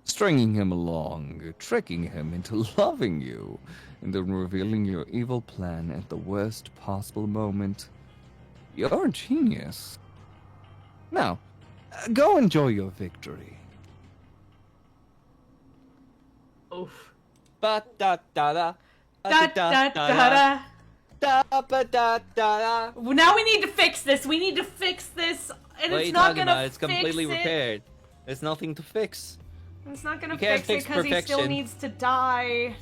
Speaker 7: Stringing him along, tricking him into loving you, and then revealing your evil plan at the worst possible moment. You're a genius. Now, go enjoy your victory.
Speaker 1: Oof.
Speaker 8: Ba-da-da-da.
Speaker 1: Da da da da.
Speaker 8: Da-ba-da-da-da.
Speaker 1: Now we need to fix this. We need to fix this, and
Speaker 8: What are
Speaker 1: it's
Speaker 8: you
Speaker 1: not
Speaker 8: talking
Speaker 1: gonna
Speaker 8: about? It's completely
Speaker 1: fix it.
Speaker 8: repaired. There's nothing to fix.
Speaker 1: It's not gonna
Speaker 8: You can't
Speaker 1: fix it
Speaker 8: fix
Speaker 1: because he still
Speaker 8: perfection.
Speaker 1: needs to die.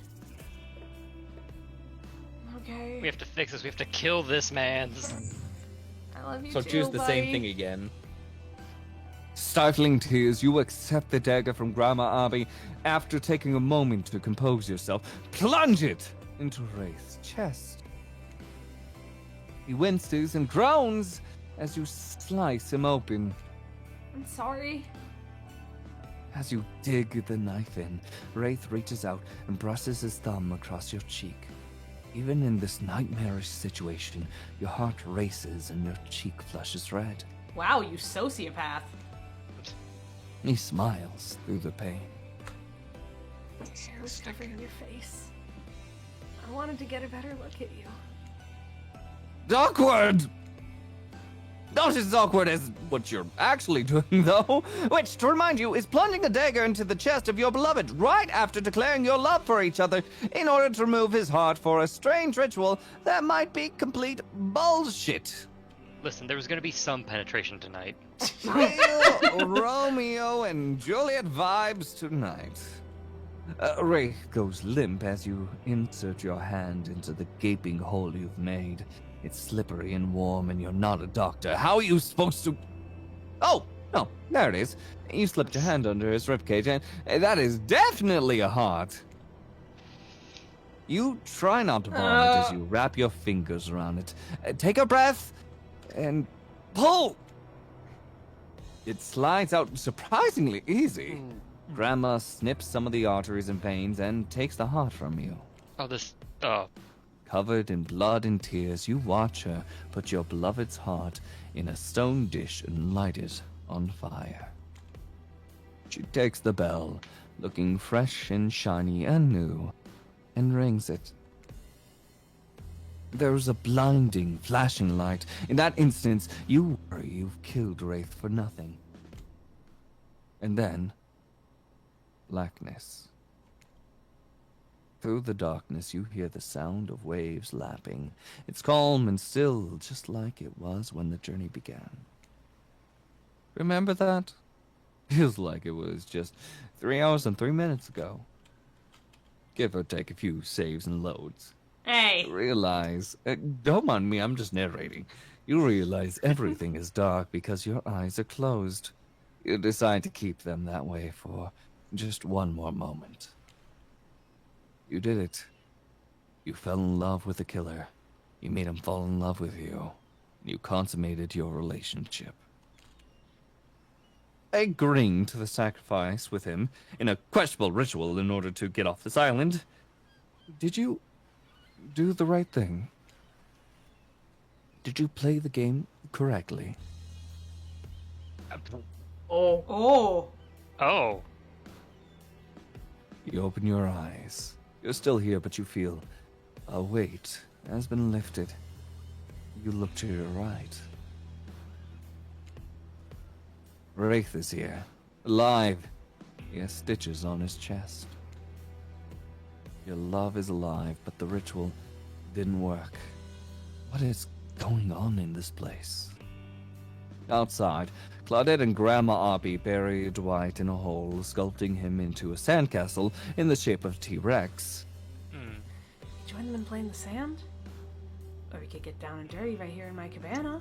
Speaker 1: Okay.
Speaker 2: We have to fix this. We have to kill this man.
Speaker 1: I love you
Speaker 8: So
Speaker 1: too,
Speaker 8: choose the same
Speaker 1: buddy.
Speaker 8: thing again.
Speaker 7: Stifling tears, you accept the dagger from Grandma Abby. After taking a moment to compose yourself, plunge it into Wraith's chest. He winces and groans as you slice him open.
Speaker 1: I'm sorry.
Speaker 7: As you dig the knife in, Wraith reaches out and presses his thumb across your cheek. Even in this nightmarish situation, your heart races and your cheek flushes red.
Speaker 1: Wow, you sociopath.
Speaker 7: He smiles through the pain.
Speaker 1: Hair was covering your face. I wanted to get a better look at you.
Speaker 7: Awkward! Not as awkward as what you're actually doing, though. Which, to remind you, is plunging a dagger into the chest of your beloved right after declaring your love for each other in order to remove his heart for a strange ritual that might be complete bullshit.
Speaker 2: Listen, there was gonna be some penetration tonight.
Speaker 7: Real Romeo and Juliet vibes tonight. Wraith goes limp as you insert your hand into the gaping hole you've made. It's slippery and warm, and you're not a doctor. How are you supposed to... Oh, no, there it is. You slipped your hand under his ribcage, and that is definitely a heart. You try not to vomit as you wrap your fingers around it. Take a breath, and pull! It slides out surprisingly easy. Grandma snips some of the arteries and veins and takes the heart from you.
Speaker 2: Oh, this...
Speaker 7: Covered in blood and tears, you watch her put your beloved's heart in a stone dish and light it on fire. She takes the bell, looking fresh and shiny and new, and rings it. There's a blinding, flashing light. In that instant, you worry you've killed Wraith for nothing. And then, blackness. Through the darkness, you hear the sound of waves lapping. It's calm and still, just like it was when the journey began. Remember that? Feels like it was just 3 hours and 3 minutes ago. Give or take a few saves and loads.
Speaker 1: Hey.
Speaker 7: Realize, don't mind me, I'm just narrating. You realize everything is dark because your eyes are closed. You decide to keep them that way for just one more moment. You did it. You fell in love with the killer. You made him fall in love with you. You consummated your relationship. Agreeing to the sacrifice with him in a questionable ritual in order to get off this island, did you do the right thing? Did you play the game correctly?
Speaker 1: Oh.
Speaker 2: Oh.
Speaker 7: You open your eyes. You're still here, but you feel a weight has been lifted. You look to your right. Wraith is here, alive. He has stitches on his chest. Your love is alive, but the ritual didn't work. What is going on in this place? Outside, Claudette and Grandma Abby bury Dwight in a hole, sculpting him into a sandcastle in the shape of T-Rex.
Speaker 1: Join them in playing the sand? Or we could get down and dirty right here in my cabana.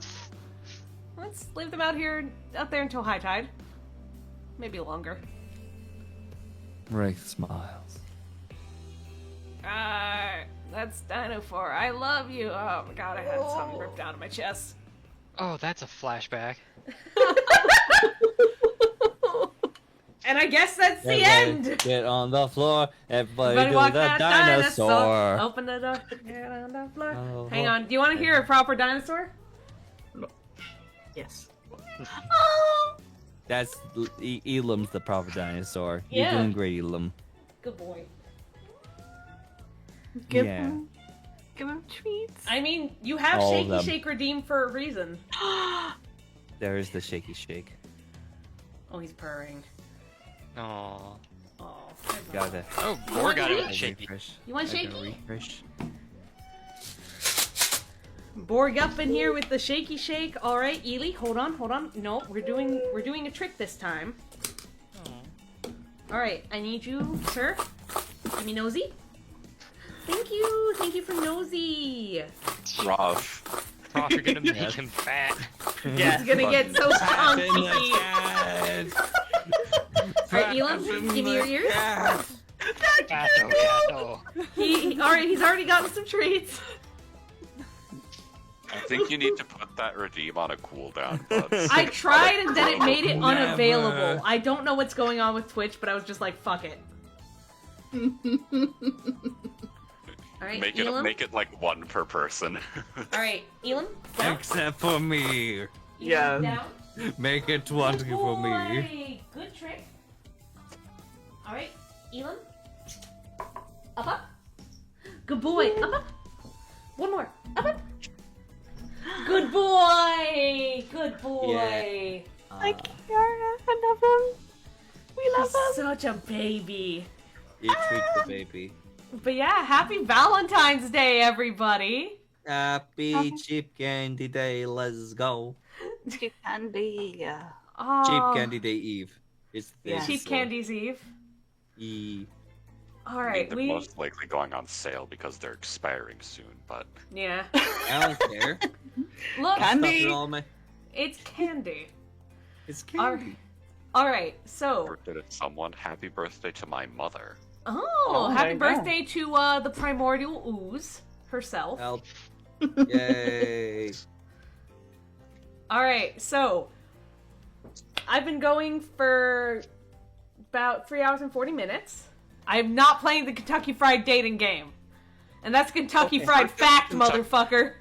Speaker 1: Let's leave them out there until high tide. Maybe longer.
Speaker 7: Wraith smiles.
Speaker 1: That's Dino4. I love you. Oh my god, I had something ripped out of my chest.
Speaker 2: Oh, that's a flashback.
Speaker 1: And I guess that's the end.
Speaker 8: Get on the floor. Everybody do
Speaker 1: walk
Speaker 8: the
Speaker 1: that
Speaker 8: dinosaur.
Speaker 1: Open the door. Get on the floor.
Speaker 8: Oh,
Speaker 1: Hang on. Do you want to hear a proper dinosaur?
Speaker 3: Yes.
Speaker 8: That's Elam's the proper dinosaur.
Speaker 1: Yeah.
Speaker 8: You're doing great, Elam.
Speaker 1: Good boy.
Speaker 3: Give
Speaker 8: Yeah.
Speaker 3: him treats.
Speaker 1: I mean, you have
Speaker 8: All of
Speaker 1: Shaky
Speaker 8: them.
Speaker 1: Shake redeemed for a reason.
Speaker 8: There is the shaky shake.
Speaker 1: Oh, he's purring.
Speaker 2: Aww.
Speaker 1: Oh.
Speaker 8: Got it.
Speaker 2: Oh, Boar got it with
Speaker 1: Refresh?
Speaker 2: shaky.
Speaker 8: Refresh.
Speaker 1: You want
Speaker 8: I gotta
Speaker 1: shaky?
Speaker 8: refresh.
Speaker 1: Borg up in here with the Shaky Shake. All right, Ely, hold on. No, we're doing a trick this time. All right, I need you, sir. Give me nosy. Thank you for nosy.
Speaker 4: Rough.
Speaker 2: Oh, you're gonna make him fat.
Speaker 1: He's gonna get so strong.
Speaker 8: In the
Speaker 1: Kiki.
Speaker 8: cat.
Speaker 1: All right, Elam, give me your ears.
Speaker 2: Gato.
Speaker 1: All right, he's already gotten some treats.
Speaker 4: I think you need to put that redeem on a cooldown, Buds.
Speaker 1: I tried and then it made it
Speaker 7: Never.
Speaker 1: unavailable. I don't know what's going on with Twitch, but I was just like, fuck it. Alright, Elam.
Speaker 4: Make it like one per person.
Speaker 1: Alright, Elam, down.
Speaker 7: Except for me.
Speaker 1: Elam,
Speaker 3: Yeah.
Speaker 1: down.
Speaker 7: Make it 20
Speaker 1: Good
Speaker 7: for me.
Speaker 1: boy. Good trick. Alright, Elam. Up, up. Good boy. Up, up. One more. Up, up. Good boy. Good boy.
Speaker 3: Like, Kiara, I love him. We love
Speaker 1: He's
Speaker 3: him.
Speaker 1: such a baby.
Speaker 8: You treat the baby.
Speaker 1: But yeah, happy Valentine's Day, everybody.
Speaker 8: Happy Cheap Candy Day, let's go.
Speaker 3: Cheap candy.
Speaker 1: Oh,
Speaker 8: Cheap Candy Day Eve. It's the
Speaker 3: Yes.
Speaker 1: Cheap Candy's Eve.
Speaker 8: Eve.
Speaker 1: All
Speaker 4: I mean,
Speaker 1: right,
Speaker 4: they're
Speaker 1: we
Speaker 4: most likely going on sale because they're expiring soon, but
Speaker 1: yeah.
Speaker 8: I don't care.
Speaker 1: Look,
Speaker 3: Candy.
Speaker 8: Stuff it all my...
Speaker 1: it's candy.
Speaker 8: It's
Speaker 1: All
Speaker 8: candy.
Speaker 1: All right, so
Speaker 4: birthday to someone, happy birthday to my mother.
Speaker 3: Oh,
Speaker 1: happy
Speaker 3: there you go.
Speaker 1: birthday to the primordial ooze herself.
Speaker 8: Help. Yay.
Speaker 1: All right, so I've been going for about 3 hours and 40 minutes. I'm not playing the Kentucky Fried Dating game, and that's Kentucky Fried Fact, motherfucker.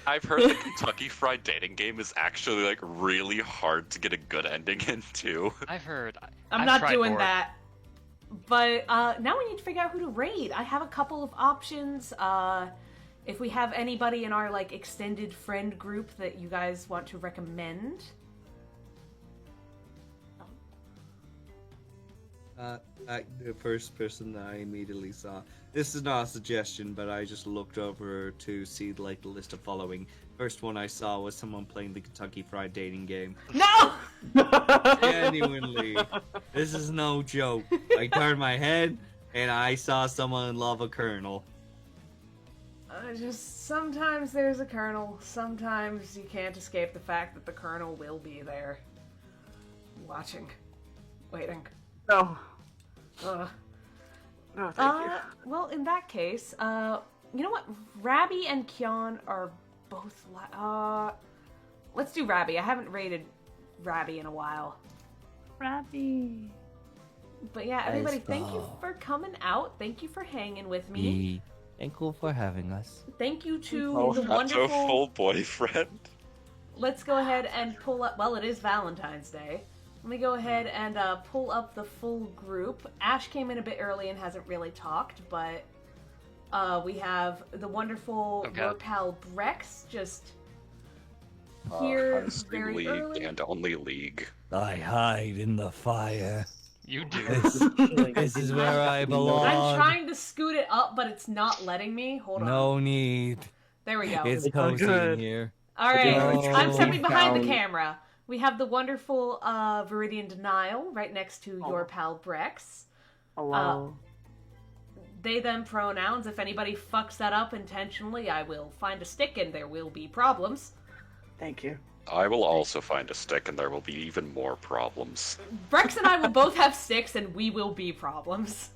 Speaker 4: I've heard the Kentucky Fried Dating game is actually like really hard to get a good ending into.
Speaker 2: I've heard.
Speaker 1: I'm
Speaker 2: I've
Speaker 1: not
Speaker 2: tried
Speaker 1: doing
Speaker 2: more.
Speaker 1: that. But now we need to figure out who to raid. I have a couple of options. If we have anybody in our like extended friend group that you guys want to recommend.
Speaker 8: The first person that I immediately saw. This is not a suggestion, but I just looked over to see like the list of following. First one I saw was someone playing the Kentucky Fried Dating game.
Speaker 1: No!
Speaker 8: Genuinely, this is no joke. I turned my head and I saw someone love a colonel.
Speaker 1: Just sometimes there's a colonel. Sometimes you can't escape the fact that the colonel will be there. Watching. Waiting.
Speaker 3: No.
Speaker 1: Ugh.
Speaker 3: No, thank you.
Speaker 1: Well, in that case, you know what? Rabby and Kyon are both let's do Rabby. I haven't rated Rabby in a while.
Speaker 3: Rabby.
Speaker 1: But yeah, everybody,
Speaker 8: Let's
Speaker 1: thank you
Speaker 8: go.
Speaker 1: for coming out. Thank you for hanging with me.
Speaker 8: Thank you for having us.
Speaker 1: Thank you to
Speaker 3: Oh,
Speaker 1: the
Speaker 4: That's a
Speaker 1: wonderful...
Speaker 4: full boyfriend.
Speaker 1: Let's go ahead and pull up... Well, it is Valentine's Day. Let me go ahead and pull up the full group. Ash came in a bit early and hasn't really talked, but we have the wonderful your pal Brex just here very
Speaker 4: League
Speaker 1: early.
Speaker 4: and only League.
Speaker 7: I hide in the fire.
Speaker 2: You do.
Speaker 7: This is where I belong.
Speaker 1: I'm trying to scoot it up, but it's not letting me. Hold on.
Speaker 7: No need.
Speaker 1: There we go.
Speaker 7: It's cozy in
Speaker 3: good.
Speaker 7: here.
Speaker 1: All right,
Speaker 7: Oh.
Speaker 1: I'm stepping behind the
Speaker 3: Found-
Speaker 1: camera. We have the wonderful Viridian Denial right next to
Speaker 3: Oh.
Speaker 1: your pal Brex.
Speaker 3: Hello.
Speaker 1: They, them pronouns. If anybody fucks that up intentionally, I will find a stick and there will be problems.
Speaker 3: Thank you.
Speaker 4: I will also find a stick and there will be even more problems.
Speaker 1: Brex and I will both have sticks and we will be problems.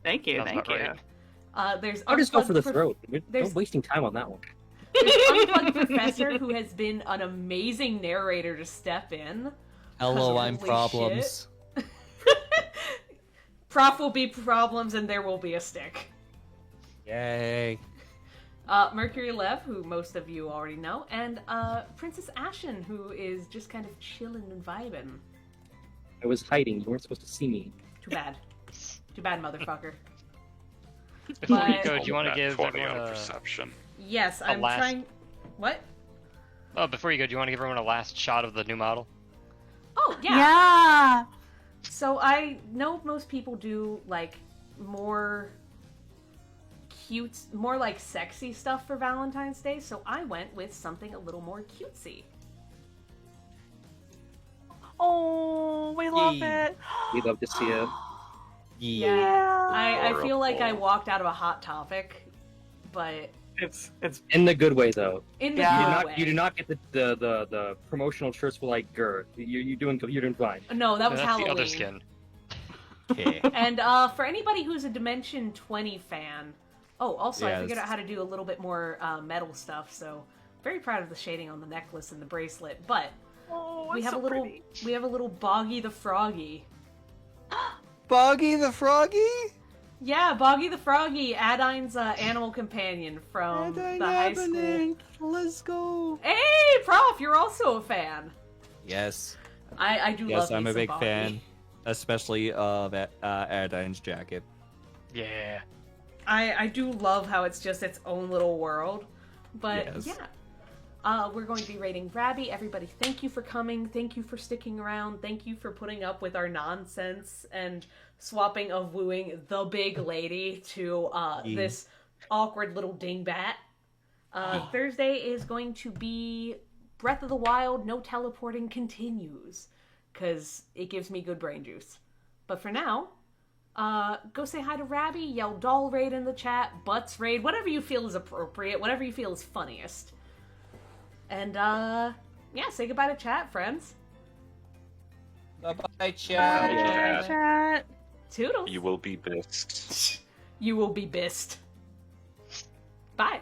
Speaker 3: Thank you.
Speaker 2: Sounds
Speaker 3: Thank
Speaker 2: about
Speaker 3: you.
Speaker 2: right.
Speaker 1: There's
Speaker 9: I'll just go
Speaker 1: Unplugged
Speaker 9: for the
Speaker 1: Prof-
Speaker 9: throat. No
Speaker 1: there's-
Speaker 9: wasting time on that one.
Speaker 1: There's Unplugged Professor, who has been an amazing narrator to step in.
Speaker 7: Hello, I'm
Speaker 1: Holy
Speaker 7: problems.
Speaker 1: Prof will be problems and there will be a stick.
Speaker 7: Yay.
Speaker 1: Mercury Lev, who most of you already know, and Princess Ashen, who is just kind of chilling and vibing.
Speaker 9: I was hiding. You weren't supposed to see me.
Speaker 1: Too bad. Too bad, motherfucker.
Speaker 2: Before you
Speaker 1: But-
Speaker 2: go, do you want to
Speaker 4: Nat
Speaker 2: give
Speaker 4: 20
Speaker 2: everyone
Speaker 4: on
Speaker 2: a...
Speaker 4: perception.
Speaker 1: Yes, I'm
Speaker 2: last-
Speaker 1: trying... What?
Speaker 2: Oh, before you go, do you want to give everyone a last shot of the new model?
Speaker 1: Oh, yeah.
Speaker 3: Yeah.
Speaker 1: So I know most people do, like, more cute, more, like, sexy stuff for Valentine's Day, so I went with something a little more cutesy.
Speaker 3: Oh, we love
Speaker 8: Yay.
Speaker 3: it.
Speaker 9: We love to see it.
Speaker 1: Yeah. I feel like I
Speaker 4: Adorable.
Speaker 1: walked out of a Hot Topic, but
Speaker 3: It's
Speaker 9: In the good way, though.
Speaker 1: in the
Speaker 3: Yeah.
Speaker 1: good
Speaker 9: You
Speaker 1: way.
Speaker 9: do not get the promotional shirts for like Grr. You're doing fine.
Speaker 1: No, that was
Speaker 2: That's
Speaker 1: Halloween.
Speaker 2: the other skin.
Speaker 7: Okay.
Speaker 1: And for anybody who's a Dimension 20 fan, oh, also I
Speaker 7: Yes.
Speaker 1: figured out how to do a little bit more metal stuff. So very proud of the shading on the necklace and the bracelet, but
Speaker 3: Oh,
Speaker 1: we
Speaker 3: it's
Speaker 1: have
Speaker 3: so
Speaker 1: a little
Speaker 3: pretty.
Speaker 1: we have a little Boggy the Froggy.
Speaker 8: Boggy the Froggy?
Speaker 1: Yeah, Boggy the Froggy, Adine's animal companion from the high school.
Speaker 8: Let's go.
Speaker 1: Hey, Prof, you're also a fan.
Speaker 8: Yes.
Speaker 1: I do love
Speaker 8: Yes, I'm
Speaker 1: me
Speaker 8: a
Speaker 1: some
Speaker 8: big
Speaker 1: Boggy.
Speaker 8: fan, especially of Adine's jacket.
Speaker 2: Yeah.
Speaker 1: I do love how it's just its own little world. But
Speaker 8: Yes.
Speaker 1: yeah. We're going to be rating Rabby. Everybody, thank you for coming. Thank you for sticking around. Thank you for putting up with our nonsense and swapping of wooing the big lady to this awkward little dingbat. Thursday is going to be Breath of the Wild, no teleporting continues. Because it gives me good brain juice. But for now, go say hi to Rabby, yell doll raid in the chat, butts raid, whatever you feel is appropriate, whatever you feel is funniest. And, yeah, say goodbye to chat, friends.
Speaker 8: Bye-bye,
Speaker 4: chat.
Speaker 3: Bye, chat.
Speaker 1: Toodles.
Speaker 4: You will be best.
Speaker 1: You will be bist. Bye.